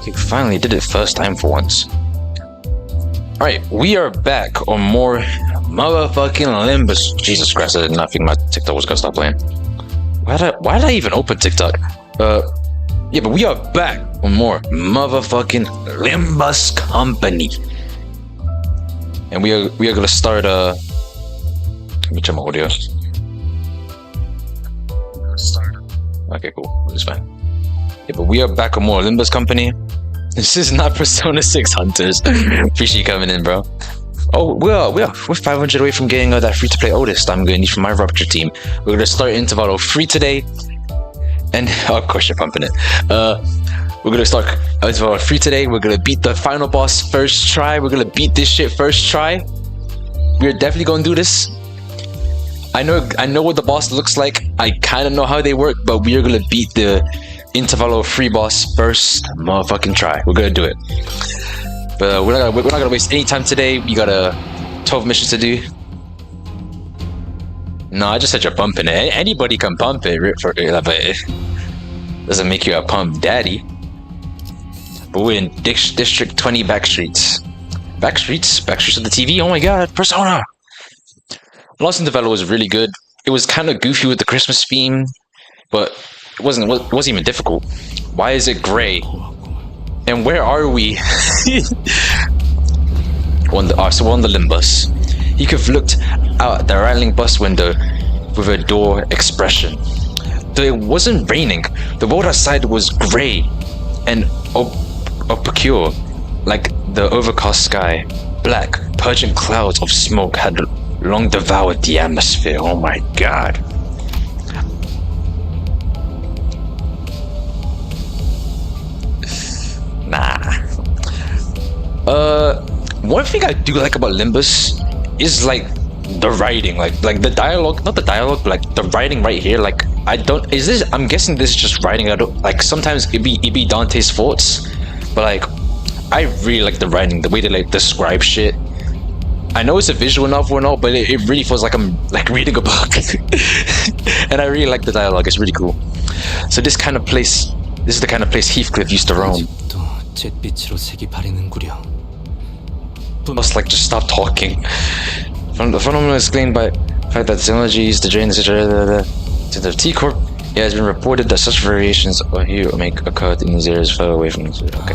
he finally did it first time for once. Alright, we are back on more motherfucking Limbus. Jesus Christ, I did not think my TikTok was gonna stop playing. Why did I even open TikTok? Yeah, but we are back on more motherfucking Limbus Company. And we are gonna start let me check my audio. Okay, cool. It's fine. Yeah, but we are back on more Limbus Company. This is not Persona 6 Hunters. Appreciate you coming in, bro. Oh, we're 500 away from getting that free-to-play Otis I'm gonna need from my Rupture team. We're gonna start Intervalo free today. And, of course you're pumping it. We're gonna start Intervalo free today. We're gonna beat the final boss first try. We're gonna beat this shit first try. We're definitely gonna do this. I know what the boss looks like. I kind of know how they work, but we are gonna beat the Intervalo free boss first motherfucking try. We're gonna do it. But we're not gonna waste any time today. We got 12 missions to do. No, I just said you're pumping it. Anybody can pump it, but it doesn't make you a pump daddy. But we're in District 20 Backstreets. Backstreets of the TV. Oh my god, Persona. Lost in Develop was really good. It was kind of goofy with the Christmas theme, but it wasn't even difficult. Why is it gray? And where are we? So we're on the Limbus. He could have looked out at the rattling bus window with a door expression. Though it wasn't raining, the world outside was grey and obscure, like the overcast sky. Black, purging clouds of smoke had long devoured the atmosphere. Oh my god. Nah. One thing I do like about Limbus is like the writing, like the dialogue, not the dialogue, but like the writing right here. Like I'm guessing this is just writing. I don't like, sometimes it be Dante's thoughts, but like I really like the writing, the way they like describe shit. I know it's a visual novel and all, but it really feels like I'm like reading a book. And I really like the dialogue, it's really cool. So this is the kind of place Heathcliff used to roam. Must like just stop talking. The phenomenon is explained by the fact that technology to drain to the T Corp. It has been reported that such variations may occur in these areas far away from the okay.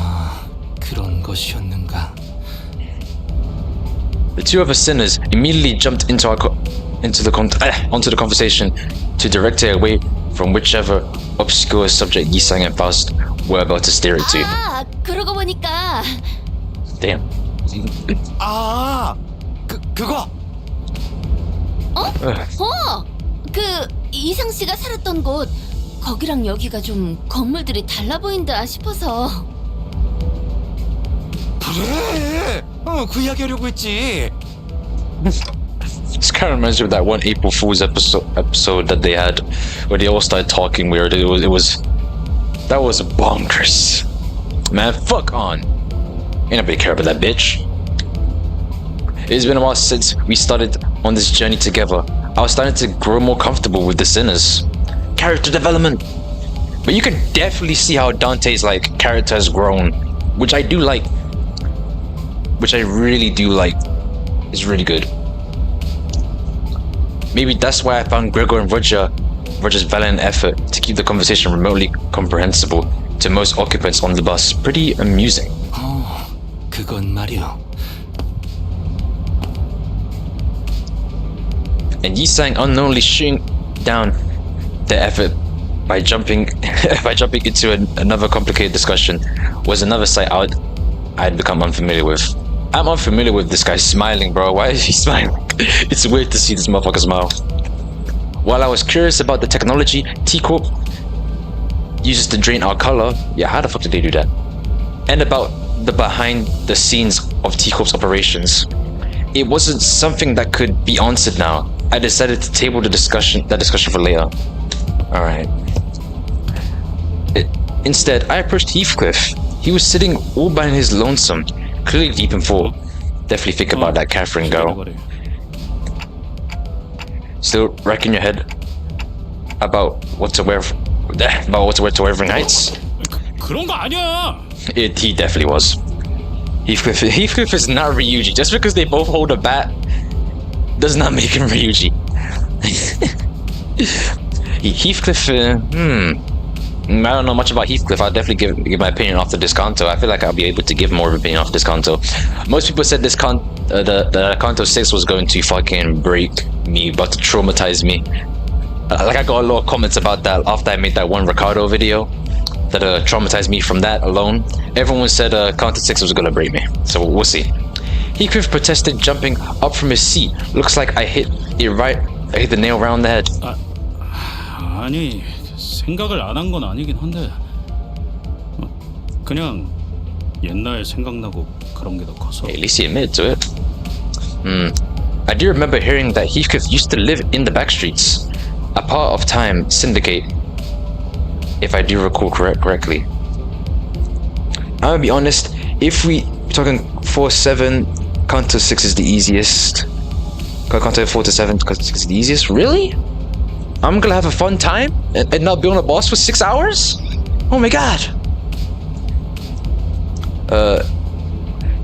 The two other sinners immediately jumped onto the conversation to direct it away from whichever obscure subject Yisang and Faust were about to steer it to. 그러고 보니까. Damn. 그거. 그 이상 씨가 살았던 곳, 거기랑 여기가 좀 건물들이 달라 보인다 싶어서. 그래. 그 이야기 하려고 했지. This kind of reminds me of that one April Fool's episode that they had, where they all started talking weird. That was bonkers. Man, fuck on. Ain't nobody care about that bitch. It's been a while since we started on this journey together. I was starting to grow more comfortable with the sinners. Character development. But you can definitely see how Dante's like character has grown, which I do like. Which I really do like. It's really good. Maybe that's why I found Gregor and Roger's valiant effort to keep the conversation remotely comprehensible to most occupants on the bus pretty amusing. 그건 말이야. And Yisang unknowingly shooting down the effort by jumping into another complicated discussion was another sight I'd become unfamiliar with. I'm unfamiliar with this guy smiling, bro. Why is he smiling? It's weird to see this motherfucker smile. While I was curious about the technology T-Corp uses to drain our color, yeah, how the fuck did they do that? And about the behind the scenes of T-Corp's operations, it wasn't something that could be answered now. I decided to table that discussion for later. Alright. Instead, I approached Heathcliff. He was sitting all by his lonesome, clearly deep in thought. Definitely think about that Catherine girl. Still racking your head about what to wear to Wuthering Heights? 그런 거 아니야. He definitely was. Heathcliff is not Ryuji. Just because they both hold a bat does not make him Ryuji. Heathcliff, I don't know much about Heathcliff. I'll definitely give my opinion off the this canto. I feel like I'll be able to give more of an opinion off this canto. Most people said this the canto 6 was going to fucking break me, about to traumatize me. Like I got a lot of comments about that after I made that one Ricardo video that traumatized me from that alone. Everyone said canto 6 was gonna break me, so we'll see. Heathcliff protested, jumping up from his seat. Looks like I hit it right. I hit the nail around the head. 아니, 생각을 안 한 건 아니긴 한데 그냥 옛날 생각나고 그런 게 더 커서. At least he admitted to it. I do remember hearing that Heathcliff used to live in the back streets, a part of Time Syndicate, if I do recall correctly. I'm gonna be honest, if we're talking 4-7, Canto 6 is the easiest. Canto 4-7, Canto 6 is the easiest? Really? I'm gonna have a fun time and not be on a boss for 6 hours? Oh my god!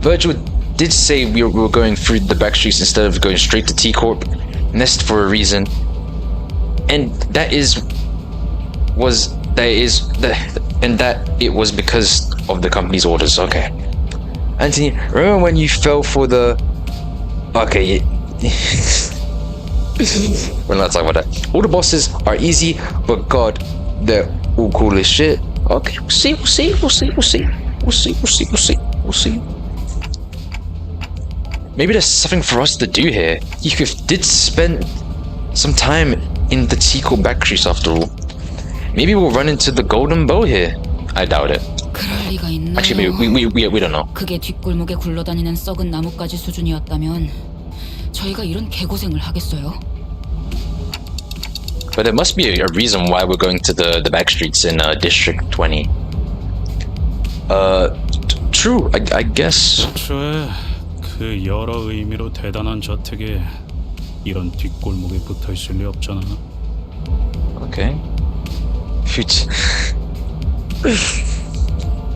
Virgil did say we were going through the back streets instead of going straight to T-Corp Nest for a reason. And that it was because of the company's orders. Okay. Anthony, remember when you fell for the... Okay, we're not talking about that. All the bosses are easy, but god, they're all cool as shit. Okay, we'll see. Maybe there's something for us to do here. Heathcliff did spend some time in the Tico back streets after all. Maybe we'll run into the golden bow here. I doubt it. 그럴 리가 있나요? Actually, we don't know. 그게 뒷골목에 굴러다니는 썩은 나뭇가지 수준이었다면 저희가 이런 개고생을 하겠어요? But there must be a reason why we're going to the back streets in District 20. True, I guess. 애초에 그 여러 의미로 대단한 저택에 이런 뒷골목에 붙어 있을 리 없잖아. Okay.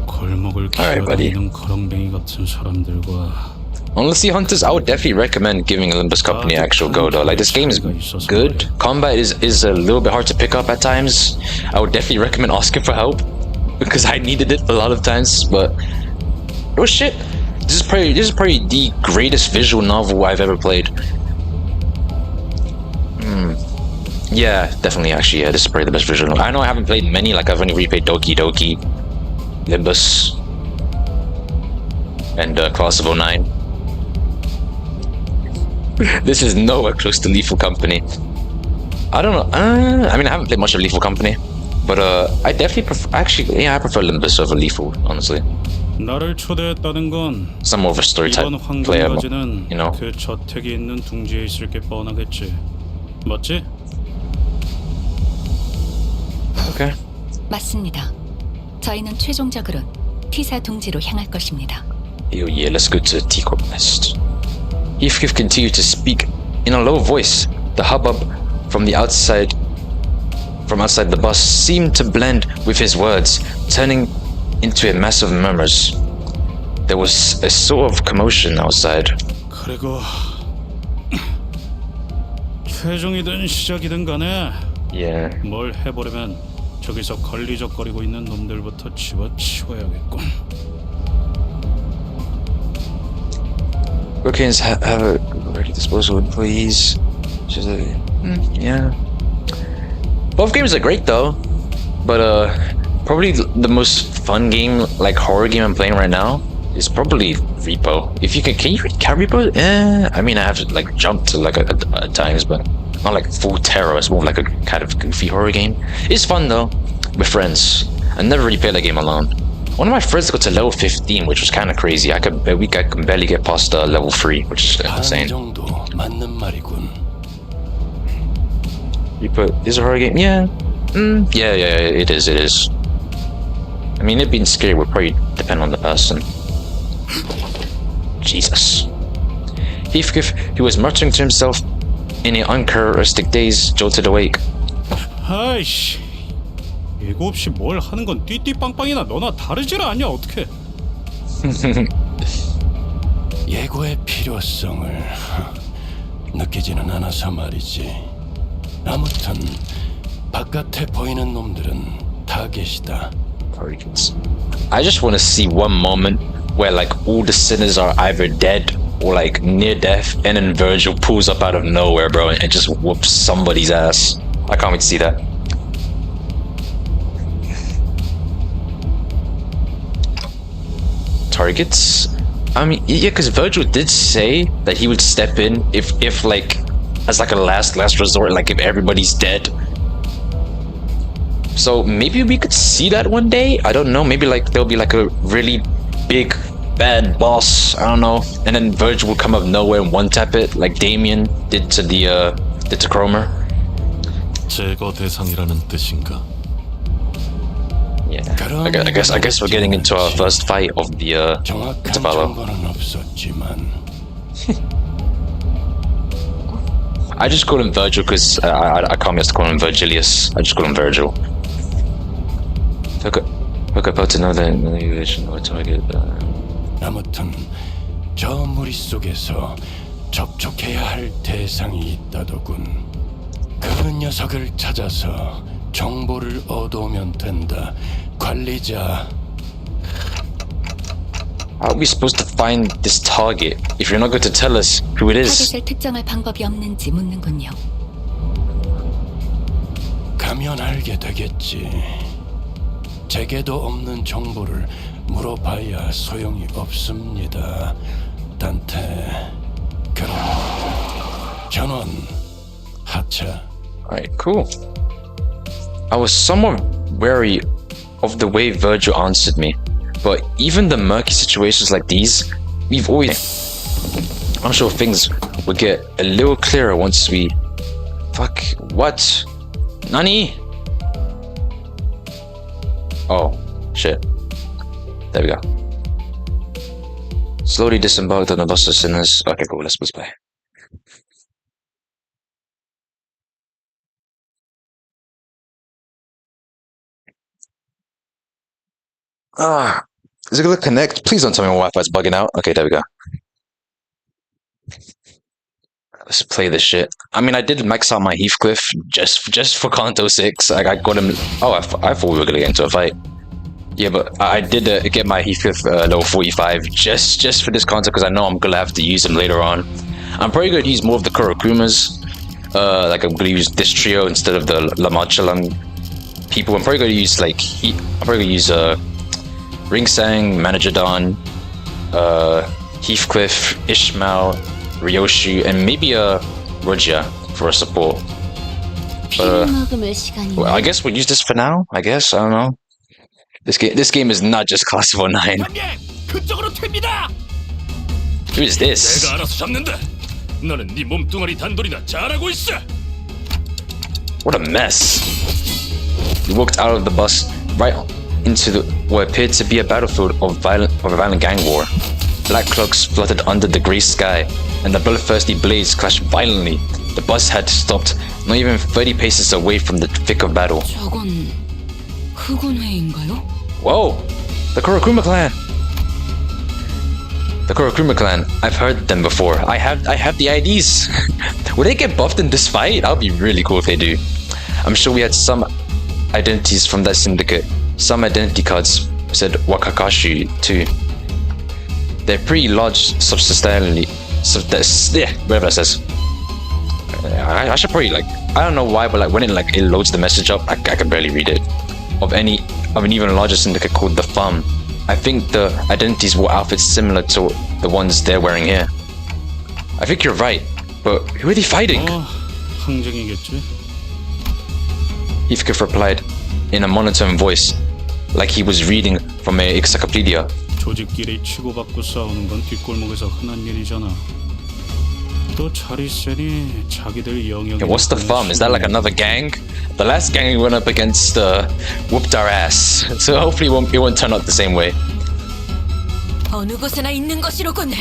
골목을 기어다니는 거렁뱅이 같은 사람들과. Honestly, Hunters, I would definitely recommend giving Olympus Company an actual go though. Like, this game is good. Combat is a little bit hard to pick up at times. I would definitely recommend asking for help because I needed it a lot of times. But oh shit, this is probably the greatest visual novel I've ever played. Yeah, definitely. Actually, yeah, this is probably the best visual novel. I know I haven't played many. Like, I've only replayed Doki Doki, Limbus, and Class of 09. This is nowhere close to Lethal Company. I don't know. I mean, I haven't played much of Lethal Company, but I definitely prefer. Actually, yeah, I prefer Limbus over Lethal, honestly. 나를 초대했다는 건 Some more of a story type 이번 player, 황금가지는 you know. 그 저택이 있는 둥지에 있을 게 뻔하겠지. 맞지? Okay. 맞습니다. 저희는 최종적으로 T사 둥지로 향할 것입니다. Yeah, let's go to T-Corp Nest. Heathcliff continued to speak in a low voice. The hubbub from outside the bus seemed to blend with his words, turning into a mass of murmurs. There was a sort of commotion outside. 그리고 최종이든 시작이든 간에 Yeah. 뭘 해보려면 저기서 걸리적거리고 있는 놈들부터 집어치워야겠군. Hurricanes have a ready disposal employees. Yeah. Both games are great though, but probably the most fun game, like horror game I'm playing right now, is probably Repo. If you can you read Cat Repo? I mean, I have to like jump to like at times, but not like full terror. It's more like a kind of goofy horror game. It's fun though, with friends. I never really played that game alone. One of my friends got to level 15, which was kind of crazy. I can barely get past level 3, which is insane. You put is a horror game? Yeah. Yeah, it is. I mean, it being scary would probably depend on the person. Jesus. Heathcliff, who was muttering to himself in an uncharacteristic daze, jolted awake. 아이씨, 예고 없이 뭘 하는 건 띠띠빵빵이나 너나 다르질 않냐 어떻게? 예고의 필요성을 느끼지는 않아서 말이지. 아무튼 바깥에 보이는 놈들은 다 계시다. Targets. I just want to see one moment where like all the sinners are either dead or like near death, and then Virgil pulls up out of nowhere, bro, and just whoops somebody's ass. I can't wait to see that. Targets? I mean, yeah, because Virgil did say that he would step in if like as like a last resort, like if everybody's dead. So maybe we could see that one day. I don't know. Maybe like there'll be like a really big bad boss. I don't know. And then Virgil will come out of nowhere and one tap it, like Damien did to Cromer. 제거 대상이라는 뜻인가? Yeah. I guess we're getting into our first fight of the 정확한 intervallo. 정보는 없었지만 I just call him Virgil because I can't be asked to call him Virgilius. I just call him Virgil. Look about to know that no target. 아무튼 저 무리 속에서 접촉해야 할 대상이 있다더군. 그 녀석을 찾아서 정보를 얻어오면 된다. 관리자. How are we supposed to find this target if you're not going to tell us who it is? 타겟을 특정할 방법이 없는지 묻는군요. 가면 알게 되겠지. 제게도 없는 정보를 물어봐야 소용이 없습니다. 단테. 그럼 전원 하차. Alright, cool. I was somewhat wary of the way Virgil answered me, but even the murky situations like these, we've always... I'm sure things would get a little clearer once we... Fuck, what? Nani? Oh, shit. There we go. Slowly disembarked on the bus of sinners. Okay, cool, let's play. Is it gonna connect? Please don't tell me my Wi-Fi's bugging out. Okay, there we go. Let's play this shit. I mean, I did max out my Heathcliff just for Canto 6. I got him. Oh, I thought we were gonna get into a fight. Yeah, but I did get my Heathcliff level 45 just for this Canto because I know I'm gonna have to use him later on. I'm probably gonna use more of the Kurokumas. Like I'm gonna use this trio instead of the Lamachalang people. I'm probably gonna use like I'm probably gonna use Ringsang, Manajadon, Heathcliff, Ishmael, Ryoshu, and maybe Rogia for a support. Well, I guess we'll use this for now. I guess I don't know. This game is not just class 49. 그쪽으로 튑니다. Who is this? 내가 알아서 잡는다. 너는 네 몸뚱아리 단돌이나 잘하고 있어. What a mess. We walked out of the bus right into what appeared to be a battlefield of a violent gang war. Black cloaks fluttered under the grey sky, and the bloodthirsty blades clashed violently. The bus had stopped not even 30 paces away from the thick of battle. 저건 흑운회인가요? Whoa! The Kurokuma clan! The Kurokuma clan. I've heard them before. I have the IDs. Will they get buffed in this fight? That would be really cool if they do. I'm sure we had some identities from that syndicate. Some identity cards said Wakakashi too. They're pretty large substantially. Whatever that says. I should probably like, I don't know why, but like when it loads the message up, I can barely read it. Of an even larger syndicate called the Farm. I think the identities wore outfits similar to the ones they're wearing here. I think you're right, but who are they fighting? 항쟁이겠지. Heathcliff replied in a monotone voice, like he was reading from a encyclopedia. 조직끼리 치고받고 싸우는 건 뒷골목에서 흔한 일이잖아. 또 잘 있으니 자기들 영역이. Yeah, what's the Farm? Is that like another gang? The last gang we went up against whooped our ass, so hopefully it won't turn out the same way. 어느 곳에나 있는 것이로군.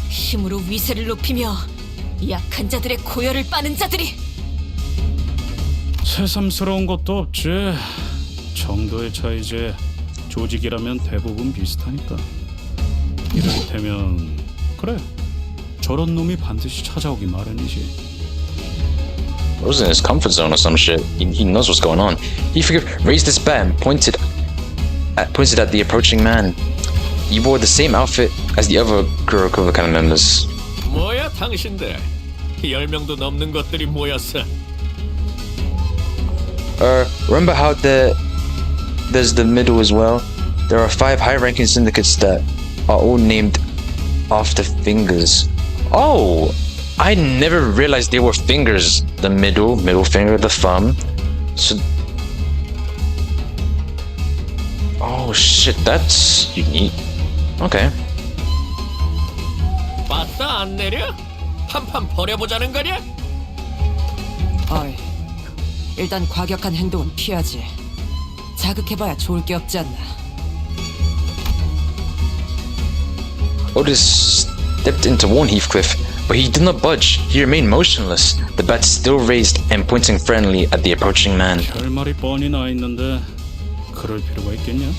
힘으로 위세를 높이며 약한 자들의 고열을 빠는 자들이. 새삼스러운 것도 없지. 정도의 차이지 조직이라면 대부분 비슷하니까. 이를테면 그래, 저런 놈이 반드시 찾아오기 마련이지. Bro's in his comfort zone or some shit. He knows what's going on. He raised his bat and pointed at the approaching man. He wore the same outfit as the other Kurokova kind of members. 뭐야 당신들 10명도 넘는 것들이 모였어. Remember how there's the middle as well? There are 5 high-ranking syndicates that are all named after fingers. Oh! I never realized they were fingers. The middle finger, the thumb. So... Oh shit, that's unique. Okay. 맞다 안 내려? 한판 벌여보자는 거냐? 어이, 일단 과격한 행동은 피하지. 자극해봐야 좋을 게 없지 않나. Otis stepped into one Heathcliff, but he did not budge. He remained motionless, the bat still raised and pointing friendly at the approaching man. 결말이 뻔히 나 있는데 그럴 필요가 있겠냐?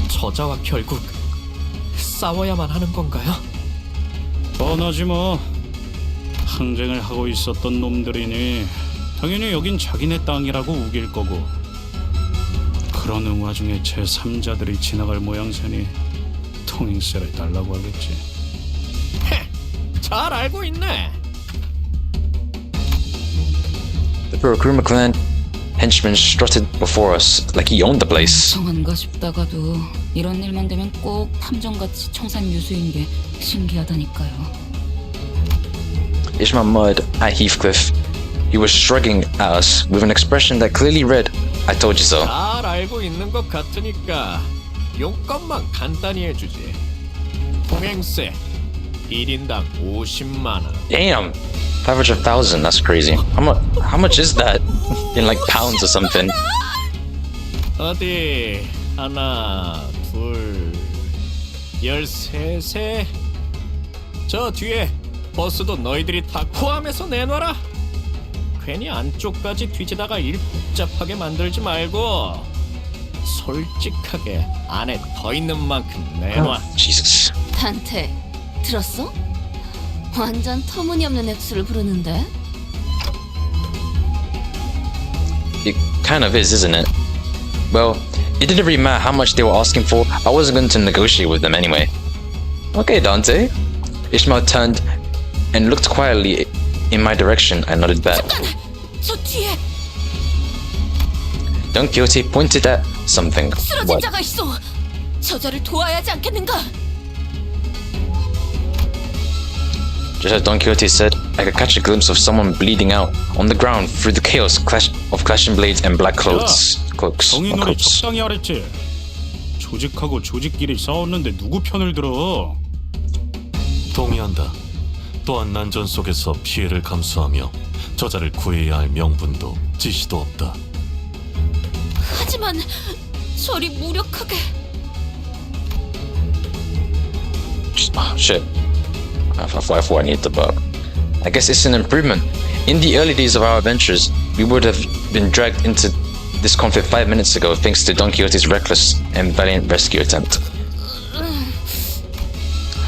저자와 결국 싸워야만 하는 건가요? 뻔하지 뭐. 항쟁을 하고 있었던 놈들이니 당연히 여긴 자기네 땅이라고 우길 거고. 그러는 와중에 제3자들이 지나갈 모양새니 통행세를 달라고 하겠지. 잘 알고 있네. The Kurokuma clan henchman strutted before us like he owned the place. 정한가 싶다가도 이런 일만 되면 꼭 탐정같이 청산유수인 게 신기하다니까요. Ishmael muttered at Heathcliff. He was shrugging at us with an expression that clearly read, I told you so. 잘 알고 있는 것 같으니까 용건만 간단히 해주지. 통행세 1인당 50만 원. Damn! 500,000, that's crazy. How much is that? In like pounds or something? 어디 하나 둘 13세 저 뒤에 버스도 너희들이 다 포함해서 내놔라. 괜히 안쪽까지 뒤지다가 일 복잡하게 만들지 말고 솔직하게 안에 더 있는 만큼 내놔. Jesus. 단테, 들었어? 완전 터무니없는 액수를 부르는데? It kind of is, isn't it? Well, it didn't really matter how much they were asking for. I wasn't going to negotiate with them anyway. Okay, Dante. Ishmael turned and looked quietly in my direction. I nodded back. 저 뒤에 Don Quixote pointed at something. 쓰러진 What? 자가 있어. 저자를 도와야 하지 않겠는가? Just as Don Quixote said, I could catch a glimpse of someone bleeding out on the ground through the chaos of clashing blades and black cloaks. Cloaks. Or 정의놀이 coats. 적당히 하랬지. 조직하고 조직끼리 싸웠는데 누구 편을 들어? 동의한다. 또한 난전 속에서 피해를 감수하며 저자를 구해야 할 명분도 지시도 없다. 하지만 저리 무력하게. Oh, shit. I thought I needed the bug. I guess it's an improvement. In the early days of our adventures, we would have been dragged into this conflict 5 minutes ago thanks to Don Quixote's reckless and valiant rescue attempt.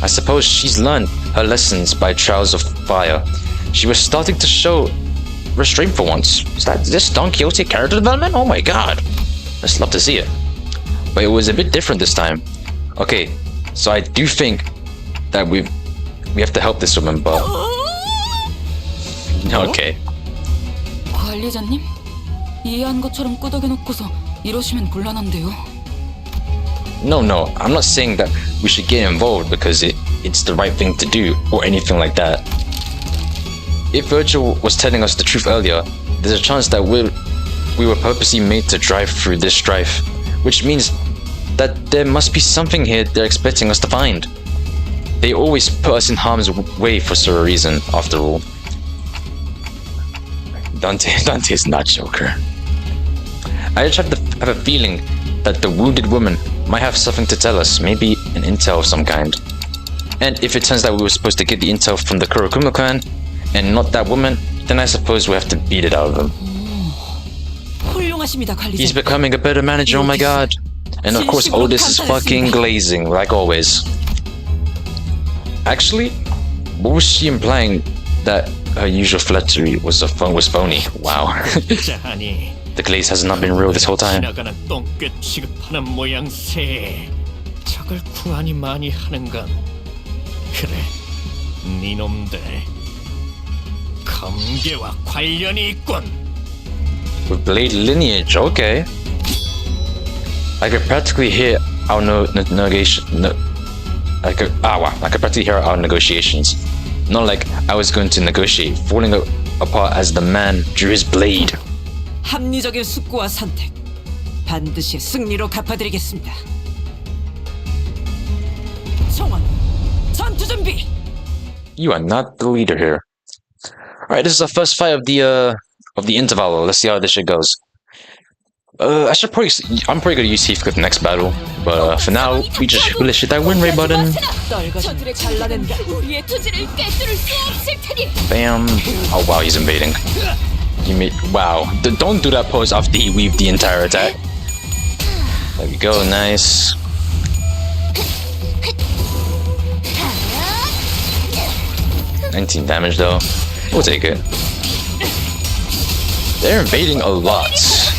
I suppose she's learned her lessons by trials of fire. She was starting to show restraint for once. Is this Don Quixote character development? Oh my god. Let's love to see it. But it was a bit different this time. Okay, so I do think that we have to help this woman, but... Okay. 관리자님? 이해한 것처럼 끄덕여놓고서 이러시면 곤란한데요. No, I'm not saying that we should get involved because it's the right thing to do or anything like that. If Virgil was telling us the truth earlier, there's a chance that we were purposely made to drive through this strife, which means that there must be something here they're expecting us to find. They always put us in harm's way for a reason, after all. Dante's not Joker. I just have a feeling that the wounded woman might have something to tell us, maybe an intel of some kind. And if it turns out we were supposed to get the intel from the Kurokuma clan, and not that woman, then I suppose we have to beat it out of them. 훌륭한 훌륭하십니다, 관리자. He's becoming a better manager, oh my god. And of course, Otis is fucking glazing, like always. Actually, what was she implying that her usual flattery was phony? Wow. 자하니 The glaze has not been real this whole time. 지나가는 똥개 취급하는 모양새. 저걸 구하니 많이 하는 건 그래, 니놈들 검계와 관련이 있군. With blade lineage, okay. I could practically hear our I could practically hear our negotiations. Not like I was going to negotiate, falling apart as the man drew his blade. 합리적인 숙고와 선택 반드시 승리로 갚아드리겠습니다. 총원 전투 준비. You are not the leader here. Alright, this is the first fight of the interval. Let's see how this shit goes. I'm probably gonna use Heathcliff next battle, but for now, we just hit that win rate button. 저들을 잘라낸다. 우리의 투지를 꿰뚫을 수 없을 테니. Bam. Oh wow, he's invading. Wow. Don't do that pose after he weaved the entire attack. There we go, nice. $19 damage though. We'll take it. They're invading a lot.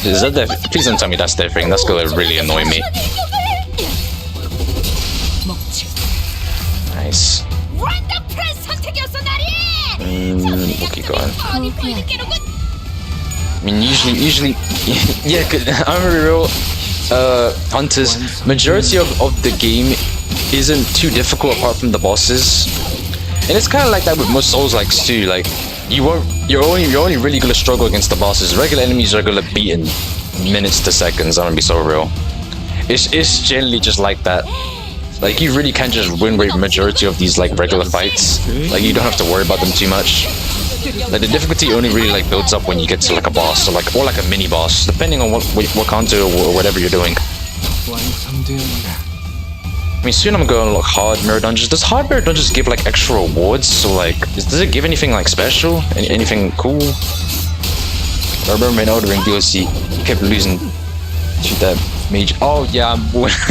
Is that their... Please don't tell me that's their thing. That's gonna really annoy me. Nice. We'll keep going. I mean, usually, yeah. I'm gonna be real. Hunters. Majority of the game isn't too difficult apart from the bosses, and it's kind of like that with most Souls-likes too. Like, you're only really gonna struggle against the bosses. Regular enemies are gonna beat in minutes to seconds. I'm gonna be so real. It's generally just like that. Like, you really can't just win with majority of these like regular fights. Like, you don't have to worry about them too much. Like, the difficulty only really like builds up when you get to like a boss or like a mini boss, depending on what canto or whatever you're doing. I mean, soon I'm going to unlock hard mirror dungeons. Does hard mirror dungeons give like extra rewards? So like, does it give anything like special? Anything cool? I remember in Elden Ring DLC, you kept losing to that mage. Oh yeah,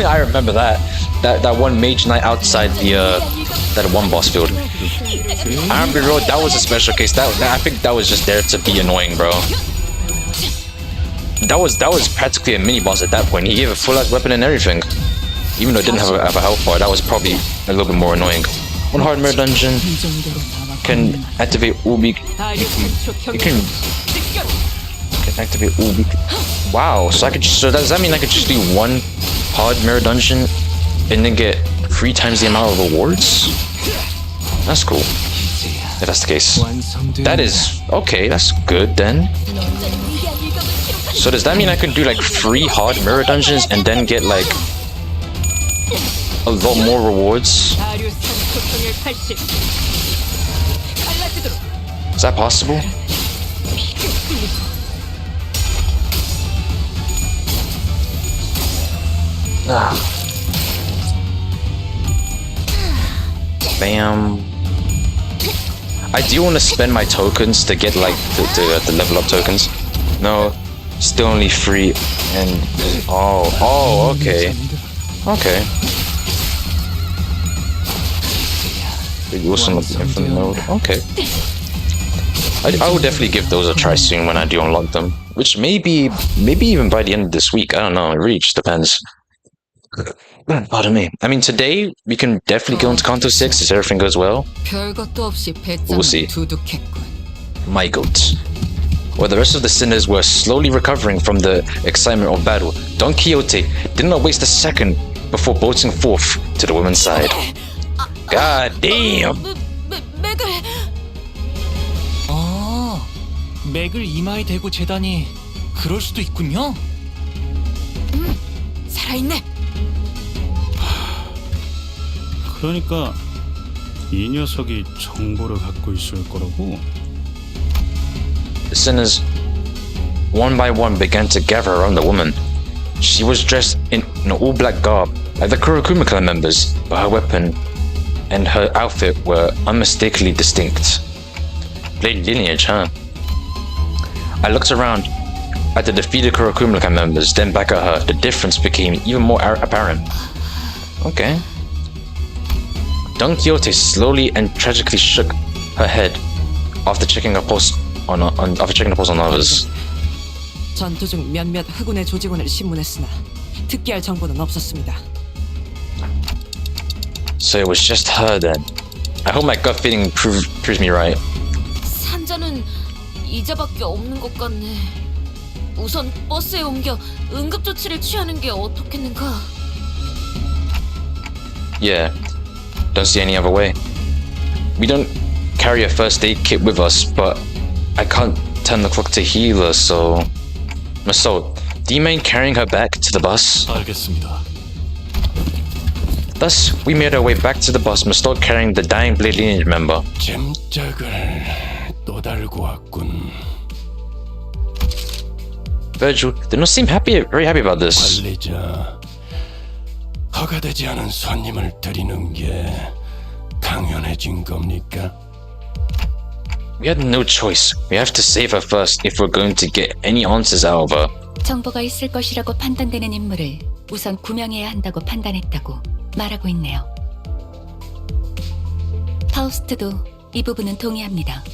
I remember that. That one mage knight outside the that one boss field. I'm be real, that was a special case. That I think that was just there to be annoying, bro. That was practically a mini boss at that point. He gave a full ass weapon and everything. Even though it didn't have a health bar, that was probably a little bit more annoying. One hard mirror dungeon can activate all you can activate all. Wow, so does that mean I could just do one hard mirror dungeon and then get 3 times the amount of rewards? That's cool. If that's the case. That is okay, that's good then. So does that mean I could do like 3 hard mirror dungeons and then get like a lot more rewards? Is that possible? Bam. I do want to spend my tokens to get like the level up tokens. No, still only 3 and okay. Big Wilson of the infinite node. Okay. I will definitely give those a try soon when I do unlock them. Which maybe even by the end of this week. I don't know. It really just depends. Pardon me. I mean, today we can definitely go into Canto 6 if everything goes well. We'll see. My goat. While the rest of the sinners were slowly recovering from the excitement of battle, Don Quixote did not waste a second before bolting forth to the woman's side. God damn! 맥을 이마에 대고 재다니 그럴 수도 있군요. 살아있네. 그러니까 이 녀석이 정보를 갖고 있을 거라고. The sinners, one by one, began to gather around the woman. She was dressed in an all-black garb, like the Kurokuma clan members, but her weapon and her outfit were unmistakably distinct. Blade lineage, huh? I looked around at the defeated Kurokuma clan members, then back at her, the difference became even more apparent. Okay. Don Quixote slowly and tragically shook her head after checking the pulse on others. 전투 중 몇몇 흑운의 조직원을 신문했으나 특기할 정보는 없었습니다. So it was just her then. I hope my gut feeling proves me right. 산자는 이자밖에 없는 것 같네. 우선 버스에 옮겨 응급조치를 취하는 게 어떻겠는가? Yeah, don't see any other way. We don't carry a first aid kit with us, but I can't turn the clock to heal her, so... Masoud, do you mind carrying her back to the bus? 알겠습니다. Thus, we made our way back to the bus, Masoud carrying the dying Blade Lineage member. 짐짝을 또 달고 왔군. Virgil did not seem very happy about this. 관리자, 허가되지 않은 손님을 드리는 게 당연해진 겁니까? We had no choice. We have to save her first if we're going to get any answers out of her. 정보가 있을 것이라고 판단되는 인물을 우선 구명해야 한다고 판단했다고 말하고 있네요. 파우스트도 이 부분은 동의합니다.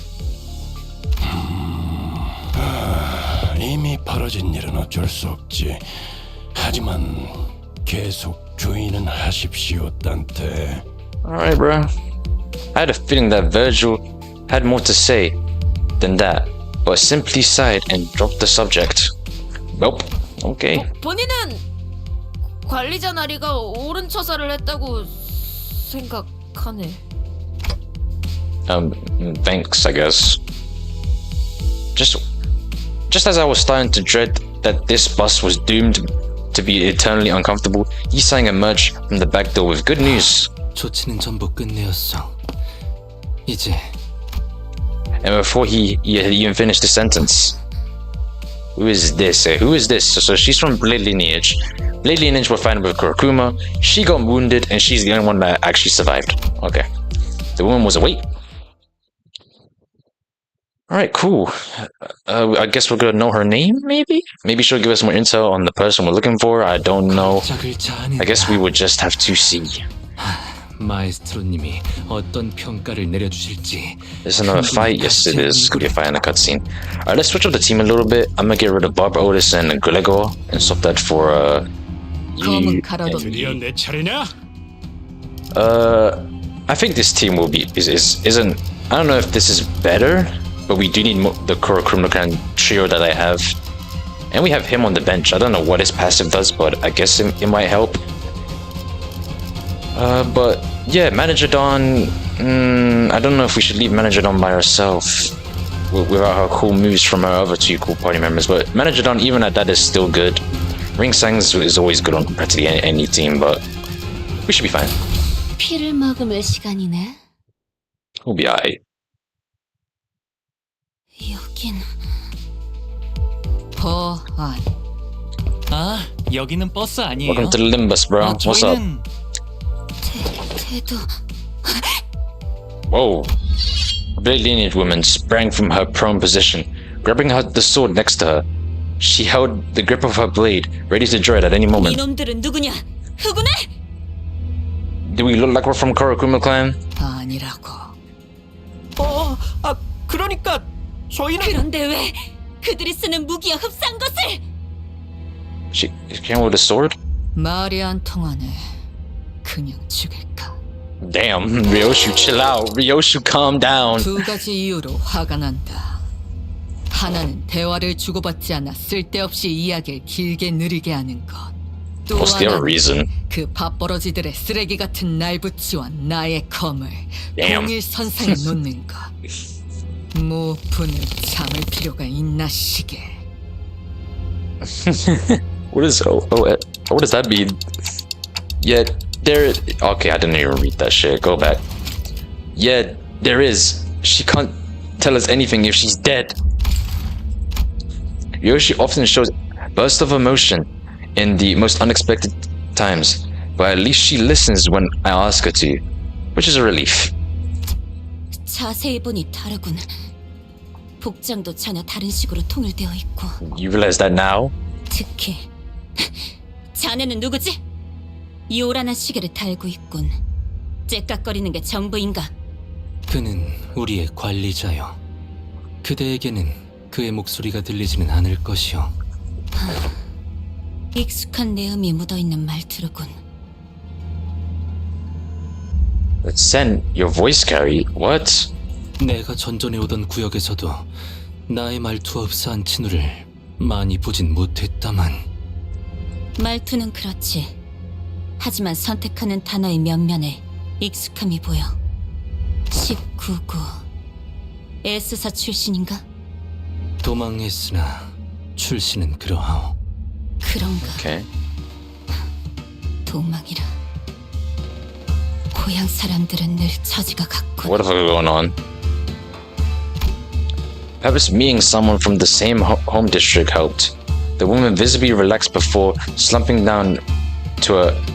이미 벌어진 일은 어쩔 수 없지. 하지만 계속 주의는 하십시오, 딴테. Alright, bro. I had a feeling that Virgil had more to say than that, but simply sighed and dropped the subject. Nope. Okay. 본인은 관리자 나리가 옳은 처사를 했다고 생각하네. Thanks, I guess. Just as I was starting to dread that this bus was doomed to be eternally uncomfortable, Yisang emerged from the back door with good news. 조치는 전부 끝내었어. 이제 And before he had even finished the sentence, who is this? Who is this? So she's from Blade Lineage. Blade Lineage were fighting with Kurokuma. She got wounded, and she's the only one that actually survived. Okay, the woman was awake. All right, cool. I guess we're gonna know her name, maybe? Maybe she'll give us more intel on the person we're looking for. I don't know. I guess we would just have to see. 마에스트로님이 어떤 평가를 내려주실지. There's another fight. Yes, it is. Could be a fight in the cutscene. Alright, let's switch up the team a little bit. I'm gonna get rid of Barbara Otis and Gregor and swap that for 검은 가로도 드디어 내 차례냐? I think this team will be isn't. I don't know if this is better, but we do need the Kurokuma clan trio that I have, and we have him on the bench. I don't know what his passive does, but I guess it might help. But yeah, Manager Dawn. I don't know if we should leave Manager Dawn by herself without her cool moves from her other two cool party members. But Manager Dawn, even at that, is still good. Ring Sangs is always good on practically any team, but we should be fine. 피를 머금을 시간이네. We'll be alright. 여긴 보안. 아, 여기는 버스 아니에요? Welcome to the Limbus, bro. What's up? 저희는 태도 Whoa. A Blade Lineage woman sprang from her prone position, grabbing the sword next to her. She held the grip of her blade, ready to draw it at any moment. 이놈들은 누구냐? 흑운에? Do we look like we're from Kurokuma clan? 아니라고. 그러니까 저희는 그런데 왜 그들이 쓰는 무기와 흡사한 것을? She came with a sword? 말이 안 통하네. 그냥 죽일까? Damn, Ryoshu, chill out. Ryoshu, calm down. 두 가지 이유로 화가 난다. 하나는 대화를 주고받지 않아 쓸데없이 이야기를 길게 느리게 하는 것. 또 What's the other 하나는 reason? 그 밥버러지들의 쓰레기 같은 날붙이와 나의 검을 Damn. 동일선상에 놓는 것. 무분을 참을 필요가 있나 시게. What does that mean? Yeah, there. Okay, I didn't even read that shit. Go back. Yeah, there is. She can't tell us anything if she's dead. Yoshi often shows bursts of emotion in the most unexpected times, but at least she listens when I ask her to, which is a relief. 자세히 보니 다르군. 복장도 전혀 다른 식으로 통일되어 있고 You realize that now? 특히 자네는 누구지? 요란한 시계를 달고 있군. 째깍거리는 게 전부인가? 그는 우리의 관리자요. 그대에게는 그의 목소리가 들리지는 않을 것이요. 익숙한 내음이 묻어있는 말투로군. Let's send your voice carry. What? 내가 전전에 오던 구역에서도 나의 말투와 흡사한 친우를 많이 보진 못했다만 말투는 그렇지. 하지만 선택하는 단어의 면면에 익숙함이 보여. 19구 S사 출신인가? 도망했으나 출신은 그러하오. 그런가? Okay. 도망이라. 고향 사람들은 늘 처지가 같군. What the fuck is going on? Perhaps meeting someone from the same home district helped. The woman visibly relaxed before slumping down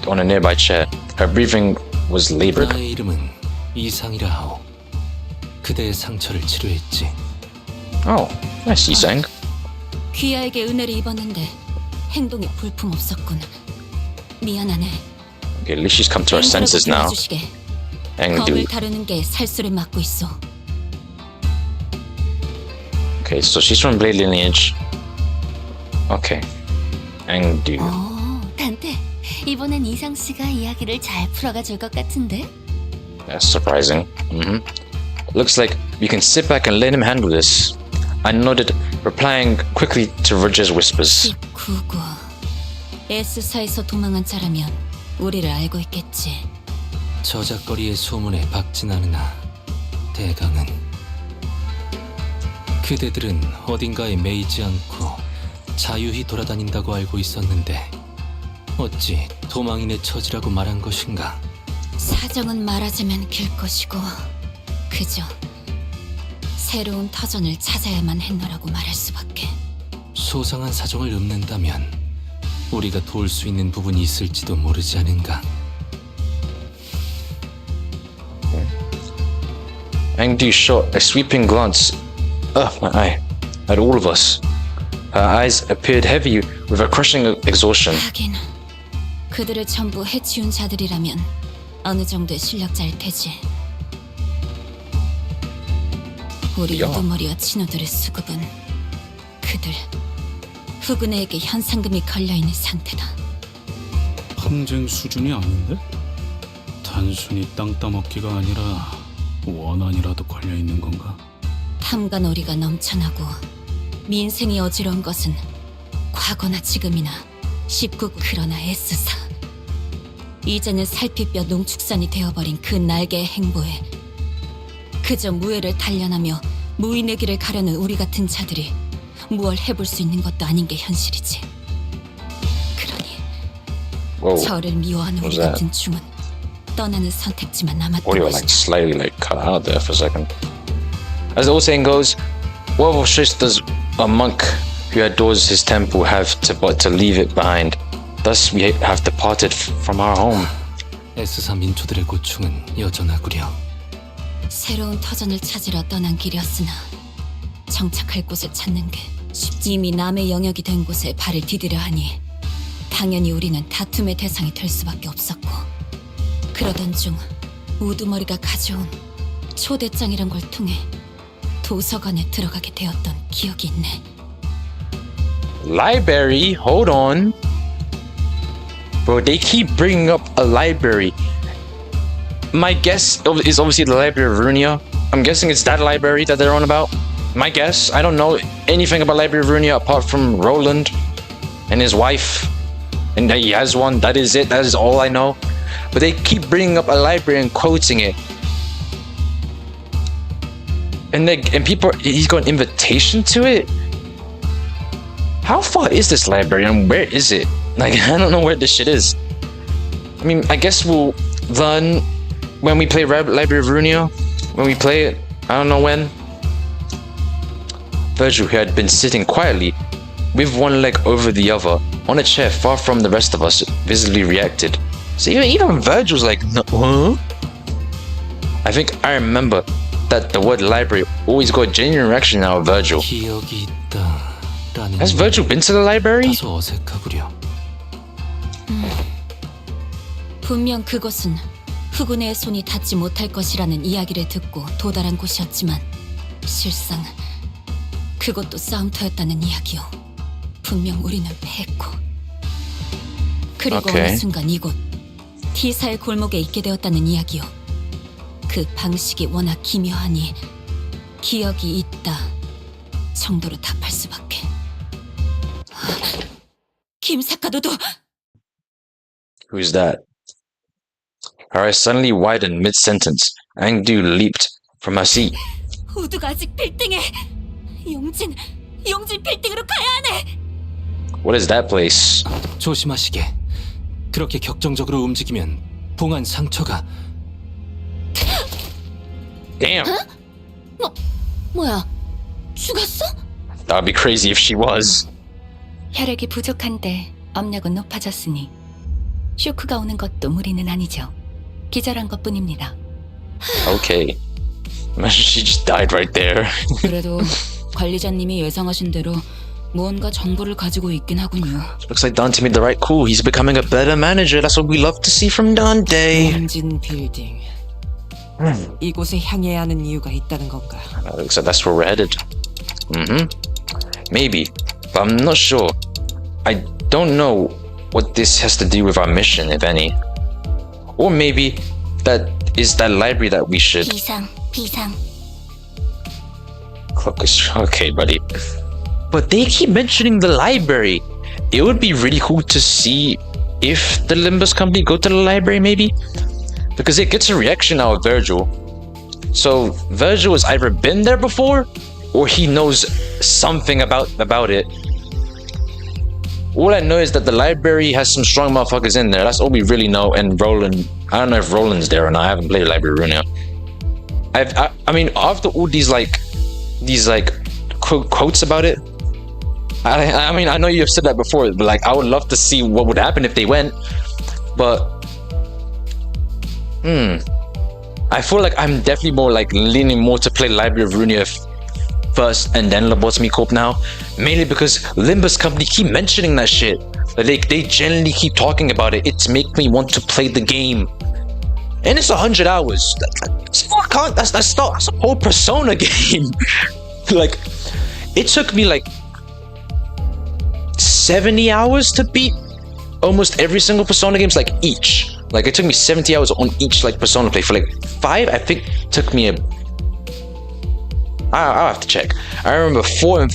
on a nearby chair. Her breathing was labored. 나의 이름은 이상이라 하오. 그대의 상처를 치료했지. Oh, nice, Isang. 귀하에게 은혜를 입었는데 행동이 볼품없었군. 미안하네. Okay, at least she's come to her senses now. And 검을 dude. 다루는 게 살수를 맡고 있어. Okay, so she's from Blade lineage. Okay. And dude. 단테. 이번엔 이상 씨가 이야기를 잘 풀어가 줄 것 같은데. That's surprising. Looks like we can sit back and let him handle this. I nodded, replying quickly to Roger's whispers. 19구 S사에서 도망한 자라면 우리를 알고 있겠지. 저작거리의 소문에 박진 않으나 대강은 그대들은 어딘가에 매이지 않고 자유히 돌아다닌다고 알고 있었는데 어찌 도망인의 처지라고 말한 것인가? 사정은 말하자면 길 것이고 그저 새로운 터전을 찾아야만 했노라고 말할 수밖에. 소상한 사정을 읊는다면 우리가 도울 수 있는 부분이 있을지도 모르지 않은가? Angdu shot a sweeping glance up my eye at all of us. Her eyes appeared heavy with a crushing exhaustion. 하긴 그들을 전부 해치운 자들이라면 어느 정도의 실력자일 테지. 우리 야. 우두머리와 친구들의 수급은 그들 흑은혜에게 현상금이 걸려있는 상태다. 항쟁 수준이 아닌데? 단순히 땅 따먹기가 아니라 원한이라도 걸려있는 건가? 탐관오리가 넘쳐나고 민생이 어지러운 것은 과거나 지금이나 19 그러나 S사. 이제는 살피뼈 농축산이 되어버린 그 날개의 행보에 그저 무해를 단련하며 무인의 길을 가려는 우리 같은 자들이 무얼 해볼 수 있는 것도 아닌 게 현실이지. 그러니 Whoa. 저를 미워하는 우리 What's that? 같은 중은 떠나는 선택지만 남았던 Audio 것이다. like slightly like cut out there for a second. As the old saying goes, what of shit does a monk who adores his temple have but to leave it behind? Thus we have departed from our home. S사 민초들의 고충은 여전하구려. 새로운 터전을 찾으러 떠난 길이었으나 정착할 곳을 찾는 게 쉽지. 이미 남의 영역이 된 곳에 발을 디디려 하니 당연히 우리는 다툼의 대상이 될 수밖에 없었고, 그러던 중 우두머리가 가져온 초대장이란 걸 통해 도서관에 들어가게 되었던 기억이 있네. Library? Hold on. Bro, they keep bringing up a library. My guess is obviously the Library of Runia. I'm guessing it's that library that they're on about. My guess. I don't know anything about Library of Runia apart from Roland and his wife. And that he has one. That is it. That is all I know. But they keep bringing up a library and quoting it. And people, he's got an invitation to it? How far is this library and where is it? Like, I don't know where this shit is. I mean, I guess we'll learn when we play Library of Runia. When we play it, I don't know when. Virgil, who had been sitting quietly, with one leg over the other, on a chair far from the rest of us, visibly reacted. So even Virgil's like, huh? I think I remember that the word library always got a genuine reaction out of Virgil. 기억이 있다라는 Has Virgil been to the library? 다소 어색하구려. 분명 그곳은 흑운의 손이 닿지 못할 것이라는 이야기를 듣고 도달한 곳이었지만 실상 그것도 싸움터였다는 이야기요. 분명 우리는 패했고. 그리고 오케이. 어느 순간 이곳 T사의 골목에 있게 되었다는 이야기요. 그 방식이 워낙 기묘하니 기억이 있다 정도로 답할 수밖에. 김사카도도. Who's that? Her eyes suddenly widened mid-sentence. Angdu leaped from her seat. 우두가 아직 빌딩에. 용진 빌딩으로 가야 하네. What is that place? 조심하시게. 그렇게 격정적으로 움직이면 봉한 상처가. Damn. 뭐야? 죽었어? That'd be crazy if she was. 혈액이 부족한데 압력은 높아졌으니 쇼크가 오는 것도 무리는 아니죠. 기절한 것뿐입니다. Okay. Imagine she just died right there. 그래도 관리자님이 예상하신 대로 무언가 정보를 가지고 있긴 하군요. Looks like Dante made the right call. He's becoming a better manager. That's what we love to see from Dante. 용진 빌딩. 이곳에 향해야 하는 이유가 있다는 건가? Looks like that's where we're headed. Maybe, but I'm not sure. I don't know what this has to do with our mission, if any. Or maybe that is that library that we should. 비상. Clock is okay, buddy. But they keep mentioning the library. It would be really cool to see if the Limbus company go to the library, maybe, because it gets a reaction out of Virgil. So Virgil has either been there before, or he knows something about it. All I know is that the library has some strong motherfuckers in there. That's all we really know. And Roland, I don't know if Roland's there or not. I haven't played Library Runia. I mean, after all these quotes about it, I mean, I know you've said that before, but like, I would love to see what would happen if they went. But I feel like I'm definitely more like leaning more to play Library of Runia first and then Lobotomy Corp now, mainly because Limbus company keep mentioning that shit. Like they generally keep talking about it. It's make me want to play the game, and it's 100 hours. That's a whole Persona game. Like it took me like 70 hours to beat almost every single Persona games, like each. Like it took me 70 hours on each like Persona play. For like 5, I think took me a. I'll have to check. I remember 4 and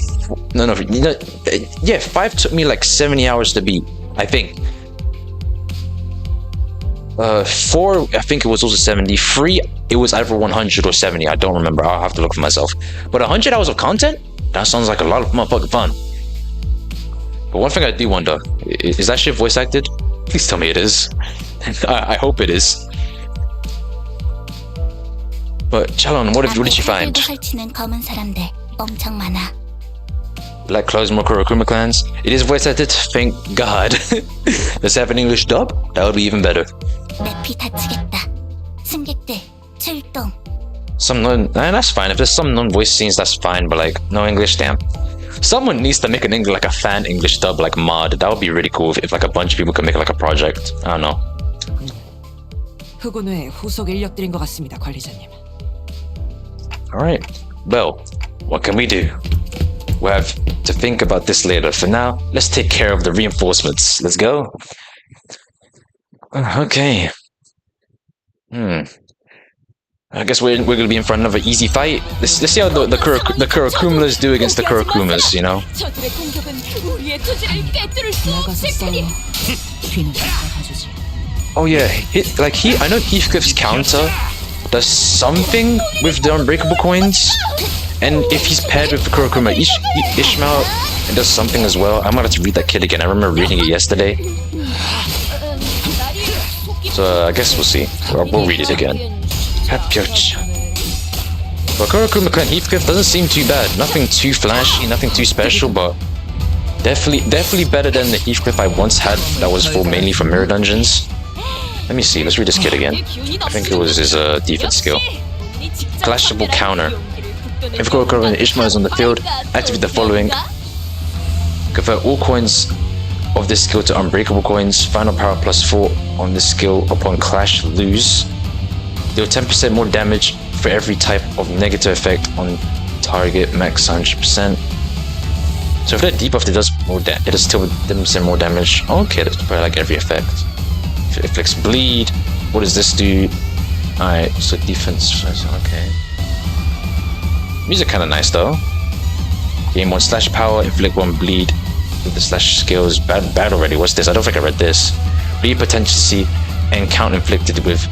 5 took me like 70 hours to beat, I think. 4, I think it was also 70. 3, it was either 100 or 70. I don't remember. I'll have to look for myself. But 100 hours of content? That sounds like a lot of motherfucking fun. But one thing I do wonder, is that shit voice acted? Please tell me it is. I hope it is. But Chalon, what did you find? Like close more Kurokuma clans? It is voice acted, thank God. Does it have an English dub? That would be even better. Some that's fine. If there's some non-voice scenes, that's fine. But like no English, damn. Someone needs to make an English, like a fan English dub, like mod. That would be really cool if like a bunch of people could make like a project. I don't know. 흑운회 후속 인력들인 것 같습니다, 관리자님. Alright, well, what can we do? We'll have to think about this later. For now, let's take care of the reinforcements. Let's go. Okay. I guess we're gonna be in for another easy fight. Let's see how the Kurokumas do against the Kurokumas, you know? 저들의 공격은 우리의 투지를 깨뜨릴 수 없을 테니. 귀는 닫아주지. Oh yeah, I know Heathcliff's counter does something with the unbreakable coins, and if he's paired with the Kurokuma Ishmael, it does something as well. I'm gonna have to read that kid again. I remember reading it yesterday. So I guess we'll see. We'll read it again. Well, Kurokuma Clan Heathcliff doesn't seem too bad. Nothing too flashy, nothing too special, but definitely better than the Heathcliff I once had that was mainly for mirror dungeons. Let me see, let's read this kid again. I think it was his defense skill. Clashable counter. If Goku and Ishmael is on the field, activate the following. Convert all coins of this skill to unbreakable coins. Final power +4 on this skill upon clash. Lose. Deal 10% more damage for every type of negative effect on target. Max 100%. So if they're debuffed, it does more it does still 10% more damage. Okay, that's probably like every effect. If it inflicts bleed, what does this do? Alright, so defense. Okay. These are kind of nice though. Gain 1 slash power, inflict 1 bleed with the slash skills. Bad already. What's this? I don't think I read this. Bleed potency and count inflicted with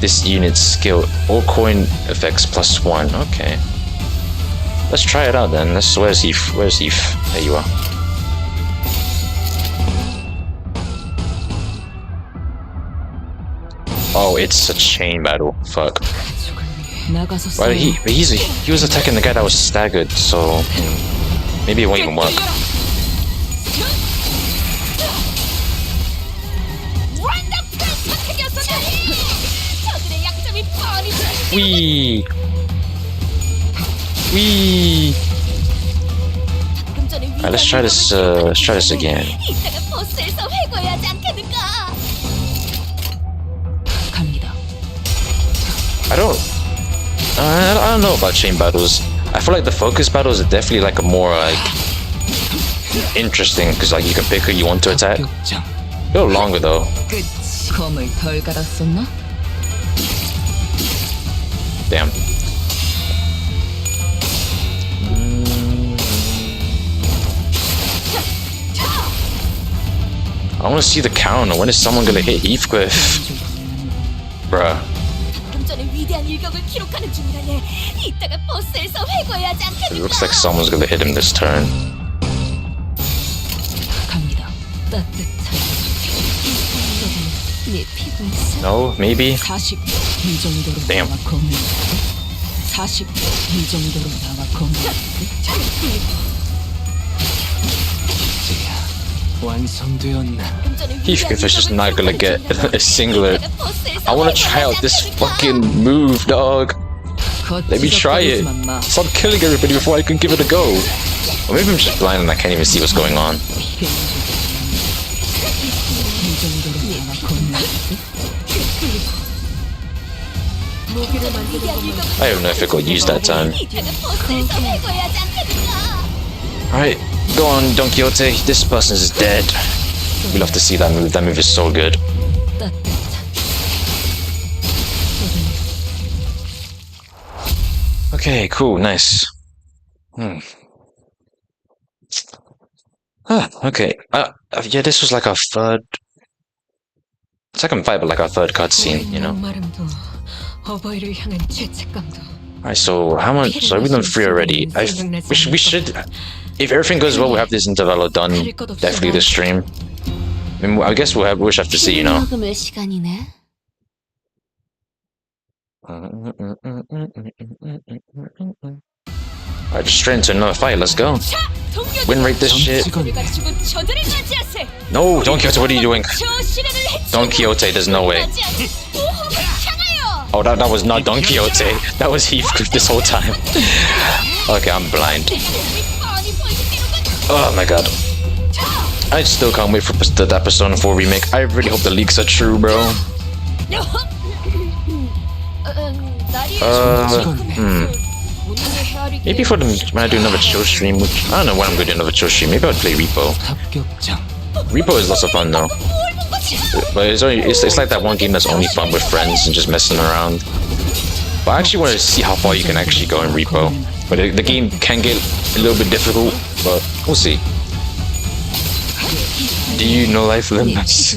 this unit's skill. All coin effects +1. Okay. Let's try it out then. Where's Heath? Where's Heath? There you are. Oh, it's a chain battle. Fuck. Right, he was attacking the guy that was staggered, so maybe it won't even work. Wee. Wee. Alright, let's try this. Let's try this again. I don't know about chain battles. I feel like the focus battles are definitely like a more like interesting because like you can pick who you want to attack. A little longer though. Damn. I want to see the counter. When is someone gonna hit Heathcliff? Bruh. It looks like someone's gonna hit him this turn. No, maybe. Damn. Heathcliff is just not gonna get a singlet. I wanna try out this fucking move, dog. Let me try it. Stop killing everybody before I can give it a go. Or maybe I'm just blind and I can't even see what's going on. I don't know if it got used that time. Alright, go on, Don Quixote. This person is dead. We love to see that move. That move is so good. Okay, cool, nice. Okay. Yeah, this was like our third... second fight, but like our third cutscene, you know? Alright, so how much? So we've done 3 already. We should... If everything goes well, we'll have this interval done definitely this stream. I mean, I guess we'll just have to see, you know? Alright, just straight into another fight, let's go. Win rate this shit. No, Don Quixote, what are you doing? Don Quixote, there's no way. Oh, that was not Don Quixote. That was Heathcliff this whole time. Okay, I'm blind. Oh my god. I still can't wait for that Persona 4 remake. I really hope the leaks are true, bro. Maybe for when I do another chill stream, which I don't know when I'm gonna do another chill stream. Maybe I'll play Repo. Repo is lots of fun though. But it's like that one game that's only fun with friends and just messing around. But I actually want to see how far you can actually go in Repo. But the game can get a little bit difficult, but we'll see. Do you know life limits?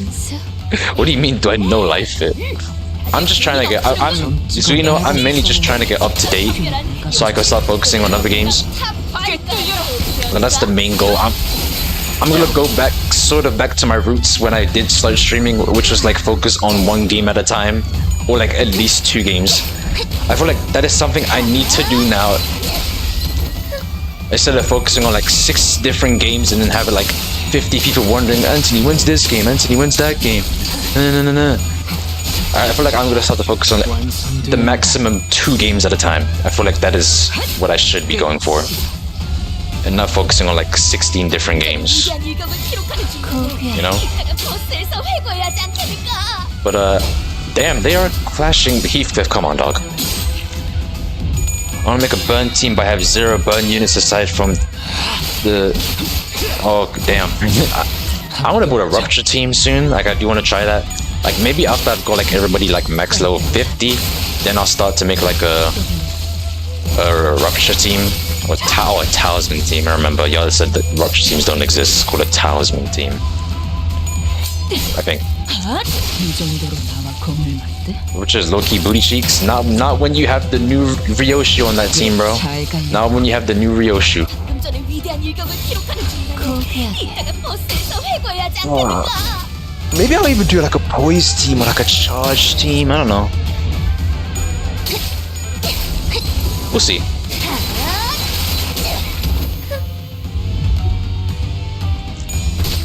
What do you mean, do I know life it? I'm just trying to get... so you know, I'm mainly just trying to get up to date so I can start focusing on other games. And that's the main goal. I'm gonna go back, sort of back to my roots when I did start streaming, which was like focus on one game at a time, or like at least 2 games. I feel like that is something I need to do now. Instead of focusing on like 6 different games and then having like 50 people wondering, Anthony, when's this game? Anthony, when's that game? No. I feel like I'm gonna start to focus on the maximum 2 games at a time. I feel like that is what I should be going for, and not focusing on like 16 different games. You know. But damn, they are clashing. Heathcliff, come on, dog. I want to make a burn team, but I have 0 burn units aside from the. Oh damn! I want to build a rupture team soon. Like I do want to try that. Like maybe after I've got like everybody like max level 50, then I'll start to make like a rupture team or a talisman team. I remember y'all said that rupture teams don't exist. It's called a talisman team, I think. Which is low-key booty cheeks. Not when you have the new Ryoshu on that team, bro. Not when you have the new Ryoshu. Maybe I'll even do like a poise team or like a charge team. I don't know. We'll see.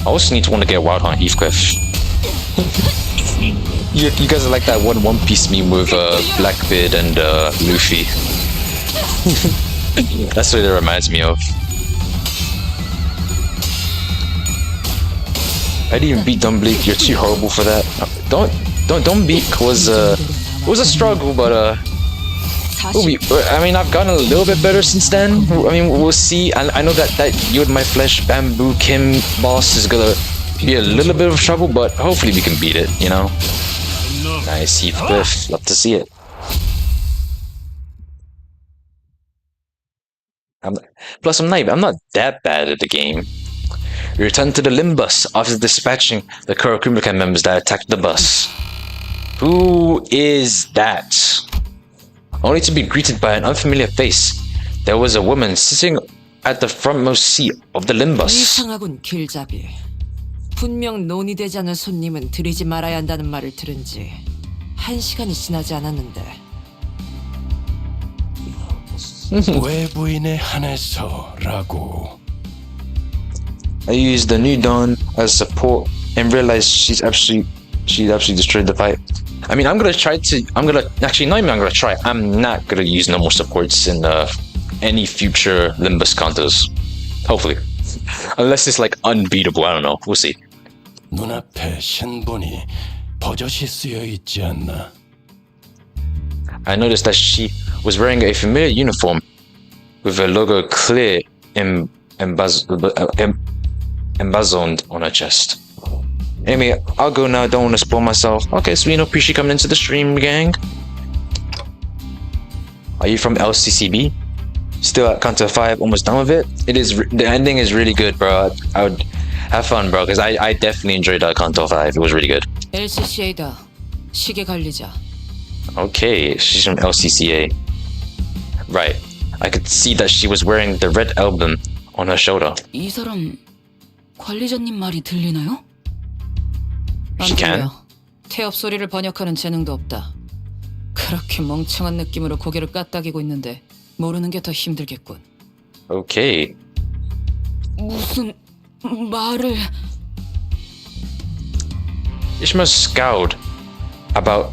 I also need to want to get Wild Hunt Heathcliff. You guys are like that One Piece meme with Blackbeard and Luffy. That's what it reminds me of. I didn't even beat Dumbleak. You're too horrible for that. Dumbleak was it was a struggle, but I mean I've gotten a little bit better since then. I mean we'll see. I know that You and My Flesh Bamboo Kim boss is gonna be a little bit of trouble, but hopefully we can beat it. You know. Nice Heathcliff. Love to see it. I'm not that bad at the game. We return to the Limbus after dispatching the Kurokumika members that attacked the bus. Who is that? Only to be greeted by an unfamiliar face. There was a woman sitting at the frontmost seat of the Limbus. 이상하군 길잡이. 분명 논의되지 않은 손님은 들이지 말아야 한다는 말을 들은 지 1시간이 지나지 않았는데. 외부인에 한해서라고. I used the new Dawn as support and realized she absolutely destroyed the fight. I mean, I'm not gonna try. I'm not gonna use normal supports in any future Limbus counters. Hopefully. Unless it's like unbeatable, I don't know. We'll see. 눈앞에 신분이 버젓이 쓰여 있지 않나? I noticed that she was wearing a familiar uniform with a logo clear emblazoned on her chest. Anyway, I'll go now. Don't want to spoil myself. Okay, so appreciate you coming into the stream, gang. Are you from LCCB? Still at Canto 5, almost done with it. The ending is really good, bro. I would have fun, bro, because I definitely enjoyed Canto 5. It was really good. LCCA다. 시계 관리자. Okay, she's from LCCA. Right. I could see that she was wearing the red emblem on her shoulder. 이 사람 관리자님 말이 들리나요? She can. 태엽 소리를 번역하는 재능도 없다. 그렇게 멍청한 느낌으로 고개를 까딱이고 있는데 모르는 게 더 힘들겠군. Okay. 무슨 말을... Ishmael scowled about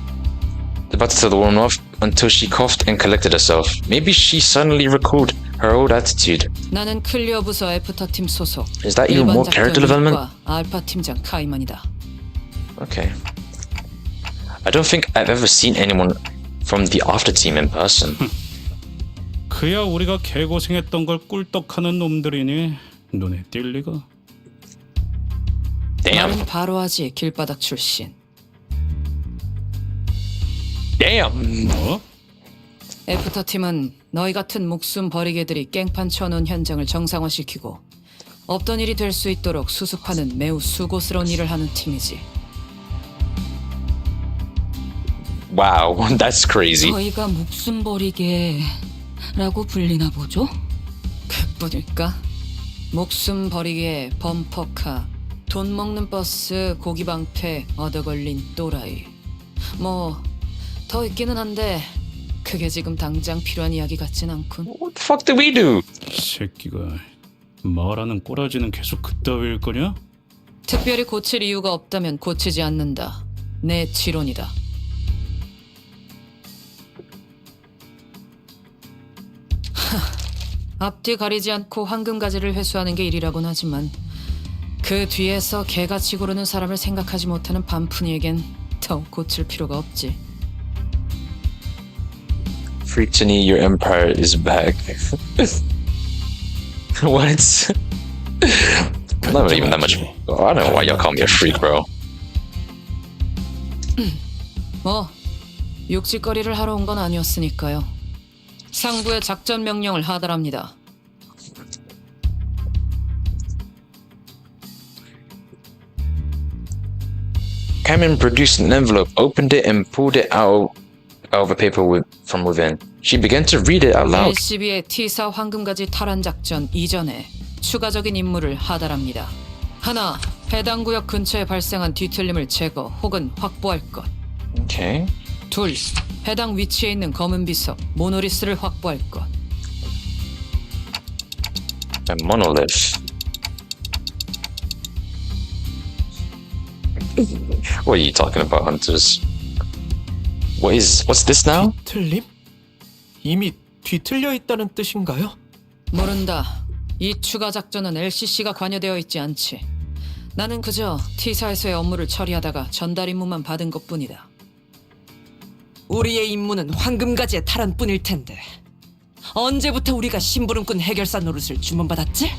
to tell the woman off until she coughed and collected herself. Maybe she suddenly recalled her old attitude. 나는 클리어 부서 애프터 팀 소속. Is that even more character development? 알파 팀장 카이만이다. Okay. I don't think I've ever seen anyone from the after team in person. 그야 우리가 개고생했던 걸 꿀떡하는 놈들이니 눈에 띌 리가. Damn. 나는 바로 하지 길바닥 출신. Damn. 뭐? 애프터 팀은 너희 같은 목숨 버리개들이 깽판 쳐놓은 현장을 정상화시키고 없던 일이 될 수 있도록 수습하는 매우 수고스러운 일을 하는 팀이지. Wow, that's crazy. 저희가 목숨 버리게라고 불리나 보죠? 그뿐일까? 목숨 버리게 범퍼카, 돈 먹는 버스, 고기방패, 얻어걸린 또라이. 뭐 더 있기는 한데 그게 지금 당장 필요한 이야기 같진 않군. What the fuck did we do? 새끼가 말하는 꼬라지는 계속 그따위일 거냐? 특별히 고칠 이유가 없다면 고치지 않는다. 내 지론이다. 앞뒤 가리지 않고 황금가지를 회수하는 게 일이라곤 하지만 그 뒤에서 개같이 구르는 사람을 생각하지 못하는 반푼이에겐 더욱 고칠 필요가 없지. Freetony, your empire is back. What? Not even that much. Oh, I don't know why y'all call me a freak, bro. 뭐 육지거리를 하러 온 건 아니었으니까요. 상부의 작전 명령을 하달합니다. Cameron produced an envelope, opened it, and pulled it out of a paper from within. She began to read it out loud. LCB의 T사 황금가지 탈환 작전 이전에 추가적인 임무를 하달합니다. 하나, 해당 구역 근처에 발생한 뒤틀림을 제거 혹은 확보할 것. Okay. 둘, 해당 위치에 있는 검은 비석 모노리스를 확보할 것. A monolith. What are you talking about, hunters? What's this now? 뒤틀림? 이미 뒤틀려 있다는 뜻인가요? 모른다. 이 추가 작전은 LCC가 관여되어 있지 않지. 나는 그저 T사에서의 업무를 처리하다가 전달 임무만 받은 것뿐이다. 우리의 임무는 황금가지의 탈환뿐일 텐데 언제부터 우리가 심부름꾼 해결사 노릇을 주문받았지?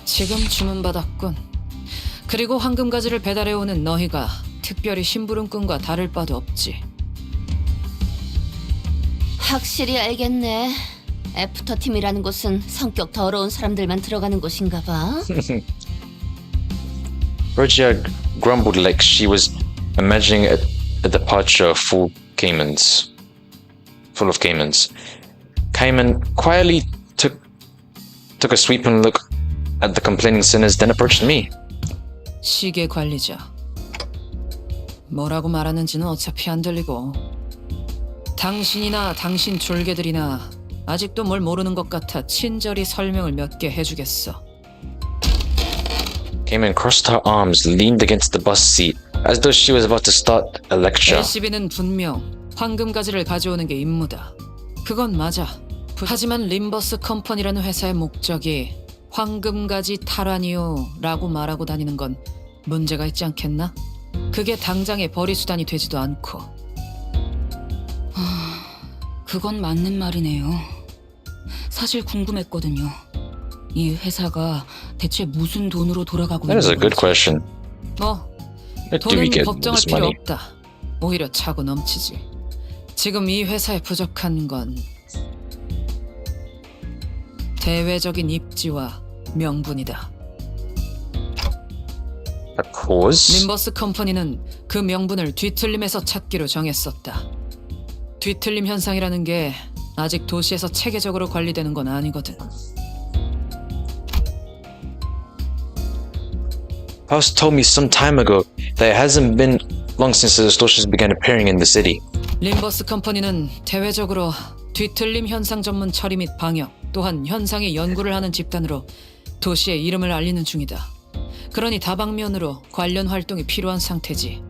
지금 주문받았군. 그리고 황금가지를 배달해오는 너희가 특별히 심부름꾼과 다를 바도 없지. 확실히 알겠네. 애프터팀이라는 곳은 성격 더러운 사람들만 들어가는 곳인가 봐. Rogia grumbled like she was imagining a departure full of caimans. Cayman quietly took a sweeping look at the complaining sinners, then approached me. 시계 관리자. 뭐라고 말하는지는 어차피 안 들리고. 당신이나 당신 졸개들이나 아직도 뭘 모르는 것 같아 친절히 설명을 몇 개 해주겠어. Cayman crossed her arms, leaned against the bus seat, as though she was about to start a lecture. LCB는 분명 황금가지를 가져오는 게 임무다. 그건 맞아. 하지만 림버스 컴퍼니라는 회사의 목적이 황금가지 탈환이요 라고 말하고 다니는 건 문제가 있지 않겠나? 그게 당장의 벌이수단이 되지도 않고. 그건 맞는 말이네요. 사실 궁금했거든요. 이 회사가 대체 무슨 돈으로 돌아가고 That is a 있는 good 건지. question. 뭐 Where do we 돈은 get 걱정할 this 필요 money? 없다. 오히려 차고 넘치지. 지금 이 회사에 부족한 건 대외적인 입지와 명분이다. A cause? 림버스 컴퍼니는 그 명분을 뒤틀림에서 찾기로 정했었다. 뒤틀림 현상이라는 게 아직 도시에서 체계적으로 관리되는 건 아니거든. House told me some time ago that it hasn't been long since the distortions began appearing in the city. 림버스 컴퍼니는 대외적으로 뒤틀림 현상 전문 처리 및 방역, 또한 현상의 연구를 하는 집단으로 도시의 이름을 알리는 중이다. 그러니 다방면으로 관련 활동이 필요한 상태지.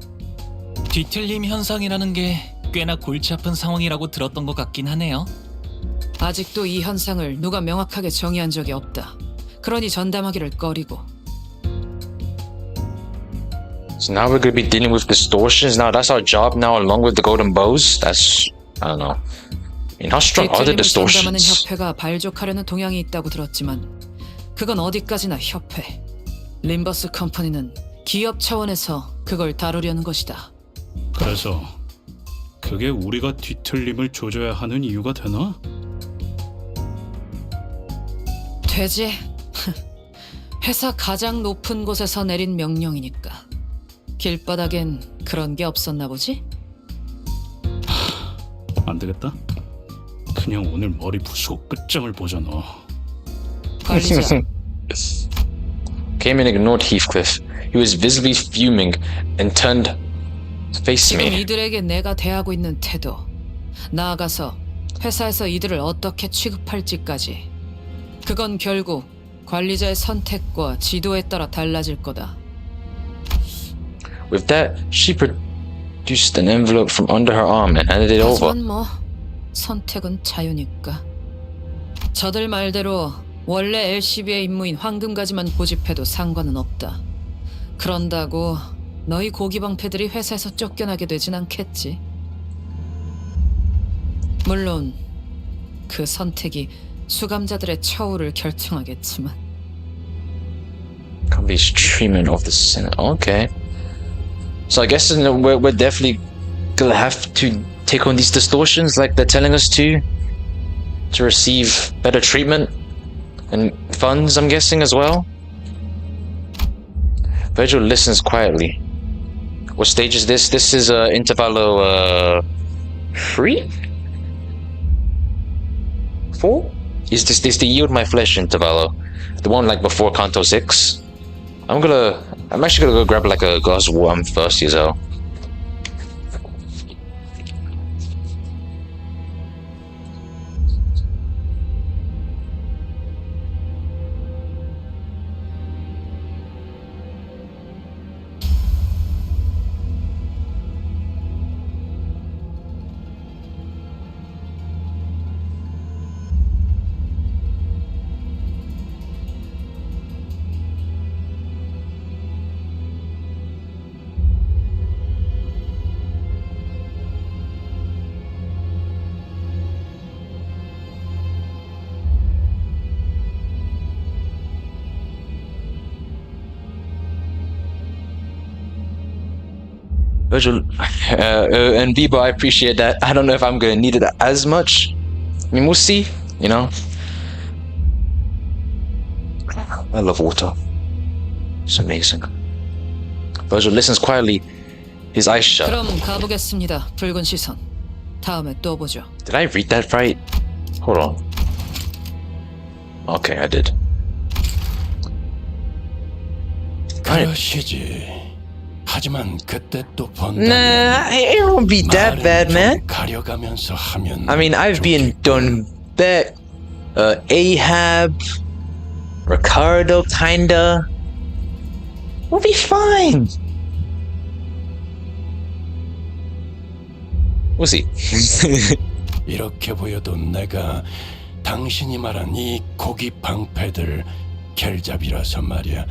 뒤틀림 현상이라는 게 꽤나 골치 아픈 상황이라고 들었던 것 같긴 하네요. 아직도 이 현상을 누가 명확하게 정의한 적이 없다. 그러니 전담하기를 꺼리고. So now we're gonna be dealing with distortions. Now that's our job now, along with the golden bows. That's I don't know. I mean, how strong are the 뒤틀림을 전담하는 distortions? 협회가 발족하려는 동향이 있다고 들었지만 그건 어디까지나 협회. 림버스 컴퍼니는 기업 차원에서 그걸 다루려는 것이다. 그래서 그게 우리가 뒤틀림을 조져야 하는 이유가 되나? 되지. 회사 가장 높은 곳에서 내린 명령이니까. 길바닥엔 그런 게 없었나 보지? 안 되겠다. 그냥 오늘 머리 부수고 끝장을 보자 너. 관리자. Cayman ignored Heathcliff. He was visibly fuming and turned to face 지금 me. 이들에게 내가 대하고 있는 태도, 나아가서 회사에서 이들을 어떻게 취급할지까지. 그건 결국 관리자의 선택과 지도에 따라 달라질 거다. With that, she produced an envelope from under her arm and handed it over. 하지만 뭐 선택은 자유니까. 저들 말대로 원래 LCB의 임무인 황금가지만 고집해도 상관은 없다. 그런다고 너희 고기방패들이 회사에서 쫓겨나게 되진 않겠지. 물론 그 선택이 수감자들의 처우를 결정하겠지만. Company's treatment of the Senate. Okay. So I guess we're definitely gonna have to take on these distortions like they're telling us to receive better treatment and funds, I'm guessing, as well. Virgil listens quietly. What stage is this? This is intervallo 3? 4? Is this the yield my flesh intervallo? The one like before canto 6? I'm actually gonna go grab like a glass of water. I'm thirsty as hell. Virgil and Bieber, I appreciate that. I don't know if I'm gonna need it as much. I mean, we'll see, you know. I love water. It's amazing. Virgil listens quietly, his eyes shut. 그럼 가보겠습니다. 붉은 시선. 다음에 또 보죠. Did I read that right? Hold on. Okay, I did. 그러시지. 하지만 그때 또 본다면 Nah, it won't be that bad, man. 가려가면서 하면 I mean, I've been done that. Ahab, Ricardo, kinda. We'll be fine. We'll see. 이렇게 보여도 내가 당신이 말한 이 고기 방패들 결잡이라서 말이야.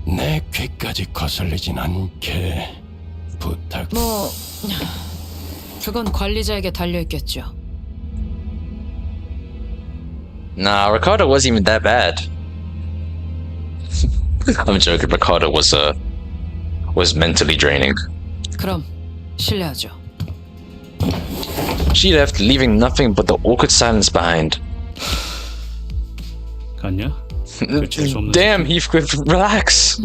내 귀까지 거슬리진 않게 부탁. 뭐 그건 관리자에게 달려 있겠죠. Nah, Ricardo wasn't even that bad. I'm joking. Ricardo was mentally draining. 그럼 실례하죠. She left, leaving nothing but the awkward silence behind. 갔냐? 그 재수없는 Damn, Heathcliff, relax.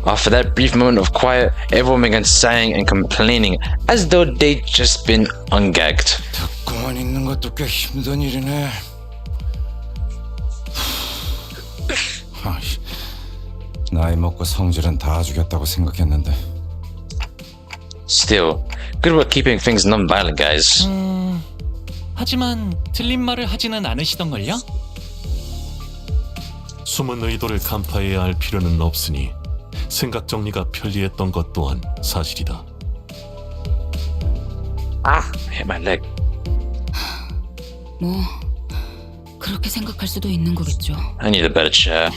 After that brief moment of quiet, everyone began sighing and complaining as though they'd just been ungagged. 듣고만 있는 것도 꽤 힘든 일이네. 아이씨, 나이 먹고 성질은 다 죽였다고 생각했는데. Still, good work keeping things non-violent, guys. 하지만 틀린 말을 하지는 않으시던걸요? 숨은 의도를 간파해야 할 필요는 없으니 생각 정리가 편리했던 것 또한 사실이다. Ah, hit my leg. 뭐 그렇게 생각할 수도 있는 거겠죠. I need a better chair.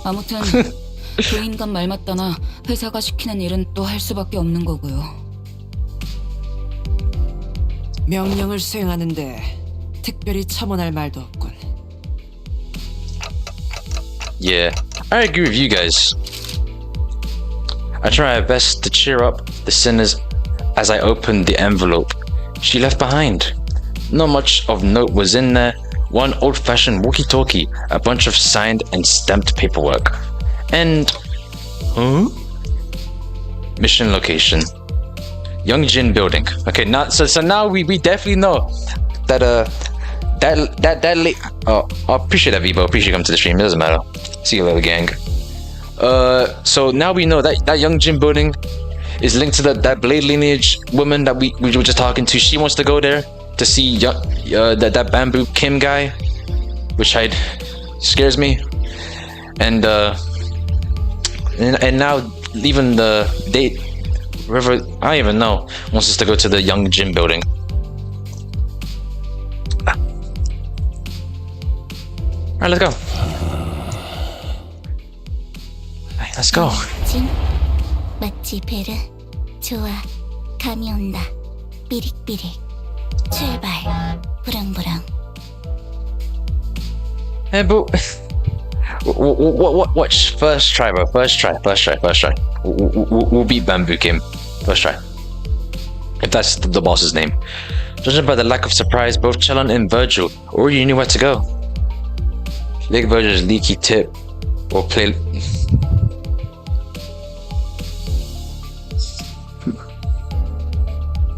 아무튼 그 인간 말 맞다나 회사가 시키는 일은 또 할 수밖에 없는 거고요. 명령을 수행하는데 특별히 첨언할 말도 없군. Yeah, I agree with you guys. I try my best to cheer up the sinners as I opened the envelope she left behind. Not much of note was in there. One old-fashioned walkie-talkie, a bunch of signed and stamped paperwork, and mission location, Youngjin Building. Okay, now so now we definitely know that that late. Oh, I appreciate that, Vibo. Appreciate you coming to the stream. It doesn't matter. See you later, gang. So now we know that Youngjin Building is linked to that Blade lineage woman that we were just talking to. She wants to go there to see that Bamboo Kim guy, which scares me. And now even the date River, I don't even know, wants us to go to the Young Jin Building. Alright, let's go. Alright, let's go. 진 마치 베르 좋아 감이 온다 삐릭삐릭 출발 부릉부릉 Hey, boo. Watch. First try, bro. First try. We'll beat Bamboo Kim. First try. If that's the boss's name. Judging by the lack of surprise, both Chelon and Virgil already knew where to go. Lick Virgil's leaky tip, or play.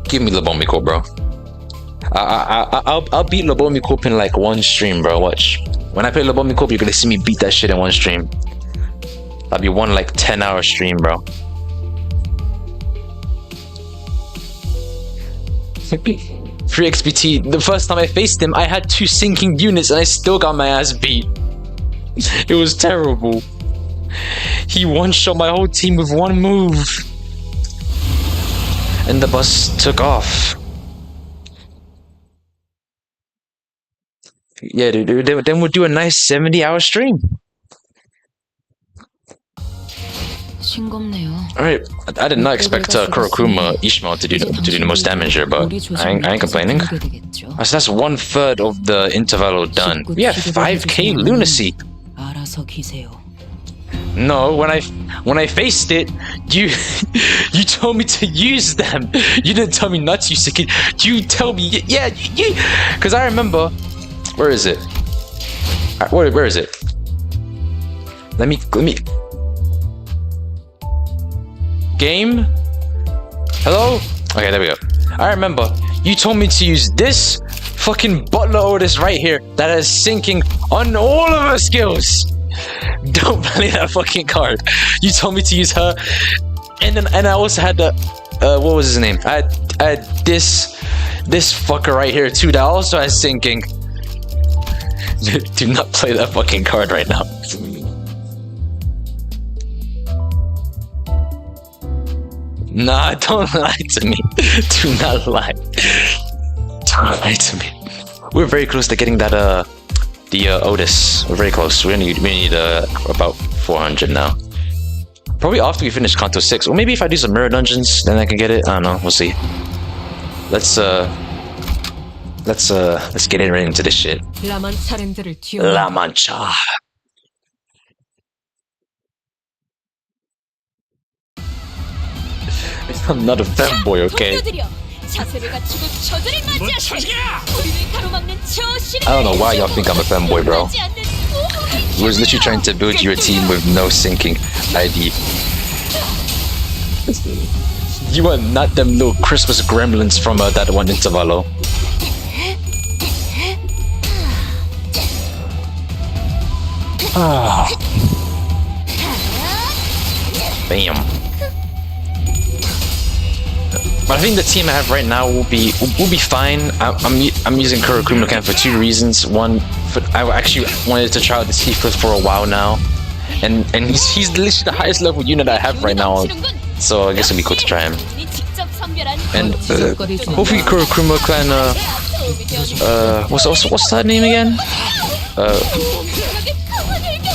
Give me Lobomi Corp, bro. I'll beat Lobomi Corp in like one stream, bro. Watch. When I play Lobomi Corp, you're gonna see me beat that shit in one stream. That'll be one like 10-hour stream, bro. Free XPT. The first time I faced him, I had 2 sinking units and I still got my ass beat. It was terrible. He one-shot my whole team with one move. And the bus took off. Yeah, dude. Then we'll do a nice 70-hour stream. 싱겁네요. Alright, I did not expect Kurokuma Ishmael to do the most damage here, but I ain't complaining. So that's 1/3 of the interval done. We have 5k lunacy. 알아서 기세요. No, when I faced it, you told me to use them. You didn't tell me not to use it. You tell me, yeah, because I remember. Where is it? Where is it? Let me. Game? Hello? Okay, there we go. I remember. You told me to use this fucking Butler Otis right here that is sinking on all of her skills. Don't play that fucking card. You told me to use her. And I also had the what was his name? I had this fucker right here too that also has sinking. Do not play that fucking card right now. Nah, don't lie to me. Do not lie. Don't lie to me. We're very close to getting that the Otis. We're very close. We need about 400 now. Probably after we finish Kanto 6, or maybe if I do some mirror dungeons, then I can get it. I don't know. We'll see. Let's get right into this shit. La Mancha. I'm not a fanboy, okay? I don't know why y'all think I'm a fanboy, bro. I was literally trying to build you a team with no sinking ID. You are not them little Christmas gremlins from that one intervalo. Ah. Bam. But I think the team I have right now will be fine. I'm using Kurokuma Ken for 2 reasons. One, I actually wanted to try out this Heathcliff for a while now, and he's literally the highest level unit I have right now. So I guess it'll be cool to try him. And hopefully Kurokuma can what's that name again?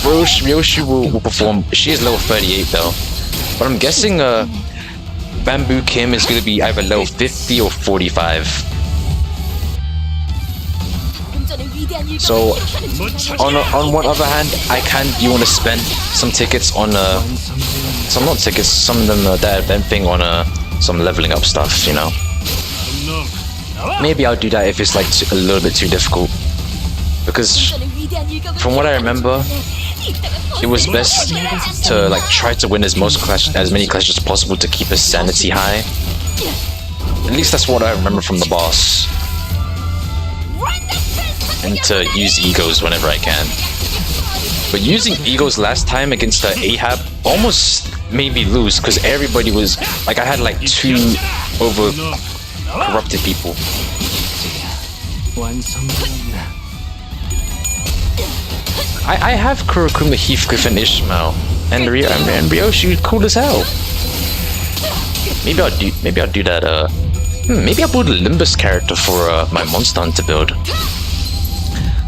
Ryoshi will perform. She is level 38 though, but I'm guessing Bamboo Kim is going to be either level 50 or 45. So on one other hand, you want to spend some tickets on some of them that thing on some leveling up stuff, you know. Maybe I'll do that if it's like a little bit too difficult, because from what I remember, it was best to like try to win as many clashes as possible to keep his sanity high. At least that's what I remember from the boss. And to use egos whenever I can. But using egos last time against the Ahab almost made me lose, because everybody was like, I had like 2 over corrupted people. I have Kurokuma, Heathcliff, and Ishmael, and Ryoshi, cool as hell. Maybe I'll do that. Maybe I'll build a Limbus character for my Monster Hunter build.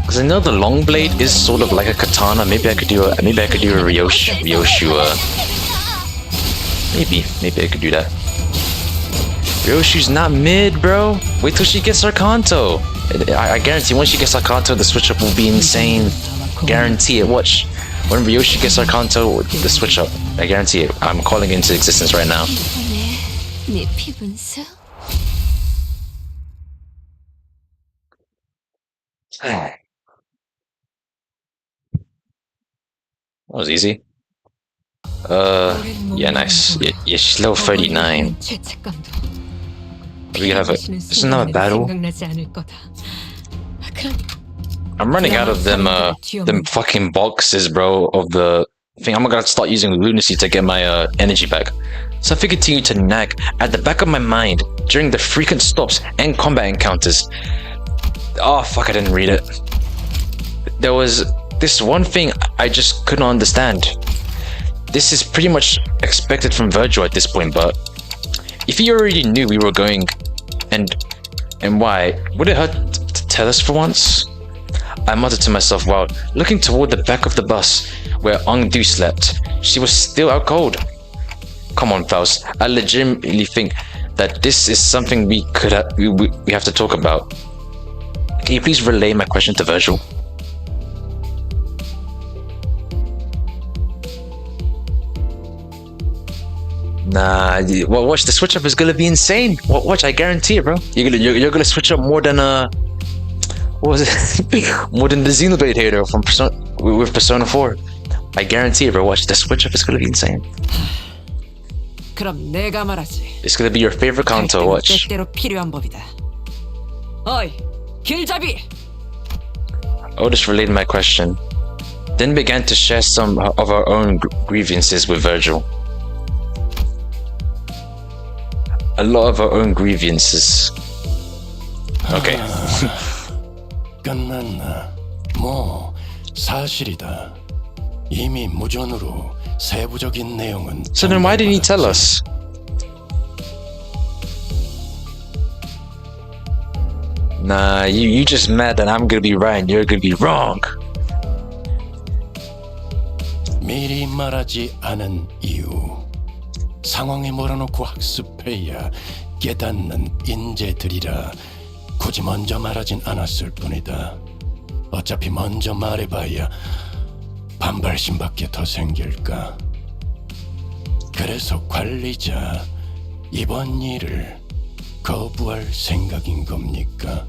Because I know the long blade is sort of like a katana. Maybe I could do a Ryoshu. Maybe I could do that. Ryoshu's not mid, bro. Wait till she gets her canto. I guarantee once she gets her canto, the switch up will be insane. Guarantee it. Watch. When Ryoshi gets her canto, the switch up. I guarantee it. I'm calling it into existence right now. 네 피분수? That was easy. Yeah, nice. Yeah, she's level 39. We could have it's another battle. I'm running out of them fucking boxes, bro, of the thing. I'm gonna start using lunacy to get my energy back. So if I continue to nag at the back of my mind during the frequent stops and combat encounters. Oh fuck, I didn't read it. There was this one thing I just couldn't understand. This is pretty much expected from Virgil at this point, but if he already knew we were going and why, would it hurt to tell us for once? I muttered to myself while looking toward the back of the bus where Ongdu slept. She was still out cold. Come on, Faust. I legitimately think that this is something we have to talk about. Can you please relay my question to Virgil? Nah, watch, the switch up is gonna be insane. Watch, I guarantee it, bro. You're gonna switch up more than what was it? More than the Xenoblade hater from Persona 4. I guarantee it, bro. Watch, the switch up is gonna be insane. 그럼 내가 말하지. It's gonna be your favorite canto. Watch. 때때로 필요한 법이다. 어이, 길잡이. Otis relayed my question, then began to share some of our own grievances with Virgil. A lot of our own grievances. Okay. 끝났나? 뭐 사실이다. 이미 무전으로 세부적인 내용은. So then why didn't he tell us? Nah, you just mad that I'm gonna be right and you're gonna be wrong. 미리 말하지 않은 이유. 상황에 몰아놓고 학습해야 깨닫는 인재들이라 굳이 먼저 말하진 않았을 뿐이다. 어차피 먼저 말해봐야 반발심밖에 더 생길까. 그래서 관리자, 이번 일을 거부할 생각인 겁니까?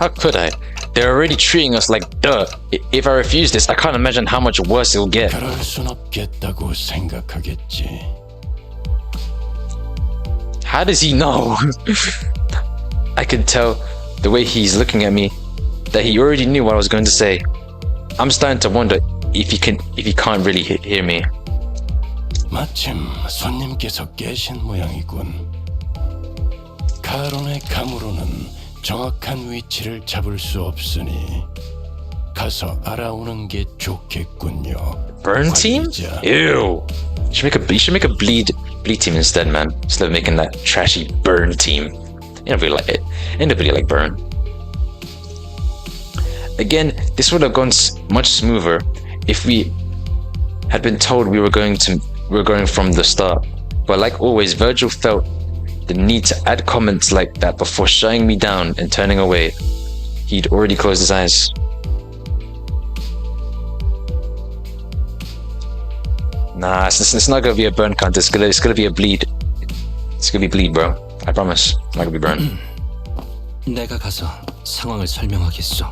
How could I? They're already treating us like dirt. If I refuse this, I can't imagine how much worse it'll get. 그럴 순 없겠다고 생각하겠지. How does he know? I can tell the way he's looking at me that he already knew what I was going to say. I'm starting to wonder if he can't really hear me. 마침 손님께서 계신 모양이군. 카론의 감으로는 정확한 위치를 잡을 수 없으니 가서 알아오는 게 좋겠군요. Burn team? Ew. You should make a bleed team instead, man. Instead of making that trashy burn team. Nobody like burn. Again, this would have gone much smoother if we had been told we were going from the start. But like always, Virgil felt the need to add comments like that before shutting me down and turning away. He'd already closed his eyes. Nah, it's not gonna be a burn count. It's gonna be a bleed. It's gonna be bleed, bro. I promise. It's not gonna be burn. 내가 가서 상황을 설명하겠소.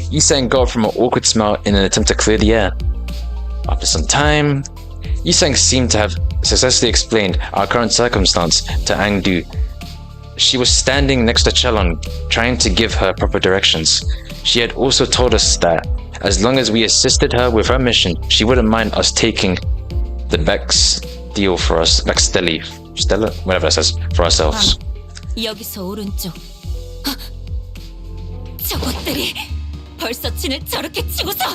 Yisang got up from an awkward smile in an attempt to clear the air. After some time, Yisang seemed to have successfully explained our current circumstance to Angdu. She was standing next to Chelon, trying to give her proper directions. She had also told us that, as long as we assisted her with her mission, she wouldn't mind us taking the Baxtelle for us, Stella, whatever it says, for ourselves. 여기서 오른쪽. 저것들이 벌써 진을 저렇게 치고서.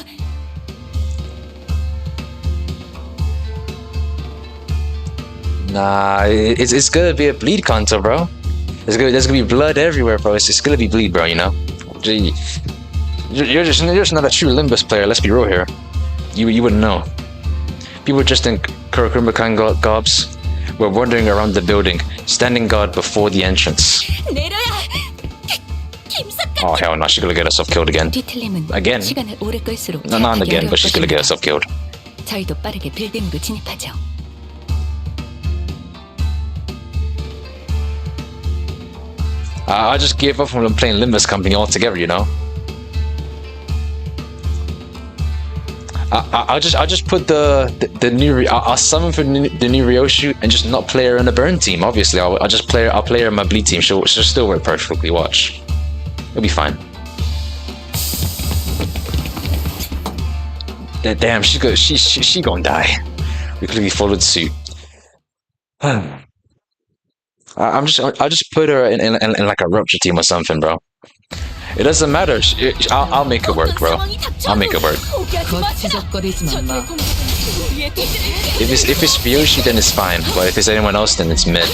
Nah, it's gonna be a bleed canto, bro. There's gonna be blood everywhere, bro. It's gonna be bleed, bro. You know. Gee, you're just not a true Limbus player. Let's be real here. You wouldn't know. People just in Kurokumakan gobs were wandering around the building, standing guard before the entrance. Oh hell no, she's gonna get herself killed again. Again? No, not again, but she's gonna get herself killed. 저희도 빠르게 빌딩으로 진입하죠. I just gave up on playing Limbus Company altogether, you know. I'll just put the new. I'll summon for the new Ryoshu and just not play her in the burn team. Obviously, I'll play her in my bleed team. She'll still work perfectly. Watch, it'll be fine. Damn, she gonna die. We could be followed suit. I'll just put her in like a rupture team or something, bro. It doesn't matter. I'll make it work, bro. I'll make it work. If it's Ryoshi, then it's fine. But if it's anyone else, then it's mid.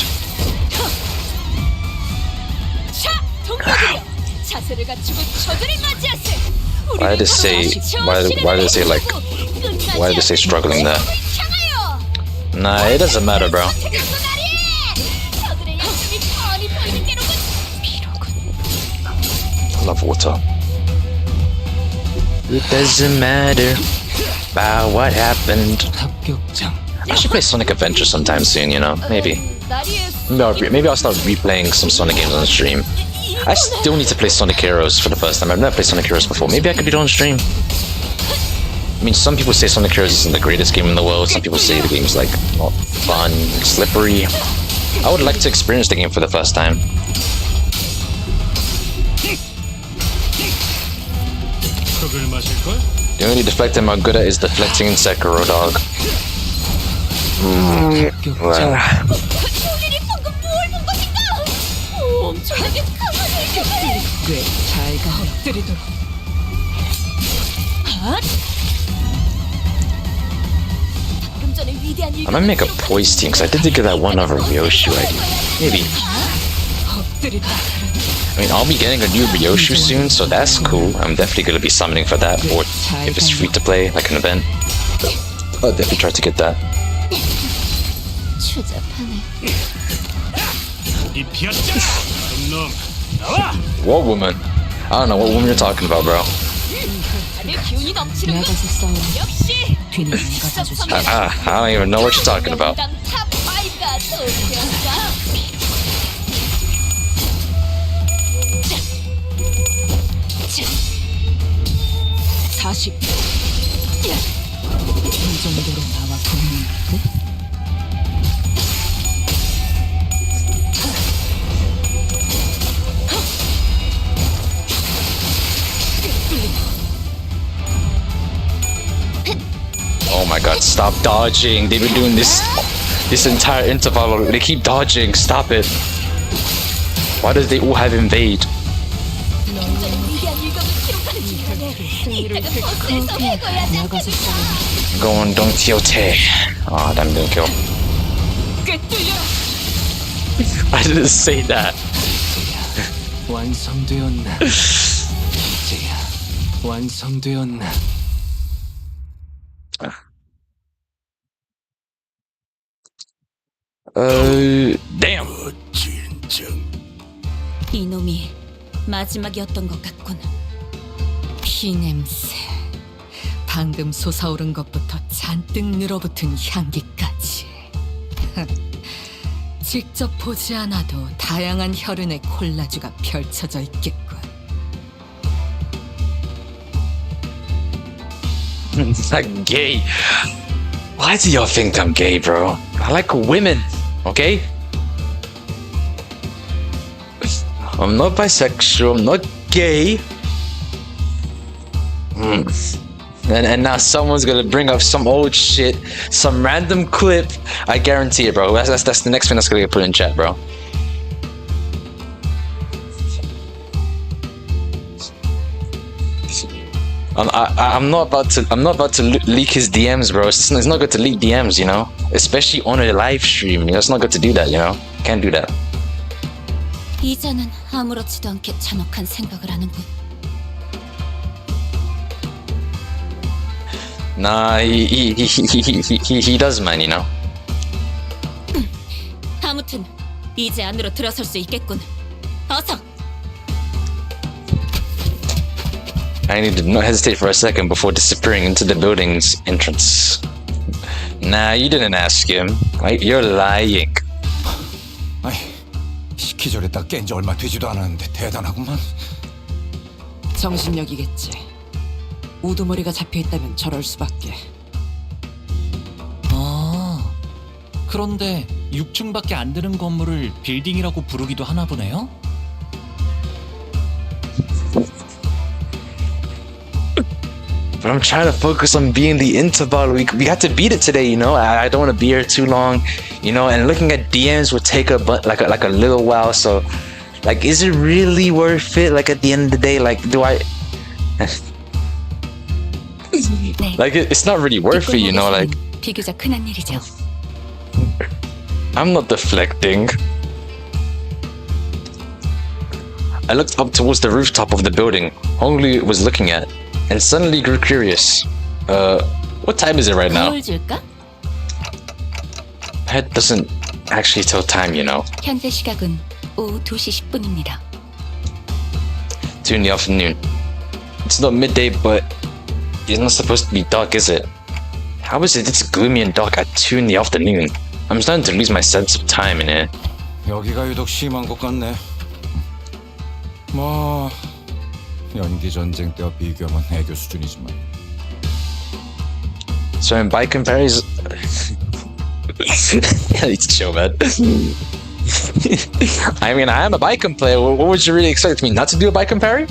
Why did they say struggling there? Nah, it doesn't matter, bro. I love water. It doesn't matter about what happened. I should play Sonic Adventure sometime soon, you know? Maybe I'll start replaying some Sonic games on stream. I still need to play Sonic Heroes for the first time. I've never played Sonic Heroes before. Maybe I could do it on stream. I mean, some people say Sonic Heroes isn't the greatest game in the world. Some people say the game's like not fun, slippery. I would like to experience the game for the first time. The only deflecting I'm good at is deflecting in Sekiro, dog. I might make a poise team because I did think of that one other Ryoshu idea. Maybe. I mean, I'll be getting a new Ryoshu soon, so that's cool. I'm definitely gonna be summoning for that, or if it's free to play, like an event, I'll definitely try to get that. What woman? I don't know what woman you're talking about, bro. I don't even know what you're talking about. Oh my god, stop dodging. They've been doing this entire interval. They keep dodging. Stop it. Why does they all have invade? Go on, Don Quixote. Oh, damn, didn't kill. I didn't say that. 완성되었나? 이제야 완성되었나? Damn. 이놈이 마지막이었던 것 같군. 피냄새. 방금 솟아오른 것부터 잔뜩 늘어붙은 향기까지. 직접 보지 않아도 다양한 혈흔의 콜라주가 펼쳐져 있겠군. I'm gay. Why do y'all think I'm gay, bro? I like women, okay? I'm not bisexual, I'm not gay. And now someone's gonna bring up some old shit, some random clip. I guarantee it, bro. That's the next thing that's gonna get put in chat, bro. I'm not about to. I'm not about to leak his DMs, bro. It's not good to leak DMs, you know. Especially on a live stream. You know, it's not good to do that. You know, can't do that. 이자는 아무렇지도 않게 잔혹한 생각을 하는군. Nah, he does, man. You know. 아무튼 이제 안으로 들어설 수 있겠군. 어서. I need to not hesitate for a second before disappearing into the building's entrance. Nah, you didn't ask him. You're lying. 아이, 시키저랬다 깬 지 얼마 되지도 않았는데 대단하구만. 정신력이겠지. 우두머리가 잡혀있다면 저럴 수밖에. 아, 그런데 6층밖에 안 되는 건물을 빌딩이라고 부르기도 하나 보네요? But I'm trying to focus on being the interval. We got to beat it today, you know. I don't want to be here too long, you know. And looking at DMs would take like a little while. So, like, is it really worth it? Like at the end of the day, like, do I? Like it's not really worth it, you know. Like 비교적 흔한 일이죠. I'm not deflecting. I looked up towards the rooftop of the building Honglu was looking at, and suddenly grew curious. What time is it right now? 뭘 줄까? Head doesn't actually tell time, you know. 현재 시각은 오후 2시 10분입니다. 2 in the afternoon. It's not midday, but it's not supposed to be dark, is it? How is it it's gloomy and dark at 2 in the afternoon? I'm starting to lose my sense of time in here. 여기가 유독 심한 것 같네. 뭐 연기 전쟁 때와 비교하면 애교 수준이지만. So in by comparison, I need to chill, man. I mean, I am a Bicon player. What would you really expect me not to do a Bicon parry?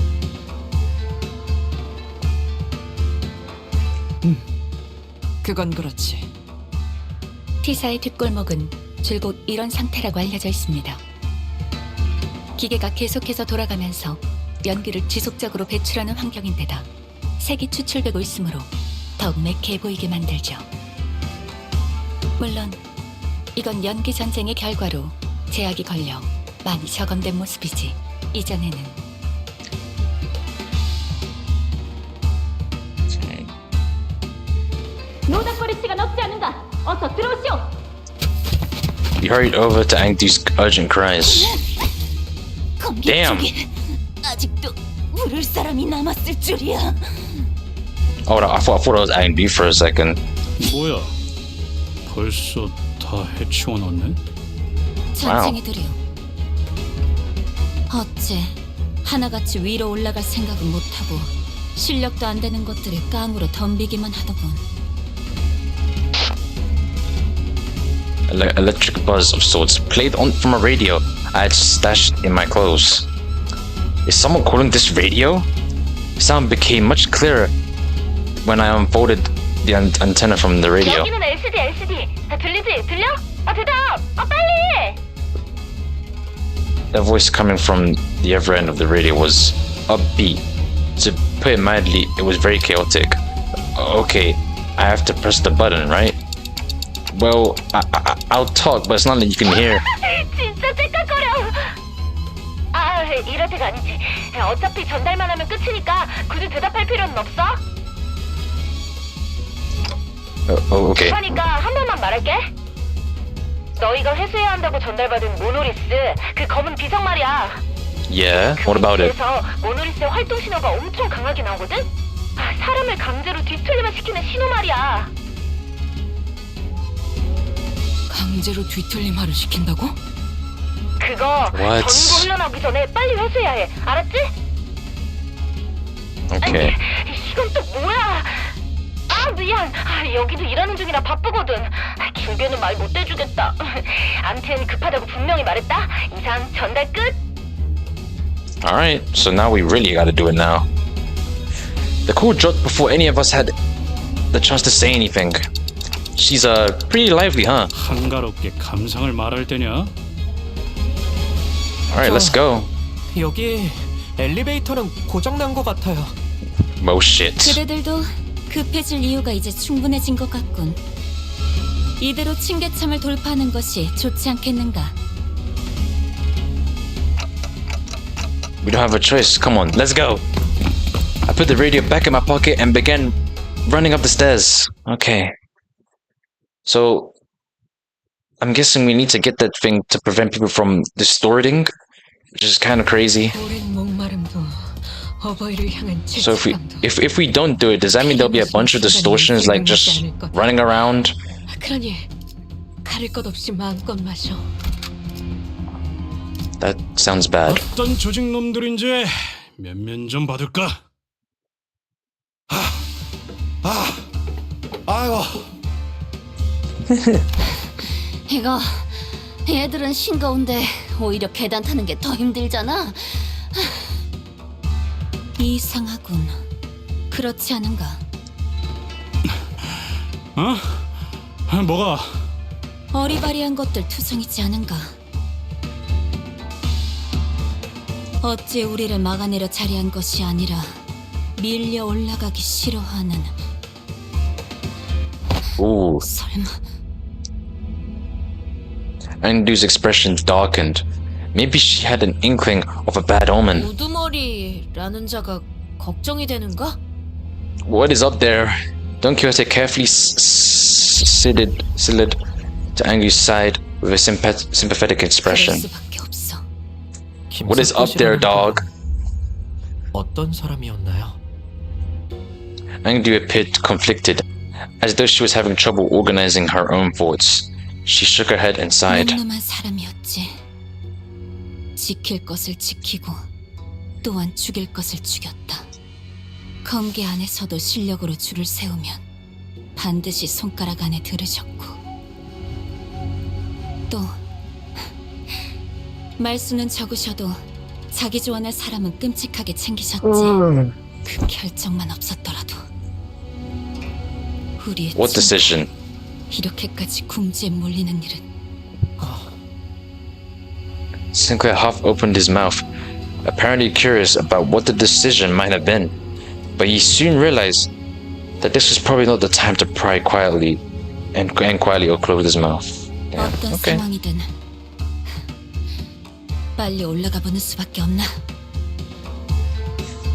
그건 그렇지. T사의 뒷골목은 줄곧 이런 상태라고 알려져 있습니다. 기계가 계속해서 돌아가면서 연기를 지속적으로 배출하는 환경인데다 색이 추출되고 있으므로 더욱 매캐해 보이게 만들죠. 물론 이건 연기 전쟁의 결과로 제약이 걸려 많이 저감된 모습이지 이전에는. 노닥거릴 시간 없지 않은가? 어서 들어오시오. He hurried over to Angdu's urgent cries. Damn. 아직도 부를 사람이 남았을 줄이야. Oh, I thought it was Angdu for a second. 뭐야? 벌써 다 해치워놨네? 전쟁이들이요. 어째 하나같이 위로 올라갈 생각은 못하고 실력도 안 되는 것들을 깡으로 덤비기만 하더군. Electric buzz of sorts played on from a radio I had stashed in my clothes. Is someone calling this radio? The sound became much clearer when I unfolded the antenna from the radio. 여기는 LCD. 들리지? 들려? 대답! 빨리! The voice coming from the other end of the radio was upbeat. To put it mildly, it was very chaotic. Okay, I have to press the button, right? Well, I'll talk, but it's not that you can hear. 진짜 째깍거려. 이럴 때가 아니지. 어차피 전달만 하면 끝이니까 굳이 대답할 필요는 없어. Okay. 그러니까 한 번만 말할게. 너희가 회수해야 한다고 전달받은 모노리스, 그 검은 비석 말이야. Yeah, what about it? 그래서 모노리스의 활동 신호가 엄청 강하게 나오거든? 사람을 강제로 뒤틀리만 시키는 신호 말이야. 강제로 뒤틀림하를 시킨다고? 그거 What? 전부 흘러나오기 전에 빨리 회수해야 해. 알았지? Okay. 이건 또 뭐야? 미안. 여기도 일하는 중이라 바쁘거든. 길게는 말 못 해주겠다. 암튼 급하다고 분명히 말했다. 이상 전달 끝. Alright, so now we really gotta do it now. The call dropped before any of us had the chance to say anything. She's pretty lively, huh? 한가롭게 감상을 말할 때냐? Alright, let's go. 여기 엘리베이터는 고장난 것 같아요. Oh shit. 그대들도 급해질 이유가 이제 충분해진 것 같군. 이대로 층계참을 돌파하는 것이 좋지 않겠는가? We don't have a choice. Come on, let's go. I put the radio back in my pocket and began running up the stairs. Okay. So, I'm guessing we need to get that thing to prevent people from distorting, which is kind of crazy. So if we don't do it, does that mean there'll be a bunch of distortions like just running around? 그러니 가릴 것 없이 마음껏 마셔. That sounds bad. 어떤 조직 놈들인지 면면 좀 받을까? 아이고. 이거 얘들은 싱거운데 오히려 계단 타는 게 더 힘들잖아. 이상하군. 그렇지 않은가? 뭐가? 어리바리한 것들 투성이지 않은가? 어찌 우리를 막아내려 자리한 것이 아니라 밀려 올라가기 싫어하는. Ooh. 설마 Andu's expression darkened. Maybe she had an inkling of a bad omen. 우두머리라는 자가 걱정이 되는가? What is up there? Don Quixote carefully slid to Angu's side with a sympathetic 그럴 expression. 수밖에 없어. What is up there, dog? 어떤 사람이었나요? Andu appeared conflicted, as though she was having trouble organizing her own thoughts. She shook her head and sighed. 늠름한 사람이었지. 지킬 것을 지키고 또한 죽일 것을 죽였다. 검계 안에서도 실력으로 줄을 세우면 반드시 손가락 안에 들으셨고 또 말수는 적으셔도 자기 좋아할 사람은 끔찍하게 챙기셨지. 그 결정만 없었더라도 우리의 What decision? 이렇게까지 궁지에 몰리는 일은. Sinclair half opened his mouth, apparently curious about what the decision might have been. But he soon realized that this was probably not the time to pry quietly and quietly or close his mouth. Damn. 어떤 Okay. 상황이든 빨리 올라가 보는 수밖에 없나?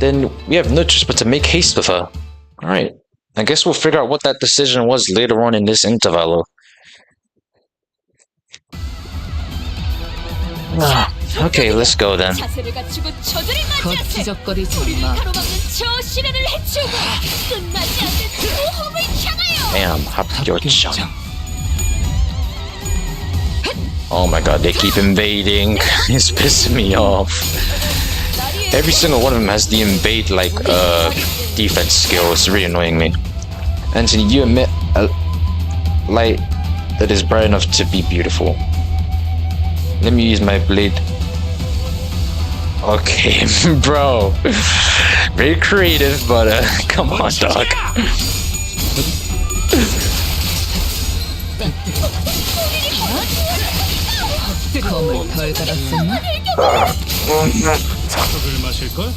Then we have no choice but to make haste with her. Alright. I guess we'll figure out what that decision was later on in this interval. Okay, let's go then. 자세를 갖추고 저들을 맞이하세. 거치적거리지 마. 가로막는 저 시련을 해치우고 끝나지 않는 모험을 향하여. Damn, 합격장. Oh my god, they keep invading. It's pissing me off. Every single one of them has the invade like defense skill. It's really annoying me. Anthony, you emit a light that is bright enough to be beautiful. Let me use my blade. Okay, bro. Very creative, but come on, dog. 검을 덜 갈았었나? 술을 마실걸?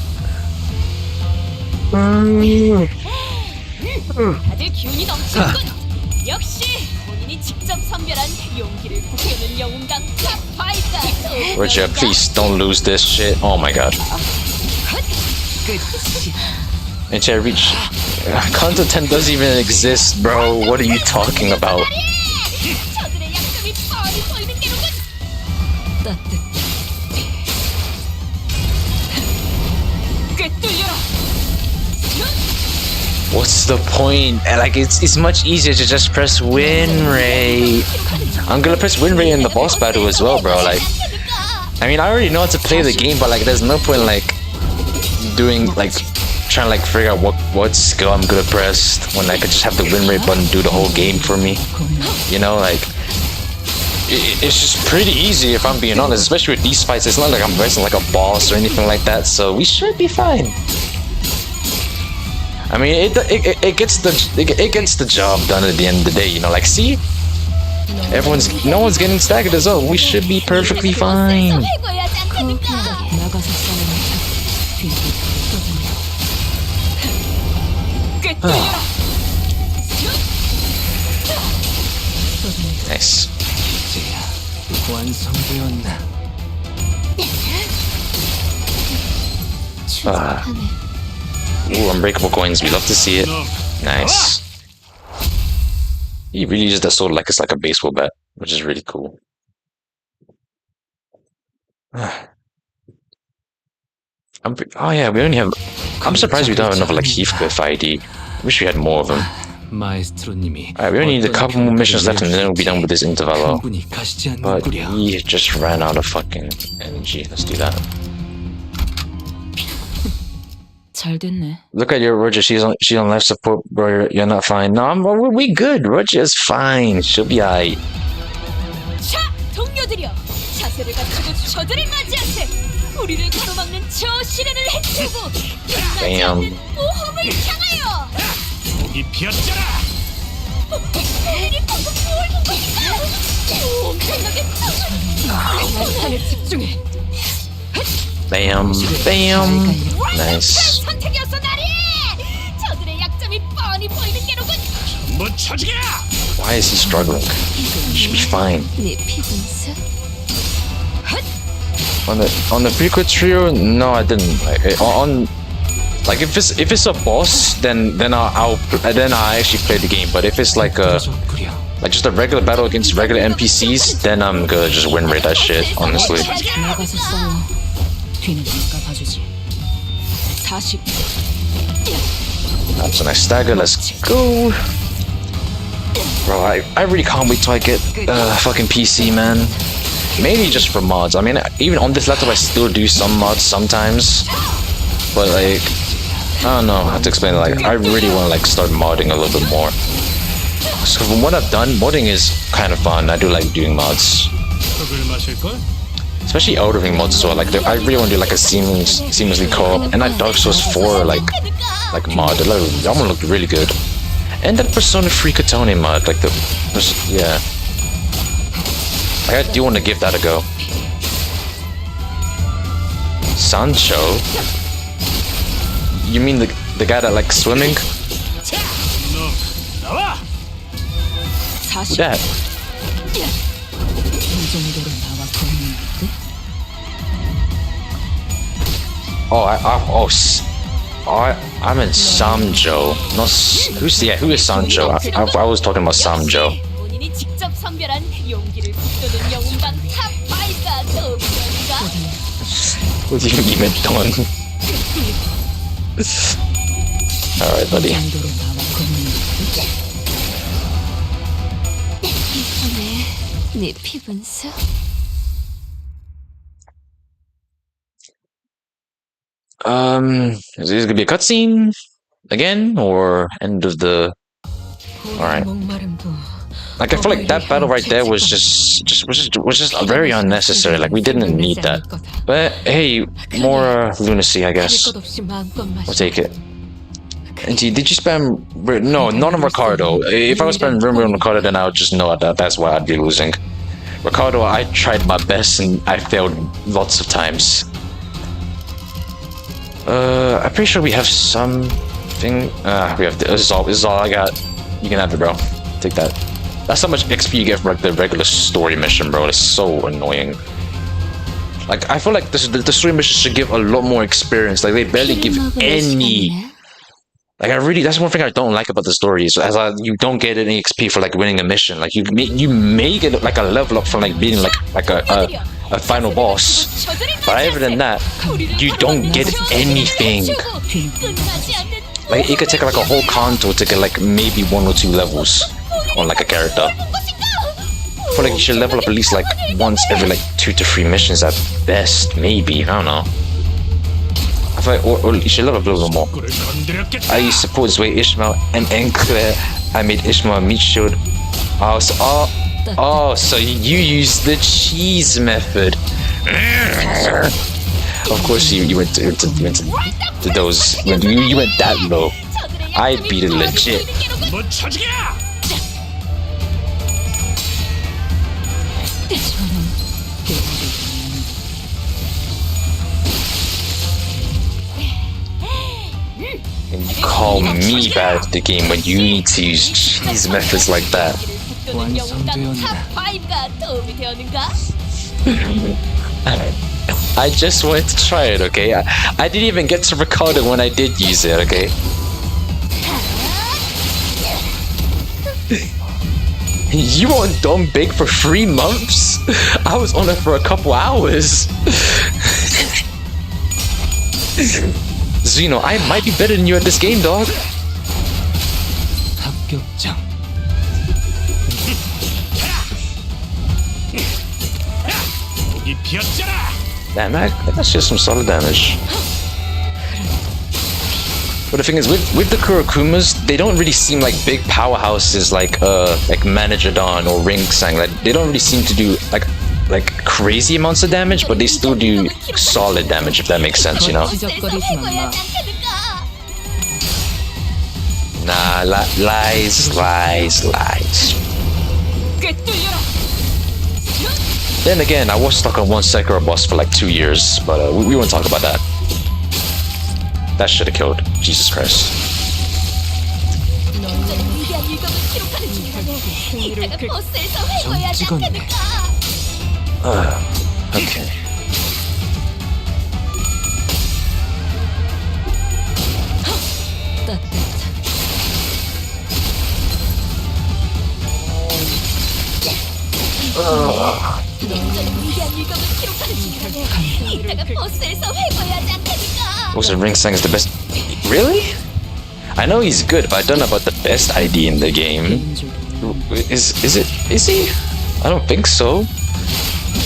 다들 기운이 넘치군. 역시 본인이 직접 선별한 용기를 북돋는 영웅 강타 파이터. Roger, please don't lose this shit. Oh my god. Until I reach. Canto 10 doesn't even exist, bro. What are you talking about? 저들의 약점이 뻔히 보이는 게로군. 꿰뚫려라. What's the point? Like, it's much easier to just press win rate. I'm gonna press win rate in the boss battle as well, bro. Like, I mean, I already know how to play the game, but like, there's no point like doing like trying to like figure out what skill I'm gonna press when I could just have the win rate button do the whole game for me. You know, like it's just pretty easy if I'm being honest. Especially with these fights, it's not like I'm wrestling like a boss or anything like that, so we should be fine. I mean, it gets the job done at the end of the day. You know, like see, no one's getting staggered as well. We should be perfectly fine. Nice. 완성되었나? Ooh, unbreakable coins. We love to see it. Nice. He really uses that sword like it's like a baseball bat, which is really cool. Oh yeah, we only have. I'm surprised we don't have enough like Heathcliff ID. Wish we had more of them. 마에스트로님이 Alright, we only need a couple more missions left and then we'll be done with this interval. 충분히 가시지 But 않는구려. we just ran out of fucking energy. Let's do that. 잘 됐네. Look at your Roger. She's on life support, bro. You're not fine. No, we good. Roger's fine. She'll be alright. 자, 동료들이여, 자세를 갖추고 저들을 맞이하세. 우리를 가로막는 저 시련을 해치우고 끝나지 Bam. 않는 모험을 향하여. 목이 피었잖아. 이 방금 뭘 본 것인가? 엄청나게 강한 집중해. Bam, bam. Nice. 선택이었어, 나리. 저들의 약점이 뻔히 보이는 게로군. 뭐 쳐지게. Why is he struggling? He should be fine. 네 피분수. On the prequel trio, no, I didn't. Like if it's a boss, then I'll actually play the game. But if it's like just a regular battle against regular NPCs, then I'm gonna just win rate that shit. Honestly. 나가서 싸워. 뒤는 내가 봐주지. 40. That's a nice stagger. Let's go. Bro, I really can't wait till I get fucking PC, man. Mainly just for mods. I mean, even on this laptop, I still do some mods sometimes. But like, I don't know how to explain it. Like, I really want to like start modding a little bit more. So from what I've done, modding is kind of fun. I do like doing mods, especially Elder Ring mods as well. Like, I really want to do like a seamlessly co-op and that Dark Souls 4 like mod. That one looked really good. And that Persona 3 Katone mod, like yeah. I do want to give that a go. Sancho? You mean the guy that likes swimming? Who's that? I'm in Samjo. Who is Sancho? I was talking about Samjo. 본인이 직접 선별한 용기를 북돋은 영웅당 탑5가 도움이던가. What do you mean, done? Alright, buddy. 네 피분수. Is this gonna be a cutscene again, or end of the? Alright. Like I feel like that battle right there was just very unnecessary. Like we didn't need that. But hey, more lunacy, I guess. We'll take it. And did you spam? No, not on Ricardo. If I was spamming Rimmer on Ricardo, then I would just know that's why I'd be losing. Ricardo, I tried my best and I failed lots of times. I'm pretty sure we have something. We have this is all I got. You can have it, bro. Take that. That's how much XP you get from like the regular story mission, bro. It's so annoying. Like I feel like the story missions should give a lot more experience. Like they barely give any. Like that's one thing I don't like about the story is you don't get any XP for like winning a mission. Like you may get like a level up from like being like a final boss, but other than that, you don't get anything. Like it could take like a whole canto to get like maybe 1 or 2 levels on like a character. I feel like you should level up at least like once every like 2 to 3 missions at best, maybe. I don't know. I feel like or you should level up a little bit more. I support this way Ishmael and Enclair. I made Ishmael meat shield. So you use the cheese method. Of course you went to those. You went that low. I beat it legit. And you call me me bad the game when you need to use cheese methods like that. I just wanted to try it, okay? I didn't even get to record it when I did use it, okay? You were on Dom Big for 3 months? I was on it for a couple hours. Zeno, I might be better than you at this game, dog. 합격장. Damn, that's just some solid damage. But the thing is, with the Kurokumas, they don't really seem like big powerhouses like Manager Dawn or Ring Sang. Like they don't really seem to do like crazy amounts of damage, but they still do solid damage, if that makes sense, you know? Nah, lies. Then again, I was stuck on one Sekiro boss for like 2 years, but we won't talk about that. That should have killed. Jesus Christ. Okay. Also, Ring Sang is the best. Really? I know he's good, but I don't know about the best ID in the game. Is he? I don't think so.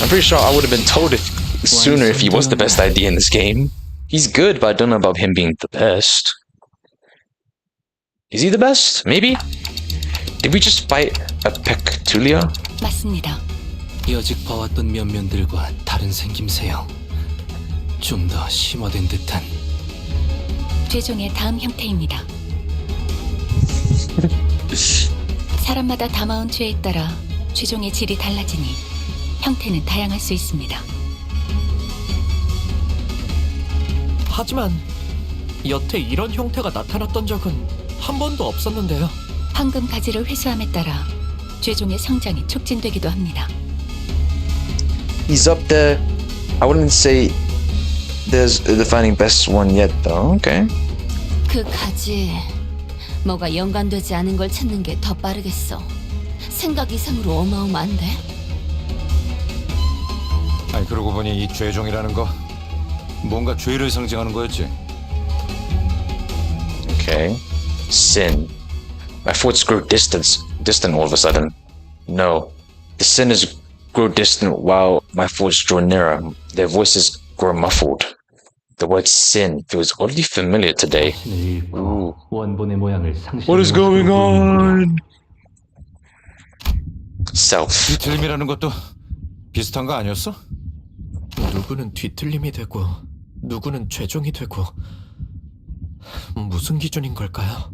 I'm pretty sure I would have been told sooner if he was the best ID in this game. He's good, but I don't know about him being the best. Is he the best? Maybe? Did we just fight a Peculia? 맞습니다. 여직 봐왔던 면면들과 다른 생김새요. 좀 더 심화된 듯한. 최종의 다음 형태입니다. 사람마다 담아온 죄에 따라 최종의 질이 달라지니 형태는 다양할 수 있습니다. 하지만 여태 이런 형태가 나타났던 적은 한 번도 없었는데요. 황금 가지를 회수함에 따라 최종의 성장이 촉진되기도 합니다. He's up there. I wouldn't say there's a defining best one yet, though. Okay. 그 가지 뭐가 연관되지 않은 걸 찾는 게 더 빠르겠어. 생각 이상으로 어마어마한데? 아니 그러고 보니 이 죄종이라는 거 뭔가 죄를 상징하는 거였지. Okay. Sin. My thoughts grow distant all of a sudden. No. The sinners grow distant while my thoughts draw nearer. Their voices grow muffled. The word sin feels oddly familiar today. Ooh. 원본의 모양을 상실. What is going on? Self. 뒤틀림이라는 것도 비슷한 거 아니었어? 누구는 뒤틀림이 되고 누구는 죄종이 되고 무슨 기준인 걸까요?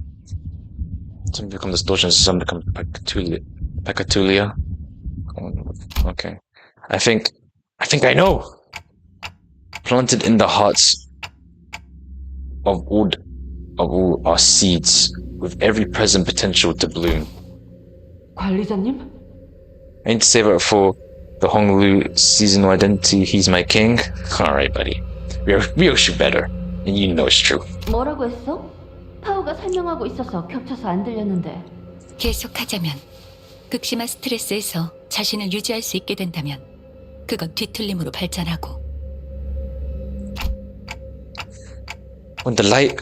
Some become distortions, some become Peculia. Okay. I think I know. Planted in the hearts of all our seeds, with every present potential to bloom. 관리자님? I need to save it for the Honglu seasonal identity. He's my king. Alright, buddy. We all shoot better. And you know it's true. 뭐라고 했어? 파우가 설명하고 있어서 겹쳐서 안 들렸는데. 계속하자면 극심한 스트레스에서 자신을 유지할 수 있게 된다면 그건 뒤틀림으로 발전하고. When the light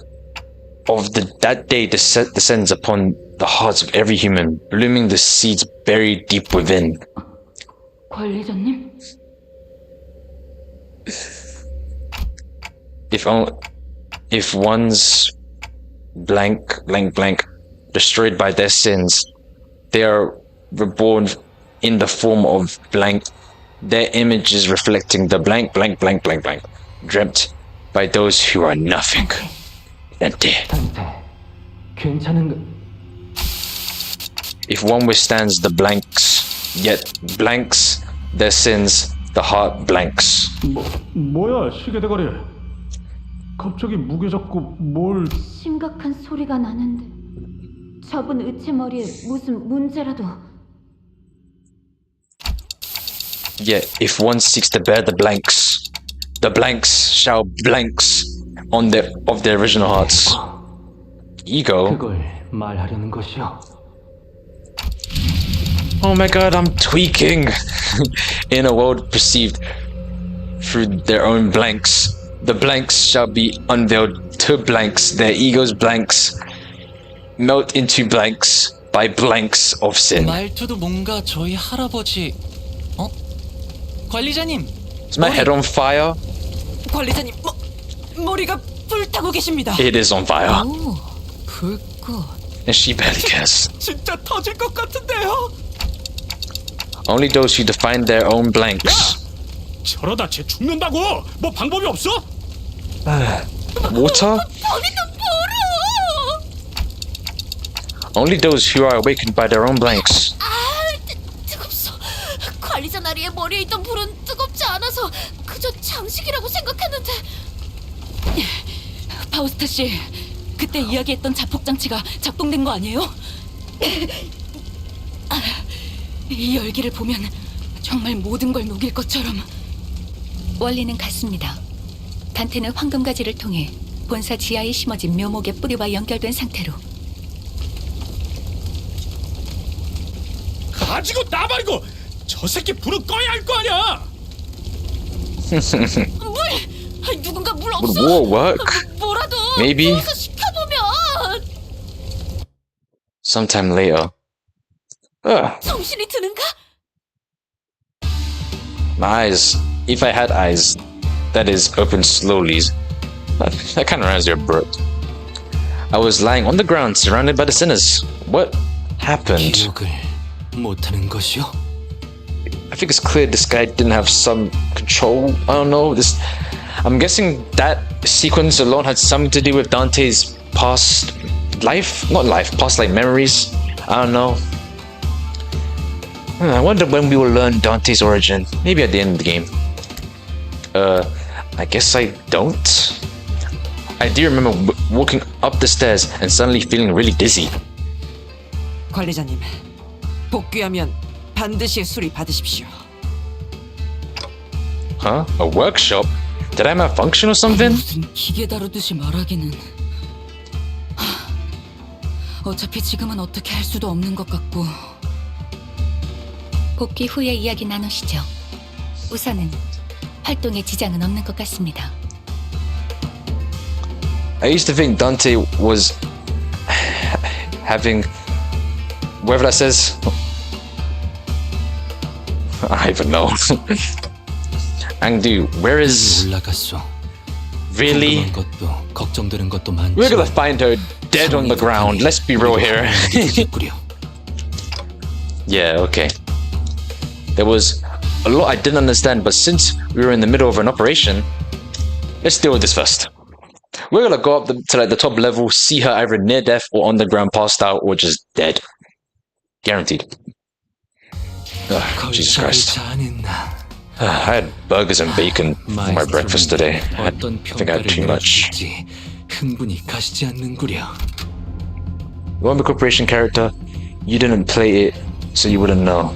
of that day descends upon the hearts of every human, blooming the seeds buried deep within. 관리자님? If one's blank destroyed by their sins, they are reborn in the form of blank, their image is reflecting the blank, dreamt by those who are nothing. Empty. If one withstands the blanks, yet blanks their sins, the heart blanks. 뭐야 시계 대가리. 갑자기 무게 잡고 뭘... 심각한 소리가 나는데 저분 의체 머리에 무슨 문제라도. Yeah, if one seeks to bear the blanks shall blanks on their of their original hearts. Ego. 그걸 말하려는 것이요. Oh my god, I'm tweaking. In a world perceived through their own blanks, the blanks shall be unveiled to blanks. Their egos blanks melt into blanks by blanks of sin. 말투도 뭔가 저희 할아버지... 관리자님! Is my head on fire? 관리자님, 머리가 불타고 계십니다. It is on fire. 오, 불꽃. And she barely cares. 진짜 터질 것 같은데요? Only those who define their own blanks. 저러다 쟤 죽는다고! 뭐 방법이 없어? Water? Only those who are awakened by their own blanks. 뜨겁소. 관리자 나리의 머리에 있던 불은 뜨겁지 않아서 그저 장식이라고 생각했는데. 파우스타 씨, 그때 이야기했던 자폭 장치가 작동된 거 아니에요? 이 열기를 보면 정말 모든 걸 녹일 것처럼. 원리는 같습니다. 단테는 황금가지를 통해 본사 지하에 심어진 묘목의 뿌리와 연결된 상태로. 가지고 나발고! 저 새끼 불은 꺼야 할 거 아니야! 물! 누군가 물 Would 없어? war work? 뭐라도 Maybe. 부어서 시켜보면. Sometime later. 정신이 드는가? My eyes. If I had eyes, that is, open slowly. That kind of reminds me of Brooke. I was lying on the ground, surrounded by the sinners. What happened? 기억을 못하는 것이요? I think it's clear this guy didn't have some control. I don't know. I'm guessing that sequence alone had something to do with Dante's past life, not life, past like memories. I don't know. I wonder when we will learn Dante's origin. Maybe at the end of the game. I guess I don't. I do remember walking up the stairs and suddenly feeling really dizzy. 관리자님, 복귀하면 반드시 수리 받으십시오. Huh? A workshop? Did I malfunction or something? 무슨 기계 다루듯이 말하기는. 어차피 지금은 어떻게 할 수도 없는 것 같고. 복귀 후에 이야기 나누시죠. 우선은 활동에 지장은 없는 것 같습니다. I used to think Dante was having whatever that says. I don't even know. Angdu, where is 올라갔어. really? 궁금한 것도 걱정되는 것도 많지. We're gonna find her dead on the ground. Let's be real here. Yeah, okay. There was a lot I didn't understand, but since we were in the middle of an operation, let's deal with this first. We're gonna go up to like the top level, see her either near death or on the ground, passed out, or just dead. Guaranteed. Ugh, Jesus Christ. I had burgers and bacon for my breakfast today. I think I had too much. 흥분이 가시지 않는구려. One Corporation character, you didn't play it, so you wouldn't know.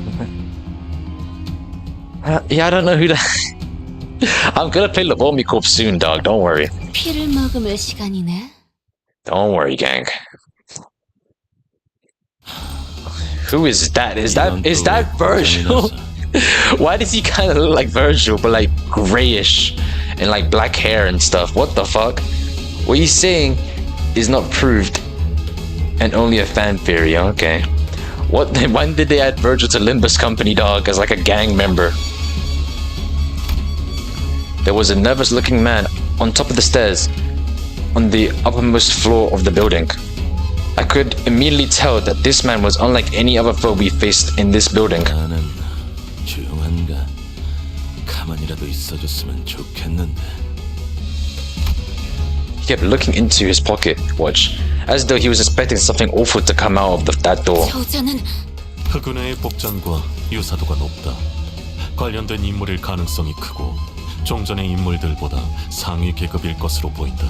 Yeah, I don't know who that. I'm gonna play Lavomi Corp soon, dog. Don't worry. 피를 머금을 시간이네. Don't worry, gang. Who is that? Is that Virgil? Why does he kind of look like Virgil, but like grayish and like black hair and stuff? What the fuck? What he's saying is not proved and only a fan theory. Okay. What? When did they add Virgil to Limbus Company, dog, as like a gang member? There was a nervous-looking man on top of the stairs on the uppermost floor of the building. I could immediately tell that this man was unlike any other foe we faced in this building. 나는 조용한가 가만히라도 있어줬으면 좋겠는데. He kept looking into his pocket watch, as though he was expecting something awful to come out of that door. 저자는 흑은혜의 복장과 유사도가 높다. 관련된 인물일 가능성이 크고 종전의 인물들보다 상위 계급일 것으로 보인다.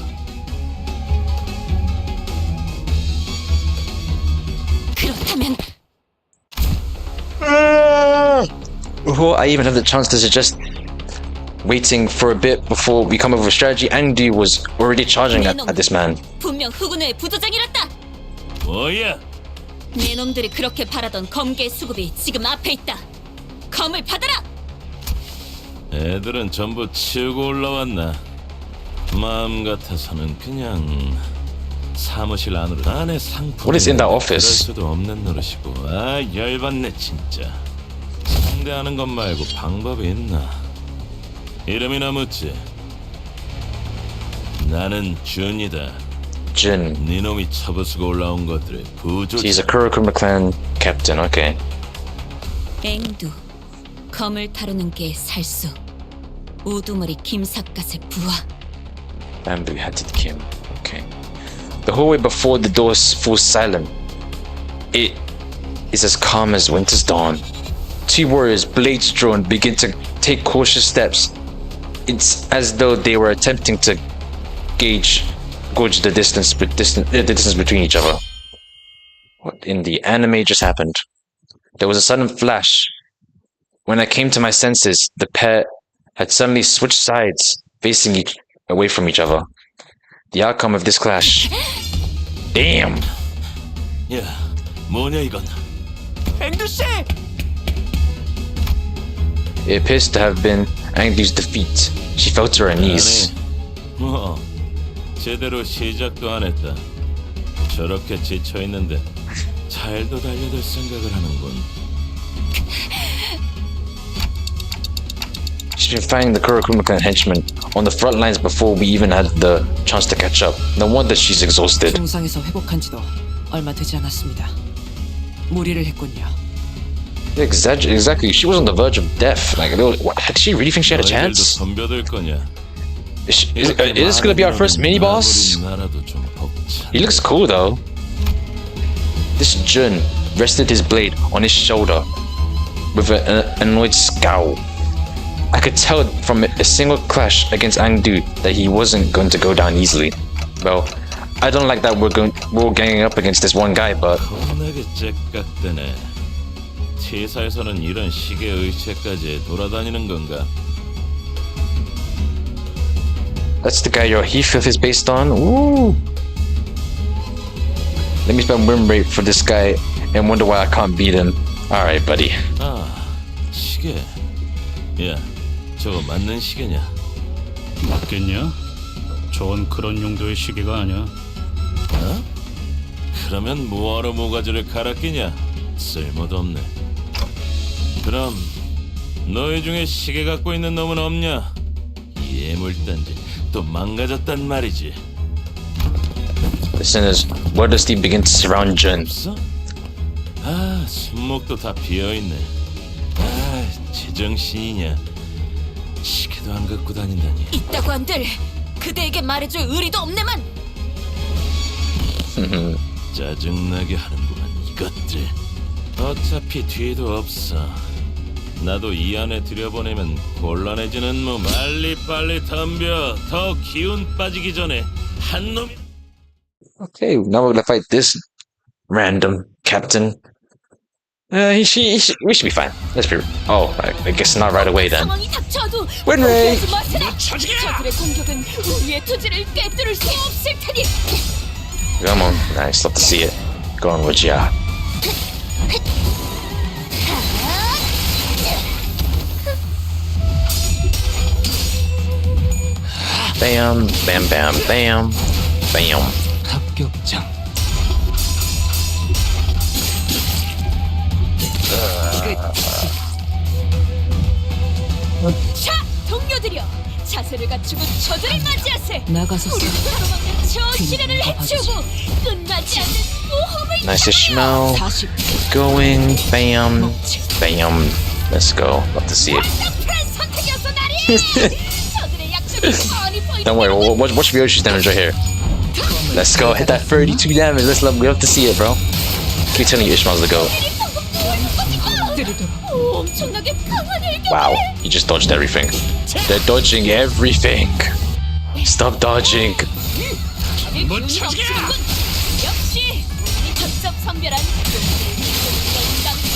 그렇다면 Before I even had the chance to suggest waiting for a bit before we come up with a strategy, Angdu was already charging at this man. 분명 후군의 부조장이랬다. 뭐야? 네 놈들이 그렇게 바라던 검계 수급이 지금 앞에 있다. 검을 받아라. 애들은 전부 치우고 올라왔나? 마음 같아서는 그냥 사무실 안으로 안에 상품. What is in that 그럴 office? 수도 없는 노릇이고. 아, 열받네 진짜. 상대하는 것 말고 방법이 있나? 이름이나 묻지. 나는 준이다. Jin. 네 놈이 쳐부수고 올라온 것들의 부조. He's a Kurokuma clan captain. Okay. 앵두. 검을 다루는 게 살수. 우두머리 김삿갓의 부하. Bamboo hatted Kim. Okay. The hallway before the door falls silent. It is as calm as winter's dawn. Two warriors, blades drawn, begin to take cautious steps. It's as though they were attempting to gauge the distance between each other. What in the anime just happened? There was a sudden flash. When I came to my senses, the pair had suddenly switched sides, facing away from each other. The outcome of this clash. Damn! 야, 뭐냐 이건? 앵두 씨! It appears to have been Angdu's defeat. She fell to her knees. 뭐 제대로 시작도 안 했다. 저렇게 지쳐 있는데 잘도 달려들 생각을 하는군. She's been fighting the Kurokuma clan henchmen on the front lines before we even had the chance to catch up. No wonder she's exhausted. 중상에서 회복한지도 얼마 되지 않았습니다. 무리를 했군요. Exactly. She was on the verge of death. Like, did she really think she had a 너희들도 chance? 덤벼들 거냐? Is this gonna be our first mini boss? 나라도 좀 벅차. He looks cool though. This Jun rested his blade on his shoulder with an annoyed scowl. I could tell from a single clash against Angdu that he wasn't going to go down easily. Well, I don't like that we're all ganging up against this one guy, but 겁나게 째깍대네. T사에서는 이런 시계 의체까지 돌아다니는 건가? that's the guy your Heathcliff is based on. Ooh. Let me spend win rate for this guy and wonder why I can't beat him. Alright, buddy. 아, 시계. 야, 저거 맞는 시계냐? 맞겠냐? 저건 그런 용도의 시계가 아니야. 어? 그러면 뭐하러 모가지를 갈아 끼냐? 쓸모도 없네. 그럼 너희 중에 시계 갖고 있는 놈은 없냐? 예물단지 또 망가졌단 말이지. Listen as where does Steve begin to surround Jun? 없어? 아, 손목도 다 비어있네. 아, 제정신이냐? 시계도 안 갖고 다닌다니. 있다고 한들 그대에게 말해줄 의리도 없네만. 짜증나게 하는구만 이것들. 어차피 뒤도 없어. 나도 이 안에 들여보내면 곤란해지는 몸. 빨리 덤벼. 더 기운 빠지기 전에 한 놈이. Okay, now we're gonna fight this random captain. We should be fine. Let's be. Oh, I guess not right away then. 상황이 닥쳐도 Win rate. 포기하지 마세라. 저들의 공격은 우리의 투지를 꿰뚫을 수 없을 테니. Come on, nice. Love to see it. Go on, Rogia. Bam, bam, bam, bam, bam. 합격장. 자, 동료들이여, 자세를 갖추고 저들을 맞이하세. 나가서 우리 가로막는 저 시련을 해치우고 끝나지 않는 모험을 Nice smell. 40. Going, bam, bam. Let's go. Love to see it. 완벽한 선택이었어, 나리. 저들의 약점이 뻔히 보이는 Don't worry, watch Ryochi's damage right here. Let's go. Hit that 32 damage. We love to see it, bro. Keep telling you Ishmael's the GOAT. 들이도록 엄청나게 강한 일격. Wow, he just dodged everything. They're dodging everything. Stop dodging. 역시 우리 전적 선별한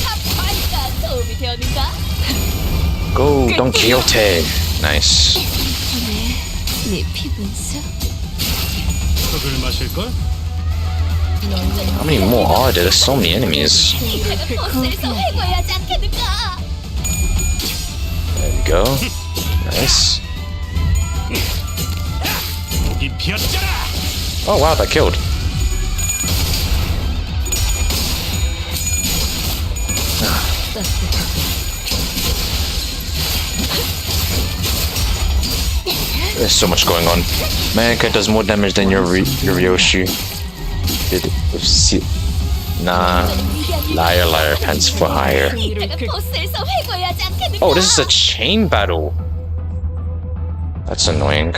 탑5가 도움이 되었는가? Go, Don Quixote. Nice. 네 피분수. 흙을 마실걸? How many more are there? There's so many enemies. 보스에서 해고해야지 않겠는가? There we go. Nice. 목이 비었잖아. Oh wow, that killed. There's so much going on. Manka does more damage than your Ryoshi. Nah. Liar, liar, pants for hire. 보스에서 해고해야지 않겠는가? Oh, this is a chain battle. That's annoying.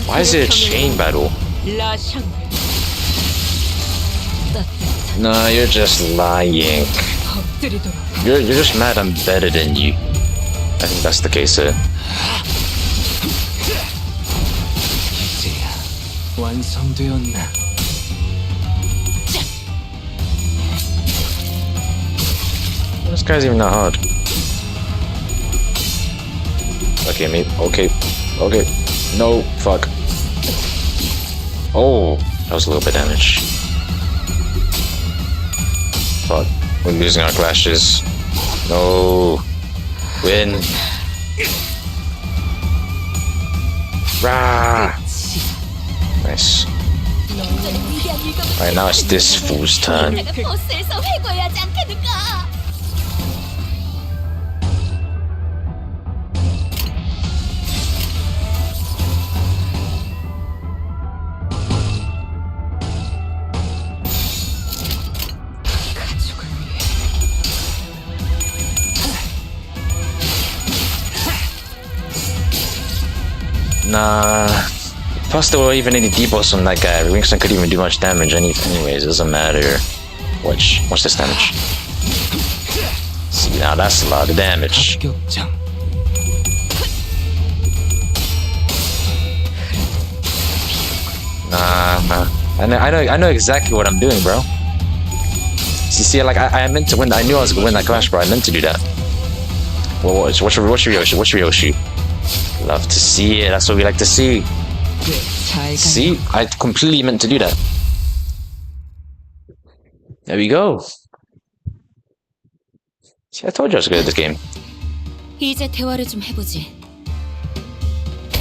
Why is it a chain battle? No, you're just lying. You're just mad I'm better than you. I think that's the case here. 이제야 완성되었나? This guy's even not hard. Okay, mate. Okay. Okay. No. Fuck. Oh, that was a little bit of damage. Fuck. We're losing our clashes. No. Win. Rah. Nice. Alright, now it's this fool's turn. 보스에서 해고해야지 않겠는가? Nah. Plus, there were even any debuffs on that guy. Winston could even do much damage anyways. It doesn't matter. Watch this damage. See, now that's a lot of damage. 합격장. Nah. I know exactly what I'm doing, bro. See, like I meant to win. I knew I was gonna win that clash, bro. I meant to do that. Well, what's your Yoshi? What's your Yoshi? Love to see it. That's what we like to see. See, I completely meant to do that. There we go. See, I told you I was good at this game. 이제 대화를 좀 해보지.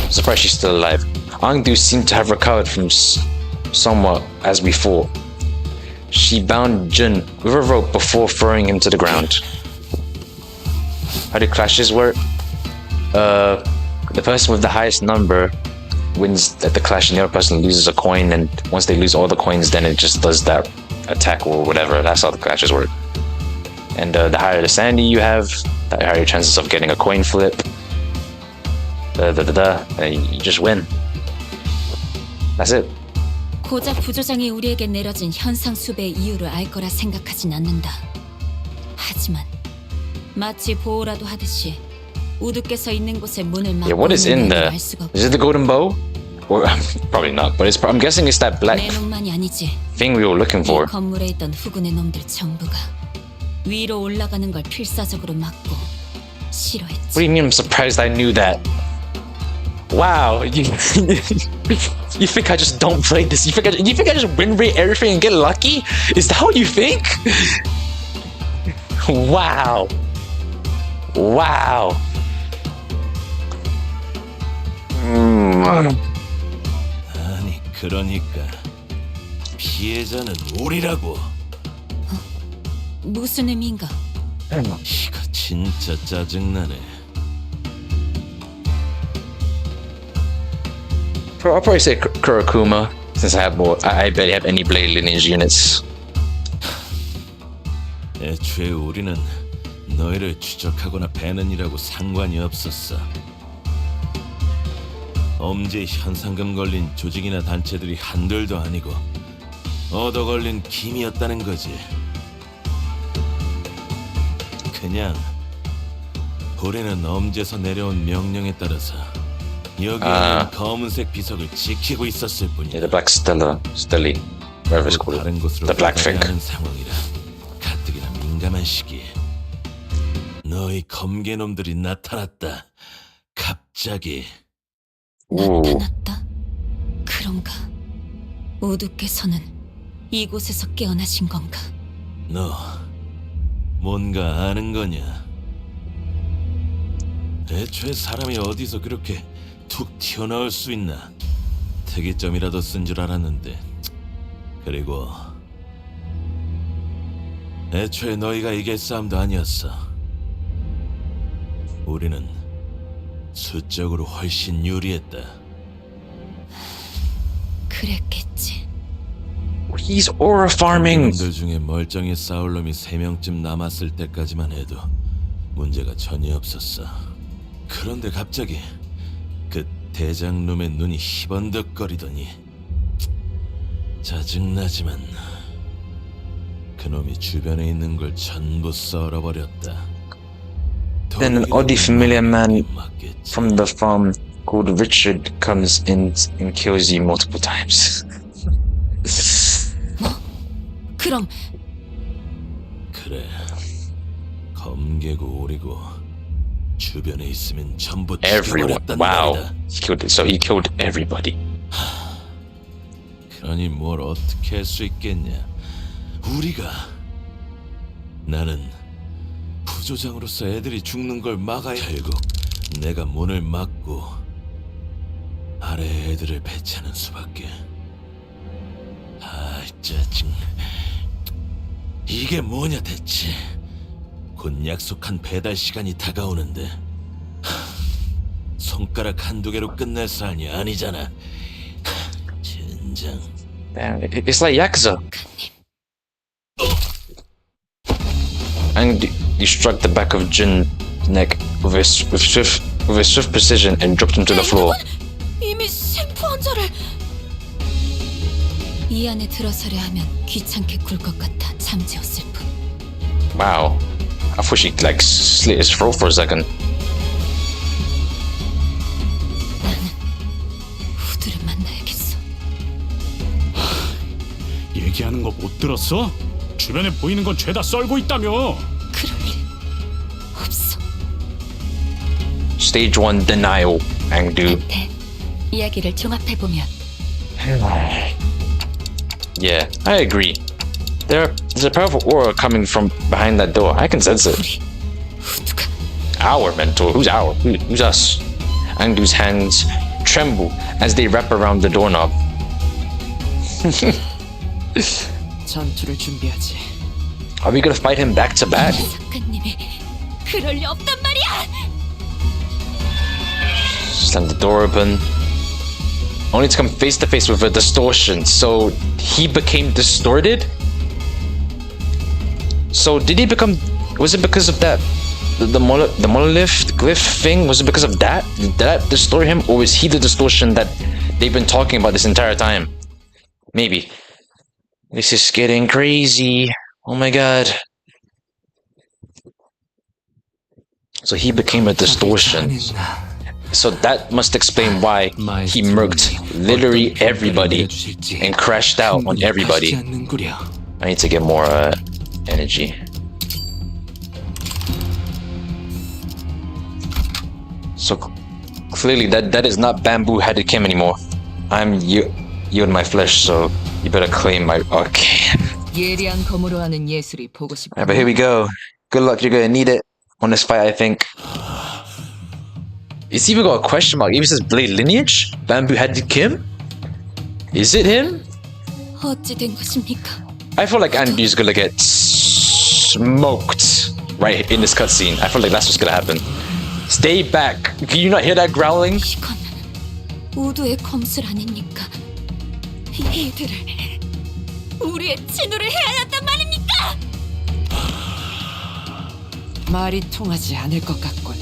I'm surprised she's still alive. Angdu seemed to have recovered from somewhat as before. She bound Jun with a rope before throwing him to the ground. How do clashes work? The person with the highest number wins at the clash and the other person loses a coin, and once they lose all the coins, then it just does that attack or whatever. That's how the clashes work. And the higher the sandy you have, the higher your chances of getting a coin flip. And you just win. That's it. 고작 부조장이 우리에게 내려진 현상 수배의 이유를 알 거라 생각하진 않는다. 하지만 마치 보호라도 하듯이 우두께서 있는 곳에 문을 막고 Yeah, what is in there? 알 수가 Is it the golden bow? Or probably not, but I'm guessing it's that black 내 놈만이 아니지. thing we were looking 이 for. 건물에 있던 후군의 놈들 전부가 위로 올라가는 걸 필사적으로 막고 싫어했지. What do you mean I'm surprised I knew that? Wow, you think I just don't play this? You think I just win rate everything and get lucky? Is that what you think? Wow. Wow. 아니 그러니까 피해자는 우리라고. 무슨 의미인가? 이거 진짜 짜증나네. I'll probably say Kurakuma, since I have more. I barely have any blade lineage units. 애초에 우리는 너희를 추적하거나 배는 일하고 상관이 없었어. 엄지에 현상금 걸린 조직이나 단체들이 한둘도 아니고 얻어 걸린 김이었다는 거지. 그냥 우리는 엄지에서 내려온 명령에 따라서 여기 있는 검은색 비석을 지키고 있었을 뿐이야. Yeah, the Black Stella, Stelly, whatever it's called. 다른 곳으로 The Black Fig. 하는 상황이라 가뜩이나 민감한 시기에 너희 검개놈들이 나타났다. 갑자기. Ooh. 나타났다. 그런가? 우두께서는 이곳에서 깨어나신 건가? 너 뭔가 아는 거냐? 애초에 사람이 어디서 그렇게 툭 튀어나올 수 있나? 특이점이라도 쓴 줄 알았는데. 그리고 애초에 너희가 이길 싸움도 아니었어. 우리는 수적으로 훨씬 유리했다. 그랬겠지. He's aura farming. 놈들 중에 멀쩡히 싸울 놈이 3명쯤 남았을 때까지만 해도 문제가 전혀 없었어. 그런데 갑자기 그 대장놈의 눈이 희번덕거리더니 짜증나지만 그놈이 주변에 있는 걸 전부 썰어버렸다. Then an oddly familiar man from the farm called Richard comes in and kills you multiple times. 그럼 그래. 검개고 오리고 주변에 있으면 전부 Everyone. 죽여버렸단 Wow. 말이다. He killed everybody. 그러니 뭘 어떻게 할 수 있겠냐? 우리가 나는 부조장으로서 애들이 죽는 걸 막아야. 결국 내가 문을 막고 아래 애들을 배치하는 수밖에. 아 짜증. 이게 뭐냐 대체. 곧 약속한 배달 시간이 다가오는데 손가락 한두 개로 끝낼 사안이 아니잖아. 젠장. Damn, it's like Yakuza. And he struck the back of Jin's neck with swift precision and dropped him to the floor. 이미 생포 환자를 이 안에 들어서려 하면 귀찮게 굴 것 같아 잠재웠을 뿐. Wow. I thought she like slit his throat for a second. 나는 후드를 만나야겠어. 얘기하는 거 못 들었어? 주변에 보이는 건 죄다 썰고 있다며. 그럴 일 없어. Stage 1 denial, Angdu. 네, 이야기를 종합해보면 Yeah, I agree. There's a powerful aura coming from behind that door. I can sense it. 우리 후드가 Our mentor? Who's our? Who's us? Angdu's hands tremble as they wrap around the doorknob. 전투를 준비하지. Are we gonna fight him back to back? 작가님이 그럴 리 없단 말이야. Slam the door open. Only to come face to face with a distortion. So he became distorted? So did he become... Was it because of that... The monolith glyph thing? Was it because of that? Did that distort him? Or was he the distortion that they've been talking about this entire time? Maybe. This is getting crazy. Oh my god. So he became a distortion. So that must explain why he murked literally everybody and crashed out on everybody. I need to get more energy. So clearly that is not bamboo-headed Kim anymore. I'm you in my flesh, so you better claim my... Okay. 예리한 검으로 하는 예술이 보고 싶어. Alright, but here we go. Good luck, you're gonna need it on this fight, I think. It's even got a question mark. Even says Blade Lineage? Bamboo-headed Kim? Is it him? 어찌 된 것입니까? I feel like Andy's gonna get smoked right in this cutscene. I feel like that's what's gonna happen. Stay back. Can you not hear that growling? 이건 우두의 검술 아닙니까? 이들을 우리의 친우를 해야 한단 말입니까? 말이 통하지 않을 것 같군.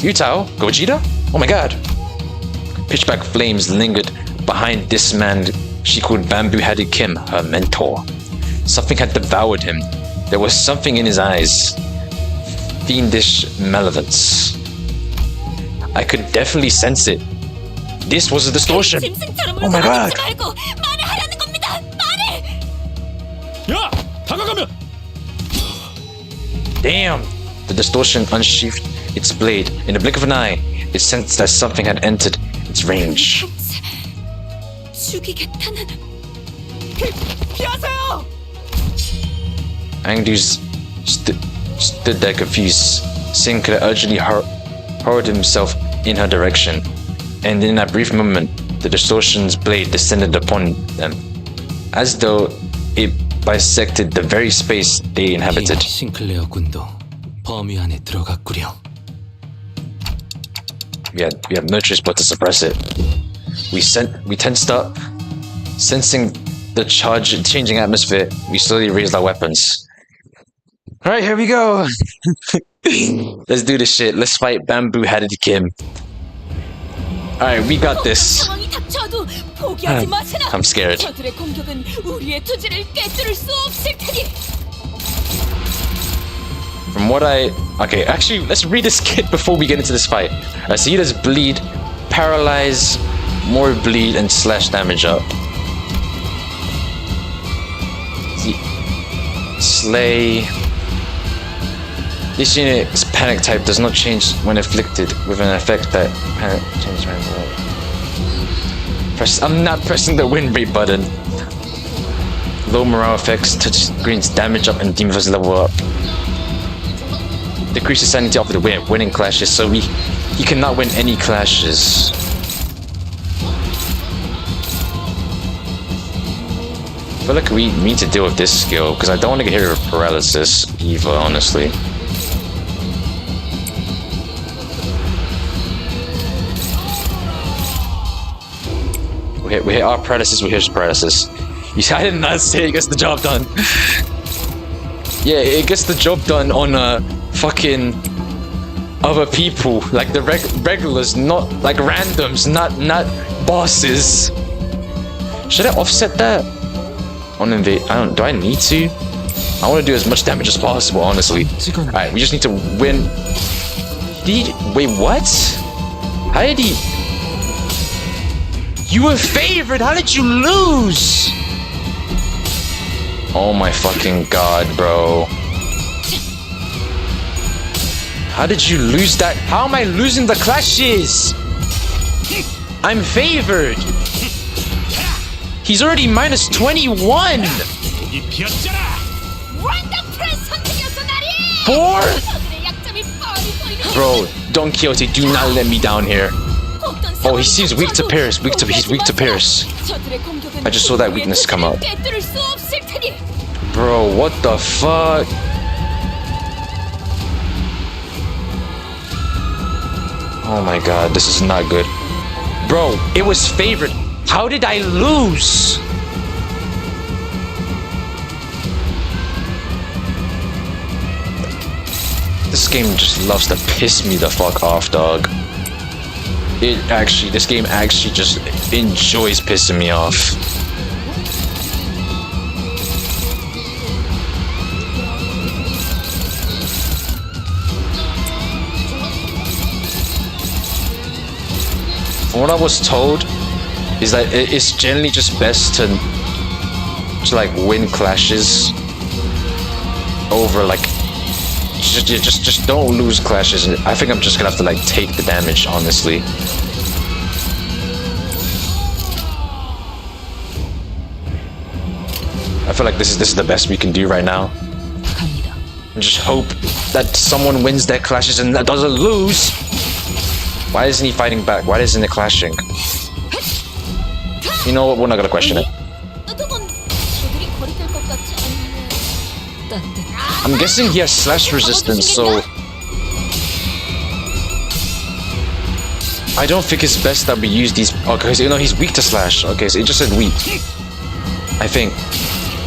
Yutao? Gogeta? Oh my god. pitch black flames lingered behind this man she called Bamboo-Headed Kim, her mentor. Something had devoured him. There was something in his eyes. Fiendish malevolence. I could definitely sense it. This was a distortion. Oh my god. 야, 다가가면. Damn. The distortion unsheathed its blade. In the blink of an eye, it sensed that something had entered its range. 죽이겠다는. 피하세요! Angdu's stood there confused. Singh could urgently hurled himself in her direction, and in that brief moment, the distortion's blade descended upon them, as though it bisected the very space they inhabited. 싱클레어 군도 범위 안에 들어갔구려. We have no choice but to suppress it. We tensed up, sensing the changing atmosphere. We slowly raised our weapons. All right, here we go. Let's do this shit. Let's fight Bamboo-Headed Kim. All right, we got this. I'm scared. From what okay, actually, let's read this kit before we get into this fight. So he does bleed, paralyze, more bleed, and slash damage up. Slay. This unit's panic type does not change when afflicted with an effect that panic changes randomly. I'm not pressing the win rate button. Low morale effects, touch screens damage up and demons level up. Decreases sanity off the winning clashes, so he cannot win any clashes. I feel like we need to deal with this skill because I don't want to get hit with paralysis either, honestly. We hit our paralysis, we hit his paralysis. I did not say it gets the job done. Yeah, it gets the job done on fucking other people, like the regulars, not like randoms, not bosses. Should I offset that? On invade? Do I need to? I want to do as much damage as possible, honestly. Alright, we just need to win. Wait, what? How did he? You were favored. How did you lose? Oh my fucking god, bro. How did you lose that? How am I losing the clashes? I'm favored. He's already minus 21. 4? Bro, Don Quixote, do not let me down here. Oh, he seems weak to Pierce. He's weak to Pierce. I just saw that weakness come up. Bro, what the fuck? Oh my god, this is not good. Bro, it was favored. How did I lose? This game just loves to piss me the fuck off, dog. This game actually just enjoys pissing me off. From what I was told, is that it's generally just best to like win clashes over like just don't lose clashes. I think I'm just gonna have to like take the damage, honestly. I feel like this is the best we can do right now. And just hope that someone wins their clashes and that doesn't lose. Why isn't he fighting back? Why isn't it clashing? You know what? We're not gonna question it. I'm guessing he has slash resistance, so I don't think it's best that we use these. Okay, so, he's weak to slash. Okay, so it just said weak. I think.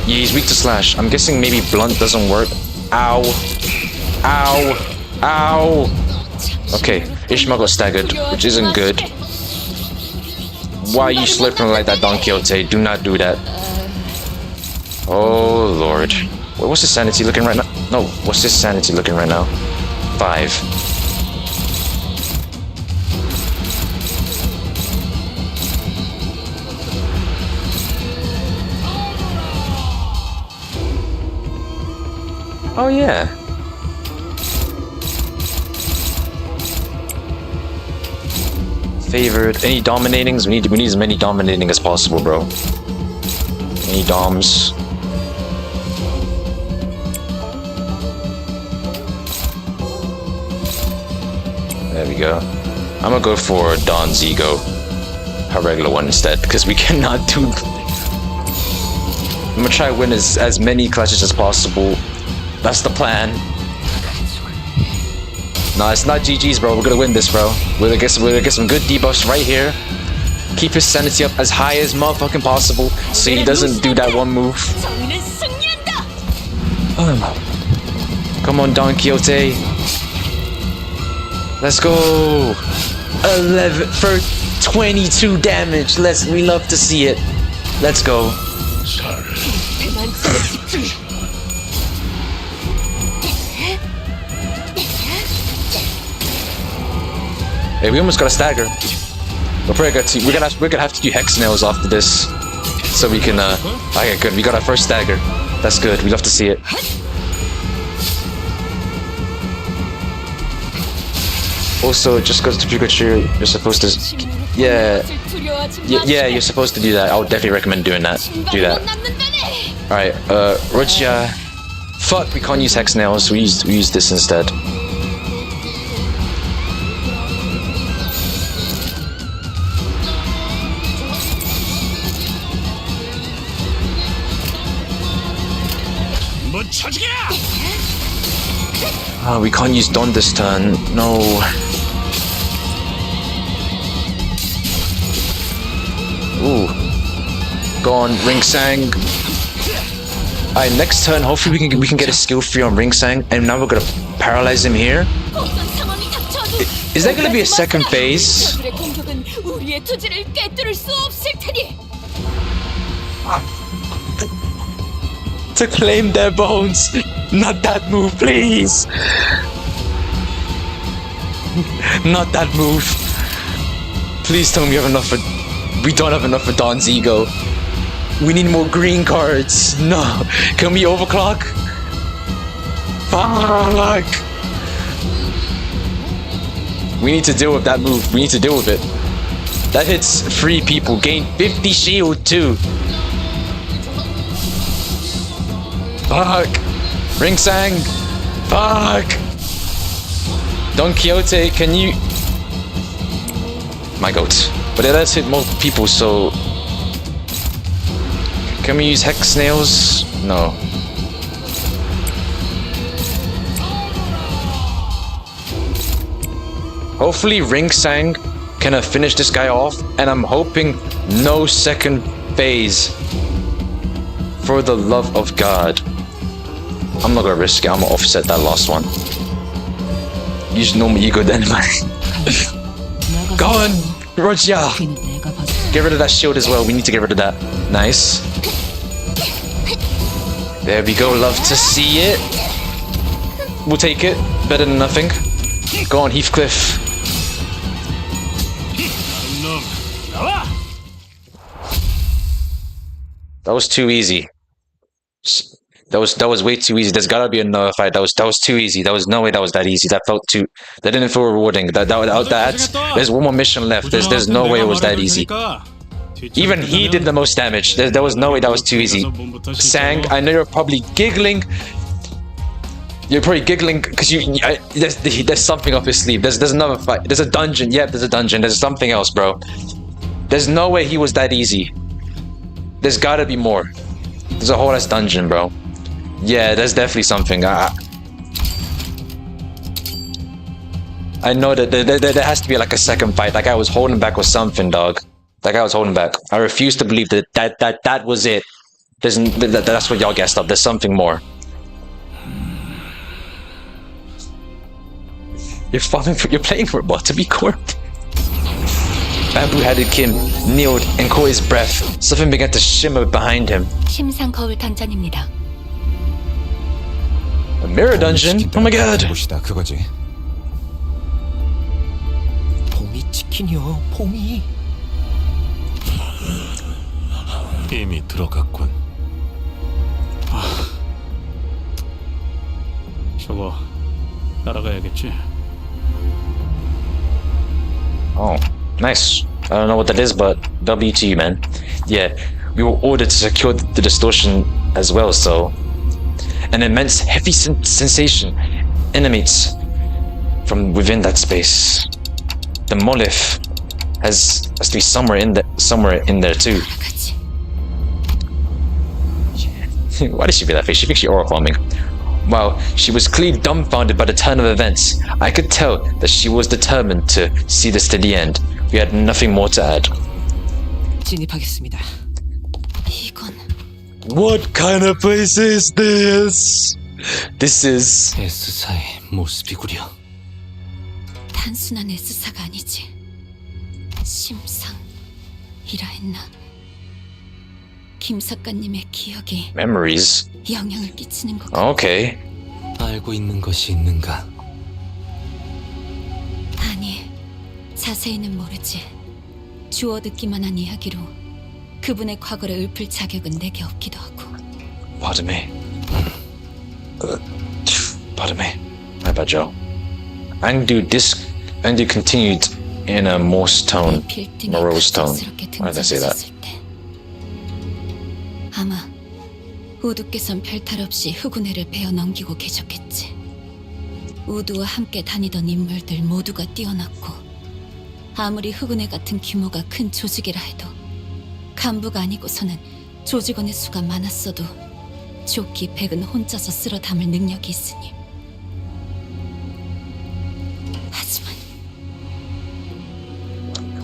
Yeah, he's weak to slash. I'm guessing maybe blunt doesn't work. Ow. Ow. Ow. Okay, Ishmael got staggered, which isn't good. Why are you slurping like that, Don Quixote? Do not do that. Oh lord. Wait, what's his sanity looking right now? No, what's his sanity looking right now? 5. Oh yeah. Favored. Any dominatings? We need as many dominating as possible, bro. Any doms? There we go. I'm gonna go for Don's ego, a regular one instead, because we cannot do. I'm gonna try to win as many clashes as possible. That's the plan. Nah, it's not GG's, bro. We're gonna win this, bro. We're gonna get some good debuffs right here. Keep his sanity up as high as motherfucking possible, so he doesn't do that one move. Come on, Don Quixote. Let's go. 11 for 22 damage. We love to see it. Let's go. Hey, we almost got a stagger. We're gonna have to do hex nails after this, so we can. Okay, good. We got our first stagger. That's good. We love to see it. Also, it just goes to Pikachu. You're supposed to. Yeah, you're supposed to do that. I would definitely recommend doing that. Do that. All right, Rochia. Fuck, we can't use hex nails. We use this instead. Oh, we can't use Don this turn. No. Ooh. Go on, Ring Sang. Alright, next turn, hopefully we can get a skill free on Ring Sang, and now we're gonna paralyze him here. Is that gonna be a second phase? To claim their bones. Not that move, please. Not that move. Please tell me you have enough for. We don't have enough for Don's ego. We need more green cards. No. Can we overclock? Fuck. We need to deal with that move. We need to deal with it. That hits 3 people. Gain 50 shield too. Fuck. Ring Sang. Fuck. Don Quixote, can you... My goat. But it does hit multiple people, so... Can we use hex nails? No. Hopefully Ring Sang can finish this guy off, and I'm hoping no second phase. For the love of God. I'm not gonna risk it, I'm gonna offset that last one. Use normal ego then, man. Go on, Roger! Get rid of that shield as well, we need to get rid of that. Nice. There we go, love to see it. We'll take it, better than nothing. Go on, Heathcliff. That was too easy. That was way too easy. There's gotta be another fight. That was too easy. There was no way that was that easy. That didn't feel rewarding. There's one more mission left. There's no way it was that easy. Even he did the most damage. There was no way that was too easy. Sang, I know you're probably giggling. You're probably giggling because there's something up his sleeve. There's another fight. There's a dungeon. Yep, there's a dungeon. There's something else, bro. There's no way he was that easy. There's gotta be more. There's a whole ass dungeon, bro. Yeah, there's definitely something. I know that there has to be like a second fight. That guy was holding back with something, dog. That guy was holding back. I refuse to believe that was it. That's what y'all guessed up. There's something more. You're playing for what? To be court? bamboo-hatted Kim kneeled and caught his breath. Something began to shimmer behind him. 심상 거울 던전입니다. A mirror dungeon? Oh my god! 곳이다 그거지. 봄이 치킨이요. 봄이. 이미 들어갔군. 저거 따라가야겠지. Oh, nice. I don't know what that is, but W to you, man. Yeah, we were ordered to secure the distortion as well, so... An immense heavy sensation emanates from within that space. The Molith has to be somewhere in there too. Why did she be that face? She thinks she oracling. Wow, she was clearly dumbfounded by the turn of events. I could tell that she was determined to see this to the end. We had nothing more to add. 진입하겠습니다. 이건 What kind of place is this? This is... S사의 모습이구려. 단순한 S사가 아니지. 심상이라 했나? 김 작가님의 기억이 memories. 영향을 끼치는 것 같아. Okay. 알고 있는 것이 있는가? 아니, 자세히는 모르지. 주워 듣기만 한 이야기로 그분의 과거를 읊을 자격은 내게 없기도 하고. Pardon me. Pardon me. My bad, Joe. Angdu continued in a morose tone. Morose tone. Why did I say that? 아마 우두께선 별탈 없이 흑운회를 베어 넘기고 계셨겠지. 우두와 함께 다니던 인물들 모두가 뛰어났고, 아무리 흑운회 같은 규모가 큰 조직이라 해도 간부가 아니고서는 조직원의 수가 많았어도 조끼 백은 혼자서 쓸어 담을 능력이 있으니. 하지만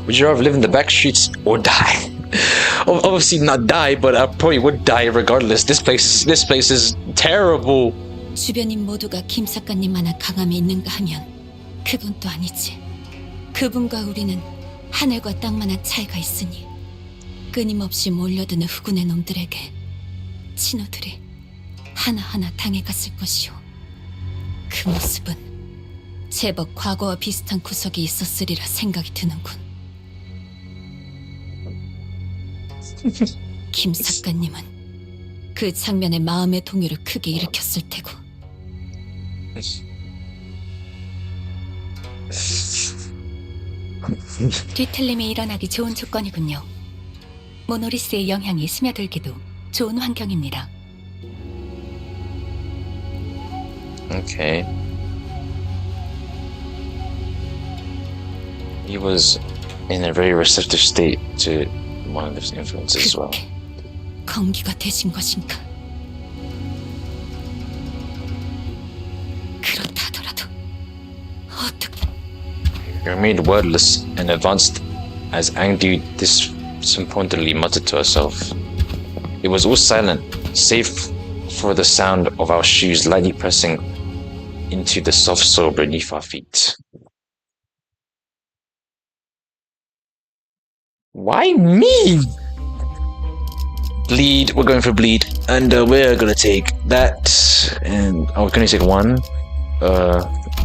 Would you rather live in the back streets or die? Obviously not die, but I probably would die regardless. This place is terrible. 주변인 모두가 김 작가님만한 강함이 있는가 하면 그건 또 아니지. 그분과 우리는 하늘과 땅만한 차이가 있으니 끊임없이 몰려드는 흑운의 놈들에게 친구들이 하나하나 당해갔을 것이오. 그 모습은 제법 과거와 비슷한 구석이 있었으리라 생각이 드는군. 김 작가님은 그 장면에 마음의 동요를 크게 일으켰을 테고. 뒤틀림이 일어나기 좋은 조건이군요. 모노리스의 영향이 스며들기도 좋은 환경입니다. Okay. He was in a very receptive state to one of his influences as well. 건기가 되신 것인가? 그렇다더라도 어떻게? He remained wordless and advanced as Angdu disappointedly muttered to herself. It was all silent, save for the sound of our shoes lightly pressing into the soft soil beneath our feet. Why me? Bleed. We're going for bleed, and we're gonna take that. And we're gonna take one.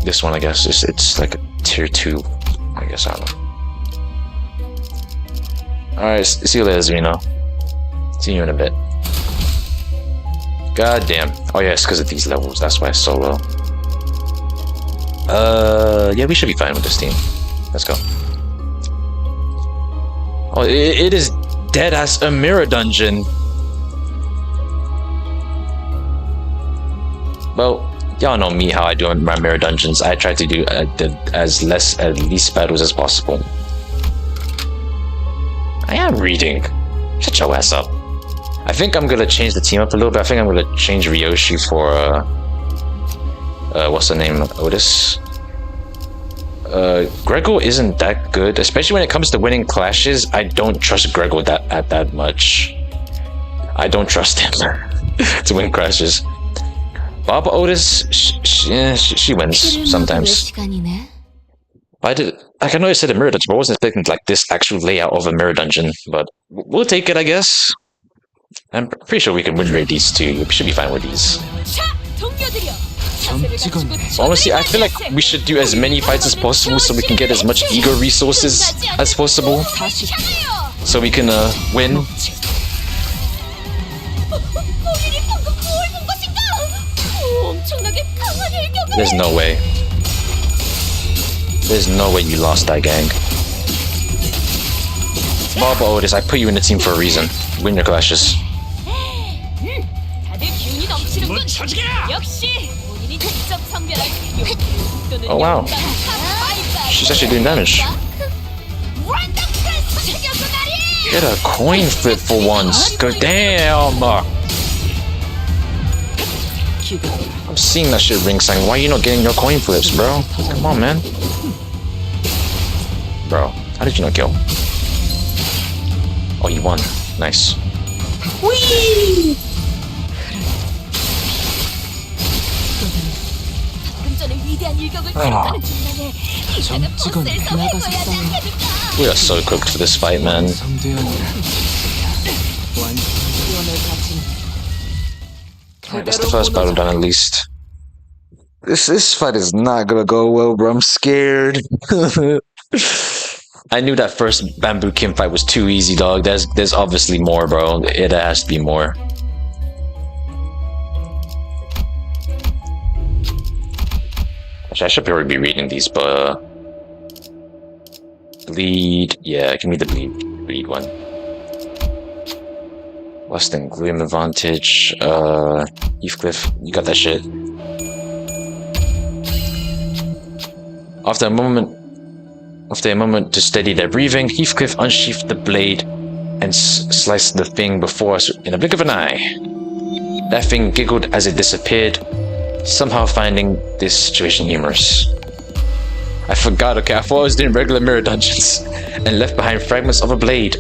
This one, I guess. It's like a tier 2. I guess I don't know. All right. See you later, Zvino. See you in a bit. God damn. Oh yeah, it's because of these levels. That's why it's so low. Yeah, we should be fine with this team. Let's go. Oh, it is dead ass a mirror dungeon. Well, y'all know me how I do in my mirror dungeons. I try to do as least battles as possible. I am reading. Shut your ass up. I think I'm gonna change the team up a little bit. I think I'm gonna change Ryoshi for what's the name? Otis. Gregor isn't that good, especially when it comes to winning clashes. I don't trust Gregor that much. I don't trust him to win clashes. Baba Otis, she wins sometimes. I did. Like, I know I said a mirror dungeon, but I wasn't expecting like this actual layout of a mirror dungeon. But we'll take it, I guess. I'm pretty sure we can win rate these two. We should be fine with these. Honestly, I feel like we should do as many fights as possible so we can get as much ego resources as possible. So we can win. There's no way. There's no way you lost that, gang. Barbara Otis, I put you in the team for a reason. Win your clashes. Oh wow. She's actually doing damage. Get a coin flip for once. Go damn. I'm seeing that shit ringside. Why are you not getting your coin flips, bro? Come on, man. Bro, how did you not kill? Oh, you won. Nice. Whee! We are so cooked for this fight, man. Alright, that's the first battle done at least. This fight is not gonna go well, bro. I'm scared. I knew that first Bamboo Kim fight was too easy, dog. There's obviously more, bro. It has to be more. Actually, I should probably be reading these, but bleed. Yeah, give me the bleed one. Western Gloom advantage. Heathcliff, you got that shit. After a moment to steady their breathing, Heathcliff unsheathed the blade and sliced the thing before us in a blink of an eye. That thing giggled as it disappeared, somehow finding this situation humorous. I forgot, okay, I thought I was doing regular mirror dungeons and left behind fragments of a blade.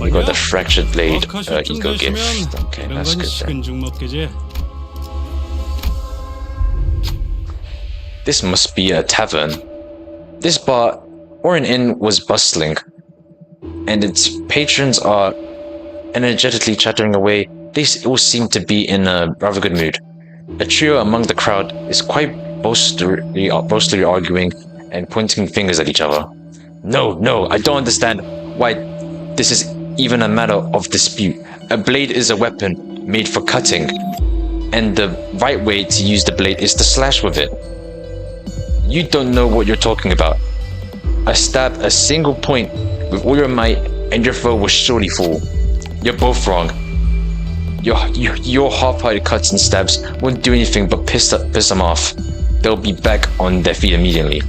We got the fractured blade, ego gift. Okay, that's good then. This must be a tavern. This bar, or an inn, was bustling, and its patrons are energetically chattering away. They all seem to be in a rather good mood. A trio among the crowd is quite boastfully arguing and pointing fingers at each other. No, I don't understand why this is even a matter of dispute. A blade is a weapon made for cutting, and the right way to use the blade is to slash with it. You don't know what you're talking about. I stabbed a single point with all your might, and your foe will surely fall. You're both wrong. Your half-hearted cuts and stabs won't do anything but piss them off. They'll be back on their feet immediately.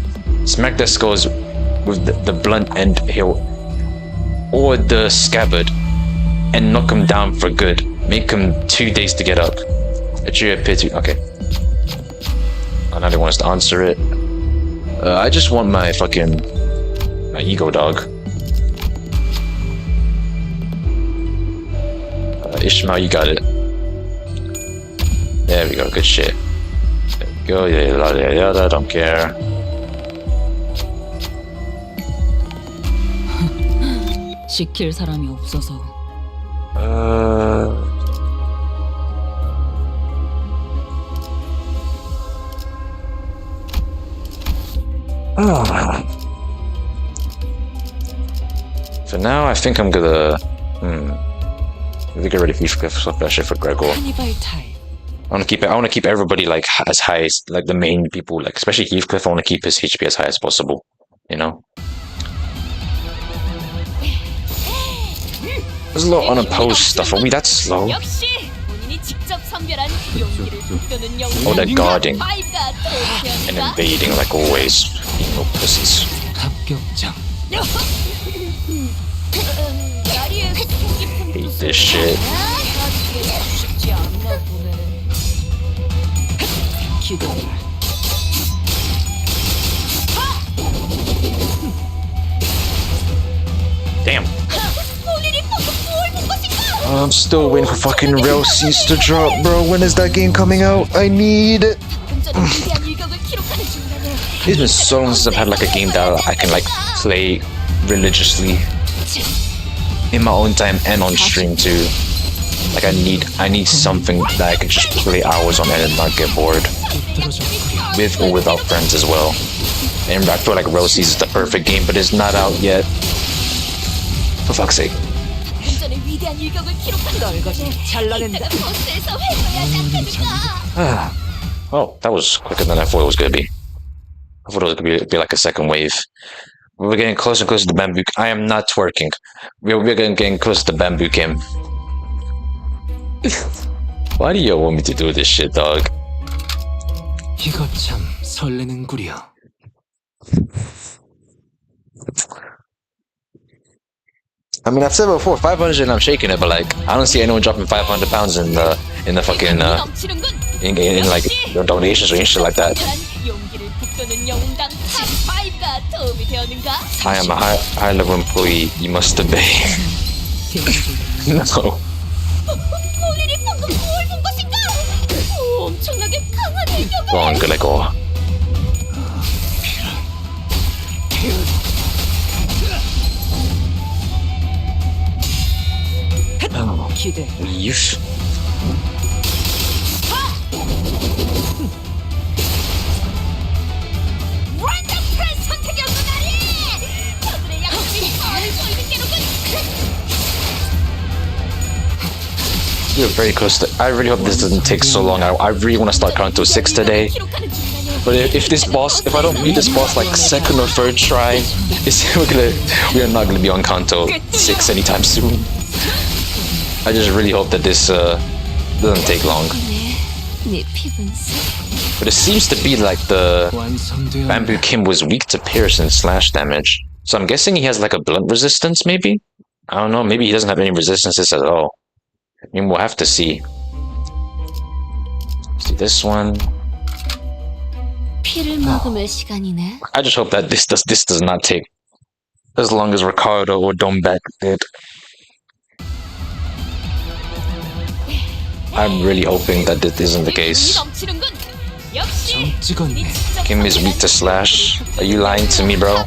Smack their skulls with the blunt end hilt or the scabbard, and knock them down for good. Make them 2 days to get up. A trio appear to... Okay. Oh, now they want us to answer it. I just want my ego, dog. Ishmael, you got it. There we go, good shit. There we go, yada, don't care. 시킬 사람이 없어서. For now, I think I'm gonna we get ready for Heathcliff, so that shit for Gregor. I want to keep everybody like as high as like the main people, like especially Heathcliff. I want to keep his HP as high as possible. You know. There's a lot of unopposed stuff. Are we that slow? Oh, they're guarding and invading like always. Being no pussies. Hate this shit. Damn. I'm still waiting for fucking rail seats to drop, bro. When is that game coming out? I need it. It's been so long since I've had like a game that I can like play religiously in my own time and on stream too. Like I need something that I can just play hours on and not get bored, with or without friends as well. And I feel like Rosie's is the perfect game, but it's not out yet. For fuck's sake. Oh, that was quicker than I thought it was gonna be. I thought it was gonna be like a second wave. We're getting closer and closer to Bamboo. I am not twerking. We're getting closer to Bamboo Kim. Why do you want me to do this shit, dog? 이거 참 설레는구려. I mean, I've said before, 500 and I'm shaking it, but like, I don't see anyone dropping 500 pounds in the fucking in like donations or shit like that. I am a high level employee. You must obey. No. Go on, good go. Yeesh. We're very close to. I really hope this doesn't take so long. I really want to start Canto 6 today. But if I don't beat this boss like second or third try, we are not gonna be on Canto 6 anytime soon. I just really hope that this doesn't take long. But it seems to be like the Bamboo Kim was weak to pierce and slash damage. So I'm guessing he has like a blunt resistance, maybe? I don't know, maybe he doesn't have any resistances at all. I mean, we'll have to see. See this one. I just hope that this does not take as long as Ricardo or Dombeck did. I'm really hoping that this isn't the case. Kim is weak to slash. Are you lying to me, bro?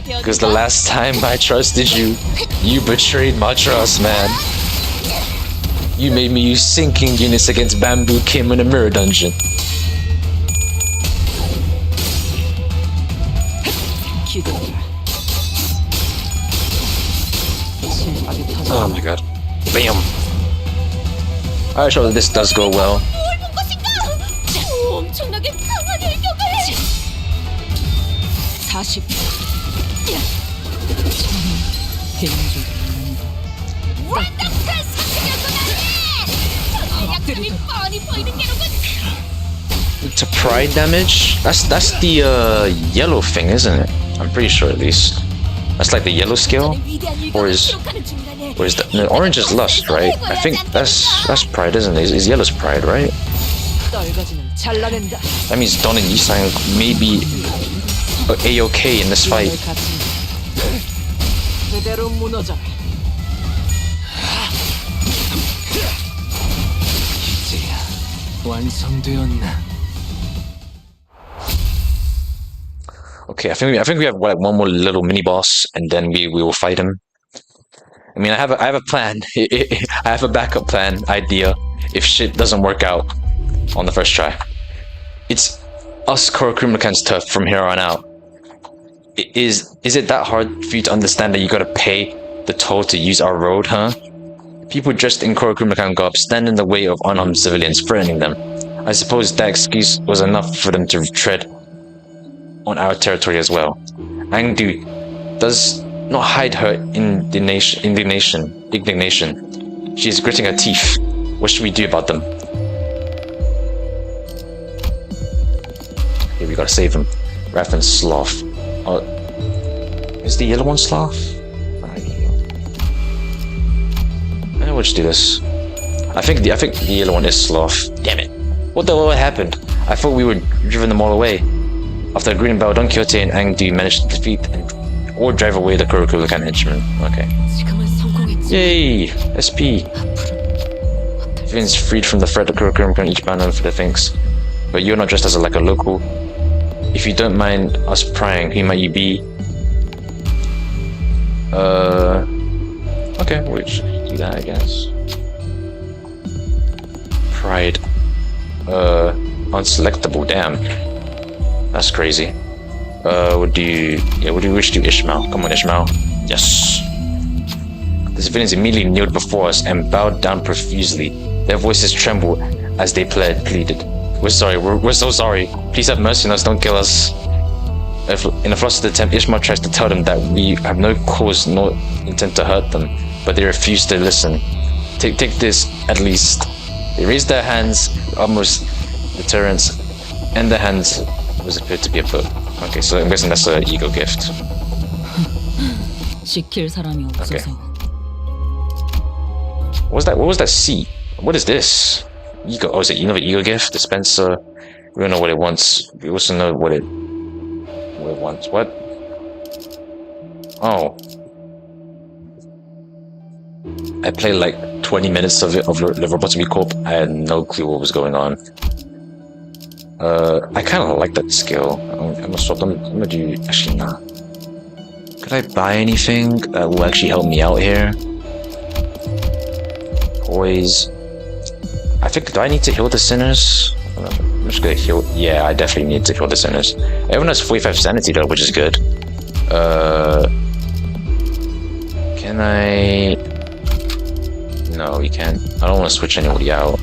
Because the last time I trusted you, you betrayed my trust, man. You made me use sinking units against Bamboo Kim in a mirror dungeon. Oh my god. Bam! I'm sure that this does go well. To pride damage? That's the yellow thing, isn't it? I'm pretty sure, at least. That's like the yellow skill, or is the orange is lust, right? I think that's pride, isn't it? Is yellow's pride, right? That means Don and Yisang may be a-okay in this fight. Okay, I think we have like one more little mini boss, and then we will fight him. I mean, I have a plan. I have a backup plan idea if shit doesn't work out on the first try. It's us Kurokurimakans tough from here on out. Is it that hard for you to understand that you gotta pay the toll to use our road, huh? People dressed in Kurokurimakan garb stand in the way of unarmed civilians, threatening them. I suppose that excuse was enough for them to tread on our territory as well. Angdu does not hide her indignation. She is gritting her teeth. What should we do about them? Here, we gotta save him. Wrath and Sloth. Is the yellow one Sloth? I know we'll just do this. I think the yellow one is Sloth. Damn it. What the hell happened? I thought we were driven them all away. After Green Bell, Don Quixote and Angdu managed to defeat or drive away the Kurokurikan henchmen. Okay. Yay! SP! Vince freed from the threat of Kurokurikan each bound for the things. But you're not dressed as like a local. If you don't mind us prying, who might you be? Okay, we'll just do that, I guess. Pride. Unselectable, damn. That's crazy. Would you wish to Ishmael? Come on, Ishmael. Yes. The civilians immediately kneeled before us and bowed down profusely. Their voices trembled as they pleaded. We're sorry, we're so sorry. Please have mercy on us, don't kill us. In a flustered attempt, Ishmael tries to tell them that we have no cause nor intent to hurt them, but they refuse to listen. Take this, at least. They raised their hands, almost deterrence, and their hands was appeared to be a book. Okay, so I'm guessing that's an ego gift. 시킬 사람이 없어서. What was that C? What is this? Ego. Oh, is it another ego gift? Dispenser. We don't know what it wants. We also know what it wants. What? Oh. I played like 20 minutes of the Lobotomy Corp. I had no clue what was going on. I kind of like that skill. I'm gonna swap them. I'm gonna do. Actually, nah. Could I buy anything that will actually help me out here? Poise. I think, do I need to heal the sinners? I'm just gonna heal. Yeah, I definitely need to heal the sinners. Everyone has 45 sanity though, which is good. Can I? No, you can't. I don't want to switch anybody out.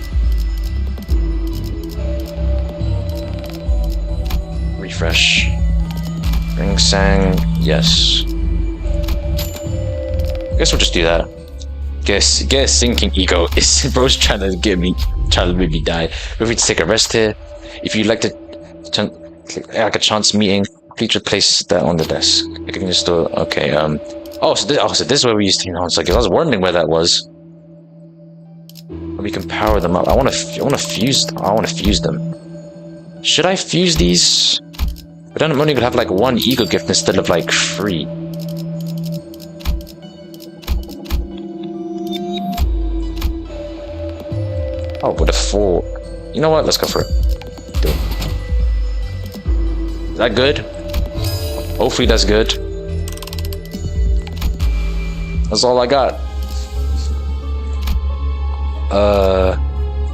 Refresh. Ring Sang. Yes. I guess we'll just do that. Guess sinking ego is bro's trying to make me die. We're free to take a rest here. If you'd like to like a chance meeting, please replace that on the desk. I can just do okay. So this is where we used to enhance. Like I was wondering where that was. We can power them up. I want to fuse them. Should I fuse these? But then I'm only gonna have like one ego gift instead of like 3. Oh, with a 4. You know what? Let's go for it. Do it. Is that good? Hopefully that's good. That's all I got.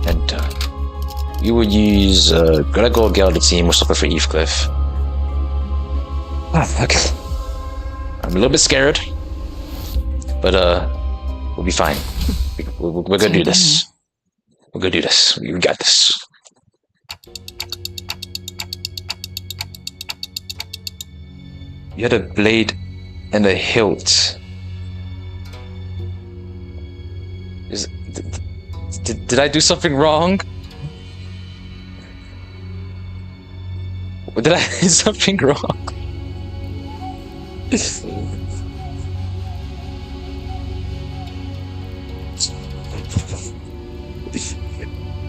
And you would use Gregor Gale the team. We'll suffer for Heathcliff. Okay. I'm a little bit scared, but we'll be fine. We're gonna do this. We're gonna do this. We got this. You had a blade and a hilt. Did I do something wrong? Did I do something wrong?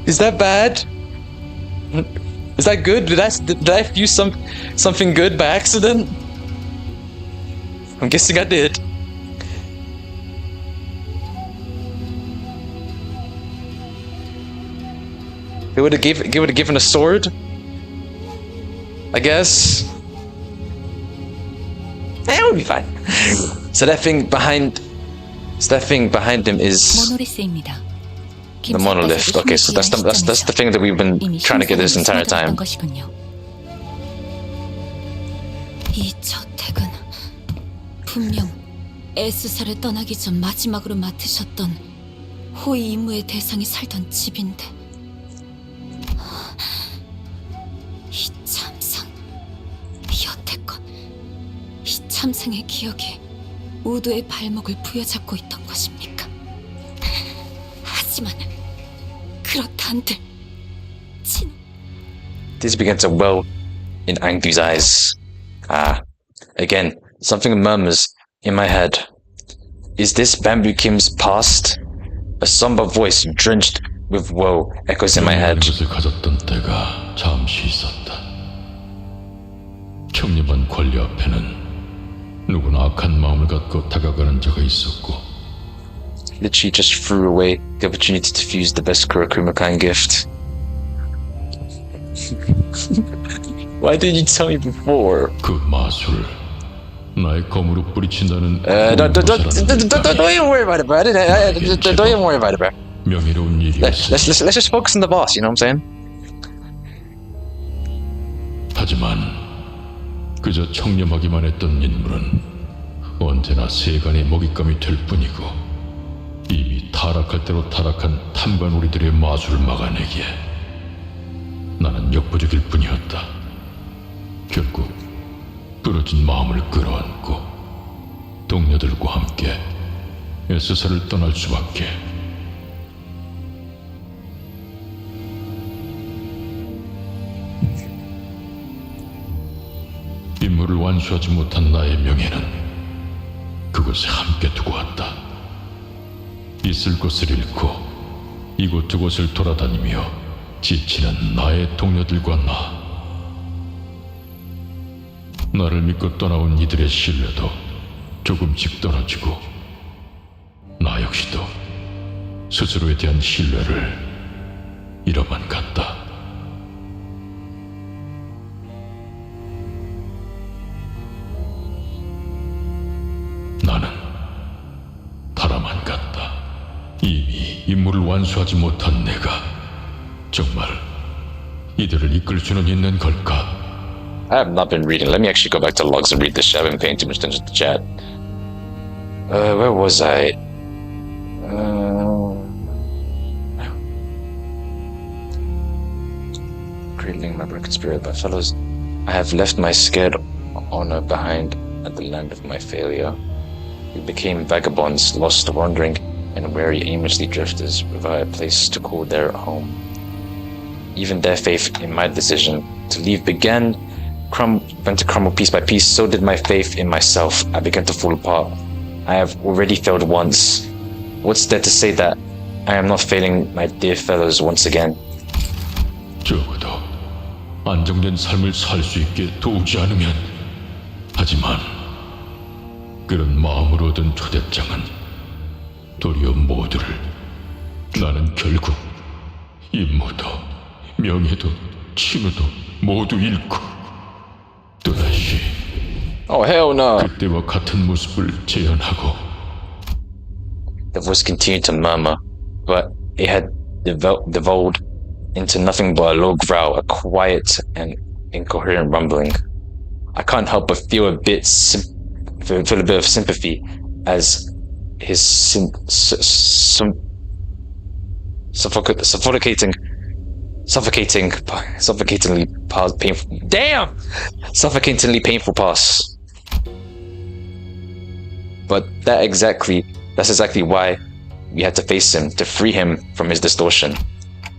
Is that bad? Is that good? Did I fuse something good by accident? I'm guessing I did. It would have given a sword, I guess. That would be fine. So that thing behind him is the monolith. Okay, so that's the thing that we've been trying to get this entire time. 이 저택은 분명 에스사를 떠나기 전 마지막으로 맡으셨던 호위 임무의 대상이 살던 집인데 이 참상, 여태껏 이 참상의 기억이 우도의 발목을 부여잡고 있던 것입니까? 하지만 그렇다 한들 This began to well in Angdu's eyes. Again, something murmurs in my head. Is this Bamboo Kim's past? A somber voice drenched with woe echoes in my head. 것을 가졌던 때가 잠시 있었다. 청렴한 권리 앞에는 누구나 악한 마음을 갖고 다가가는 자가 있었고. Literally just threw away the opportunity to fuse the best Kurokumakan gift. Why didn't you tell me before? 그 마술 나의 검으로 뿌리친다는 Don't even worry about it, bro. Don't even worry about it, bro. 명예로운 일이었어. Let's just focus on the boss. You know what I'm saying? 하지만 그저 청렴하기만 했던 인물은 언제나 세간의 먹잇감이 될 뿐이고 이미 타락할 대로 타락한 탐관오리들의 마술을 막아내기에 나는 역부족일 뿐이었다. 결국 부러진 마음을 끌어안고 동료들과 함께 에스사를 떠날 수밖에. 임무를 완수하지 못한 나의 명예는 그곳에 함께 두고 왔다. 있을 곳을 잃고 이곳저곳을 돌아다니며 지치는 나의 동료들과 나를 믿고 떠나온 이들의 신뢰도 조금씩 떨어지고 나 역시도 스스로에 대한 신뢰를 잃어만 갔다. 나는 달아만 갔다. 이미 임무를 완수하지 못한 내가 정말 이들을 이끌 수는 있는 걸까? I have not been reading. Let me actually go back to logs and read this shit. I've been paying too much attention to chat. Where was I? Greatling, my broken spirit, my fellows. I have left my scared honor behind at the land of my failure. We became vagabonds, lost, wandering, and weary, aimlessly drifters without a place to call their home. Even their faith in my decision to leave began to crumble piece by piece. So did my faith in myself. I began to fall apart. I have already failed once. What's there to say that I am not failing my dear fellows once again? 적어도 안정된 삶을 살 수 있게 도우지 않으면. 하지만 그런 마음으로 얻은 초대장은 도리어 모두를 나는 결국 임무도 명예도 친우도 모두 잃고 또다시 hell no. 그때와 같은 모습을 재현하고. The voice continued to murmur, but it had devolved into nothing but a low growl, a quiet and incoherent rumbling. I can't help but feel a bit of sympathy as his suffocatingly painful pass. But that's exactly why we had to face him, to free him from his distortion.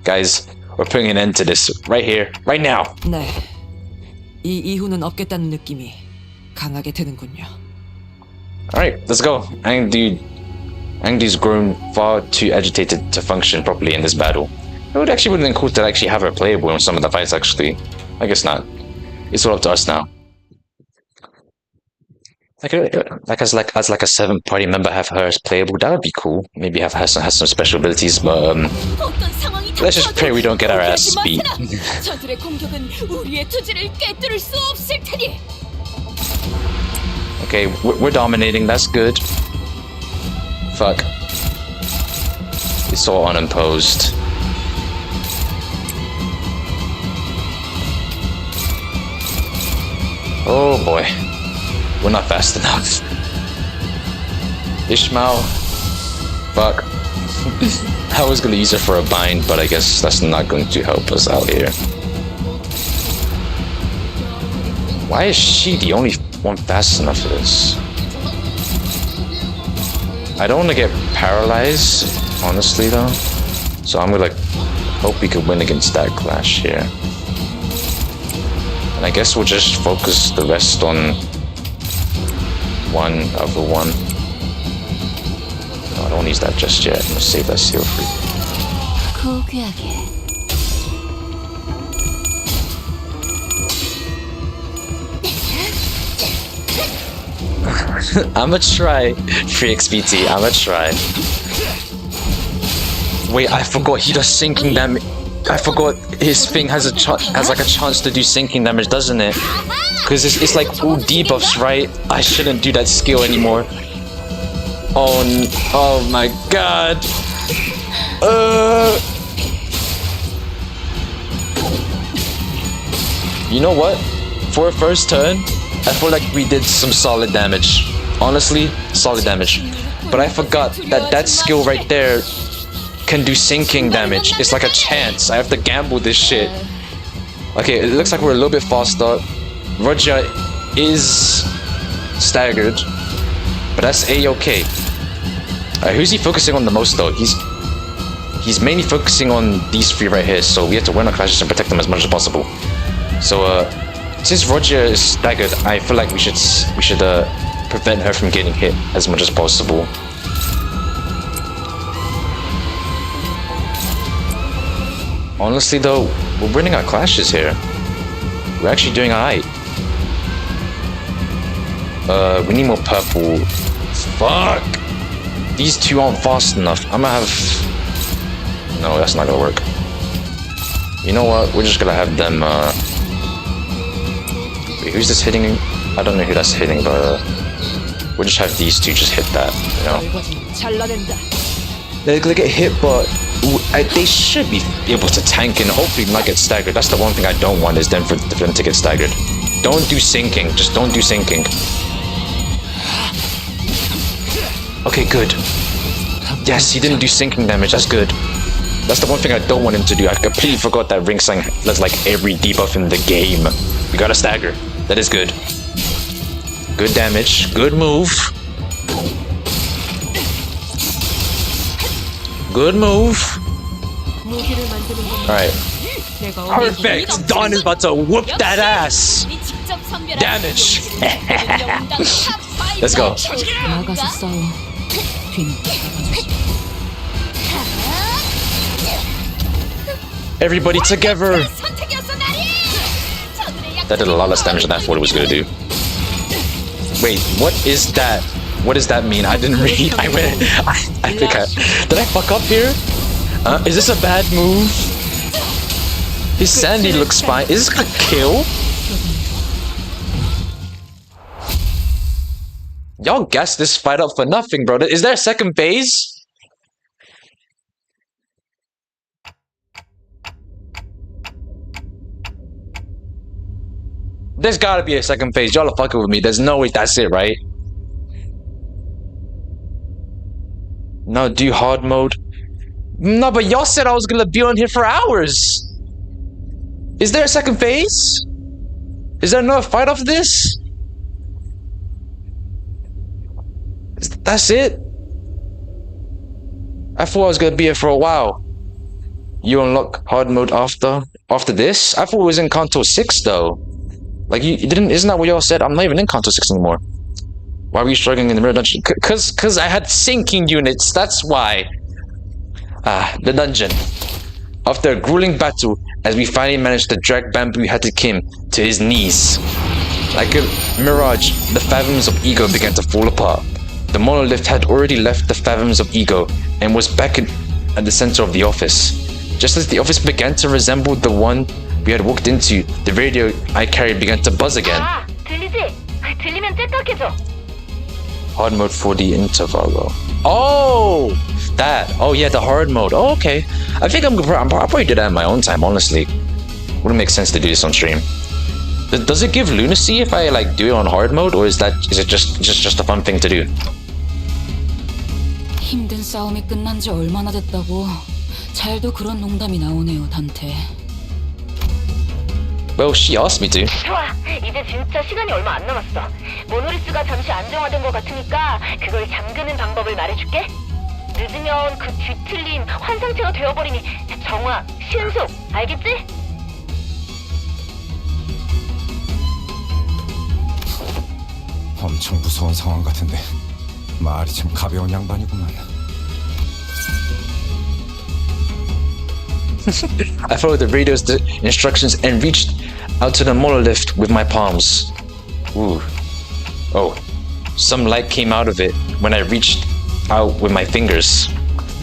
Guys, we're putting an end to this right here, right now. 네, 이 이후는 없겠다는 느낌이 강하게 드는군요. Alright, let's go. Angdi's grown far too agitated to function properly in this battle. It would have been cool to actually have her playable in some of the fights, actually. I guess not. It's all up to us now. As a 7-party member, have her as playable. That would be cool. Maybe have her has some special abilities, but let's just pray we don't get our ass beat. 저들의 공격은 우리의 투지를 꿰뚫을 수 없을 테니. Okay, we're dominating. That's good. Fuck. It's all unimposed. Oh boy. We're not fast enough. Ishmael. Fuck. I was gonna use her for a bind, but I guess that's not going to help us out here. Why is she the only one fast enough for this? I don't want to get paralyzed, honestly though. So I'm gonna hope we can win against that clash here. And I guess we'll just focus the rest on one other one. No, I don't use that just yet. I'm gonna save that seal free. I'ma try. Free XPT, I'ma try. Wait, I forgot he does sinking damage. I forgot his thing has like a chance to do sinking damage, doesn't it? Because it's like all debuffs, right? I shouldn't do that skill anymore. Oh my god. You know what? For a first turn, I feel like we did some solid damage. Honestly, solid damage. But I forgot that that skill right there can do sinking damage. It's like a chance. I have to gamble this shit. Okay, it looks like we're a little bit faster. Roger is staggered, but that's a-okay. Who's he focusing on the most though? He's mainly focusing on these three right here, so we have to win our clashes and protect them as much as possible. So since Roger is staggered, I feel like we should prevent her from getting hit as much as possible. Honestly though, we're winning our clashes here. We're actually doing alright. We need more purple. Fuck! These two aren't fast enough. I'm gonna have... No, that's not gonna work. You know what? We're just gonna have them, Wait, who's this hitting? I don't know who that's hitting, but, we'll just have these two just hit that, you know? They get hit, but they should be able to tank and hopefully not get staggered. That's the one thing I don't want, is for them to get staggered. Don't do sinking. Just don't do sinking. Okay, good. Yes, he didn't do sinking damage. That's good. That's the one thing I don't want him to do. I completely forgot that Ring Sang does like every debuff in the game. We got a stagger. That is good. Good damage. Good move. Good move. Alright. Perfect! Dawn is about to whoop that ass! Damage! Let's go. Everybody together! That did a lot less damage than I thought it was gonna do. Wait, what is that? What does that mean? I didn't read. I think I... Did I fuck up here? Is this a bad move? His sandy looks fine. Is this gonna kill? Y'all gassed this fight up for nothing, bro. Is there a second phase? There's gotta be a second phase. Y'all are fucking with me. There's no way that's it, right? No, do hard mode. No, but y'all said I was gonna be on here for hours. Is there a second phase? Is there another fight after this? That's it? I thought I was gonna be here for a while. You unlock hard mode after this? I thought it was in Canto 6 though. Like you didn't, isn't that what y'all said? I'm not even in Canto 6 anymore. Why were you struggling in the mirror dungeon? Cause I had sinking units, that's why. The dungeon. After a grueling battle, as we finally managed to drag Bamboo Hatted Kim to his knees. Like a mirage, the fathoms of ego began to fall apart. The monolith had already left the fathoms of ego and was back at the center of the office. Just as the office began to resemble the one we had walked into, the radio I carried began to buzz again. 들리지? 들리면 째깍해줘. Hard mode for the interval. Oh, that. Oh yeah, the hard mode. Oh, okay. I think I'll probably do that in my own time. Honestly, wouldn't make sense to do this on stream. Does it give lunacy if I like do it on hard mode, or is it just a fun thing to do? 힘든 싸움이 끝난 지 얼마나 됐다고. 잘도 그런 농담이 나오네요, 단테. Well, she asked me to. 좋아, 이제 진짜 시간이 얼마 안 남았어. 모노리스가 잠시 안정화된 것 같으니까 그걸 잠그는 방법을 말해줄게. 늦으면 그 뒤틀린 환상체가 되어버리니 정화, 신속, 알겠지? 엄청 무서운 상황 같은데 말이 참 가벼운 양반이구만. I followed the radio's instructions and reached out to the monolith with my palms. Ooh. Oh. Some light came out of it when I reached out with my fingers.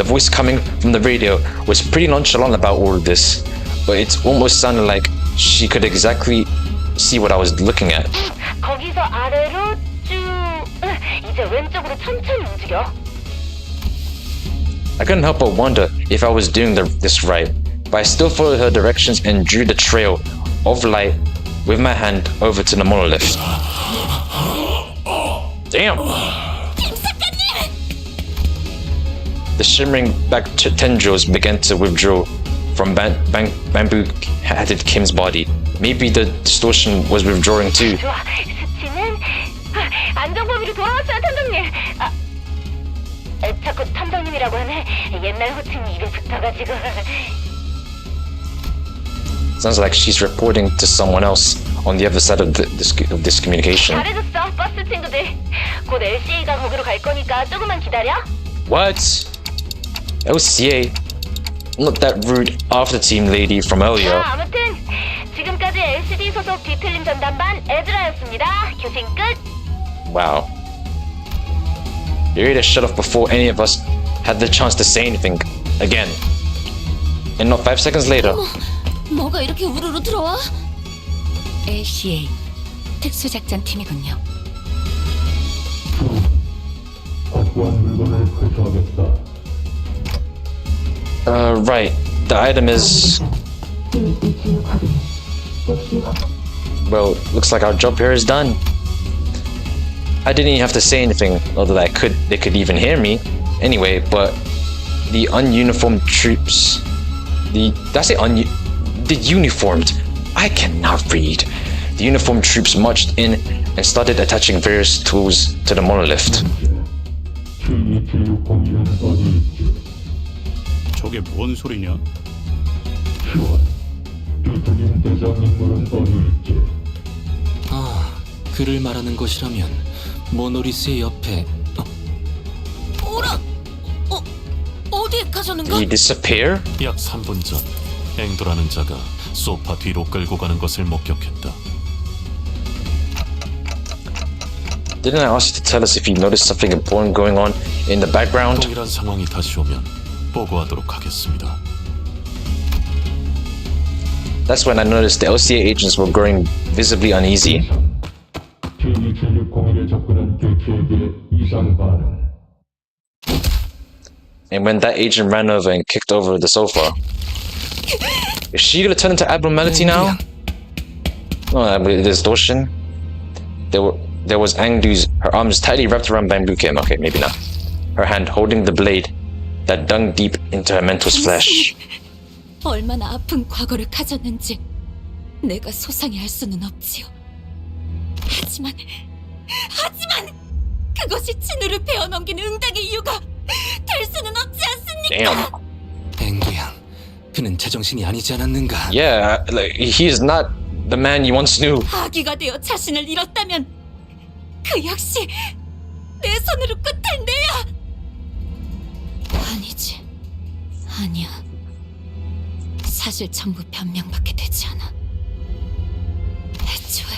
The voice coming from the radio was pretty nonchalant about all of this, but it almost sounded like she could exactly see what I was looking at. 거기서 아래로 쭉 이제 왼쪽으로 천천히 움직여. I couldn't help but wonder if I was doing this right, but I still followed her directions and drew the trail of light with my hand over to the monolith. Damn! The shimmering back tendrils began to withdraw from bamboo-headed Kim's body. Maybe the distortion was withdrawing too. 좋아, 수치는 안정범위로 돌아왔어요, 탐정님. 자꾸 탐정님이라고 하네. 옛날 호칭이 입에 붙어가지고. Sounds like she's reporting to someone else on the other side of this communication. 잘해줬어, 버스 친구들. 곧 LCA가 거기로 갈 거니까 조금만 기다려. What? LCA? Not that rude after team lady from earlier. 자, 아무튼 지금까지 LCD 소속 뒤틀림 전담반 에즈라였습니다. 교신 끝. Wow. You ready to shut off before any of us had the chance to say anything again. And not 5 seconds later. 뭐가 이렇게 우르르 들어와? LCA 특수작전팀이군요. Right. The item is... Well, looks like our job here is done. I didn't even have to say anything, although they could even hear me. Anyway, but the ununiformed troops... Did I say the uniformed? I cannot read. The uniformed troops marched in and started attaching various tools to the monolith. 저게 뭔 소리냐? 아, 그를 말하는 것이라면 모노리스의 옆에 오라! 어디에 가셨는가? Did he disappear? 약 3분 전 앵도라는 자가 소파 뒤로 끌고 가는 것을 목격했다. Didn't I ask you to tell us if you noticed something important going on in the background? 동일한 상황이 다시 오면 보고하도록 하겠습니다. That's when I noticed the LCA agents were growing visibly uneasy. And when that agent ran over and kicked over the sofa. Is she gonna turn into abnormality now? No, distortion. There was Angdu's, her arms tightly wrapped around Bamboo Kim. Okay, maybe not. Her hand holding the blade that dug deep into her mentor's flesh. 얼마나 아픈 과거를 가졌는지 내가 소상히 알 수는 없지요. 하지만 그것이 진우를 베어넘기는 응당의 이유가 될 수는 없지 않습니까? Damn. 앵도양, 그는 제정신이 아니지 않았는가? Yeah, like, he is not the man you once knew. 아기가 되어 자신을 잃었다면 그 역시 내 손으로 끝을 내야. 아니지, 아니야. 사실 전부 변명밖에 되지 않아. 애초에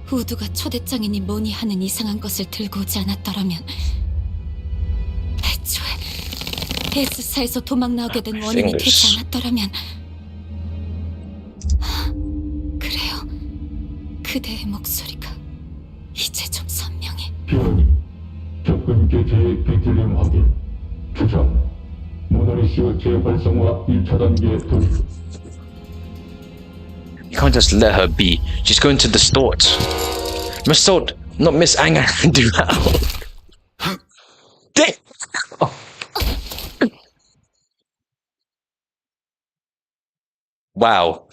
우두가 초대장이니 뭐니 하는 이상한 것을 들고 오지 않았더라면, 애초에 에스사에서 도망 나오게 된 원인이 되지 않았더라면. 그래요, 그대의 목소리가 이제 좀 선명해. 접근 개체의 비틀림 확인. 추정. 모노리스 재활성화 1차 단계 돌입. You can't just let her be. She's going to distort. Massault, not Miss Anger. Do that. Damn. Oh. Wow.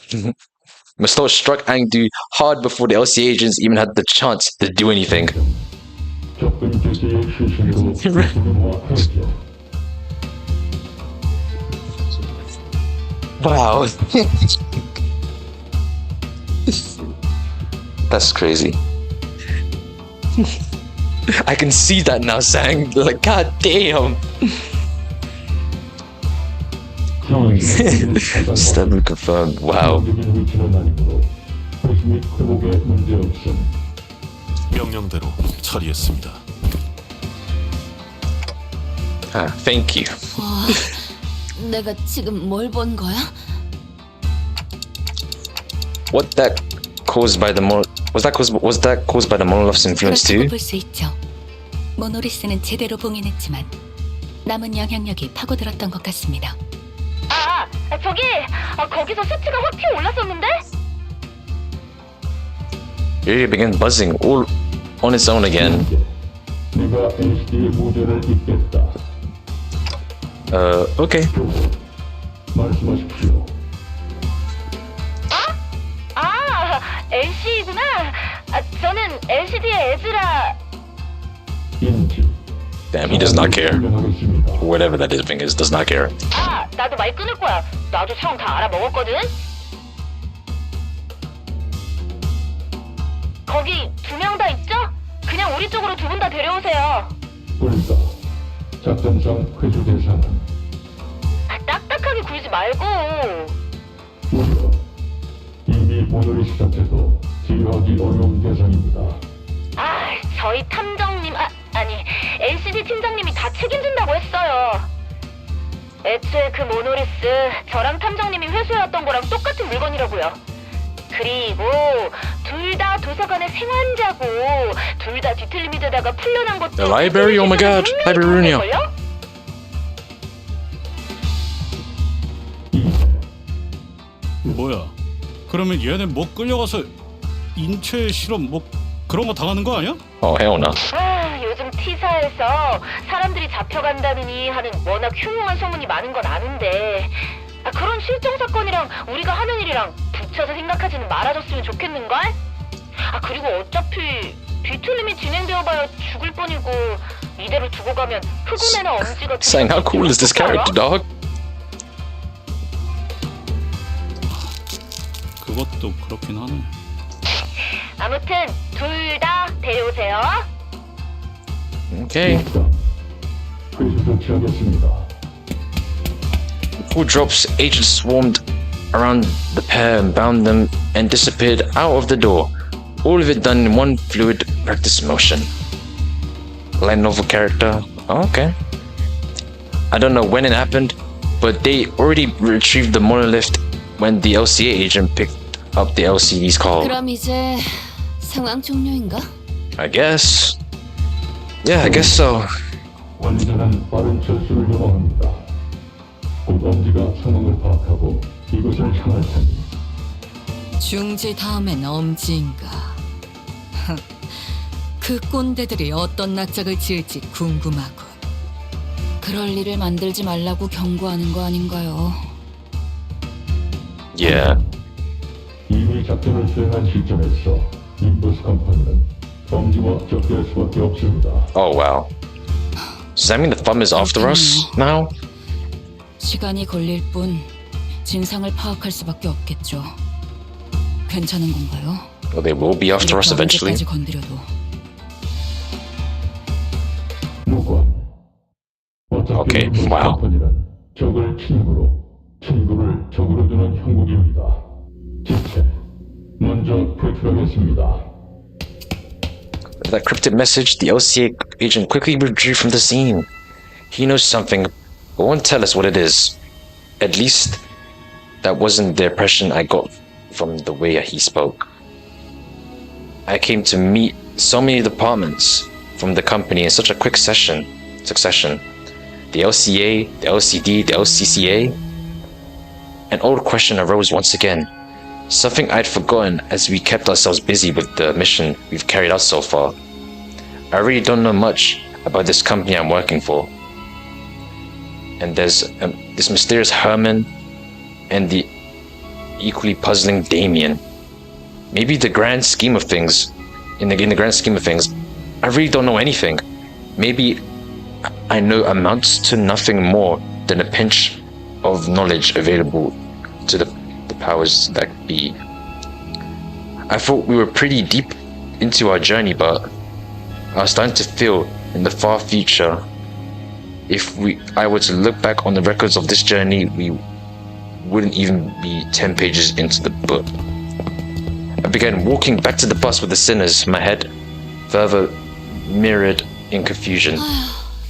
Massault struck Angdu hard before the LCA agents even had the chance to do anything. Wow. That's crazy. I can see that now, Sang. Like, god damn. Stubborn confirmed. Wow. 명령대로 처리했습니다. Ah, thank you. 와, 내가 지금 뭘 본 거야? What that caused by the was that caused by the monolith's influence 그렇다고 too? 볼 수 있죠. 모노리스는 제대로 봉인했지만 남은 영향력이 파고들었던 것 같습니다. 저기 거기서 수치가 확 튀어 올랐었는데? It began buzzing all on its own again. 내가 LCD의 모델을 입겠다. Okay. 말씀하십시오. LC구나. 저는 LCD의 에즈라. 인지. Damn, he does not care. 하겠습니다. Whatever that is, thing is, does not care. 나도 말 끊을 거야. 나도 상황 다 알아먹었거든. 거기 2명 다 있죠? 그냥 우리 쪽으로 2분 다 데려오세요. 불가. 작전상 회수 대상은 딱딱하게 굴지 말고. 무려 이미 모노리스 자체도 제어하기 어려운 대상입니다. 저희 탐정님, 아니 LCD 팀장님이 다 책임진다고 했어요. 애초에 그 모노리스 저랑 탐정님이 회수해왔던 거랑 똑같은 물건이라고요. 그리고 둘 다 도서관의 생환자고 둘 다 뒤틀림이 되다가 풀려난 것도 The library? Oh my god, librarian. 뭐야? 그러면 얘네 뭐 끌려가서 인체 실험 뭐 그런 거 당하는 거 아니야? Oh hell no. 요즘 T사에서 사람들이 잡혀간다느니 하는 워낙 흉흉한 소문이 많은 건 아는데 그런 실종 사건이랑 우리가 하는 일이랑 붙여서 생각하지는 말아줬으면 좋겠는걸? 그리고 어차피 뒤틀림이 진행되어봐야 죽을 뻔이고 이대로 두고 가면 흑운에나 엄지가 Saying how cool is this character, dog? 그것도 그렇긴 하네. 아무튼 둘 다 데려오세요. Okay. 회수 조치하겠습니다. Full drops, agents swarmed around the pair and bound them and disappeared out of the door. All of it done in one fluid practice motion. Light novel character. Oh, okay. I don't know when it happened, but they already retrieved the monolith when the LCA agent picked up the LCD's call. 그럼 이제 상황 종료인가? I guess. Yeah, I guess so. 완전한 빠른 철수를 요청합니다. 곧 엄지가 상황을 파악하고 이곳을 향할 테니 중지 다음엔 엄지인가? 그 꼰대들이 어떤 낯짝을 지을지 궁금하군. 그럴 일을 만들지 말라고 경고하는 거 아닌가요? Yeah. 이미 작전을 수행한 시점에서 임버스 컴퍼니는 엄지와 적대할 수밖에 없습니다. Oh wow. Does that mean the thumb is after us now? 시간이 걸릴 뿐 진상을 파악할 수밖에 없겠죠. 괜찮은 건가요? Well, they will be after us eventually. 언제까지 건드려도 무관. 어차피 Okay, 임버스 wow. 컴퍼니는 적을 친구로, 친구를 적으로 두는 형국입니다. 지체. 먼저 퇴출하겠습니다. That cryptic message, the LCA agent quickly withdrew from the scene. He knows something, but won't tell us what it is. At least, that wasn't the impression I got from the way he spoke. I came to meet so many departments from the company in such a quick succession. The LCA, the LCD, the LCCA. An old question arose once again. Something I'd forgotten as we kept ourselves busy with the mission we've carried out so far. I really don't know much about this company I'm working for. And there's this mysterious Herman and the equally puzzling Damien. Maybe the grand scheme of things, in the grand scheme of things, I really don't know anything. Maybe I know amounts to nothing more than a pinch of knowledge available to the powers that be. I thought we were pretty deep into our journey, but I was starting to feel in the far future, if I were to look back on the records of this journey, we wouldn't even be 10 pages into the book. I began walking back to the bus with the sinners, my head further mirrored in confusion.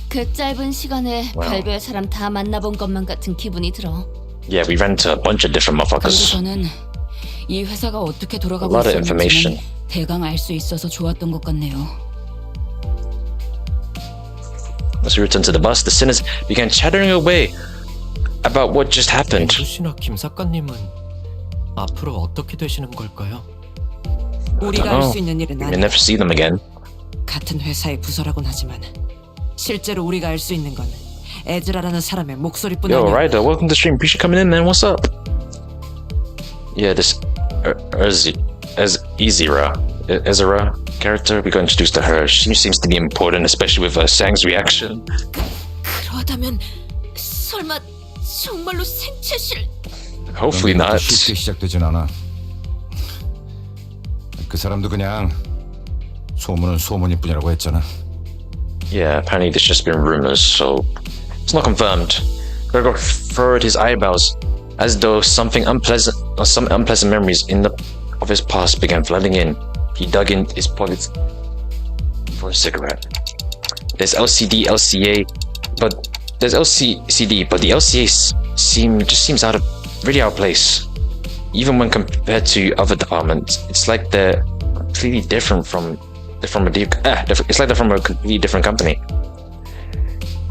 그 짧은 시간에 Wow. 별별 사람 다 만나본 것만 같은 기분이 들어. Yeah, we ran into a bunch of different 그리고 motherfuckers. 저는 이 회사가 어떻게 A 돌아가고 lot of information. 있었는지는 대강 알 수 있어서 좋았던 것 같네요. As we returned to the bus, the sinners began chattering away about what just happened. 씨나 김 작가님은 앞으로 어떻게 되시는 걸까요? 우리가 할 수 있는 일은 We may 아니야. never see them again. 같은 회사의 부서라곤 하지만 실제로 우리가 할 수 있는 건 에즈라라는 사람의 목소리뿐 Yo, 아니야. Ryder, welcome to the stream. Appreciate you coming in, man. What's up? Yeah, this Ezra character, we got introduced to her. She seems to be important, especially with Sang's reaction. 그러다면 설마 정말로 생체실? Hopefully not. 쉽게 시작되진 않아. 그 사람도 그냥 소문은 소문일 뿐이라고 했잖아. Yeah, apparently there's just been rumors, so it's not confirmed. Gregor furrowed his eyebrows as though some unpleasant memories of his past began flooding in. He dug in his pockets for a cigarette. There's LCD, but the LCA just seems really out of place. Even when compared to other departments, it's like they're completely different it's like they're from a completely different company.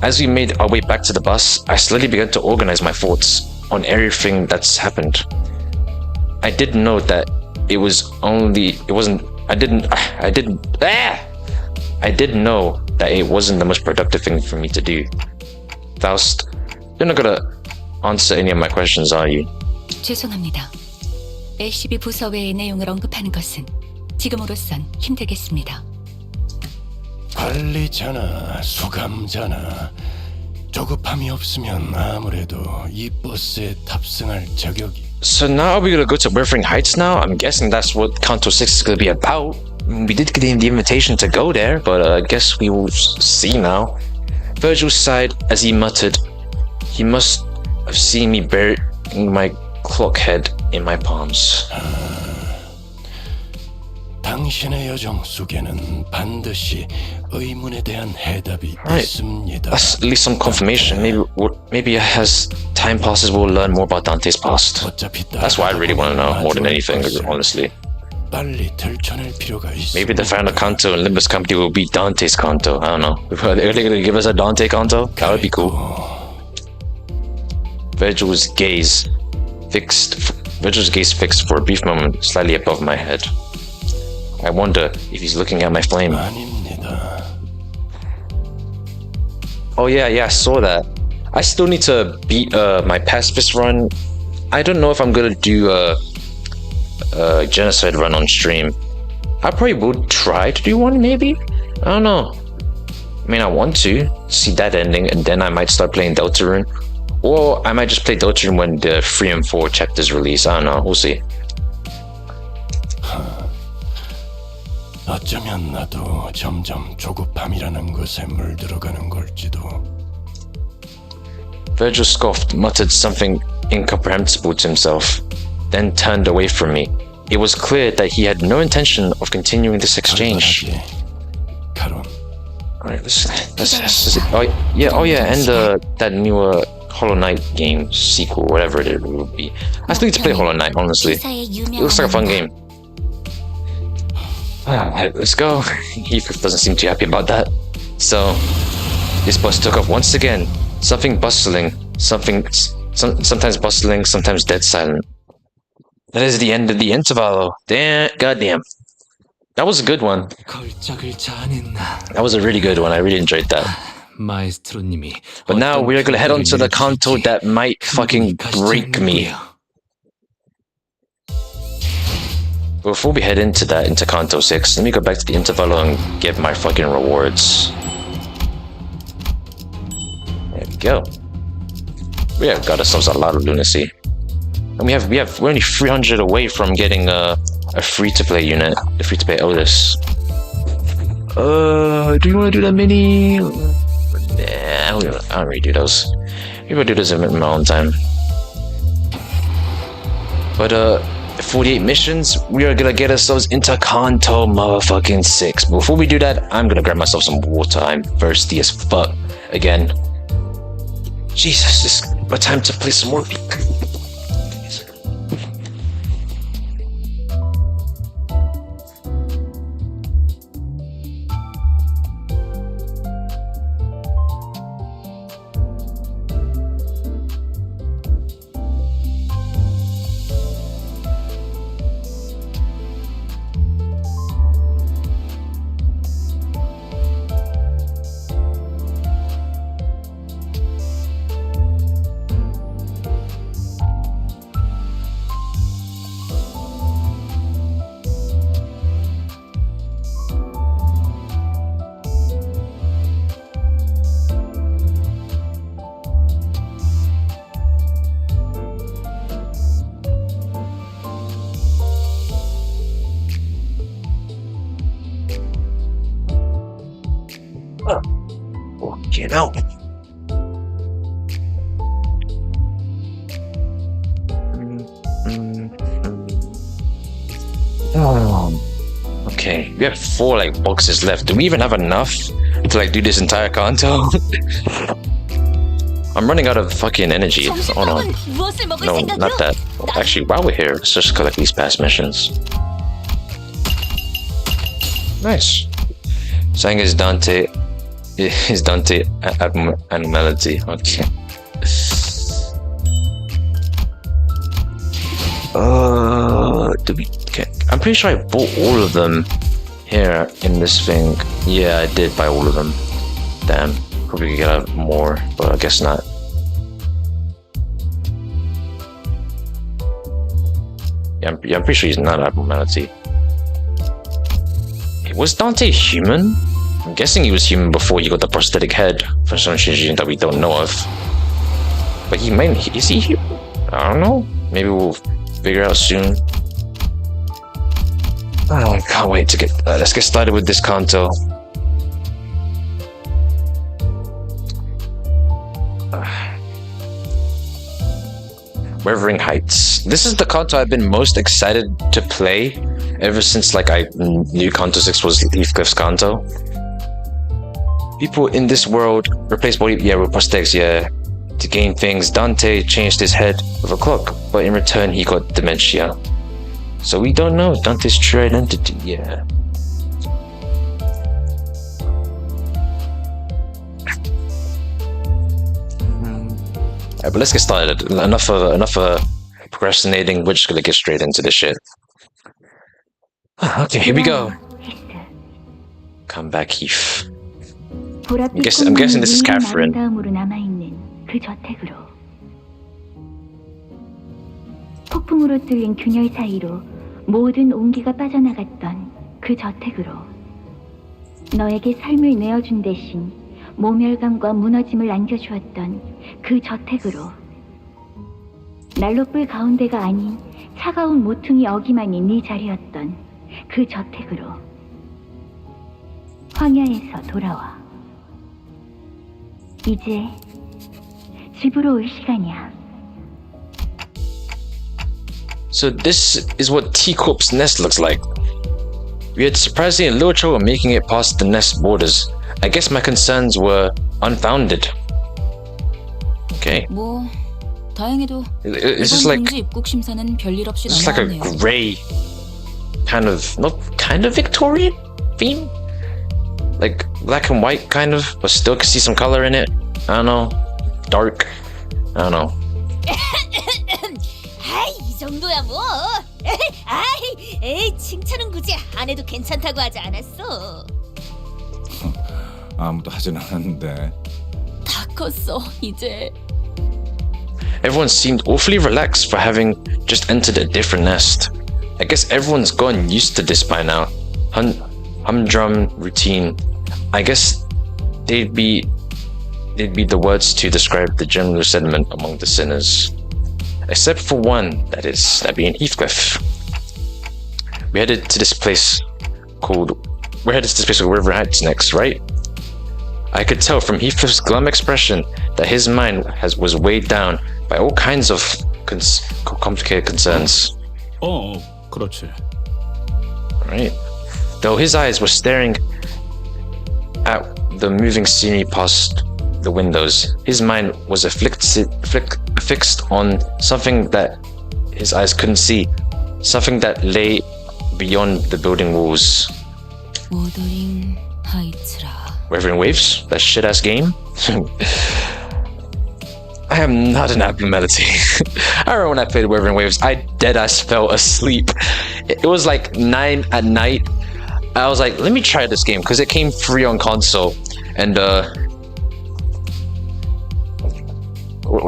As we made our way back to the bus, I slowly began to organize my thoughts on everything that's happened. I did know that I did know that it wasn't the most productive thing for me to do. Faust, you're not gonna answer any of my questions, are you? 죄송합니다. LCB 부서 외의 내용을 언급하는 것은 지금으로선 힘들겠습니다. 관리자나 수감자나 조급함이 없으면 아무래도 이 버스에 탑승할 자격이. So now are we gonna go to Wuthering Heights now? I'm guessing that's what Canto 6 is gonna be about. We did get the invitation to go there, but I guess we will see now. Virgil sighed as he muttered, he must have seen me burying my clock head in my palms. 당신의 여정 속에는 반드시 의문에 대한 해답이 있습니다. That's at least some confirmation. Maybe as time passes, we'll learn more about Dante's past. That's what I really want to know more than anything, honestly. 빨리 들춰낼 필요가 있습니다. Maybe the final Canto and Limbus Company will be Dante's Canto. I don't know. Are they gonna give us a Dante Canto? That would be cool. Virgil's gaze fixed for a brief moment slightly above my head. I wonder if he's looking at my flame. 아닙니다. Oh yeah, I saw that. I still need to beat my pacifist run. I don't know if I'm gonna do a genocide run on stream. I probably would try to do one, maybe? I don't know. I mean, I want to see that ending, and then I might start playing Deltarune. Or I might just play Deltarune when the 3 and 4 chapters release. I don't know, we'll see. 어쩌면 나도 점점 조급함이라는 것에 물들어가는 걸지도. Virgil scoffed, muttered something incomprehensible to himself, then turned away from me. It was clear that he had no intention of continuing this exchange. Alright, let's oh yeah, and that newer Hollow Knight game sequel, whatever it will be. I still need to play Hollow Knight, honestly. It looks like a fun game. Let's go. He doesn't seem too happy about that. So, this bus took off once again. Something bustling, sometimes bustling, sometimes dead silent. That is the end of the interval. Damn, goddamn. That was a good one. That was a really good one. I really enjoyed that. 마에스트로님이 But now we are gonna head on to the canto that might fucking break me. Before we head into Canto 6, let me go back to the interval and get my fucking rewards. There we go. We have got ourselves a lot of lunacy. And we're only 300 away from getting a free-to-play unit, a free-to-play Otis. Do you want to do that mini? Nah, I don't really do those. Maybe I'll do this in my own time. But 48 missions, we are gonna get ourselves into Canto motherfucking 6. Before we do that, I'm gonna grab myself some water. I'm thirsty as fuck. again. Jesus, it's my time to play some more. Get out. Okay, we have 4 like boxes left. Do we even have enough to like do this entire canto? I'm running out of fucking energy. Oh no. No, not that. Actually, while we're here, let's just collect these past missions. Nice. Sang is Dante. Is Dante abnormality? Okay. Do we? Okay. I'm pretty sure I bought all of them here in this thing. Yeah, I did buy all of them. Damn. Probably could get more, but I guess not. Yeah, I'm pretty sure he's not abnormality. Was Dante human? I'm guessing he was human before he got the prosthetic head for some shit that we don't know of. But he might. Is he human? I don't know. Maybe we'll figure out soon. Oh, I can't wait to get. Let's get started with this canto. Weathering Heights. This is the canto I've been most excited to play ever since like I knew Canto 6 was Heathcliff's canto. People in this world replace body with prosthetics, to gain things. Dante changed his head with a clock, but in return he got dementia. So we don't know Dante's true identity, But let's get started. Enough of procrastinating. We're just gonna get straight into this shit. Okay, here we go. Come back, Heath. I'm guessing this is Catherine. 폭풍으로 뚫린 균열 사이로 모든 온기가 빠져나갔던 그 저택으로 너에게 삶을 내어준 대신 모멸감과 무너짐을 안겨주었던 그 저택으로 난로불 가운데가 아닌 차가운 모퉁이 어기만이 네 자리였던 그 저택으로 황야에서 돌아와 이제 집으로 올 시간이야. So this is what T-Corp's nest looks like. We had surprisingly little trouble making it past the nest borders. I guess my concerns were unfounded. Okay. 뭐 다행히도 it's just like 입국 심사는 별일 없이 it's like a gray kind of Victorian theme, like black and white kind of, but still can see some color in it. I don't know, dark. I don't know. 아이 이 정도야 뭐. 아이 에이 칭찬은 굳이 안 해도 괜찮다고 하지 않았어. 아무도 하진 않았는데. 다 컸어 이제. Everyone seemed awfully relaxed for having just entered a different nest. I guess everyone's gotten used to this by now. Humdrum routine. I guess they'd be the words to describe the general sentiment among the sinners. Except for one, that being Heathcliff. We're headed to this place called River Heights next, right? I could tell from Heathcliff's glum expression that his mind was weighed down by all kinds of complicated concerns. 그렇지. Right. Though his eyes were staring at the moving scenery past the windows. His mind was fixed on something that his eyes couldn't see, something that lay beyond the building walls. 워더링 하이츠라. Reverend Waves? That shit-ass game? I am not an app meditating. I remember when I played Reverend Waves, I dead-ass fell asleep. It was like 9 at night. I was like, let me try this game, because it came free on console. And,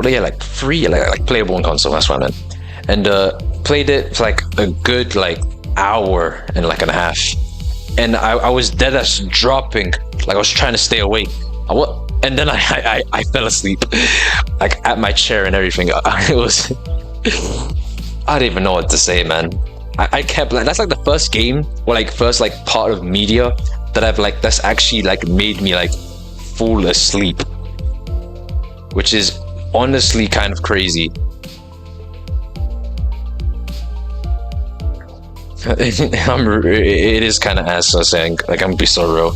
yeah, like free, like playable on console, that's what I meant. And, played it for like a good, like, hour and like and a half. And I was dead-ass dropping, like I was trying to stay awake. And then I fell asleep, like at my chair and everything. It was, I don't even know what to say, man. I kept like, that's like the first game or like first like part of media that I've like, that's actually like made me like fall asleep, which is honestly kind of crazy. It is kind of ass, so saying, like, I'm gonna be so real.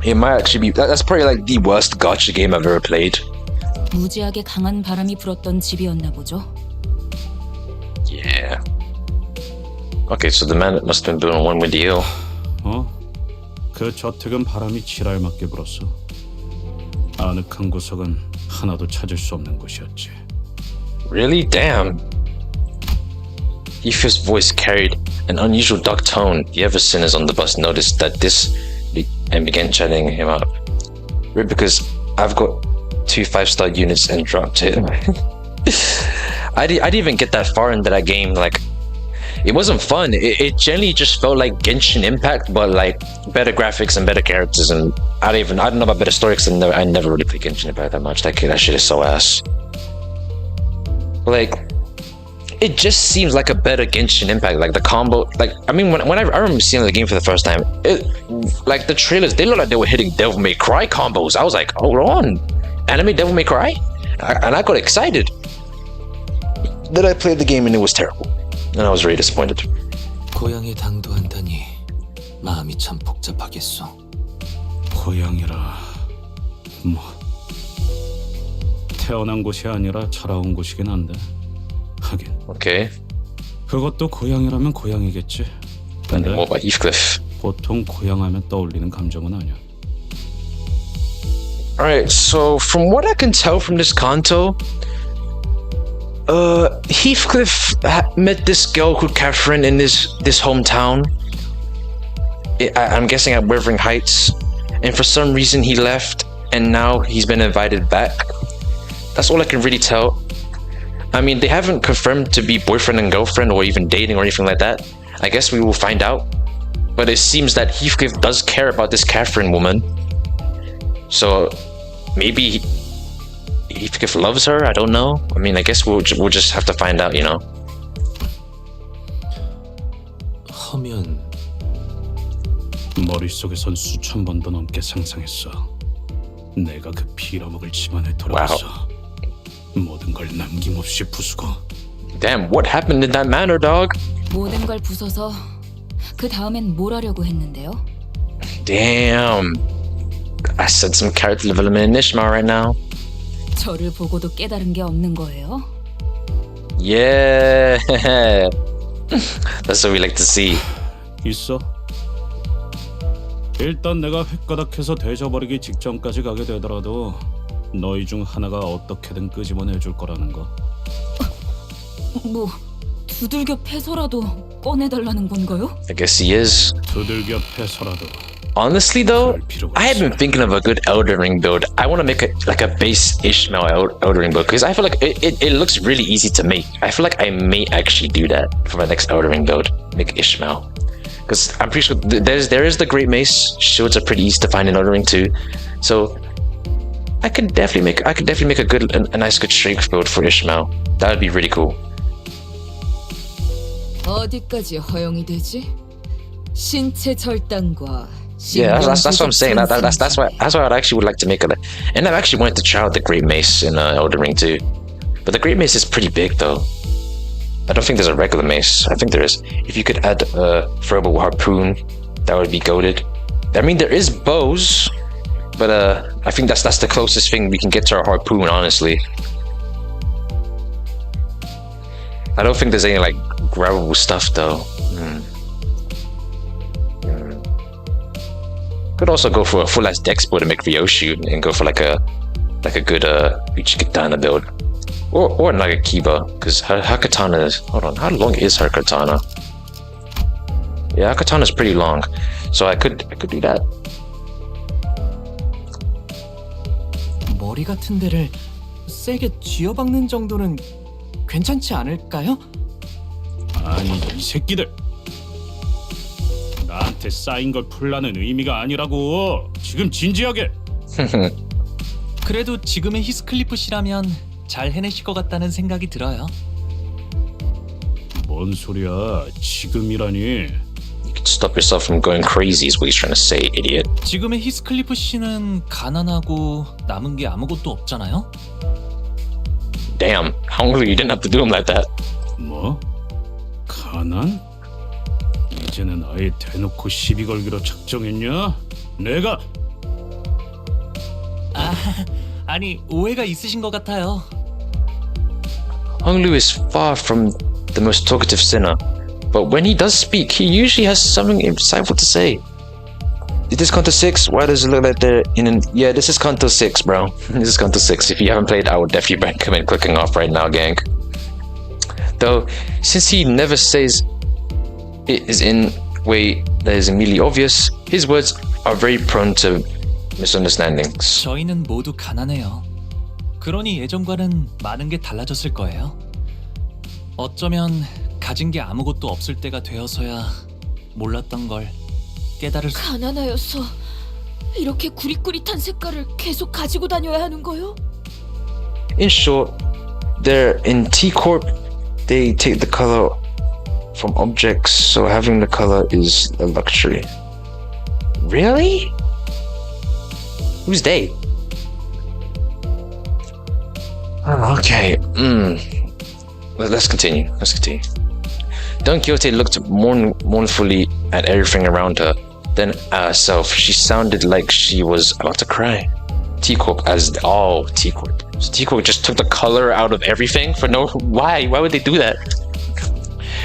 It might actually be, that's probably like the worst gacha game I've ever played. 무지하게 강한 바람이 불었던 집이었나 보죠. Yeah. Okay, so the man must have been doing one with the ill. 그 저택은 바람이 지랄맞게 불었어. 아늑한 구석은 하나도 찾을 수 없는 곳이었지. Really? Damn. Aoife's voice carried an unusual dark tone. The other sinners on the bus noticed that and began chatting him up. Weird, because I've got 2 5-star units and dropped it. I didn't even get that far into that game. Like, it wasn't fun. It generally just felt like Genshin Impact, but like better graphics and better characters. And I don't know about better story because I never really played Genshin Impact that much. That shit is so ass. Like, it just seems like a better Genshin Impact. Like the combo, like I mean, when I remember seeing the game for the first time, like the trailers, they looked like they were hitting Devil May Cry combos. I was like, hold on, anime Devil May Cry, and I got excited. Then I played the game and it was terrible, and I was really disappointed. 고향에 당도한다니 마음이 참 복잡하겠소. 고향이라 뭐 태어난 곳이 아니라 자라온 곳이긴 한데. 하긴. Okay. 그것도 고향이라면 고향이겠지. 근데 what about Heathcliff? 보통 고향하면 떠올리는 감정은 아니야. Alright, so from what I can tell from this canto, Heathcliff met this girl called Catherine in this hometown. I'm guessing at Wuthering Heights, and for some reason he left, and now he's been invited back. That's all I can really tell. I mean, they haven't confirmed to be boyfriend and girlfriend or even dating or anything like that. I guess we will find out. But it seems that Heathcliff does care about this Catherine woman. So maybe Heathcliff loves her? I don't know. I mean, I guess we'll just have to find out, you know. 허면 머릿속에선 수천 번도 넘게 상상했어. 내가 그 빌어먹을 집안에 돌아가서 모든 걸 남김없이 부수고. Damn, what happened in that manor, dog? 모든 걸 부숴서 그 다음엔 뭘 하려고 했는데요? Damn. I said some character development in Ishmael right now. 저를 보고도 깨달은 게 없는 거예요? Yeah. That's what we like to see. 있어. 일단 내가 획가닥해서 되져버리기 직전까지 가게 되더라도 너희 중 하나가 어떻게든 끄집어내줄 거라는 거. 뭐 두들겨 패서라도 꺼내달라는 건가요? I guess he is. 두들겨 패서라도. Honestly though, I have been thinking of a good Elden Ring build. I want to make like a base Ishmael Elden Ring build because I feel like it looks really easy to make. I feel like I may actually do that for my next Elden Ring build. Make Ishmael. Because I'm pretty sure there is the Great Mace. Shields are pretty easy to find in Elden Ring too. So I could definitely make a nice good strength build for Ishmael. That would be really cool. 어디까지 허용이 되지? 신체 절단과 Yeah, that's what I'm saying. That's why I actually would like to make it. And I've actually wanted to try out the Great Mace in Elden Ring too. But the Great Mace is pretty big though. I don't think there's a regular mace. I think there is. If you could add a throwable harpoon, that would be goated. I mean, there is bows. But I think that's the closest thing we can get to our harpoon, honestly. I don't think there's any like grabbable stuff though. Could also go for a full ass Dexpo to make Ryoshi and go for like a good Ichikatana build. Or like a Kiba, because her katana is, hold on, how long is her katana? Yeah, her katana is pretty long. So I could do that. 머리 같은 데를 세게 쥐어박는 정도는 괜찮지 않을까요? 아니 이 새끼들 나한테 쌓인 걸 풀라는 의미가 아니라고. 지금 진지하게. 그래도 지금의 히스클리프 씨라면 잘 해내실 것 같다는 생각이 들어요. 뭔 소리야? 지금이라니. You could stop yourself from going crazy is what he's trying to say, idiot. 지금의 히스클리프 씨는 가난하고 남은 게 아무것도 없잖아요. Damn, hungry, you didn't have to do him like that. 뭐? 가난? 이제는 아예 대놓고 시비 걸기로 작정했냐? 내가 아니 오해가 있으신 것 같아요. Hong Lu is far from the most talkative sinner, but when he does speak, he usually has something insightful to say. Is this Kanto 6? Why does it look like they're in an... Yeah, this is Kanto 6, bro. This is Kanto 6. If you haven't played, I would definitely recommend clicking off right now, gang. Though, since he never says it is in a way that is immediately obvious, his words are very prone to misunderstandings. 저희는 모두 가난해요. 그러니 예전과는 많은 게 달라졌을 거예요. 어쩌면 가진 게 아무것도 없을 때가 되어서야 몰랐던 걸 깨달을 수... 가난하여서 이렇게 구릿구릿한 색깔을 계속 가지고 다녀야 하는 거요? In short, they're in T-Corp. They take the color from objects, so having the color is a luxury. Really? Who's they? Oh, okay. Let's continue. Don Quixote looked mournfully at everything around her. Then at herself, she sounded like she was about to cry. T-Corp T-Corp. So T-Corp just took the color out of everything for no... Why? Why would they do that?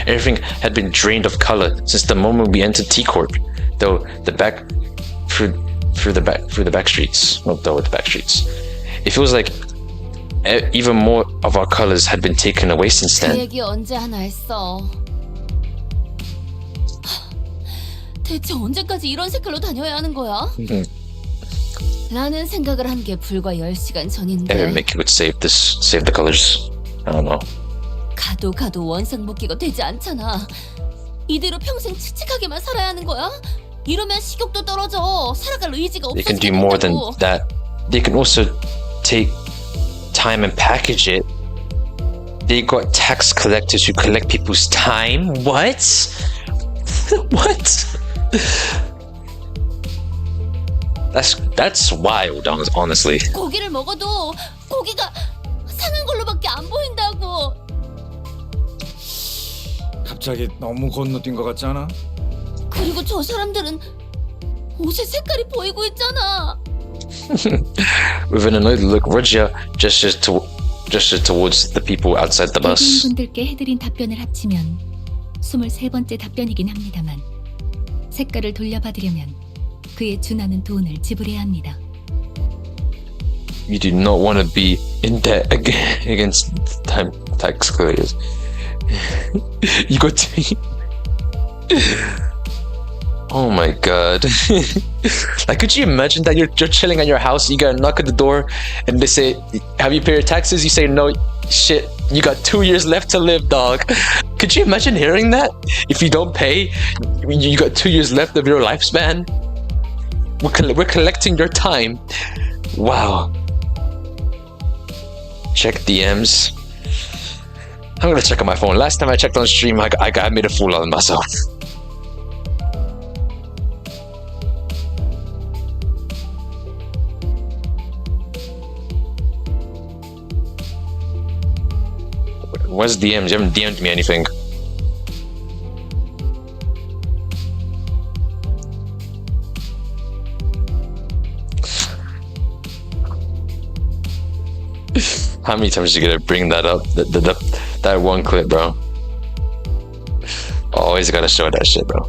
Everything had been drained of color since the moment we entered T-Corp. Though the back... Through the back streets. Not though, the back streets. It feels like even more of our colors had been taken away since 그 then. 얘기 언제 하나 했어? 대체 언제까지 이런 색깔로 다녀야 하는 거야? 라는 생각을 한 게 불과 10시간 전인데 Make you would save the colors. I don't know. 가도 원상복귀가 되지 않잖아. 이대로 평생 칙칙하게만 살아야 하는 거야? 이러면 식욕도 떨어져. 살아갈 의지가 They can do more than 없어진다고. that. They can also take time and package it. They got tax collectors who collect people's time. What? What? That's wild, honestly. 고기를 먹어도 고기가 상한 걸로밖에 안 보인다고. 갑자기 너무 건너뛴 것 같지 않아? 그리고 저 사람들은 옷의 색깔이 보이고 있잖아. With an annoyed look, Roger gestured towards the people outside the bus. 분들께 해드린 답변을 합치면 23번째 답변이긴 합니다만 색깔을 돌려받으려면 그에 준하는 돈을 지불해야 합니다. You do not want to be in debt against tax collectors. 이거 Oh my god. Like, could you imagine that you're chilling at your house, you get a knock at the door, and they say, have you paid your taxes? You say, no, shit, you got 2 years left to live, dog. Could you imagine hearing that? If you don't pay, you got 2 years left of your lifespan? We're collecting your time. Wow. Check DMs. I'm gonna check on my phone. Last time I checked on stream, I made a fool out of myself. Where's DMs? You haven't DM'd me anything. How many times are you gonna bring that up? That one clip, bro. Always gotta show that shit, bro.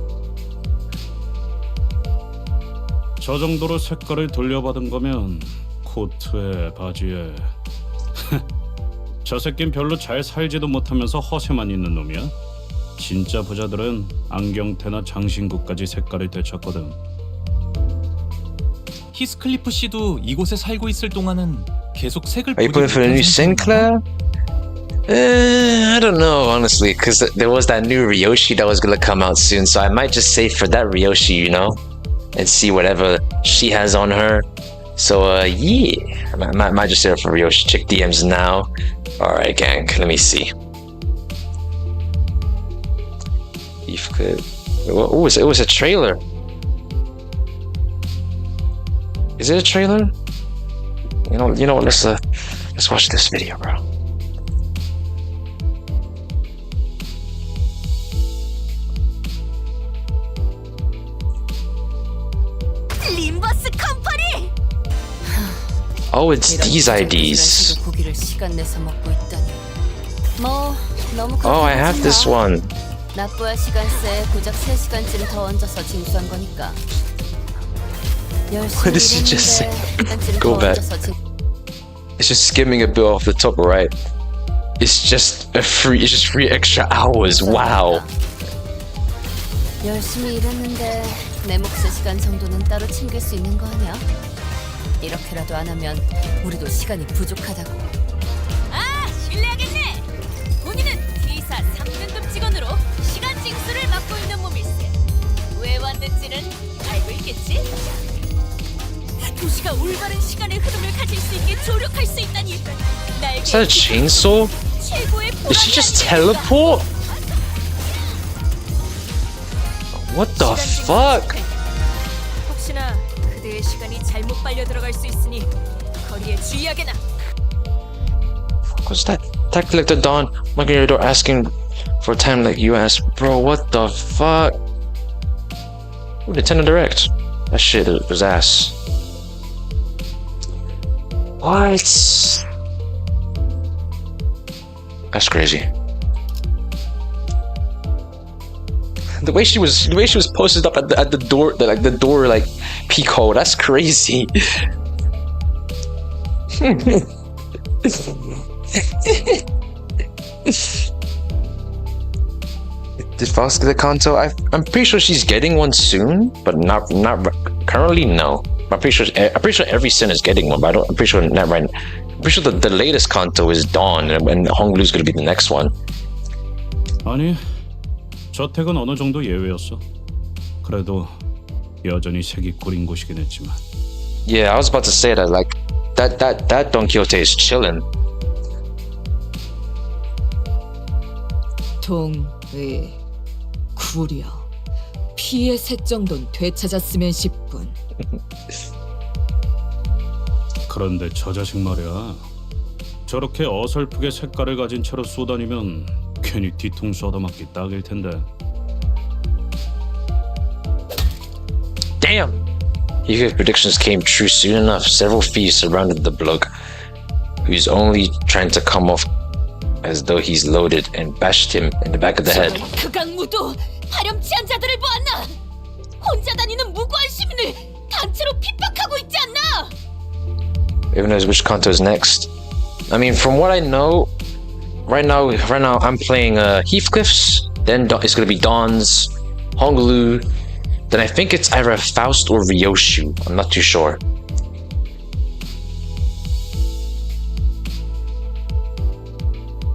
저 정도로 색깔을 돌려받은 거면 코트에 바지에 저 새낀 별로 잘 살지도 못하면서 허세만 있는 놈이야. 진짜 부자들은 안경테나 장신구까지 색깔을 되찾거든. 히스클리프 씨도 이곳에 살고 있을 동안은 계속 색을 Are you putting for the new Sinclair? I don't know, honestly, because there was that new Ryoshi that was gonna come out soon, so I might just save for that Ryoshi, you know, and see whatever she has on her. So, yeah, I might just save for Ryoshi. Check DMs now. Alright, gang, let me see. Oh, it was a trailer. Is it a trailer? You know what? Let's watch this video, bro. 림버스 컴퍼니. Oh, it's these IDs. 고기를 시간 내서 먹고 있다니. 뭐 너무 Oh, I have this one. 납부할 시간세 고작 3시간쯤 더 얹어서 징수한 거니까. What did she just say? Go back. It's just skimming a bit off the top right. It's just free extra hours. Wow. 열심히 일했는데 내 몫의 시간 정도는 따로 챙길 수 있는 거 아니야? 이렇게라도 안 하면 우리도 시간이 부족하다고. 아, 실례하겠네. 본인은 T사 3등급 직원으로 시간 징수를 맡고 있는 몸일세. 왜 왔는지는 알고 있겠지? 도시가 올바른 시간의 흐름을 가질 수 있게 조력할 수 있다니. Is that a chainsaw? Did she just teleport? What the fuck? 혹시나 그대의 시간이 잘못 빨려 들어갈 수 있으니 거리에 주의하게나. What's that? Attack like the dawn, knocking your door, asking for time like you asked. Bro, what the fuck? Ooh, Nintendo Direct. That shit was ass. What? That's crazy. The way she was posted up at the door, the door peephole. That's crazy. Did Fox get a canto? I'm pretty sure she's getting one soon, but not currently. No, I'm pretty sure every sin is getting one, but I'm pretty sure not right. I'm pretty sure the latest canto is Dawn, and Honglu's gonna be the next one. 아니, 저택은 어느 정도 예외였어. 그래도 여전히 색이 꾸린 곳이긴 했지만. Yeah, I was about to say that. Like that Don Quixote is chilling. 동의 구려 피의 색 정도는 되찾았으면 싶군. 그런데 저 자식 말이야. 저렇게 어설프게 색깔을 가진 채로 쏘다니면 괜히 뒤통수 얻어맞기 딱일 텐데. Damn! His predictions came true soon enough. Several thieves surrounded the bloke, who's only trying to come off as though he's loaded, and bashed him in the back of the head. 극악무도 파렴치한 자들을 보았나? 혼자 다니는 무고한 시민을 단체로 핍박하고 있지 않나? Even knows which canto is next. I mean, from what I know, right now I'm playing Heathcliff's. Then it's gonna be Dawn's, Honglu. Then I think it's either Faust or Ryoshu. I'm not too sure.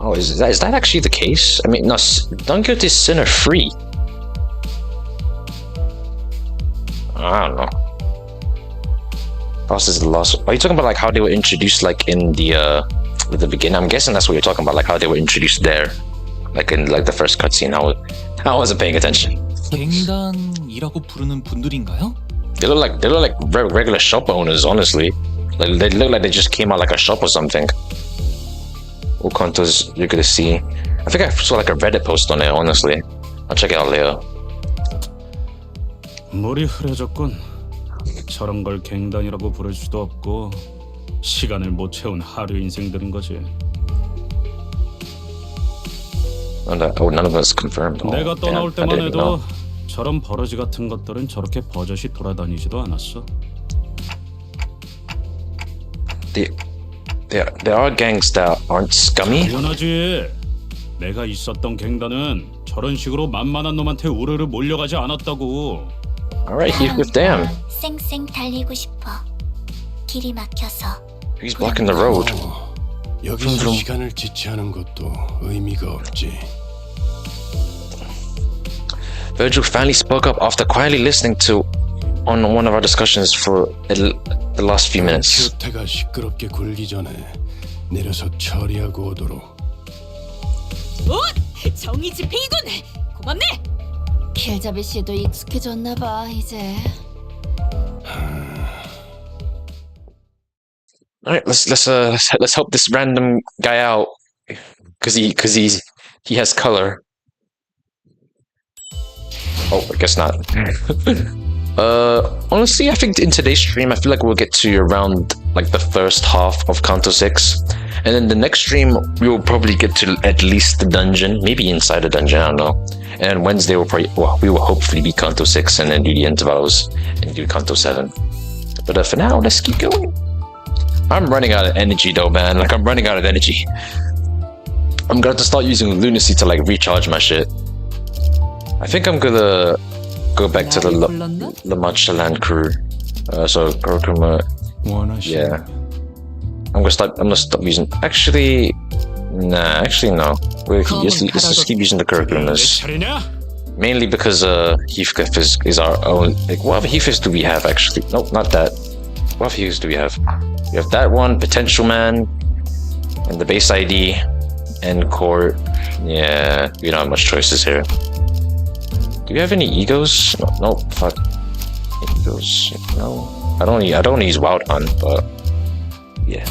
Oh, is that actually the case? I mean, no, Don Quixote's sin are free. I don't know. Faust is the lost. Are you talking about like how they were introduced, like in the at the beginning? I'm guessing that's what you're talking about, like how they were introduced there, like in like the first cutscene. I wasn't paying attention. 갱단이라고 부르는 분들인가요? They look like regular shop owners, honestly. Like they look like they just came out like a shop or something. What cantos you're gonna see? I think I saw like a Reddit post on it, honestly. I'll check it out later. 물이 흐려졌군. 저런 걸 갱단이라고 부를 수도 없고 시간을 못 채운 하류 인생들인 거지. None of us confirmed. 내가 떠나올 damn, I 때만 didn't know. 해도 저런 버러지 같은 것들은 저렇게 버젓이 돌아다니지도 않았어. There are gangs that aren't scummy. 당연하지. 내가 있었던 갱단은 저런 식으로 만만한 놈한테 우르르 몰려가지 않았다고. Alright, Heathcliff, damn. 쌩쌩 달리고 싶어. 길이 막혀서. He's blocking the road. 여기서 시간을 지체하는 것도 의미가 없지. Virgil finally spoke up after quietly listening to on one of our discussions for the last few minutes. 큐태가 시끄럽게 굴기 전에 내려서 처리하고 오도록. 오! 정의 집행이군! 고맙네! 길잡이 씨도 익숙해졌나 봐 이제. Alright, let's help this random guy out, cause he has color. Oh, I guess not. Honestly, I think in today's stream, I feel like we'll get to around like the first half of Canto 6. And then the next stream, we will probably get to at least the dungeon, maybe inside the dungeon, I don't know. And Wednesday, we will hopefully be Canto 6 and then do the intervals and do Canto 7. But for now, let's keep going. I'm running out of energy though, man. Like, I'm running out of energy. I'm gonna have to start using lunacy to like recharge my shit. I think I'm gonna go back to the La Mancha crew. So Kurokuma. Yeah. I'm gonna stop using. Actually, no. Let's just keep using the Kurokumas. Mainly because Heathcliff is our own. Like, what other Heathcliffs do we have actually? Nope, not that. What other Heathcliffs do we have? We have that one, Potential Man, and the base ID, and Court. Yeah, we don't have much choices here. Do we have any egos? No, fuck. Egos? No. I don't use Wild Hunt, but yeah.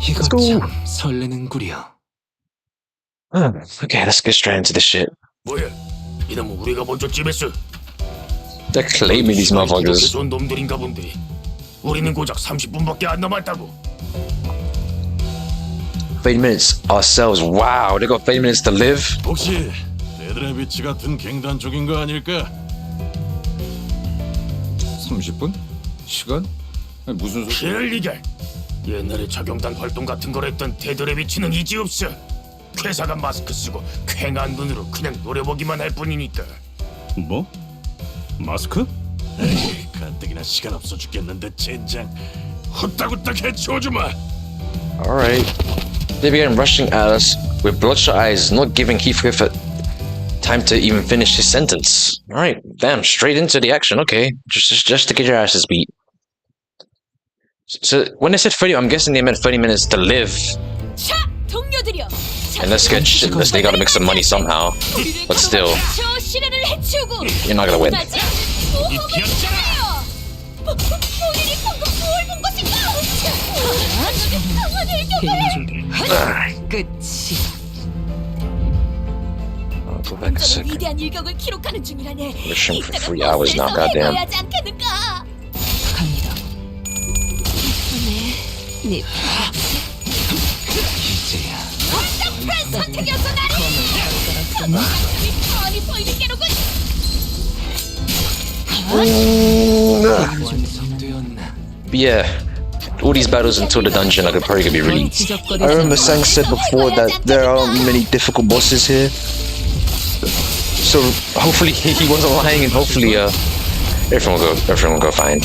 Let's go. 설레는구려. Okay, let's get straight into this shit. 뭐야? 이놈은 우리가 먼저 찜했어. They're claiming these motherfuckers. 온 놈들인가 본데. 우리는 고작 30분밖에 안 남았다고. 30 minutes ourselves. Wow, they got 30 minutes to live. 혹시 데드레비치 같은 갱단 쪽인 거 아닐까? 30분? 시간? 아니, 무슨 소리? 그럴 리가. 옛날에 자경단 활동 같은 걸 했던 데드레비치는 이지 없어. 쾌사가 마스크 쓰고 쾌한 눈으로 그냥 노려보기만 할 뿐이니까. 뭐? 마스크? 에이, 가뜩이나 시간 없어 죽겠는데 젠장. 후딱후딱 해치워주마. Alright. They began rushing at us with bloodshot eyes, not giving Heathcliff time to even finish his sentence. Alright, damn, straight into the action, okay. Just to get your asses beat. So, when they said 30, I'm guessing they meant 30 minutes to live. 자, 동료들이여. And let's get shit, they gotta make some money somehow. But still, 저 시련을 해치우고 you're not gonna win. 본인이 방금 뭘 본 것인가? 강한 일격을 끝이. I'll go back a second. 위대한 일격을 기록하는 중이라네. We're streaming for 3 hours now, goddamn. 해봐야지 않겠는가? 갑니다. 네. 이제야. 답답한 선택이었어 나를. 뻔히 보이는 게로군. But yeah, all these battles until the dungeon are probably gonna be really. I remember Sang said before that there aren't many difficult bosses here. So hopefully he wasn't lying, and hopefully everyone will go fine.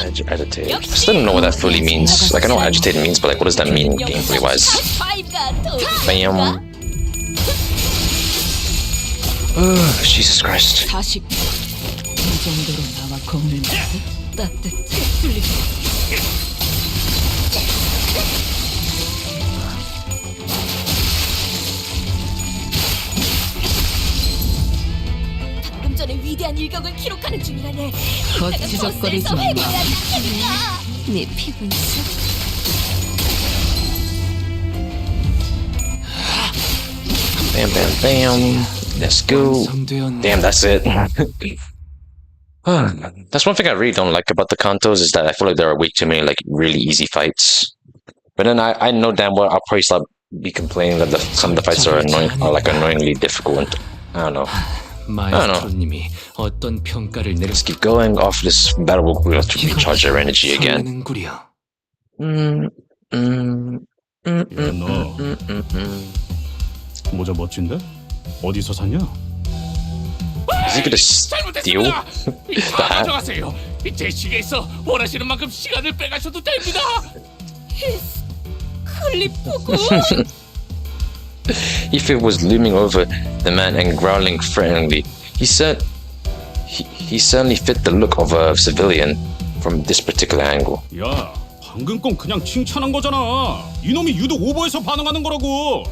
Agitated. I still don't know what that fully means. Like, I know what agitated means, but like, what does that mean gameplay wise? Bam. Jesus Christ. 다시 이 정도로 나와 겁을 먹고 따뜻해 뚫리고. 방금 전에 위대한 일격을 기록하는 중이라네. 거치적거리지 마. 네 피분 속. Bam, bam, bam. Let's go. Damn, that's it. That's one thing I really don't like about the cantos is that I feel like there are way too many like really easy fights. But then I know damn well I'll probably start be complaining that some of the fights are annoying, are like annoyingly difficult. I don't know. I don't know. Let's keep going off this battle wheel to recharge our energy again. 너 모자 멋진데? 어디서 샀냐? Is he gonna steal 다 that? 가져가세요. 제 시계에 있어 원하시는 만큼 시간을 빼가셔도 됩니다. 클리프군. Ethan was looming over the man and growling threateningly. He certainly fit the look of a civilian from this particular angle. 야, 방금 건 그냥 칭찬한 거잖아. 이놈이 유독 오버해서 반응하는 거라고.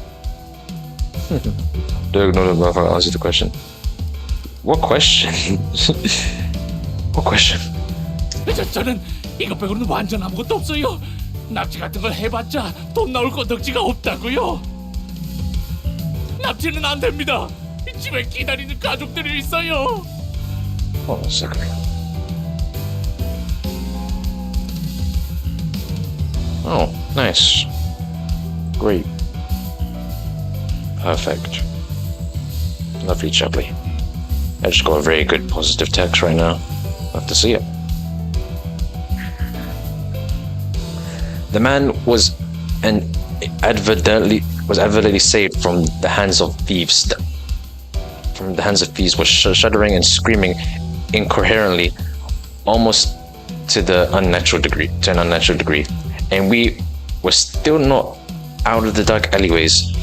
No, I'll answer the question. What question? What question? 저는 이것 빼고는 완전 아무것도 없어요. 납치 같은 걸 해봤자 돈 나올 건덕지가 없다고요. 납치는 안 됩니다. 집에 기다리는 가족들이 있어요. Hold on a second. Oh, nice. Great. Perfect. Lovely jubbly. I just got a very good positive text right now. Love to see it. The man was advertently saved from the hands of thieves. Was shuddering and screaming incoherently, almost to an unnatural degree. And we were still not out of the dark alleyways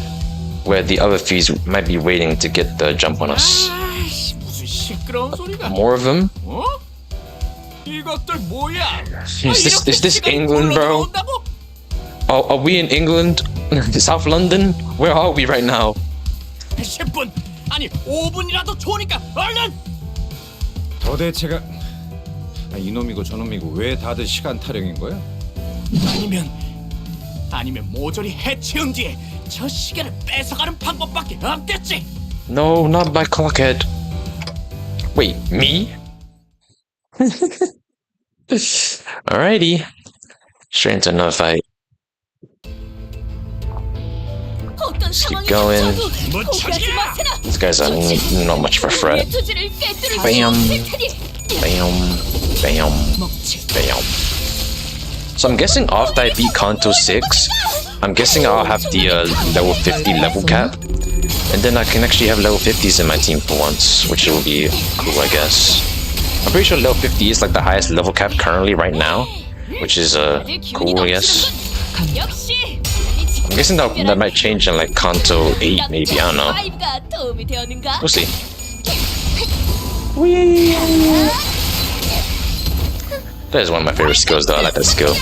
where the other thieves might be waiting to get the jump on us. More of them? Is this England, bro? Are we in England? South London? Where are we right now? 10분 아니 5분이라도 좋으니까 얼른. 도대체가 이놈이고 저놈이고 왜 다들 시간 타령인 거야? 아니면 모조리 해치운 뒤에 저 시계를 뺏어가는 방법밖에 없겠지. No, not my clockhead. Wait, me? Alrighty. Straight into another fight. Let's keep going. These guys are not much of a threat. Bam. Bam. Bam. Bam. So I'm guessing after I beat Kanto 6, I'm guessing I'll have the level 50 level cap. And then I can actually have level 50s in my team for once, which will be cool, I guess. I'm pretty sure level 50 is like the highest level cap currently right now, which is cool, I guess. I'm guessing that might change in like Kanto 8 maybe, I don't know. We'll see. That is one of my favorite skills though, I like that skill.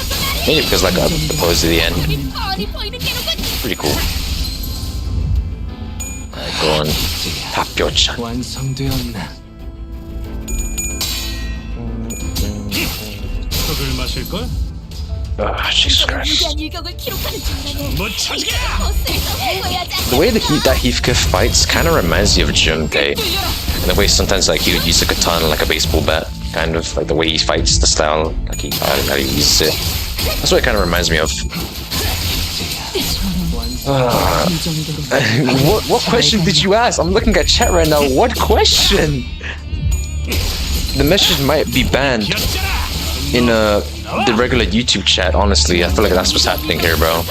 Maybe because like opposed to the end. Pretty cool. Alright, go on. Tapyo-chan. 턱을 마실걸? Jesus Christ. The way that Heathcliff fights kind of reminds me of Junpei. And the way sometimes like he would use a katana like a baseball bat. Kind of like the way he fights, the style, like how he uses it. That's what it kind of reminds me of. What question did you ask? I'm looking at chat right now. What question? The message might be banned in the regular YouTube chat. Honestly, I feel like that's what's happening here, bro.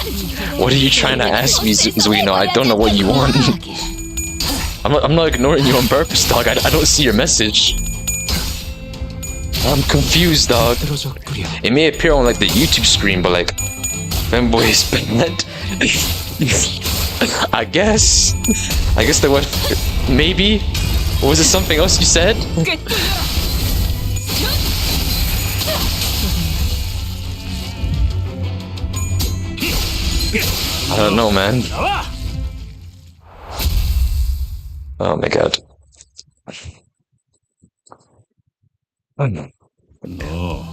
What are you trying to ask me, Zuino? I don't know what you want. I'm not ignoring you on purpose, dog. I don't see your message. I'm confused, dog. It may appear on like the YouTube screen, but like, fanboy is banned. I guess there was maybe. Or was it something else you said? I don't know, man. Oh my god. No.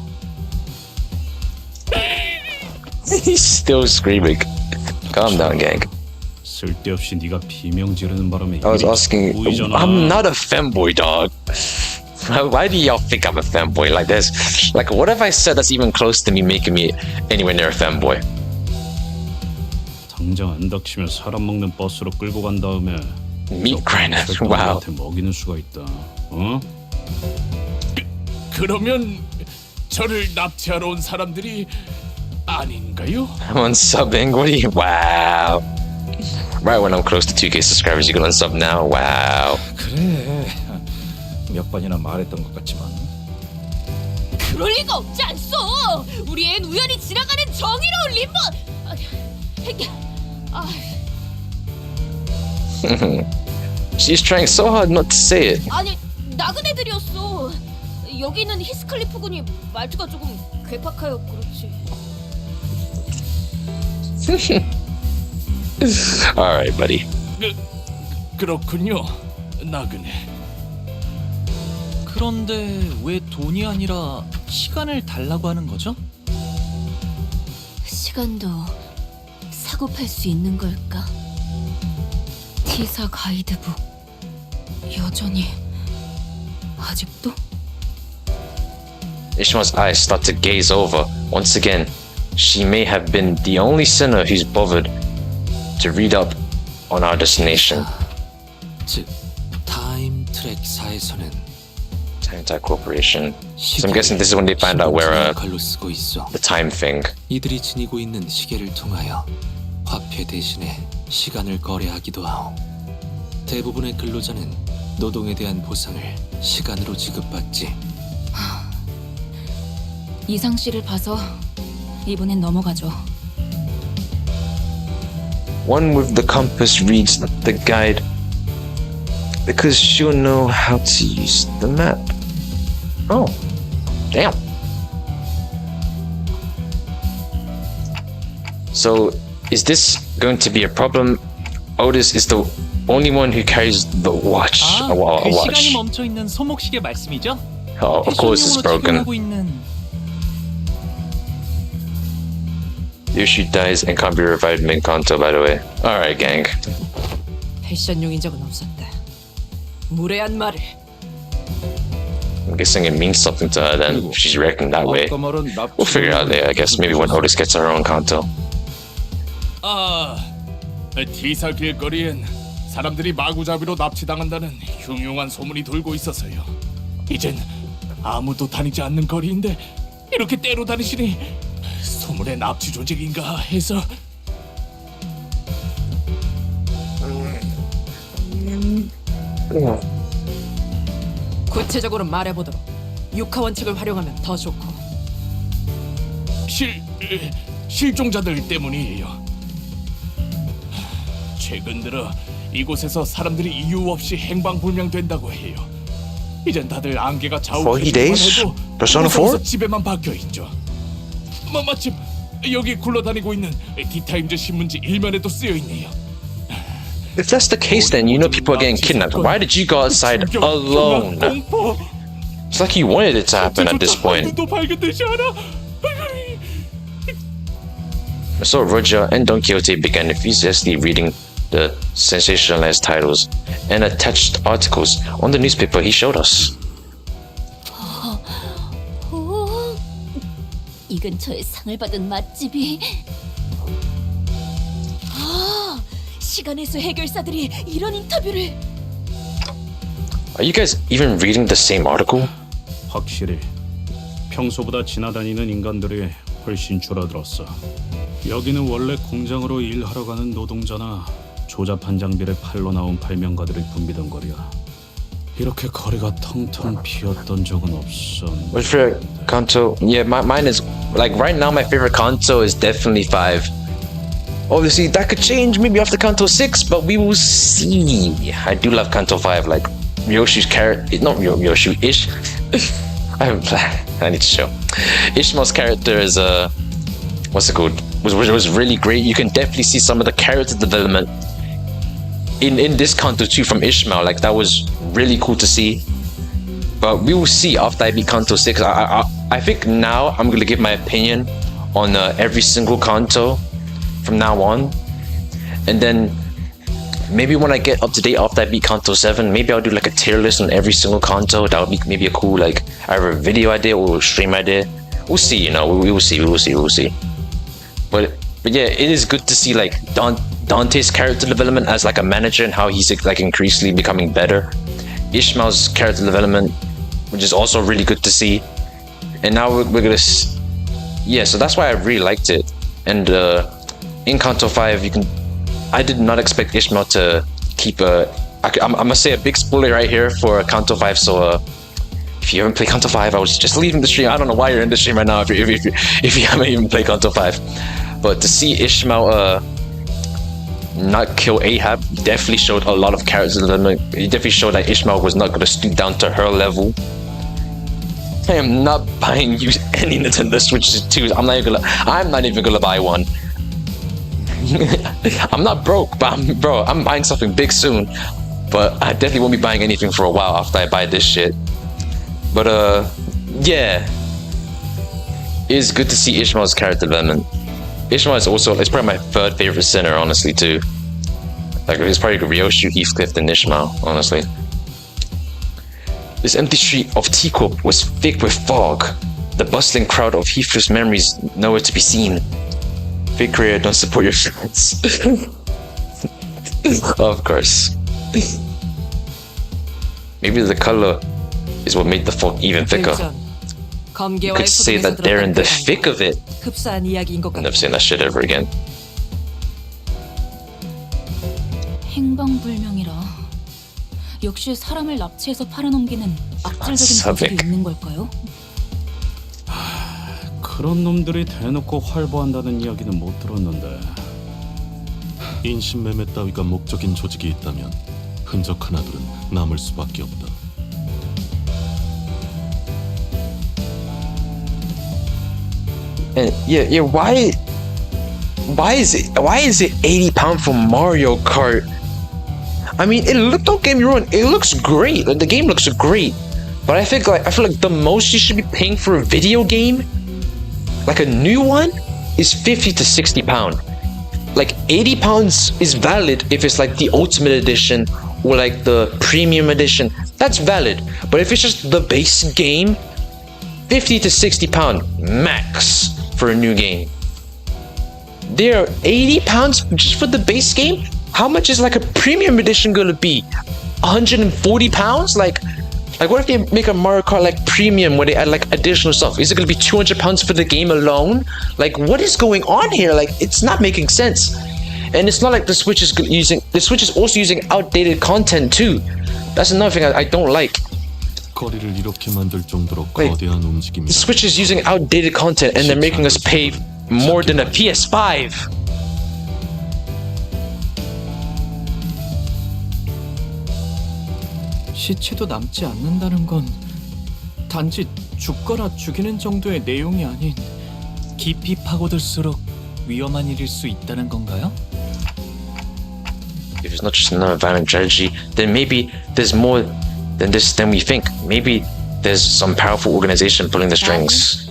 He's still screaming. Calm down, gang. 쓸데없이 네가 비명 지르는 바람에 I was asking. 보이잖아. I'm not a femboy, dog. Why do y'all think I'm a femboy? Like, there's like, what have I said that's even close to me making me anywhere near a femboy? 당장 안 닥치면 사람 먹는 버스로 끌고 간 다음에 Meat grinder. Wow. 한테 먹이는 수가 있다. 어? 그러면 저를 납치하러 온 사람들이 아닌가요? I'm unsubbing. What are you? Wow. Right when I'm close to 2K subscribers, you can unsub now. Wow. 그래. 몇 번이나 말했던 것 같지만. 그럴 리가 없지 않소. 우리 앤 우연히 지나가는 정의로운 림보. She's trying so hard not to say it. 아니 나그네들이었어. 여기 있는 히스클리프 군이 말투가 조금 괴팍하여 그렇지. Alright, buddy. 그렇군요. 나그네. 그런데 왜 돈이 아니라 시간을 달라고 하는 거죠? 시간도 사고 팔 수 있는 걸까? T사 가이드북 여전히 아직도? Ishmael's eyes start to gaze over. Once again, she may have been the only sinner who's bothered to read up on our destination. 즉 타임 트랙사에서는 Time Tide Corporation. So I'm guessing this is when they find out where 칼로 쓰고 있어. the time thing. 이들이 지니고 있는 시계를 통하여 화폐 대신에 시간을 거래하기도 하오. 대부분의 근로자는 노동에 대한 보상을 시간으로 지급받지. 이상 씨를 봐서 이번엔 넘어가죠. One with the compass reads the guide because she'll know how to use the map. Oh, damn. So, is this going to be a problem? Otis is the only one who carries the watch. 아, a 그 시간이 watch. 멈춰 있는 손목시계 말씀이죠? Oh, of course it's 패션용으로 broken. 착용하고 있는 The issue dies and can't be revived mid-canto, by the way. Alright, gang. 패션용인 적은 없었다. 무례한 말을. I'm guessing it means something to her then. If she's reacting that way. We'll figure it out later, I guess. Maybe when Otis gets her own canto. T사 길거리엔 사람들이 마구잡이로 납치당한다는 흉흉한 소문이 돌고 있어서요. 이젠 아무도 다니지 않는 거리인데 이렇게 때로 다니시니 소문의 납치 조직인가 해서. 구체적으로 말해보도록. 육하 원칙을 활용하면 더 좋고. 실종자들 때문이에요. 최근 들어 이곳에서 사람들이 이유 없이 행방불명된다고 해요. 이젠 다들 안개가 40 자욱해지기만 days? 해도 Persona 4? 무서워서 집에만 박혀 있죠. 마침 여기 굴러다니고 있는 디타임즈 신문지 일면에도 쓰여 있네요. If that's the case, then you know people are getting kidnapped. Why did you go outside alone? It's like you wanted it to happen at this point. 또 발견되지 않아? So Roger and Don Quixote began enthusiastically reading the sensationalized titles and attached articles on the newspaper he showed us. 이 근처에 상을 받은 맛집이 시간에서 해결사들이 이런 인터뷰를. Are you guys even reading the same article? 확실히 평소보다 지나다니는 인간들이 훨씬 줄어들었어. 여기는 원래 공장으로 일하러 가는 노동자나 조잡한 장비를 팔러 나온 발명가들이 붐비던 거리야. 이렇게 거리가 텅텅 비었던 적은 없어. What's your favorite canto? Yeah, mine is like right now. My favorite canto is definitely 5. Obviously, that could change maybe after canto 6, but we will see. I do love canto 5. Like Ryoshu's character, not Ryoshu, Ish. I haven't played. I need to show. Ishmael's character is what's it called? Was really great. You can definitely see some of the character development in this canto too from Ishmael. Like that was really cool to see. But we will see after I beat canto 6. I think now I'm gonna give my opinion on every single canto from now on, and then maybe when I get up to date off that beat Canto 7, maybe I'll do like a tier list on every single Canto. That would be maybe a cool like either a video idea or a stream idea. We'll see, you know, we will see. But yeah, it is good to see like Dante's character development as like a manager and how he's like increasingly becoming better. Ishmael's character development, which is also really good to see. And now we're gonna, yeah. So that's why I really liked it. And in Canto 5, I did not expect Ishmael to keep I'm gonna say a big spoiler right here for Canto 5. So if you haven't played Canto 5, I was just leaving the stream. I don't know why you're in the stream right now if you haven't even played Canto 5. But to see Ishmael not kill Ahab definitely showed a lot of character development. He definitely showed that Ishmael was not gonna stoop down to her level. I am not buying you any Nintendo Switch 2s. I'm not even gonna buy one. I'm not broke, but I'm buying something big soon. But I definitely won't be buying anything for a while after I buy this shit. But yeah, it's good to see Ishmael's character development. Ishmael is probably my third favorite sinner, honestly, too. Like it's probably Ryoshu, Heathcliff, and Ishmael, honestly. This empty street of Teacorp was thick with fog. The bustling crowd of Heathcliff's memories nowhere to be seen. Fake career, don't support your friends. Of course. Maybe the color is what made the fog even thicker. You could say that they're in the thick of it. I'm never saying that shit ever again. 행방불명이라. 역시 사람을 납치해서 팔아넘기는 악질적인 조직이 있는 걸까요? 그런 놈들이 대놓고 활보한다는 이야기는 못 들었는데. 인신매매 따위가 목적인 조직이 있다면 흔적 하나둘은 남을 수밖에 없다. And yeah, why is it £80 for Mario Kart? I mean, don't get me wrong, it looks great. Like, the game looks great, but I feel like the most you should be paying for a video game, like a new one, is £50 to £60. Like £80 is valid if it's like the Ultimate Edition or like the Premium Edition. That's valid, but if it's just the base game, £50 to £60 max for a new game. There are £80 just for the base game? How much is like a premium edition gonna be? £140? Like what if they make a Mario Kart like premium where they add like additional stuff? Is it gonna be £200 for the game alone? Like what is going on here? Like it's not making sense. And it's not like the Switch is also using outdated content too. That's another thing I don't like. 거리를 이렇게 만들 정도로 Wait, 거대한 움직임이. the Switch is using outdated content and they're making us pay more than a PS5. 시체도 남지 않는다는 건 단지 죽거나 죽이는 정도의 내용이 아닌 깊이 파고들수록 위험한 일일 수 있다는 건가요? If it's not just another violent tragedy, then maybe there's more than this than we think. Maybe there's some powerful organization pulling the strings.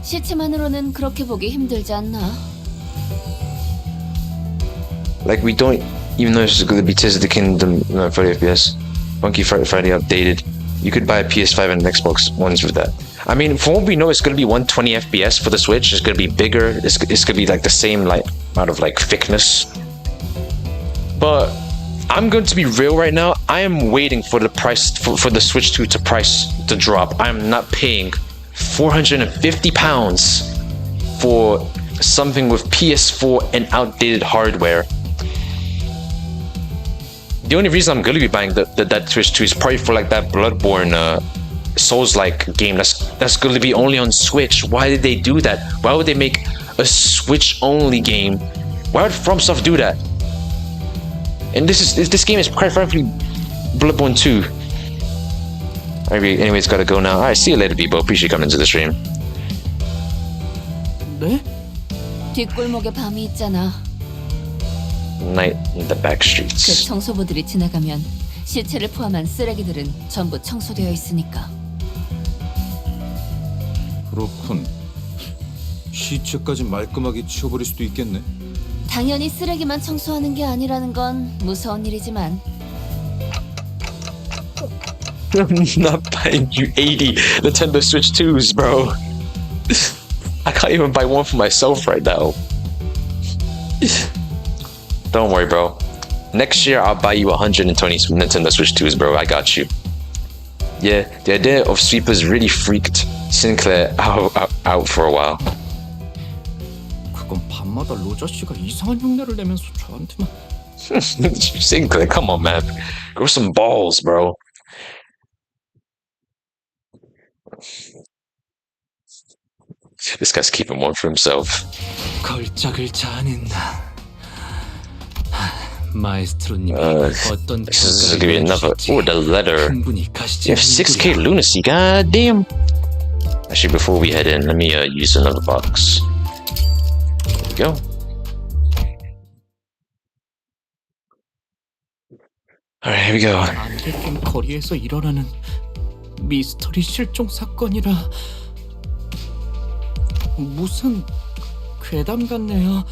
시체만으로는 그렇게 보기 힘들지 않나? Like we don't even know if it's going to be Tears of the Kingdom 30 FPS. Funky Friday updated. You could buy a PS5 and an Xbox Ones with that. I mean, from what we know, it's going to be 120 FPS for the Switch. It's going to be bigger. It's going to be like the same like amount of like thickness. But I'm going to be real right now. I am waiting for the price for the Switch 2 to drop. I am not paying £450 for something with PS4 and outdated hardware. The only reason I'm gonna be buying that Switch 2 is probably for like that Bloodborne Souls-like game that's gonna be only on Switch. Why did they do that? Why would they make a Switch-only game? Why would FromSoft do that? And this game is quite frankly Bloodborne 2. Anyways, gotta go now. Alright, see you later, people. Appreciate you coming to the stream. 네? 뒷골목에 밤이 있잖아. Night in the back 그 streets. 청소부들이 지나가면 시체를 포함한 쓰레기들은 전부 청소되어 있으니까. 그렇군. 시체까지 말끔하게 치워버릴 수도 있겠네. 당연히 쓰레기만 청소하는 게 아니라는 건 무서운 일이지만 I'm not buying you 80 Nintendo Switch 2s, bro. I can't even buy one for myself right now. Don't worry, bro. Next year, I'll buy you 120 Nintendo Switch 2s, bro. I got you. Yeah, the idea of sweepers really freaked Sinclair out for a while. 그건 밤마다 로저 씨가 이상한 흉내를 내면서 저한테만. Sinclair, come on, man. Grow some balls, bro. This guy's keeping one for himself. 걸작을 자는 마에스트로님이 어떤 This is gonna be another. Oh, the letter. 충분히 You 가시지 have 6K lunacy, goddamn. Actually, before we head in, let me use another box. There we go. Alright, here we go. 안개낀 거리에서 일어나는 미스터리 실종 사건이라 무슨 괴담 같네요.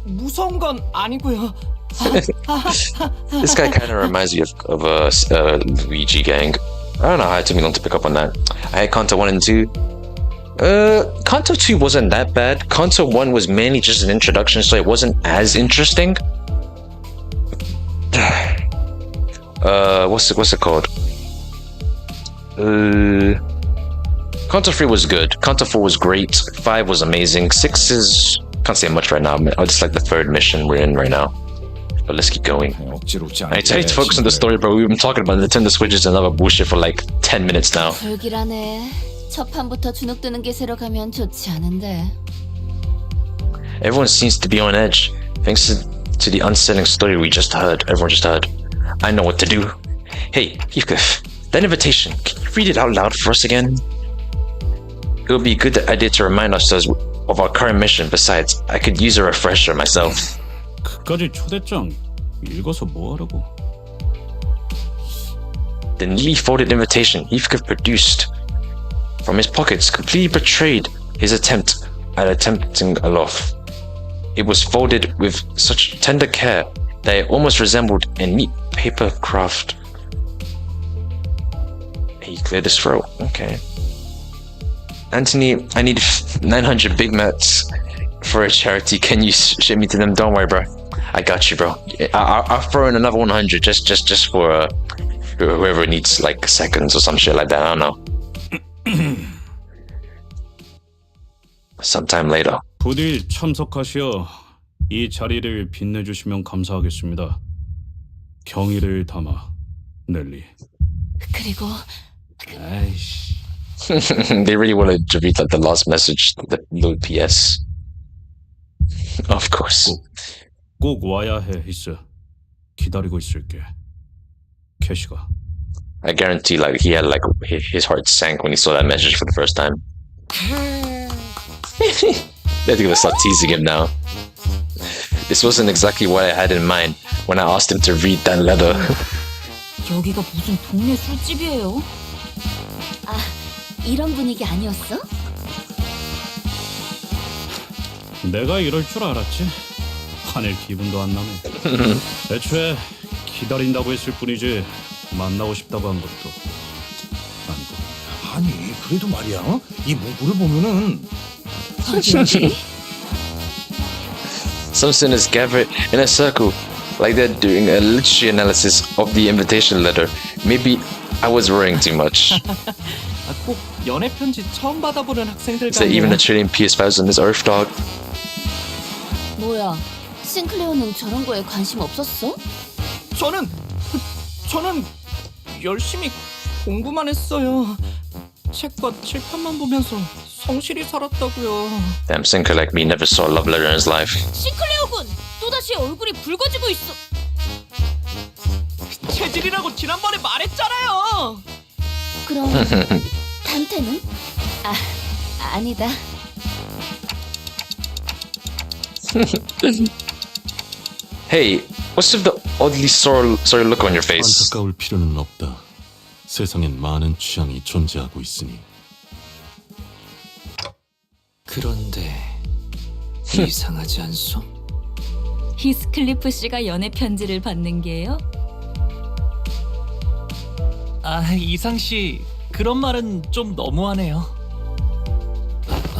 무서운 건 아니고요. This guy kind of reminds me of a Luigi gang. I don't know how it took me long to pick up on that. I had Kanto 1 and 2. Kanto 2 wasn't that bad. Kanto 1 was mainly just an introduction, so it wasn't as interesting. What's it called? Kanto 3 was good. Kanto 4 was great. 5 was amazing. 6 is... can't say much right now. I just like the third mission we're in right now. But let's keep going. I need to focus on the story, bro. We've been talking about Nintendo Switches and other bullshit for like 10 minutes now. 불길하네. 첫 판부터 주눅드는 기세로 가면 좋지 않은데. Everyone seems to be on edge. Thanks to the unsettling story we just heard. Everyone just heard. I know what to do. Hey, Heathcliff, that invitation, can you read it out loud for us again? It would be a good idea to remind ourselves of our current mission. Besides, I could use a refresher myself. 그까지 초대장 읽어서 뭐 하라고? The neatly folded invitation Heathcliff produced from his pockets completely betrayed his attempt at attempting a loaf. It was folded with such tender care that it almost resembled a neat paper craft. He cleared his throat. Okay. Anthony, I need 900 Big Macs for a charity. Can you ship me to them? Don't worry, bro. I got you, bro. I'll throw in another 100 just for whoever needs like seconds or some shit like that. I don't know. Sometime later. 부디 참석하시어 이 자리를 빛내주시면 감사하겠습니다. 경의를 담아, 넬리. 그리고 아이씨. They really wanted to read like the last message, the little PS. Of course. 꼭 와야 해, 히스. 기다리고 있을게. 캐시가. I guarantee, like he had like his heart sank when he saw that message for the first time. They're gonna start teasing him now. This wasn't exactly what I had in mind when I asked him to read that letter. 여기가 무슨 동네 술집이에요? 아, 이런 분위기 아니었어? 내가 이럴 줄 알았지. 화낼 기분도 안 나네. 애초에 기다린다고 했을 뿐이지 만나고 싶다고 한 것도 아니고. 아니 그래도 말이야 이 문구를 보면은 Some sinners gather in a circle like they're doing a literature analysis of the invitation letter. Maybe I was worrying too much. 꼭 연애 편지 처음 받아보는 학생들 Is there even a trillion PS5s on this earth, dog? 뭐야, 싱클레어는 저런 거에 관심 없었어? 저는 열심히 공부만 했어요. 책과 칠판만 보면서 성실히 살았다고요. Damn, Sinclair like me never saw a love letter in his life. 싱클레어군, 또다시 얼굴이 붉어지고 있어. 체질이라고 지난번에 말했잖아요. 그럼 단테는? 아니다. Hey, what's with the oddly sorry look on your face? 안타까울 필요는 없다. 세상엔 많은 취향이 존재하고 있으니. 그런데 이상하지 않소? 히스클리프 씨가 연애 편지를 받는 게요? 아, 이상 씨, 그런 말은 좀 너무하네요.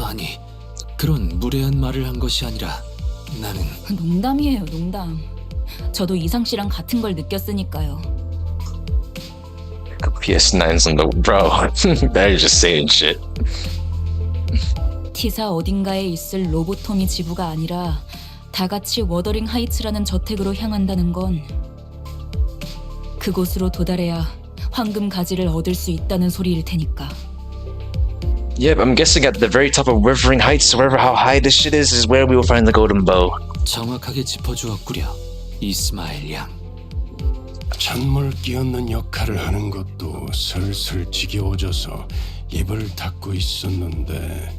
아니, 그런 무례한 말을 한 것이 아니라 나는 농담이에요, 농담. 저도 이상 씨랑 같은 걸 느꼈으니까요. PS9's on the bro. They're just saying shit. 티사 어딘가에 있을 로보토미 지부가 아니라 다 같이 워더링 하이츠라는 저택으로 향한다는 건 그곳으로 도달해야 황금 가지를 얻을 수 있다는 소리일 테니까. Yep, I'm guessing at the very top of Wuthering Heights, wherever how high this shit is where we will find the golden bow. 정확하게 짚어주었구려, 이스마일 양. 찬물 끼얹는 역할을 하는 것도 슬슬 지겨워져서 입을 닫고 있었는데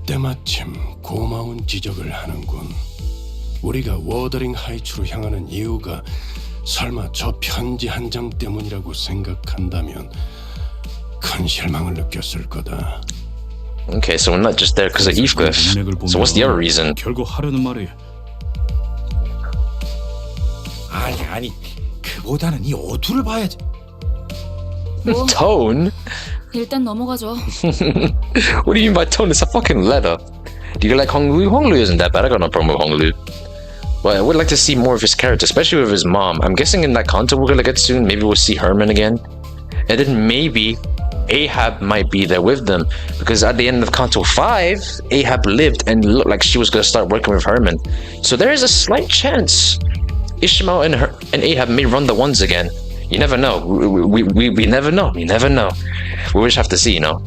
때마침 고마운 지적을 하는군. 우리가 워더링 하이츠로 향하는 이유가 설마 저 편지 한 장 때문이라고 생각한다면 큰 실망을 느꼈을 거다. Okay, so we're not just there because of Heathcliff. So what's the other reason? 결국 하려는 말이 아니 그보다는 이 어투를 봐야지. 뭐, Tone? 일단 넘어가죠. What do you mean by tone? It's a fucking letter. Do you like Honglu? Honglu isn't that bad. I got no problem with Honglu. But I would like to see more of his character, especially with his mom. I'm guessing in that canto we're gonna get soon, maybe we'll see Herman again. And then maybe Ahab might be there with them. Because at the end of Canto 5, Ahab lived and looked like she was gonna start working with Herman. So there is a slight chance Ishmael and Ahab may run the ones again. You never know. We never know. You never know. We just have to see, you know.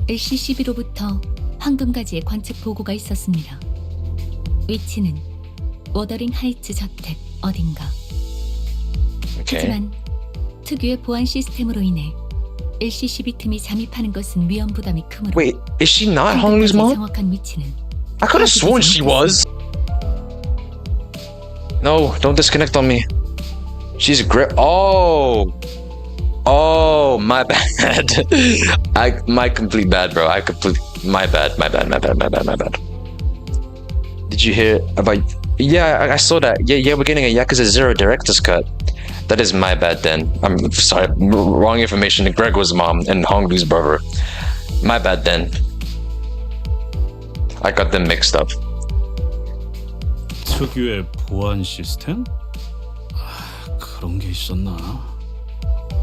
LCCB로부터 황금가지의 관측 보고가 있었습니다. 위치는 워더링 하이츠 저택 어딘가. Okay. 하지만 특유의 보안 시스템으로 인해 LCCB 틈이 잠입하는 것은 위험 부담이 크므로. Wait, is she not Honglu's mom? 정확한 위치는 I could have sworn she was. No, don't disconnect on me. She's great. Oh, my bad. My complete bad, bro. My bad. Did you hear about? Yeah, I saw that. Yeah, we're getting a Yakuza 0 director's cut. That is my bad then. I'm sorry, wrong information. Greg was mom and Honglu's brother. My bad then. I got them mixed up. 특유의 보안 시스템? 그런 게 있었나?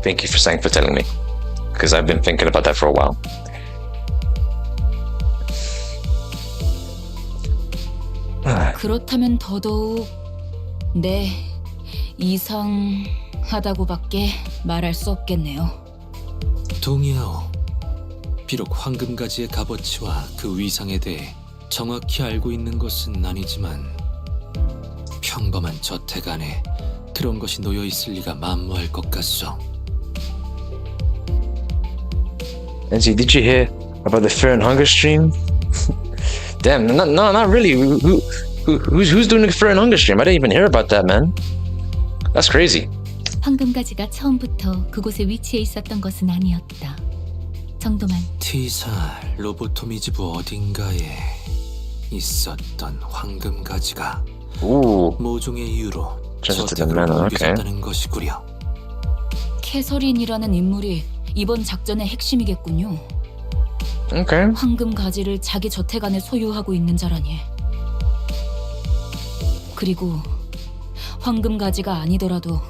Thank you for telling me, because I've been thinking about that for a while. 그렇다면 더더욱 네, 이상하다고밖에 말할 수 없겠네요. 동의하오. 비록 황금가지의 값어치와 그 위상에 대해 정확히 알고 있는 것은 아니지만 평범한 저택 안에 그런 것이 놓여 있을 리가 만무할 것 같소. Nancy, did you hear about the Fear and Hunger stream? Damn, not really. Who's doing the Fear and Hunger stream? I didn't even hear about that, man. That's crazy. 황금가지가 처음부터 그곳에 위치해 있었던 것은 아니었다. 정도만. T사 로보토미지부 어딘가에 있었던 황금가지가 모종의 이유로 저택으로 옮겨졌다는 것이구려. 캐서린이라는 인물이 이번 작전의 핵심이겠군요. Okay. 황금 가지를 자기 저택 안에 소유하고 있는 자라니. 그리고 황금 가지가 아니더라도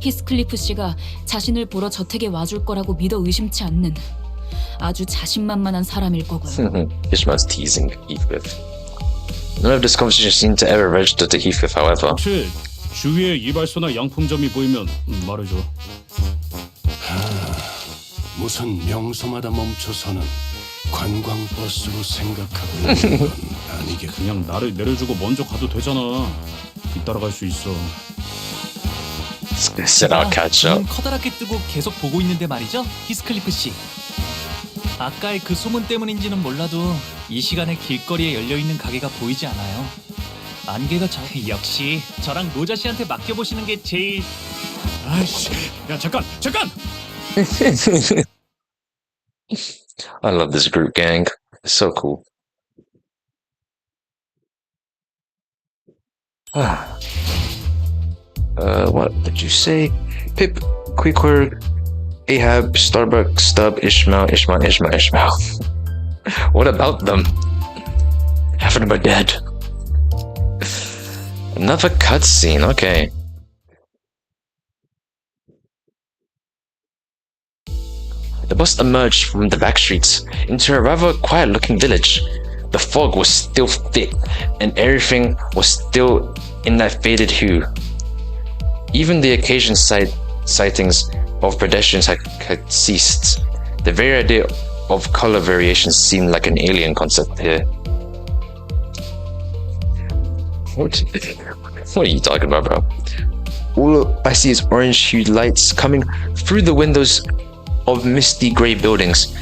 히스클리프 씨가 자신을 보러 저택에 와줄 거라고 믿어 의심치 않는 아주 자신만만한 사람일 거고요. Ishmael's teasing Heathcliff. None of this conversation seemed to ever register to Heathcliff, however. 혹시 주위에 이발소나 양품점이 보이면 말해줘. 무슨 명소마다 멈춰서는 관광버스로 생각하고 있는 건 아니겠고. 그냥 나를 내려주고 먼저 가도 되잖아. 뒤따라갈 수 있어. Said I'll catch up. 눈 커다랗게 뜨고 계속 보고 있는데 말이죠, 히스클리프 씨. 아까의 그 소문 때문인지는 몰라도 이 시간에 길거리에 열려있는 가게가 보이지 않아요. 안개가 역시 저랑 로자 씨한테 맡겨보시는 게 제일... 아이씨, 야 잠깐! I love this group, gang. It's so cool. What did you say? Pip, Queequeg, Ahab, Starbuck, Stub, Ishmael. What about them? Half of them are dead. Another cutscene, okay. The bus emerged from the back streets into a rather quiet-looking village. The fog was still thick, and everything was still in that faded hue. Even the occasional sightings of pedestrians had ceased. The very idea of color variation seemed like an alien concept here. What are you talking about, bro? All I see is orange-hued lights coming through the windows of misty grey buildings.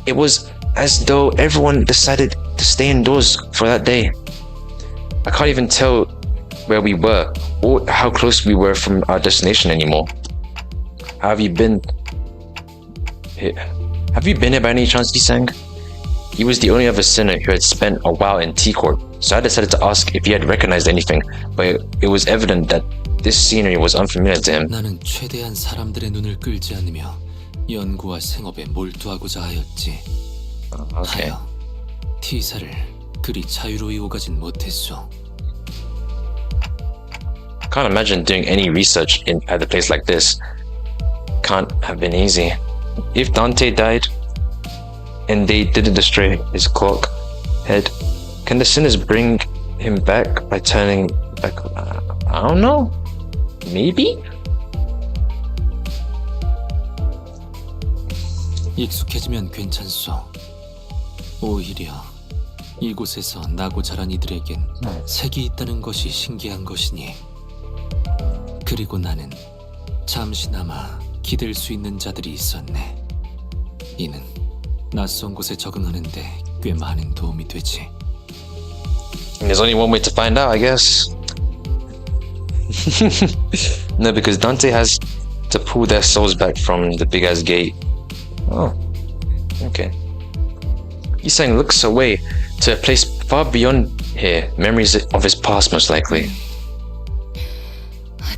It was as though everyone decided to stay indoors for that day. I can't even tell where we were or how close we were from our destination anymore. Have you been here by any chance, Jisang? He was the only other sinner who had spent a while in T-Court, so I decided to ask if he had recognized anything, but it was evident that this scenery was unfamiliar to him. 나는 최대한 사람들의 눈을 끌지 않으며 연구와 생업에 몰두하고자 하였지. Okay. 하여 T사를 그리 자유로이 오가진 못했소. Can't imagine doing any research at a place like this. Can't have been easy. If Dante died, and they didn't destroy his clock head, can the sinners bring him back by turning back? I don't know. Maybe? 익숙해지면 괜찮소. 오히려 이곳에서 나고 자란 이들에겐 색이 있다는 것이 신기한 것이니. 그리고 나는 잠시나마 기댈 수 있는 자들이 있었네. 이는 낯선 곳에 적응하는데 꽤 많은 도움이 되지. There's only one way to find out, I guess. No, because Dante has to pull their souls back from the big ass gate. Oh, okay. Yisang looks away to a place far beyond here, memories of his past most likely.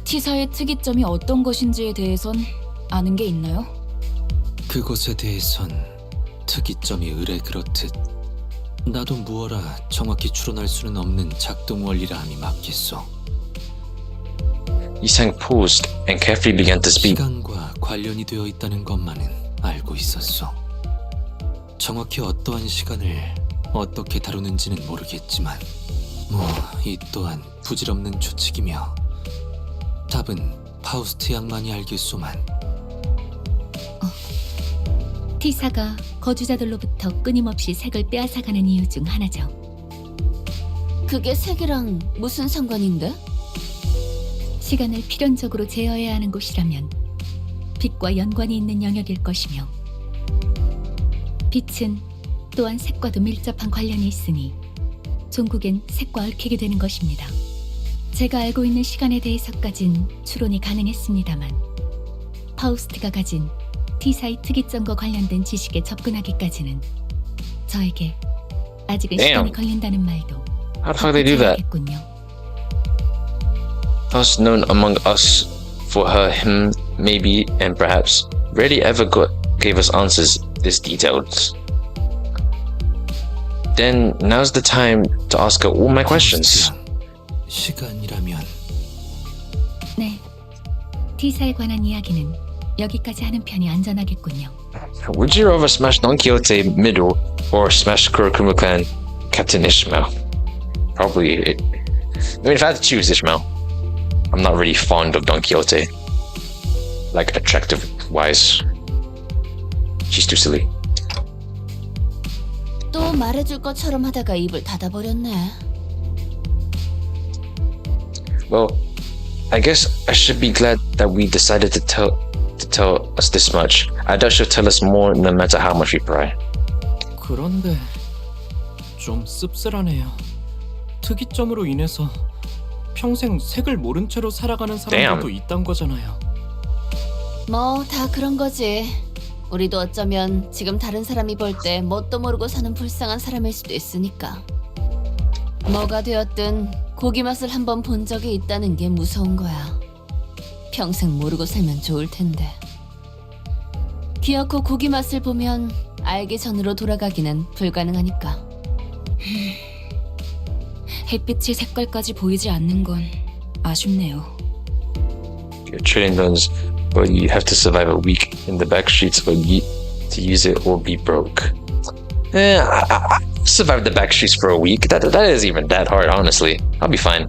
T사의 특이점이 어떤 것인지에 대해선 아는 게 있나요? 그것에 대해선 특이점이 의뢰 그렇듯 나도 무어라 정확히 추론할 수는 없는 작동 원리라 함이 맞겠소. Yisang paused and carefully began to speak. 시간과 관련이 되어 있다는 것만은 알고 있었소. 정확히 어떠한 시간을 어떻게 다루는지는 모르겠지만 이 또한 부질없는 추측이며 답은 파우스트 양만이 알겠소만. T사가 거주자들로부터 끊임없이 색을 빼앗아가는 이유 중 하나죠. 그게 색이랑 무슨 상관인데? 시간을 필연적으로 제어해야 하는 곳이라면 빛과 연관이 있는 영역일 것이며, 빛은 또한 색과도 밀접한 관련이 있으니 종국엔 색과 얽히게 되는 것입니다. 제가 알고 있는 시간에 대해서까진 추론이 가능했습니다만, 파우스트가 가진 T사의 특이점과 관련된 지식에 접근하기까지는 저에게 아직은 시간이 걸린다는 말도 How the fuck they do that? First known among us for her, him, maybe, and perhaps, rarely ever gave us answers this detailed. Then now's the time to ask her all my questions. 시간이라면 네, T사에 관한 이야기는 여기까지 하는 편이 안전하겠군요. Would you rather smash Don Quixote middle or smash Kurokumo Clan Captain Ishmael? Probably it. I mean, if I had to choose Ishmael, I'm not really fond of Don Quixote. Like, attractive wise. She's too silly. 또 말해줄 것처럼 하다가 입을 닫아버렸네. Well, I guess I should be glad that we decided to tell us this much. I doubt she'll tell us more no matter how much we pry. 그런데 좀 씁쓸하네요. 특이점으로 인해서 평생 색을 모른 채로 살아가는 사람들도 있단 거잖아요. 뭐 다 그런 거지. 우리도 어쩌면 지금 다른 사람이 볼 때 뭣도 모르고 사는 불쌍한 사람일 수도 있으니까. 뭐가 되었든 고기 맛을 한번 본 적이 있다는 게 무서운 거야. 평생 모르고 살면 좋을 텐데. 기어코 고기 맛을 보면 알기 전으로 돌아가기는 불가능하니까. 햇빛의 색깔까지 보이지 않는 건 아쉽네요. You're trading those, but you have to survive a week in the back streets or to use it or be broke. I survived the back streets for a week. That isn't even that hard, honestly. I'll be fine.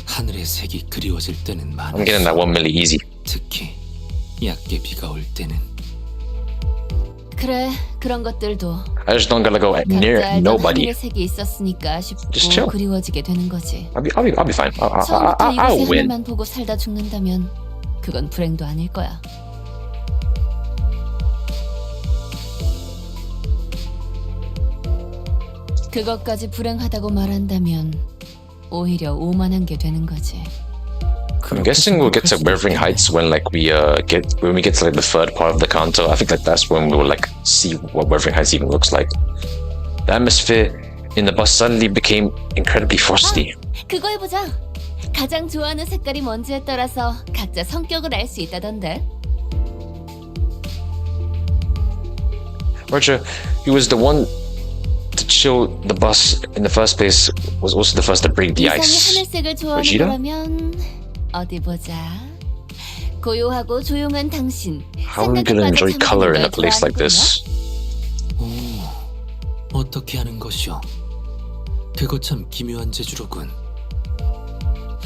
하늘의 색이 그리워질 때는 많았어. I'm getting that 1 milli easy. 특히 얕게 비가 올 때는. 그래, 그런 것들도 I just don't gotta go near 각자 알던 nobody. 하늘의 색이 있었으니까 Just chill. 쉽고 그리워지게 되는 거지. I'll be fine. 처음부터 I'll 이곳의 win. 하늘만 보고 살다 죽는다면 그건 불행도 아닐 거야. 그것까지 불행하다고 말한다면 오히려 오만한 게 되는 거지. I'm guessing we'll get to Wuthering Heights when we get to like the third part of the canto. I think that's when we will like see what Wuthering Heights even looks like. The atmosphere in the bus suddenly became incredibly frosty. 그거 해보자. 가장 좋아하는 색깔이 뭔지에 따라서 각자 성격을 알 수 있다던데. Roger, who was the one to chill the bus in the first place, was also the first to break the 이상이 ice. 하늘색을 좋아하는 Vegeta? 거라면 어디 보자. 고요하고 조용한 당신. How are we gonna enjoy color in a place like this? 오, 어떻게 하는 것이오? 그거 참 기묘한 재주로군.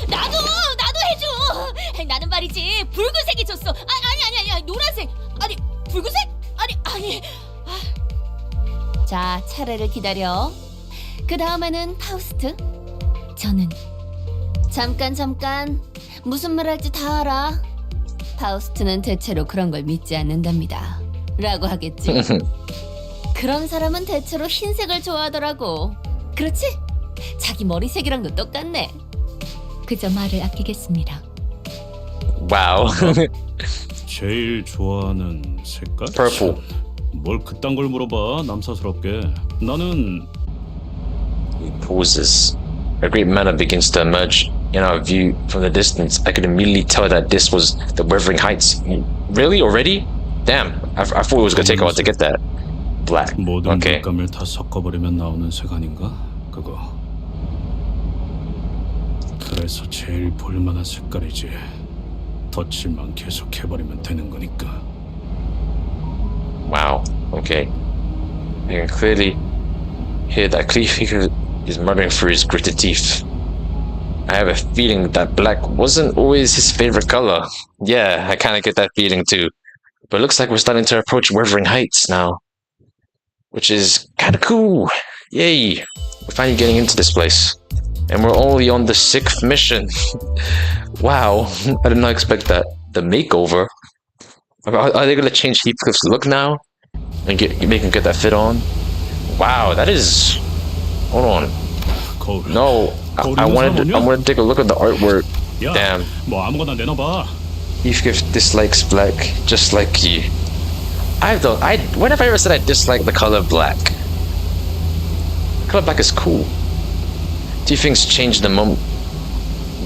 나도 해줘. 나는 말이지 붉은색이 줬어. 아니 노란색. 아니 붉은색? 아니. 자, 차례를 기다려. 그 다음에는 파우스트. 저는 잠깐. 무슨 말 할지 다 알아. 파우스트는 대체로 그런 걸 믿지 않는답니다. 라고 하겠지. 그런 사람은 대체로 흰색을 좋아하더라고. 그렇지? 자기 머리색이랑도 똑같네. 그저 말을 아끼겠습니다. Wow. 제일 좋아하는 색깔? Purple. 뭘 그딴 걸 물어봐 남사스럽게. 나는 He pauses. A great manor begins to emerge in our view from the distance. I could immediately tell that this was the Wuthering Heights. Really? Already? Damn. I thought it was gonna take a while to get that. Black. 모든 Okay. 물감을 다 섞어버리면 나오는 색 아닌가? 그거. 그래서 제일 볼만한 색깔이지. 덧칠만 계속 해버리면 되는 거니까. Wow. Okay. I can clearly hear that Cleefeaker is muttering through his gritted teeth. I have a feeling that black wasn't always his favorite color. Yeah, I kind of get that feeling too. But it looks like we're starting to approach Wuthering Heights now. Which is kind of cool. Yay. We're finally getting into this place. And we're only on the 6th mission. Wow. I did not expect that. The makeover. Are they going to change Heathcliff's look now? And make him get that fit on? Wow, that is... Hold on. No, I wanted to take a look at the artwork. 야, Damn. 뭐 아무거나 내놔봐. Heathcliff dislikes black, just like you. When have I ever said I dislike the color black? The color black is cool. Two things changed the moment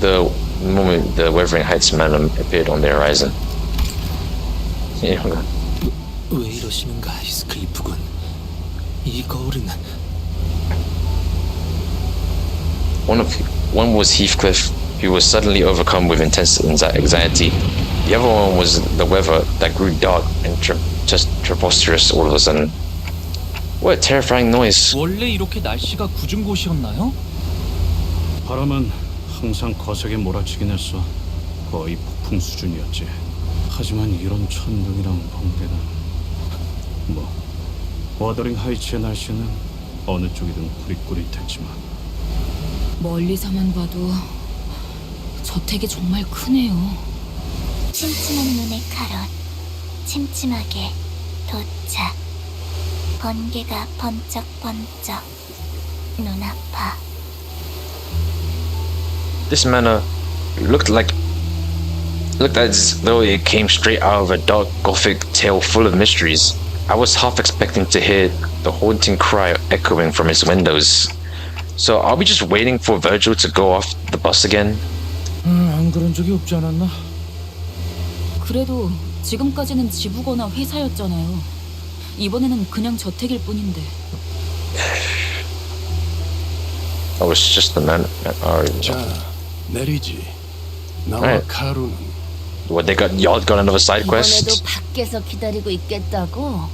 the Wuthering Heights man appeared on the horizon. 왜 이러시는가, 히스클리프군. 이 거울은 One was Heathcliff, who was suddenly overcome with intense anxiety. The other one was the weather that grew dark and just preposterous all of a sudden. What a terrifying noise. 원래 이렇게 날씨가 궂은 곳이었나요? 바람은 항상 거세게 몰아치긴 했어. 거의 폭풍 수준이었지. 하지만 이런 천둥이랑 번개는 뭐 워더링 하이츠의 날씨는 어느 쪽이든 구릿구릿했지만 멀리서만 봐도 저택이 정말 크네요. 침침한 눈의 칼옷, 침침하게 도착. 번개가 번쩍번쩍 눈 아파. This manor looked as though it came straight out of a dark gothic tale full of mysteries. I was half expecting to hear the haunting cry echoing from its windows. So are we just waiting for Virgil to go off the bus again? 안 그런 적이 없지 않았나? 그래도 지금까지는 지부거나 회사였잖아요. 이번에는 그냥 저택일 뿐인데. Oh, it's just the man. 자, 내리지. 나와 Alright. 카루는 What, they got, y'all got another side 이번에도 quest? 밖에서 기다리고 있겠다고?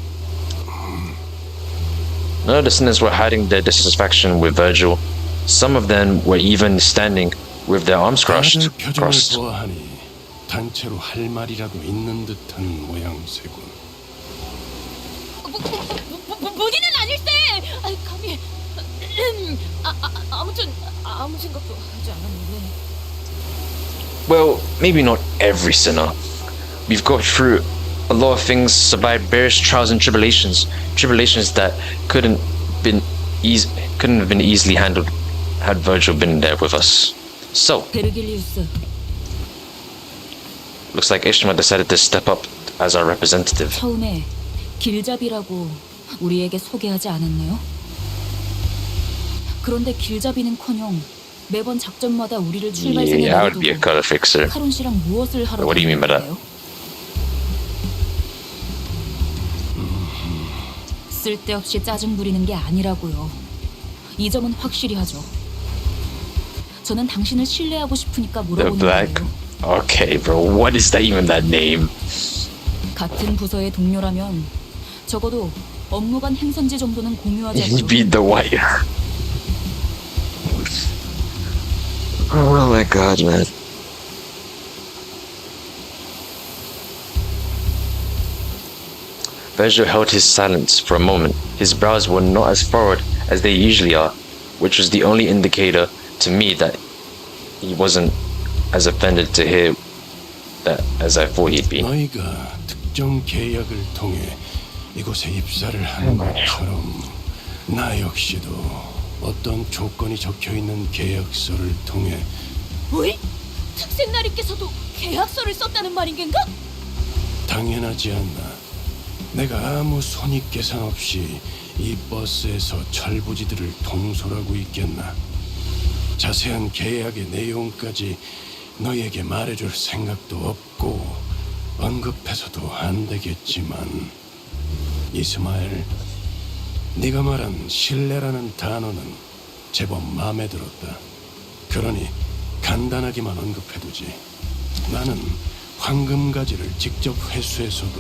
None of the sinners were hiding their dissatisfaction with Virgil. Some of them were even standing with their arms 다들 crossed. 표정을 보아하니 단체로 할 말이라도 있는 듯한 모양새군. 본인은 아닐세. 아이 감히. 아무튼 아무 생각도 하지 않았는데. Well, maybe not every sinner. We've got through a lot of things, survived various trials and tribulations, tribulations that couldn't have been easily handled had Virgil been there with us. So, 베르길리우스, looks like Ishmael decided to step up as our representative. 처음에 길잡이라고 우리에게 소개하지 않았나요? 그런데 길잡이는커녕 매번 작전마다 우리를 출발선에 Yeah, I would be a 내려두고 color fixer. 카론 씨랑 무엇을 하러 What do you mean by that? 다니는데요? 쓸데없이 짜증 부리는 게 아니라고요. 이 점은 확실히 하죠. 저는 당신을 신뢰하고 싶으니까 The 물어보는 black. 거예요. Okay, bro. What is that even that name? 같은 부서의 동료라면 적어도 업무간 행선지 정도는 공유하자고요. He beat the white. Oh my god, man. Virgil held his silence for a moment. His brows were not as furrowed as they usually are, which was the only indicator to me that he wasn't as offended to hear that as I thought he'd be. 너희가 특정 계약을 통해 이곳에 입사를 하는 것처럼 나 역시도 어떤 조건이 적혀있는 계약서를 통해 왜? 특생나리께서도 계약서를 썼다는 말인겐가? 당연하지 않나. 내가 아무 손익계산 없이 이 버스에서 철부지들을 통솔하고 있겠나. 자세한 계약의 내용까지 너희에게 말해줄 생각도 없고 언급해서도 안 되겠지만, 이스마엘, 네가 말한 신뢰라는 단어는 제법 마음에 들었다. 그러니 간단하게만 언급해두지. 나는 황금가지를 직접 회수해서도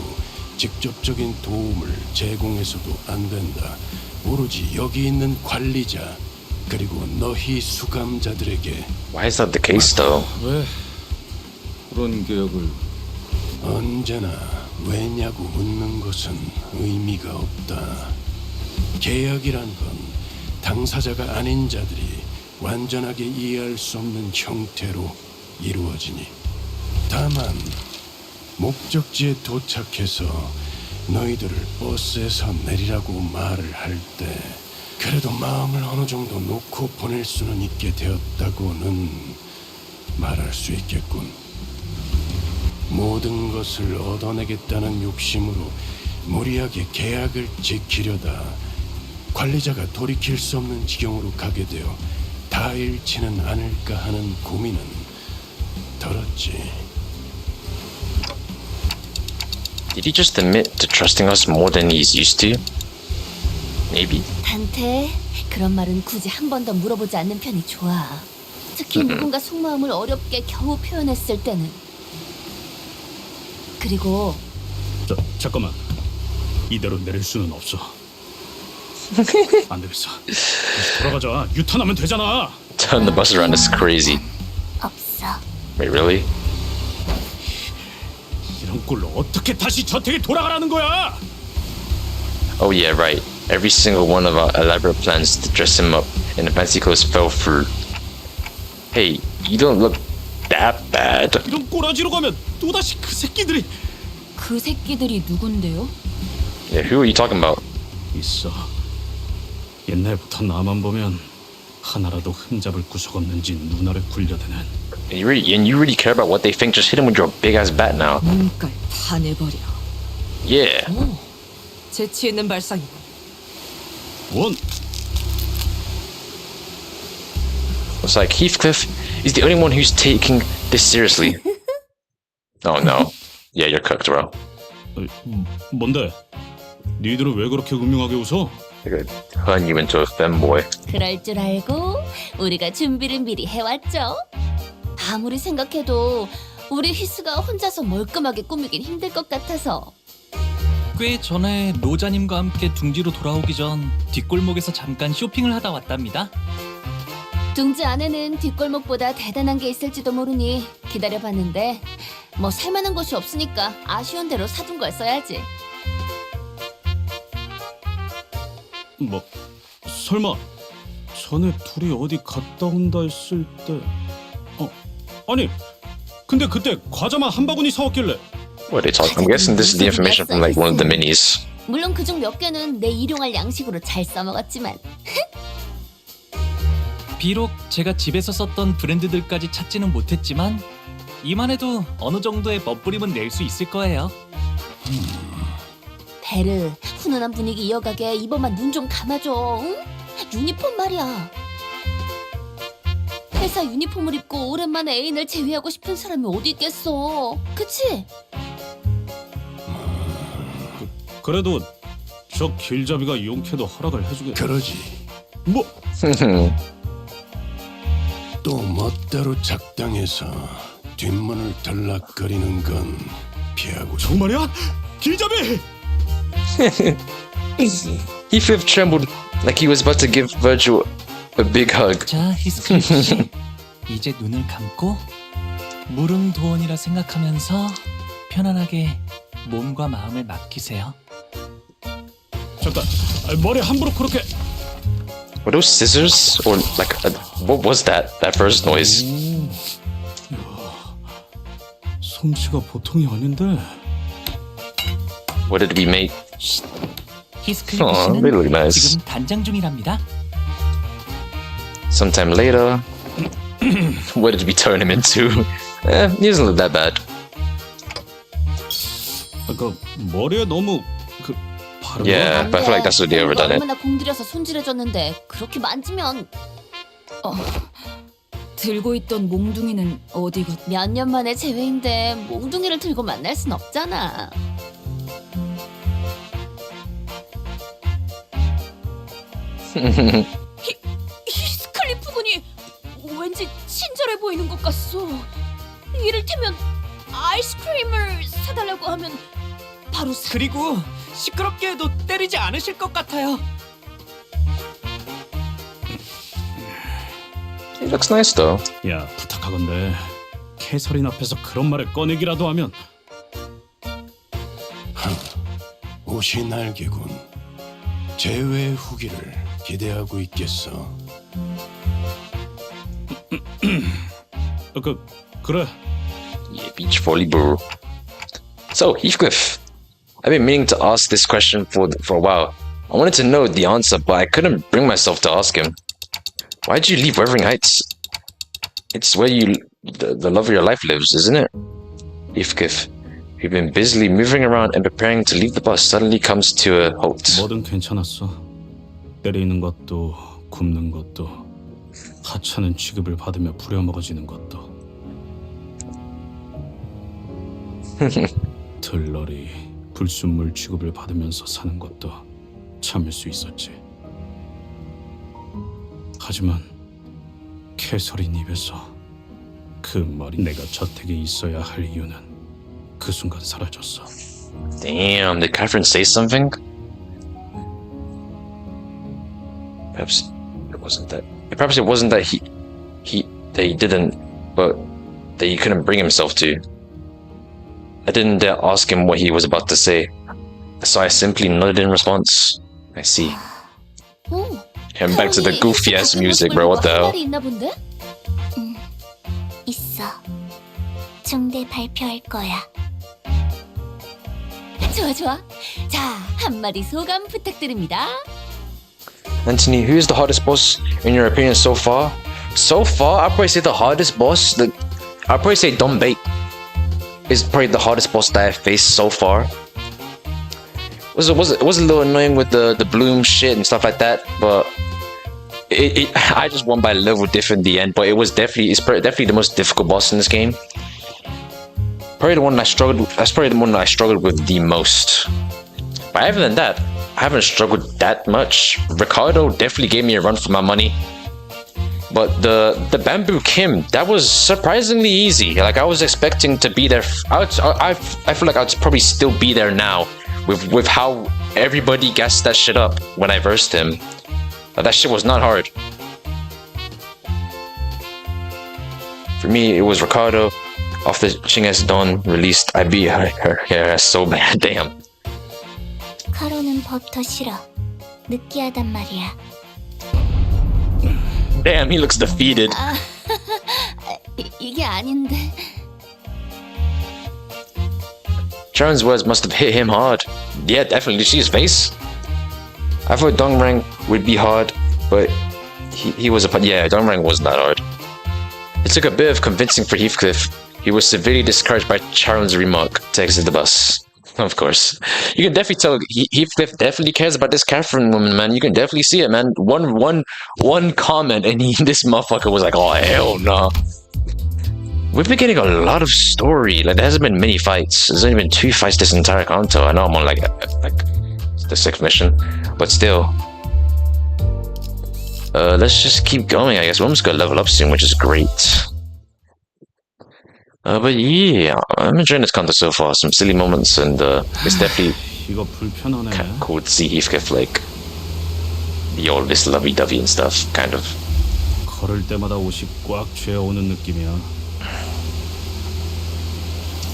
직접적인 도움을 제공해서도 안 된다. 오로지 여기 있는 관리자 그리고 너희 수감자들에게. Why is that the case, though? 왜 그런 계약을? 언제나 왜냐고 묻는 것은 의미가 없다. 계약이란 건 당사자가 아닌 자들이 완전하게 이해할 수 없는 형태로 이루어지니. 다만 목적지에 도착해서 너희들을 버스에서 내리라고 말을 할 때 그래도 마음을 어느 정도 놓고 보낼 수는 있게 되었다고는 말할 수 있겠군. 모든 것을 얻어내겠다는 욕심으로 무리하게 계약을 지키려다 관리자가 돌이킬 수 없는 지경으로 가게 되어 다 잃지는 않을까 하는 고민은 덜었지. Did he just admit to trusting us more than he's used to? Maybe. 단테, 그런 말은 굳이 한 번 더 물어보지 않는 편이 좋아. 특히 누군가 속마음을 어렵게 겨우 표현했을 때는. 그리고 잠깐만. 이대로 내릴 수는 없어. 안 되겠어. 다시 돌아가자. 유턴하면 되잖아. Turn the bus around is crazy. 없어. Wait, really? 이런 꼴로 어떻게 다시 저택에 돌아가라는 거야? Oh yeah, right. Every single one of our elaborate plans to dress him up in the fancy clothes fell through. Hey, you don't look that bad. 이런 꼬라지로 가면 또다시 그 새끼들이. 그 새끼들이 누군데요? Yeah, who are you talking about? 있어. 옛날부터 나만 보면 하나라도 흠잡을 구석 없는지 눈알을 굴려대는. And you really care about what they think? Just hit him with your big ass bat now. 눈깔 다 내버려. Yeah. 오, 재치 있는 발상이고. 원. It's like Heathcliff is the only one who's taking this seriously. Oh no. Yeah, you're cooked, bro. 뭔데? 니들은 왜 그렇게 음흉하게 웃어? They could turn you into a femboy. 그럴 줄 알고 우리가 준비를 미리 해왔죠. 아무리 생각해도 우리 히스가 혼자서 멀끔하게 꾸미긴 힘들 것 같아서. 꽤 전에 로자님과 함께 둥지로 돌아오기 전 뒷골목에서 잠깐 쇼핑을 하다 왔답니다. 둥지 안에는 뒷골목보다 대단한 게 있을지도 모르니 기다려봤는데 뭐 살만한 곳이 없으니까 아쉬운 대로 사둔 걸 써야지. 뭐 설마 전에 둘이 어디 갔다 온다 했을 때 아니 근데 그때 과자만 한 바구니 사왔길래 What are they talking? I'm guessing this is the information from like one of the minis. 물론 그중 몇 개는 내 일용할 양식으로 잘 써먹었지만. 비록 제가 집에서 썼던 브랜드들까지 찾지는 못했지만 이만 해도 어느 정도의 멋부림은 낼 수 있을 거예요. 베르, 훈훈한 분위기 이어가게 이번만 눈 좀 감아줘. 응? 유니폼 말이야. 회사 유니폼을 입고 오랜만에 애인을 제외하고 싶은 사람이 어디 있겠어. 그치? 그래도 저 길잡이가 용케도 허락을 해주게. 그러지. 뭐? 또 멋대로 작당해서 뒷문을 들락거리는 건 피하고. 정말이야? 길잡이! Heathcliff trembled like he was about to give Virgil a big hug. 자, 히스클리프 씨. 이제 눈을 감고 무릉도원이라 생각하면서 편안하게 몸과 마음을 맡기세요. 잠깐, 머리 함부로 그렇게. Were those scissors or like what was that? That first noise. 솜씨가 보통이 아닌데. What did we make? 히스클리프 Aw, 씨는 they look nice. 지금 단장 중이랍니다. Sometime later. What did we turn him into? He doesn't look that bad. 그 머리에 너무 그 바르고. Yeah, but I feel like that's what they overdone it. 얼마나 공들여서 손질해줬는데 그렇게 만지면. 들고 있던 몽둥이는 어디가? 몇 년 만에 재회인데 몽둥이를 들고 만날 순 없잖아. 히스클리프 군이 왠지 친절해 보이는 것 같소. 이를테면 아이스크림을 사달라고 하면 바로 그리고 시끄럽게 해도 때리지 않으실 것 같아요. He looks nice though. 야, 부탁하건대 캐서린 앞에서 그런 말을 꺼내기라도 하면. 옷이 날개군. 재회 후기를 기대하고 있겠어. 그래. Yeah, beach volleyball. So Heathcliff, I've been meaning to ask this question for a while. I wanted to know the answer, but I couldn't bring myself to ask him. Why'd you leave Wuthering Heights? It's where the love of your life lives, isn't it? Heathcliff, you've been busily moving around and preparing to leave the bus suddenly comes to a halt. 뭐든 괜찮았어. 때리는 것도 굽는 것도 하찮은 취급을 받으며 부려먹어지는 것도. 들러리 불순물 취급을 받으면서 사는 것도 참을 수 있었지. 하지만 캐서린 입에서 그 말이 내가 저택에 있어야 할 이유는 그 순간 사라졌어. Damn, did Catherine say something? Perhaps it wasn't that. Perhaps it wasn't that that he didn't, but that he couldn't bring himself to. I didn't dare ask him what he was about to say, so I simply nodded in response. I see. And back to the goofy ass music, bro. What the hell? 있나 본데? 있어. 중대 발표할 거야. 좋아 좋아. 자, 한마디 소감 부탁드립니다. Anthony, who is the hardest boss in your opinion so far? So far, I'd probably say the hardest boss. I'd probably say Dom Bait is probably the hardest boss that I've faced so far. It was a little annoying with the bloom shit and stuff like that, but it I just won by a level diff in the end, but it's definitely the most difficult boss in this game. Probably the one I struggled with. That's probably the one I struggled with the most. But other than that, I haven't struggled that much. Ricardo definitely gave me a run for my money. But the Bamboo Kim, that was surprisingly easy. Like I was expecting to be there. I feel like I'd probably still be there now with how everybody gassed that shit up when I versed him. That shit was not hard. For me, it was Ricardo. After Chingas Dawn released, I beat her hair so bad. Damn. 카로는 법더 싫어. 느끼하단 말이야. Damn, he looks defeated. 이게 아닌데. Sharon's words must have hit him hard. Yeah, definitely. Did you see his face? I thought Dongrang would be hard, but he was yeah, Dongrang wasn't that hard. It took a bit of convincing for Heathcliff. He was severely discouraged by Charon's remark to exit the bus. Of course. You can definitely tell Heathcliff definitely cares about this Catherine woman, man. You can definitely see it, man. One comment and this motherfucker was like, oh, hell no. We've been getting a lot of story. Like, there hasn't been many fights. There's only been 2 fights this entire canto. I know I'm on like the 6th mission, but still. Let's just keep going, I guess. We're almost gonna level up soon, which is great. But yeah, I'm enjoying this canto so far. Some silly moments, and it's definitely kind of cool to see Heathcliff like be all this lovey-dovey and stuff, kind of. 걸을 때마다 옷이 꽉 죄어오는 느낌이야.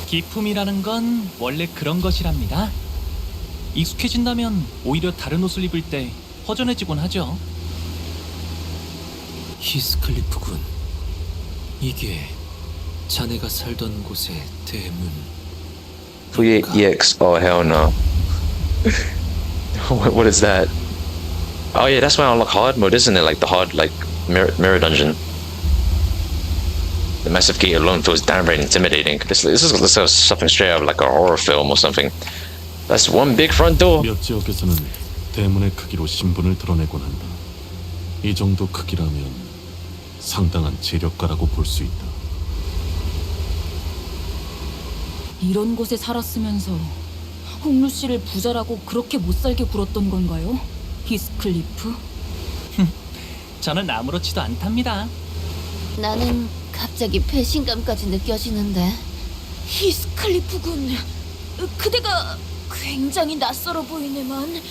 기품이라는 건 원래 그런 것이랍니다. 익숙해진다면 오히려 다른 옷을 입을 때 허전해지곤 하죠. 히스클리프군. 이게 자네가 살던 곳의 대문. EX. Oh hell no. What is that? Oh yeah, that's why I unlock hard mode, isn't it? Like the hard, like mirror dungeon. The massive gate alone feels downright intimidating. This is something straight out of like a horror film or something. That's one big front door. 몇 지역에서는 대문의 크기로 신분을 드러내곤 한다. 이 정도 크기라면 상당한 재력가라고 볼 수 있다. 이런 곳에 살았으면서 홍루 씨를 부자라고 그렇게 못살게 굴었던 건가요? 히스클리프? 저는 아무렇지도 않답니다. 나는 갑자기 배신감까지 느껴지는데. 히스클리프군. 그대가 굉장히 낯설어 보이네만.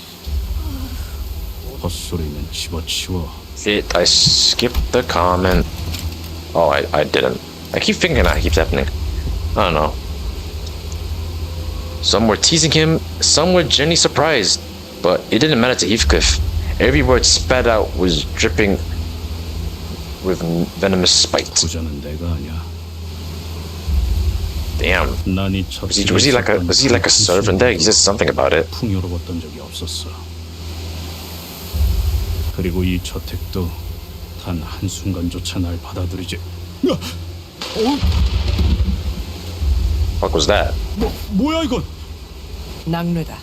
헛소리는 집어치워. I skipped the comment. Oh, I didn't. I keep thinking that keeps happening. I don't know. Some were teasing him, some were genuinely surprised, but it didn't matter to Heathcliff. Every word spat out was dripping with venomous spite. 부자는 내가 아니야. Damn. 난 이 Was he like a servant there? He said something about it. 풍요로웠던 적이 없었어. 그리고 이 저택도 단 한순간조차 날 받아들이지. What was that? 뭐야 이건? 낙뢰다.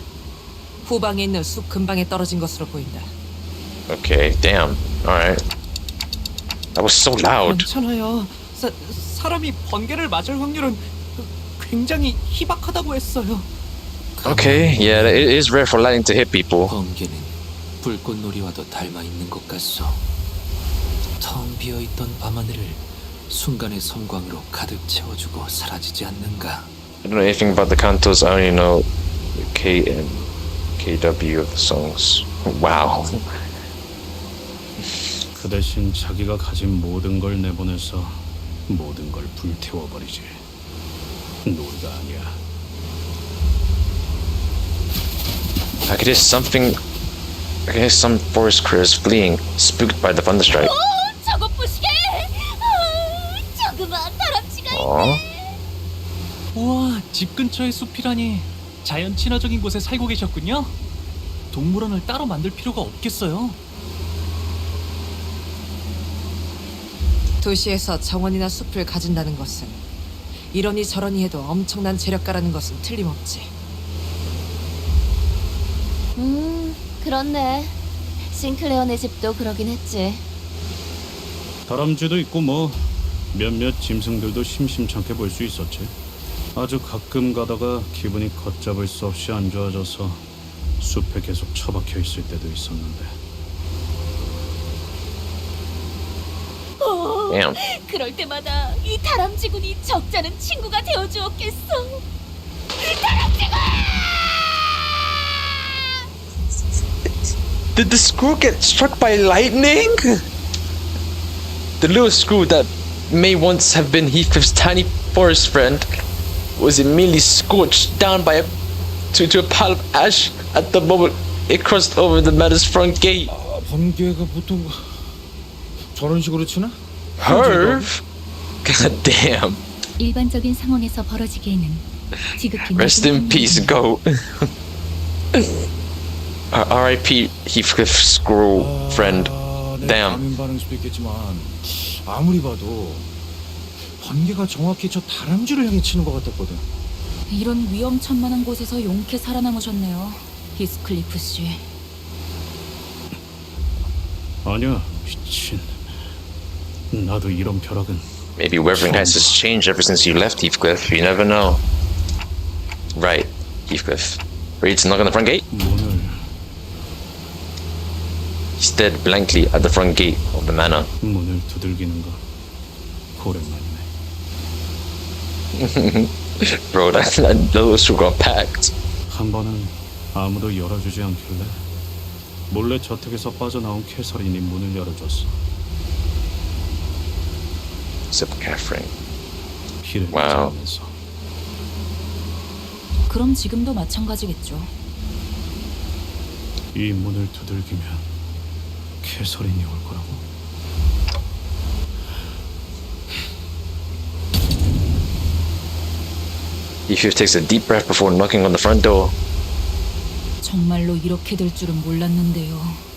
후방에 있는 숲 근방에 떨어진 것으로 보인다. Okay, damn. Alright. That was so loud. 괜찮아요. 사람이 번개를 맞을 확률은 굉장히 희박하다고 했어요. Okay, yeah, it is rare for lightning to hit people. 번개는 불꽃놀이와도 닮아 있는 것 같소. 텅 비어 있던 밤하늘을 순간의 섬광으로 가득 채워주고 사라지지 않는가. I don't know anything about the cantos. I only know the K and KW of the songs. Wow. 그 대신 자기가 가진 모든 걸 내보내서 모든 걸 불태워버리지. 놀이가 아니야. I could hear something. I could hear some forest creatures fleeing, spooked by the thunderstrike. 저거 부시게. 조그만 다람쥐가 있네. 우와, 집 근처의 숲이라니 자연 친화적인 곳에 살고 계셨군요. 동물원을 따로 만들 필요가 없겠어요. 도시에서 정원이나 숲을 가진다는 것은 이러니 저러니 해도 엄청난 재력가라는 것은 틀림없지. 그렇네. 싱클레어네 집도 그러긴 했지. 다람쥐도 있고 뭐 몇몇 짐승들도 심심찮게 볼 수 있었지. 아주 가끔 가다가 기분이 걷잡을 수 없이 안 좋아져서 숲에 계속 처박혀 있을 때도 있었는데. Damn. 그럴 때마다 이 다람쥐군이 적잖은 친구가 되어주었겠어. Did the screw get struck by lightning? The little screw that may once have been Heathcliff's tiny forest friend was immediately scorched down by to a pile of ash at the moment it crossed over the manor's front gate. 번개가 보통 저런 식으로 치나? Herv? God damn. 일반적인 상황에서 벌어지기에는 지극히 Rest in peace, goat. R.I.P. Heathcliff screw friend. Damn. 과민 반응일 수도 있겠지만 아무리 봐도 번개가 정확히 저 다람쥐를 향해 치는 것 같았거든. 이런 위험천만한 곳에서 용케 살아남으셨네요, 히스클리프 씨. 아니야, 미친. 나도 이런 벼락은. Maybe weathering has just changed ever since you left, Heathcliff. You never know. Right, Heathcliff. Ready to knock on the front gate? He stared blankly at the front gate of the manor. 문을 두들기는 거 오랜만이네. Bro, those two got packed. 한 번은 아무도 열어주지 않길래 몰래 저택에서 빠져나온 캐서린이 문을 열어줬어. Except Catherine. 길을 Wow. 찾으면서. 그럼 지금도 마찬가지겠죠. 이 문을 두들기면 캐서린이 올 거라고? Heathcliff takes a deep breath before knocking on the front door. 정말로 이렇게 될 줄은 몰랐는데요.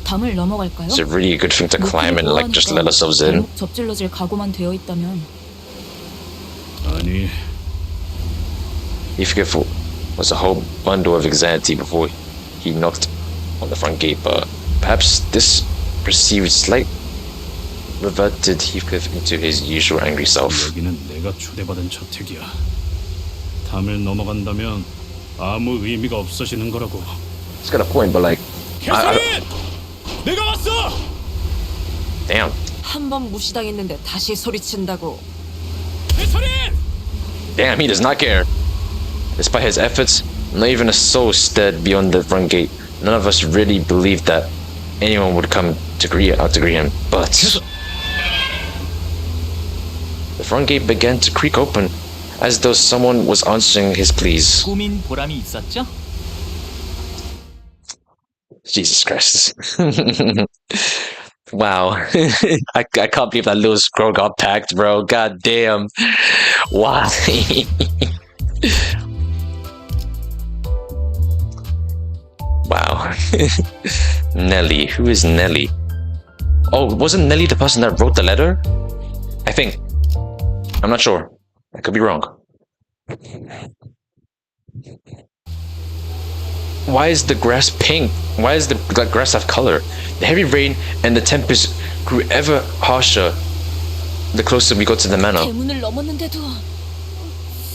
담을 넘어갈까요? It's a really good thing to climb and like just let ourselves in. 잘못 접질러질 각오만 되어 있다면. 아니. Heathcliff was a whole bundle of anxiety before he knocked on the front gate, but perhaps this perceived slight reverted Heathcliff into his usual angry self. 여기는 내가 초대받은 저택이야. 담을 넘어간다면 아무 의미가 없어지는 거라고. It's got a point, but like, 캐서린! 내가 왔어! damn. 한 번 무시당했는데 다시 소리친다고. 캐서린! Damn, he does not care. Despite his efforts, not even a soul stared beyond the front gate. None of us really believed that anyone would come to greet him. But the front gate began to creak open, as though someone was answering his pleas. 꾸민 보람이 있었죠? Jesus Christ. Wow. I can't believe that little scroll got packed, bro. God damn. Why? Wow. Nelly. Who is Nelly? Oh, wasn't Nelly the person that wrote the letter? I think. I'm not sure. I could be wrong. Why is the grass pink? Why does the grass have color? The heavy rain and the tempest grew ever harsher the closer we got to the manor. 대문을 넘었는데도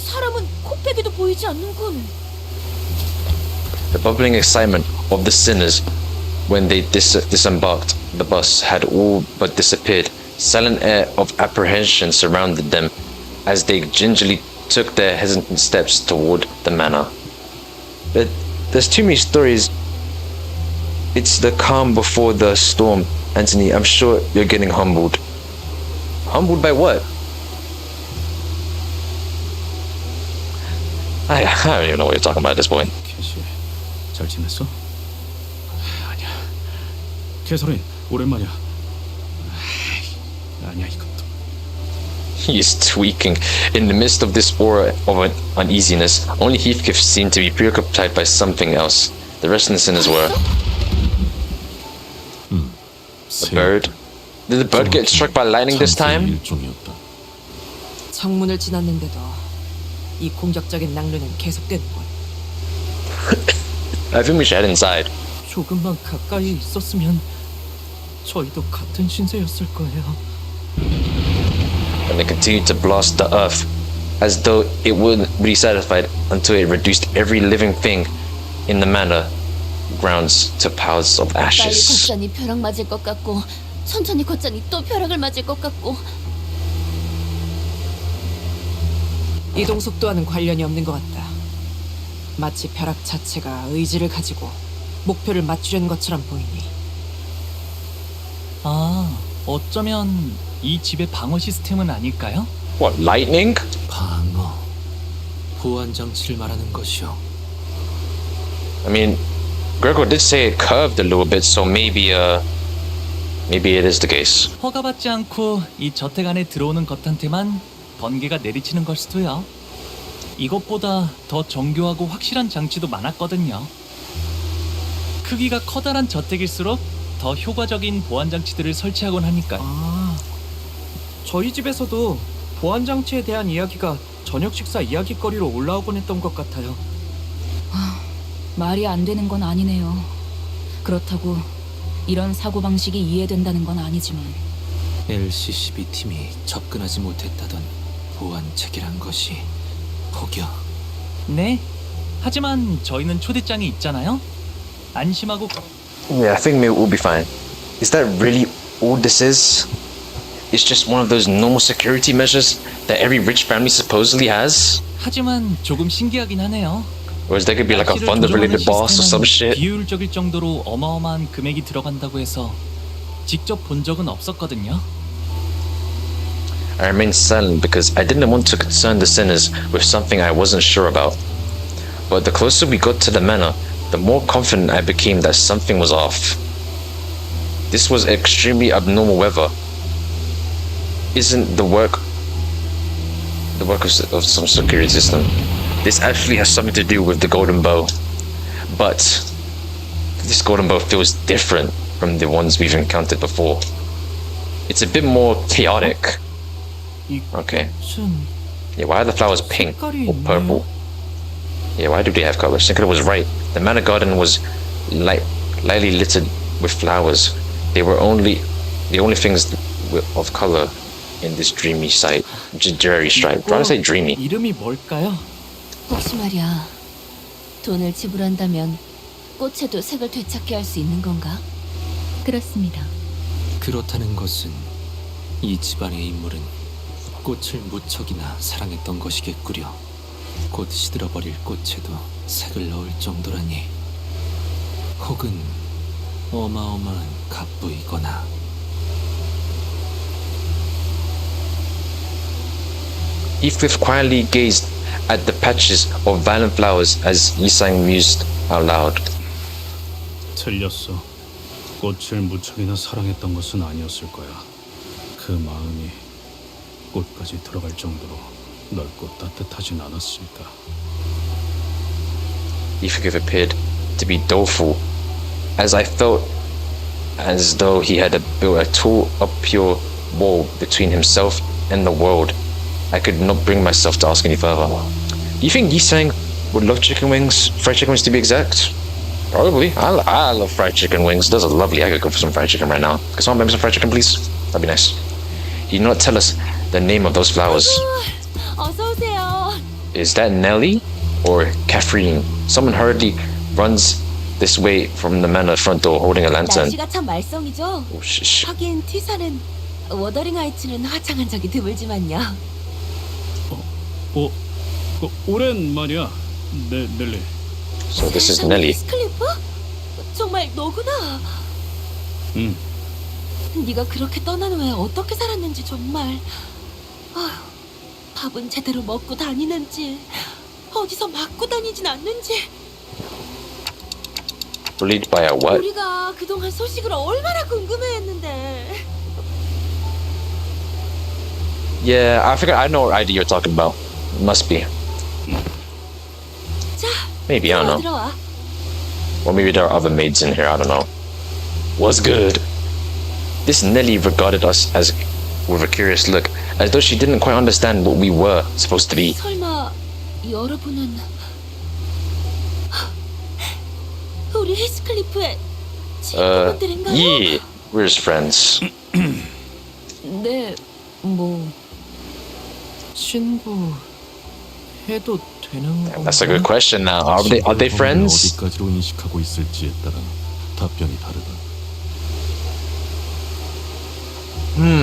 사람은 코빼기도 보이지 않는군. The bubbling excitement of the sinners when they disembarked the bus had all but disappeared. Silent air of apprehension surrounded them as they gingerly took their hesitant steps toward the manor. But there's too many stories. It's the calm before the storm, Anthony. I'm sure you're getting humbled. Humbled by what? I don't even know what you're talking about at this point. 캐시, 잘 지냈어? 아니야. 캐서린, 오랜만이야. 아니야 이것도. He is tweaking. In the midst of this aura of uneasiness, only Heathcliff seemed to be preoccupied by something else. The rest of the sinners were. The bird? Did the bird get struck by lightning this time? 창문을 지났는데도 이 공격적인 낭르는 계속되는 거야. I think we should head inside. 조금만 가까이 있었으면 저희도 같은 신세였을 거예요. And they continued to blast the earth as though it wouldn't be satisfied until it reduced every living thing in the manor grounds to piles of 빨리 ashes. 걷자니 벼락 맞을 것 같고 천천히 걷자니 또 벼락을 맞을 것 같고. 이동 속도와는 관련이 없는 것 같다. 마치 벼락 자체가 의지를 가지고 목표를 맞추려는 것처럼 보이니. 아, 어쩌면 이 집의 방어 시스템은 아닐까요? What, lightning? 방어, 보안 장치를 말하는 것이요. I mean, Gregor did say it curved a little bit, so maybe it is the case. 허가받지 않고 이 저택 안에 들어오는 것한테만 번개가 내리치는 걸 수도요. 이것보다 더 정교하고 확실한 장치도 많았거든요. 크기가 커다란 저택일수록 더 효과적인 보안 장치들을 설치하곤 하니까요. 아, 저희 집에서도 보안 장치에 대한 이야기가 저녁 식사 이야기거리로 올라오곤 했던 것 같아요. 말이 안 되는 건 아니네요. 그렇다고 이런 사고방식이 이해된다는 건 아니지만 LCCB 팀이 접근하지 못했다던 보안 체계란 것이 혹여. 네. 하지만 저희는 초대장이 있잖아요. 안심하고. Yeah, I think maybe we'll be fine. Is that really all this is? It's just one of those normal security measures that every rich family supposedly has? 하지만 조금 신기하긴 하네요. Whereas there could be like a fund-related boss or some shit. 비효율적일 정도로 어마어마한 금액이 들어간다고 해서 직접 본 적은 없었거든요. I remained silent because I didn't want to concern the sinners with something I wasn't sure about. But the closer we got to the manor, the more confident I became that something was off. This was extremely abnormal weather. Isn't the work of some security system? This actually has something to do with the golden bow. But this golden bow feels different from the ones we've encountered before. It's a bit more chaotic. Okay. Yeah, why are the flowers pink or purple? Yeah, why do they have colors? Sinclair was right. The manor garden was lightly littered with flowers. They were the only things of color in this dreamy sight, which is dreary stripe. Trying to say dreamy. 이름이 뭘까요? 혹시 말이야, 돈을 지불한다면 꽃에도 색을 되찾게 할 수 있는 건가? 그렇습니다. 그렇다는 것은 이 집안의 인물은 꽃을 무척이나 사랑했던 것이겠구려. 곧 시들어버릴 꽃에도 색을 넣을 정도라니. 혹은 어마어마한 갑부이거나. Heathcliff quietly gazed at the patches of violent flowers as Yisang mused out loud. 틀렸어. 꽃을 무척이나 사랑했던 것은 아니었을 거야. 그 마음이 꽃까지 들어갈 정도로 넓고 따뜻하진 않았으니까. Heathcliff appeared to be doleful, as I felt as though he had built a tall, pure wall between himself and the world. I could not bring myself to ask any further. Do you think Yisang would love chicken wings? Fried chicken wings to be exact? Probably. I love fried chicken wings. Those are lovely. I could go for some fried chicken right now. Can someone buy me some fried chicken, please? That'd be nice. He did not tell us the name of those flowers. 어서 오세요. Is that Nellie or Catherine? Someone hurriedly runs this way from the manor front door holding a lantern. 날씨가 참 말썽이죠. 하긴 티사는 워더링 하이츠는 화창한 적이 드물지만요. 오랜만이야, 넬리. So this is Nellie. 클리프? 정말 너구나. 응. 네가 그렇게 떠난 후에 어떻게 살았는지 정말. 아휴, 밥은 제대로 먹고 다니는지 어디서 맞고 다니진 않는지. Bullied by a what? 우리가 그동안 소식을 얼마나 궁금해했는데. Yeah, I figured I know what idea you're talking about. Must be. 자, Maybe, I don't know. 들어와. Or maybe there are other maids in here, I don't know. What's good? This Nellie regarded us as with a curious look, as though she didn't quite understand what we were supposed to be. 설마 여러분은 우리 히스클리프의 친구분들인가요? Yeah, we're his friends. 네, 뭐 친구 해도 되는 건가요? That's a good question. Now, are they friends? 어디까지로 인식하고 있을지에 따라 답변이 다르다.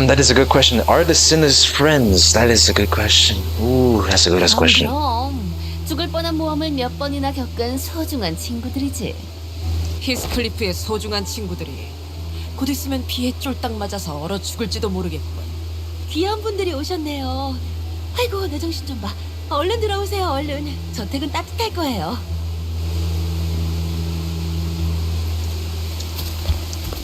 That is a good question. Are the sinners friends? That is a good question. Ooh, that's a good question. 그럼 죽을 뻔한 모험을 몇 번이나 겪은 소중한 친구들이지. 히스클리프의 소중한 친구들이 곧 있으면 비에 쫄딱 맞아서 얼어 죽을지도 모르겠군. 귀한 분들이 오셨네요. 아이고 내 정신 좀 봐. 얼른 들어오세요. 얼른. 저택은 따뜻할 거예요.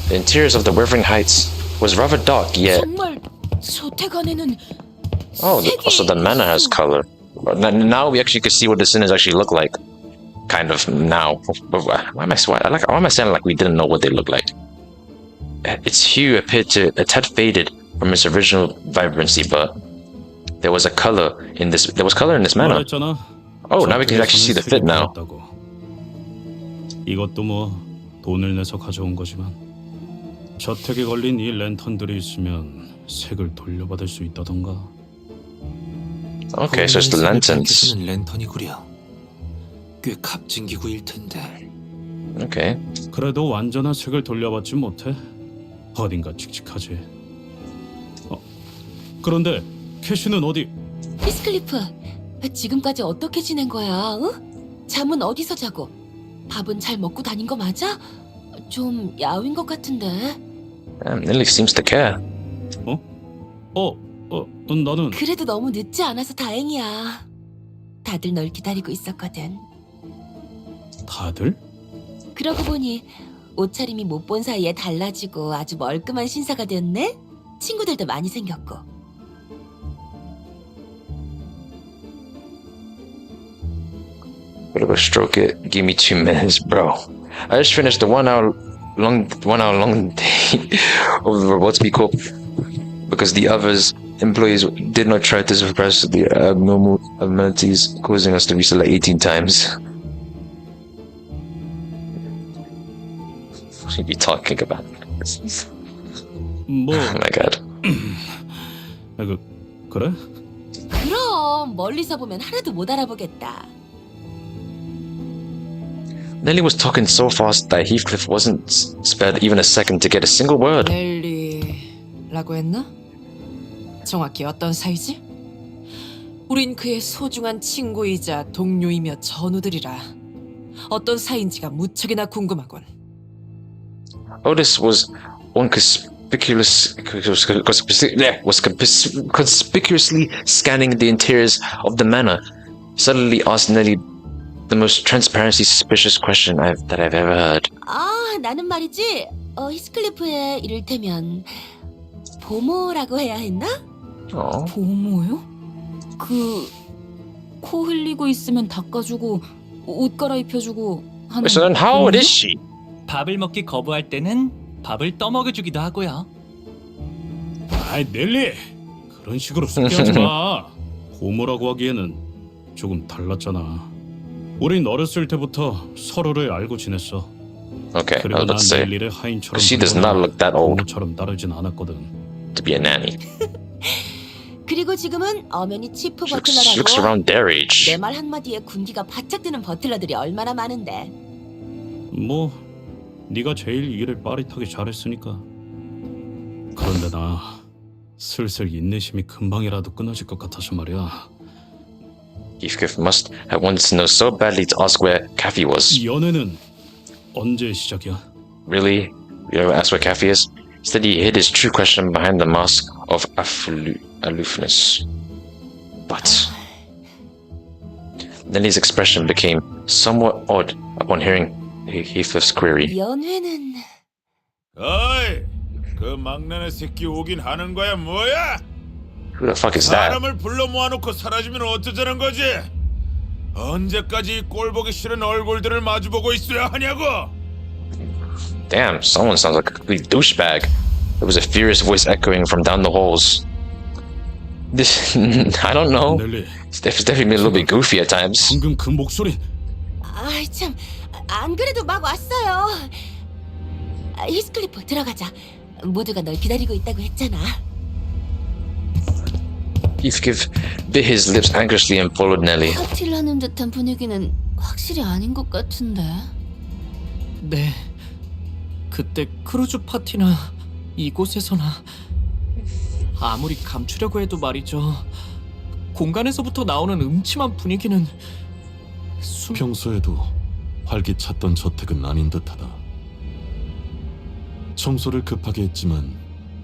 The interiors of the Wuthering Heights was rather dark, yet. 정말 저택 안에는 Oh, also the manor has color. Now we actually could see what the sinners actually look like. Kind of now. Why am I saying like we didn't know what they look like? Its hue appeared to a tad faded from its original vibrancy, but there was color in this manor. 말했잖아. Oh, now we can actually see the fit now. 이것도 뭐 돈을 내서 가져온 거지만 저택에 걸린 이 랜턴들이 있으면 색을 돌려받을 수 있다던가. Okay, so it's the lanterns. 랜턴이구려. 꽤 값진 기구일 텐데. Okay. 그래도 완전한 색을 돌려받지 못해. 어딘가 칙칙하지. 그런데 캐시는 어디? 히스클리프, 지금까지 어떻게 지낸 거야? 응? 잠은 어디서 자고? 밥은 잘 먹고 다닌 거 맞아? 좀 야윈 것 같은데. Lily seems to care. 나는 그래도 너무 늦지 않아서 다행이야. 다들 널 기다리고 있었거든. 다들? 그러고 보니 옷차림이 못 본 사이에 달라지고 아주 멀끔한 신사가 됐네? 친구들도 많이 생겼고. Gotta go stroke it. Give me 2 minutes, bro. I just finished the 1 hour long day of the Robotsby Corp because the others employees did not try to suppress the abnormal amenities, causing us to reselect 18 times. What should be talking about? 뭐? Oh my god. 그래? 그럼 멀리서 보면 하나도 못 알아보겠다. Nelly was talking so fast that Heathcliff wasn't spared even a second to get a single word. 넬리라고 했나? 정확히 어떤 사이지? 우린 그의 소중한 친구이자 동료이며 전우들이라 어떤 사이인지가 무척이나 궁금하군. Otis was conspicuously scanning the interiors of the manor. Suddenly asked Nelly the most transparency suspicious question that I've ever heard. 아, 나는 말이지. 히스클리프의 이를테면 보모라고 해야 했나? 보모요? 코 흘리고 있으면 닦아주고 옷 갈아입혀주고 하는. So then how old is she? 밥을 먹기 거부할 때는 밥을 떠먹여주기도 하고요. 아이 넬리, 그런 식으로 습기하지 마. 고모라고 하기에는 조금 달랐잖아. 우린 어렸을 때부터 서로를 알고 지냈어. Okay, I was 그리고 about 난 to say, 넬리를 하인처럼 she does not look that old 고모처럼 따르진 않았거든. to be a nanny. 그리고 지금은 엄연히 치프 She looks 버틀러라고. around their age. 내 말 한마디에 군기가 바짝 드는 버틀러들이 얼마나 많은데. 뭐 네가 제일 일을 빠릿하게 잘했으니까. 그런데 나 슬슬 인내심이 금방이라도 끊어질 것 같아서 말이야. Heathcliff must have wanted to know so badly to ask where Kathy was. 연애는 언제 시작이야? Really? You never asked where Kathy is? Instead, he hid his true question behind the mask of aloofness. But Nelly's expression became somewhat odd upon hearing Heathcliff's query. 연회는 어이, 그 막내네 새끼 오긴 하는 거야 뭐야? Who the fuck is that? 사람을 불러 모아놓고 사라지면 어쩌자는 거지? 언제까지 꼴보기 싫은 얼굴들을 마주보고 있어야 하냐고? Damn, someone sounds like a complete douchebag. There was a furious voice echoing from down the halls. This, I don't know. It's definitely been a little bit goofy at times. 방금 그 목소리. 아이 참 안 그래도 막 왔어요. 히스클리프 들어가자. 모두가 널 기다리고 있다고 했잖아. Heathcliff bit his lips anxiously and followed Nellie. 파티를 하는 듯한 분위기는 확실히 아닌 것 같은데. 네. 그때 크루즈 파티나 이곳에서나 아무리 감추려고 해도 말이죠. 공간에서부터 나오는 음침한 분위기는 평소에도 활기찼던 저택은 아닌 듯하다. 청소를 급하게 했지만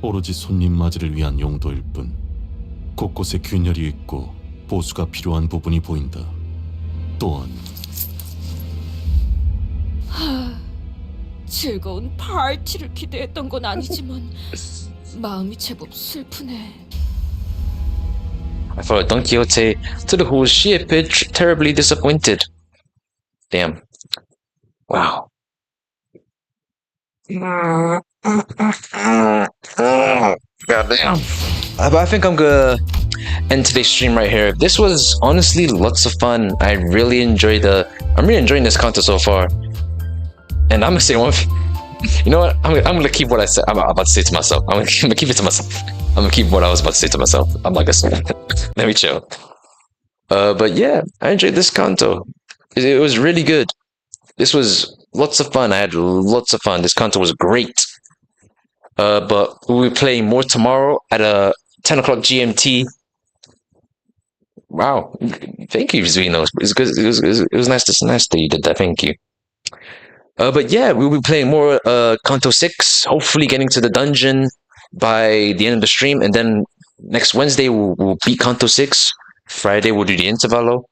오로지 손님 맞이를 위한 용도일 뿐 곳곳에 균열이 있고 보수가 필요한 부분이 보인다. 또한 즐거운 파티를 기대했던 건 아니지만 마음이 제법 슬프네. I followed Don Quixote to the halls. She appeared terribly disappointed. Damn. Wow. Goddamn. But I think I'm gonna end today's stream right here. This was honestly lots of fun. I'm really enjoying this content so far. And I'm gonna say one thing. You know what? I'm gonna keep what I said. I'm about to say to myself. I'm gonna keep it to myself. I'm gonna keep what I was about to say to myself. I'm not gonna say it. Let me chill. But yeah, I enjoyed this canto. It was really good. This was lots of fun. I had lots of fun. This canto was great. But we'll be playing more tomorrow at 10 o'clock GMT. Wow. Thank you, Zuino. It's good. It was nice that you did that. Thank you. But yeah, we'll be playing more Kanto 6, hopefully getting to the dungeon by the end of the stream, and then next Wednesday we'll beat Kanto 6, Friday we'll do the intervallo,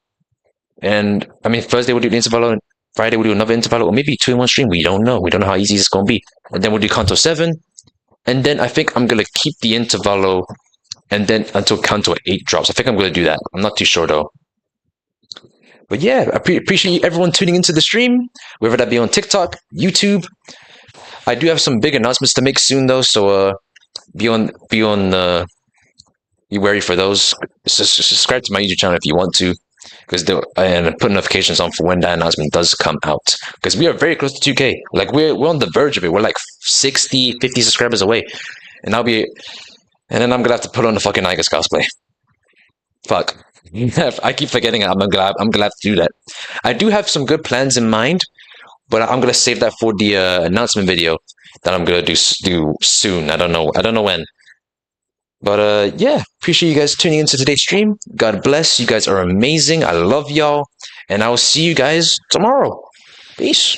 and I mean Thursday we'll do the intervallo, and Friday we'll do another intervallo, or maybe 2 in 1 stream, we don't know how easy it's going to be, and then we'll do Kanto 7, and then I think I'm going to keep the intervallo, and then until Kanto 8 drops. I think I'm going to do that. I'm not too sure though. But yeah, I appreciate everyone tuning into the stream, whether that be on TikTok, YouTube. I do have some big announcements to make soon though, so be wary for those. Subscribe to my YouTube channel if you want to, and put notifications on for when that announcement does come out. Because we are very close to 2K. Like we're on the verge of it. We're like 60, 50 subscribers away, and then I'm gonna have to put on the fucking Igus cosplay. Fuck. I keep forgetting it. I'm gonna have to do that. I do have some good plans in mind, but I'm gonna save that for the announcement video that I'm gonna do soon. I don't know when. But yeah, appreciate you guys tuning into today's stream. God bless. You guys are amazing. I love y'all, and I will see you guys tomorrow. Peace.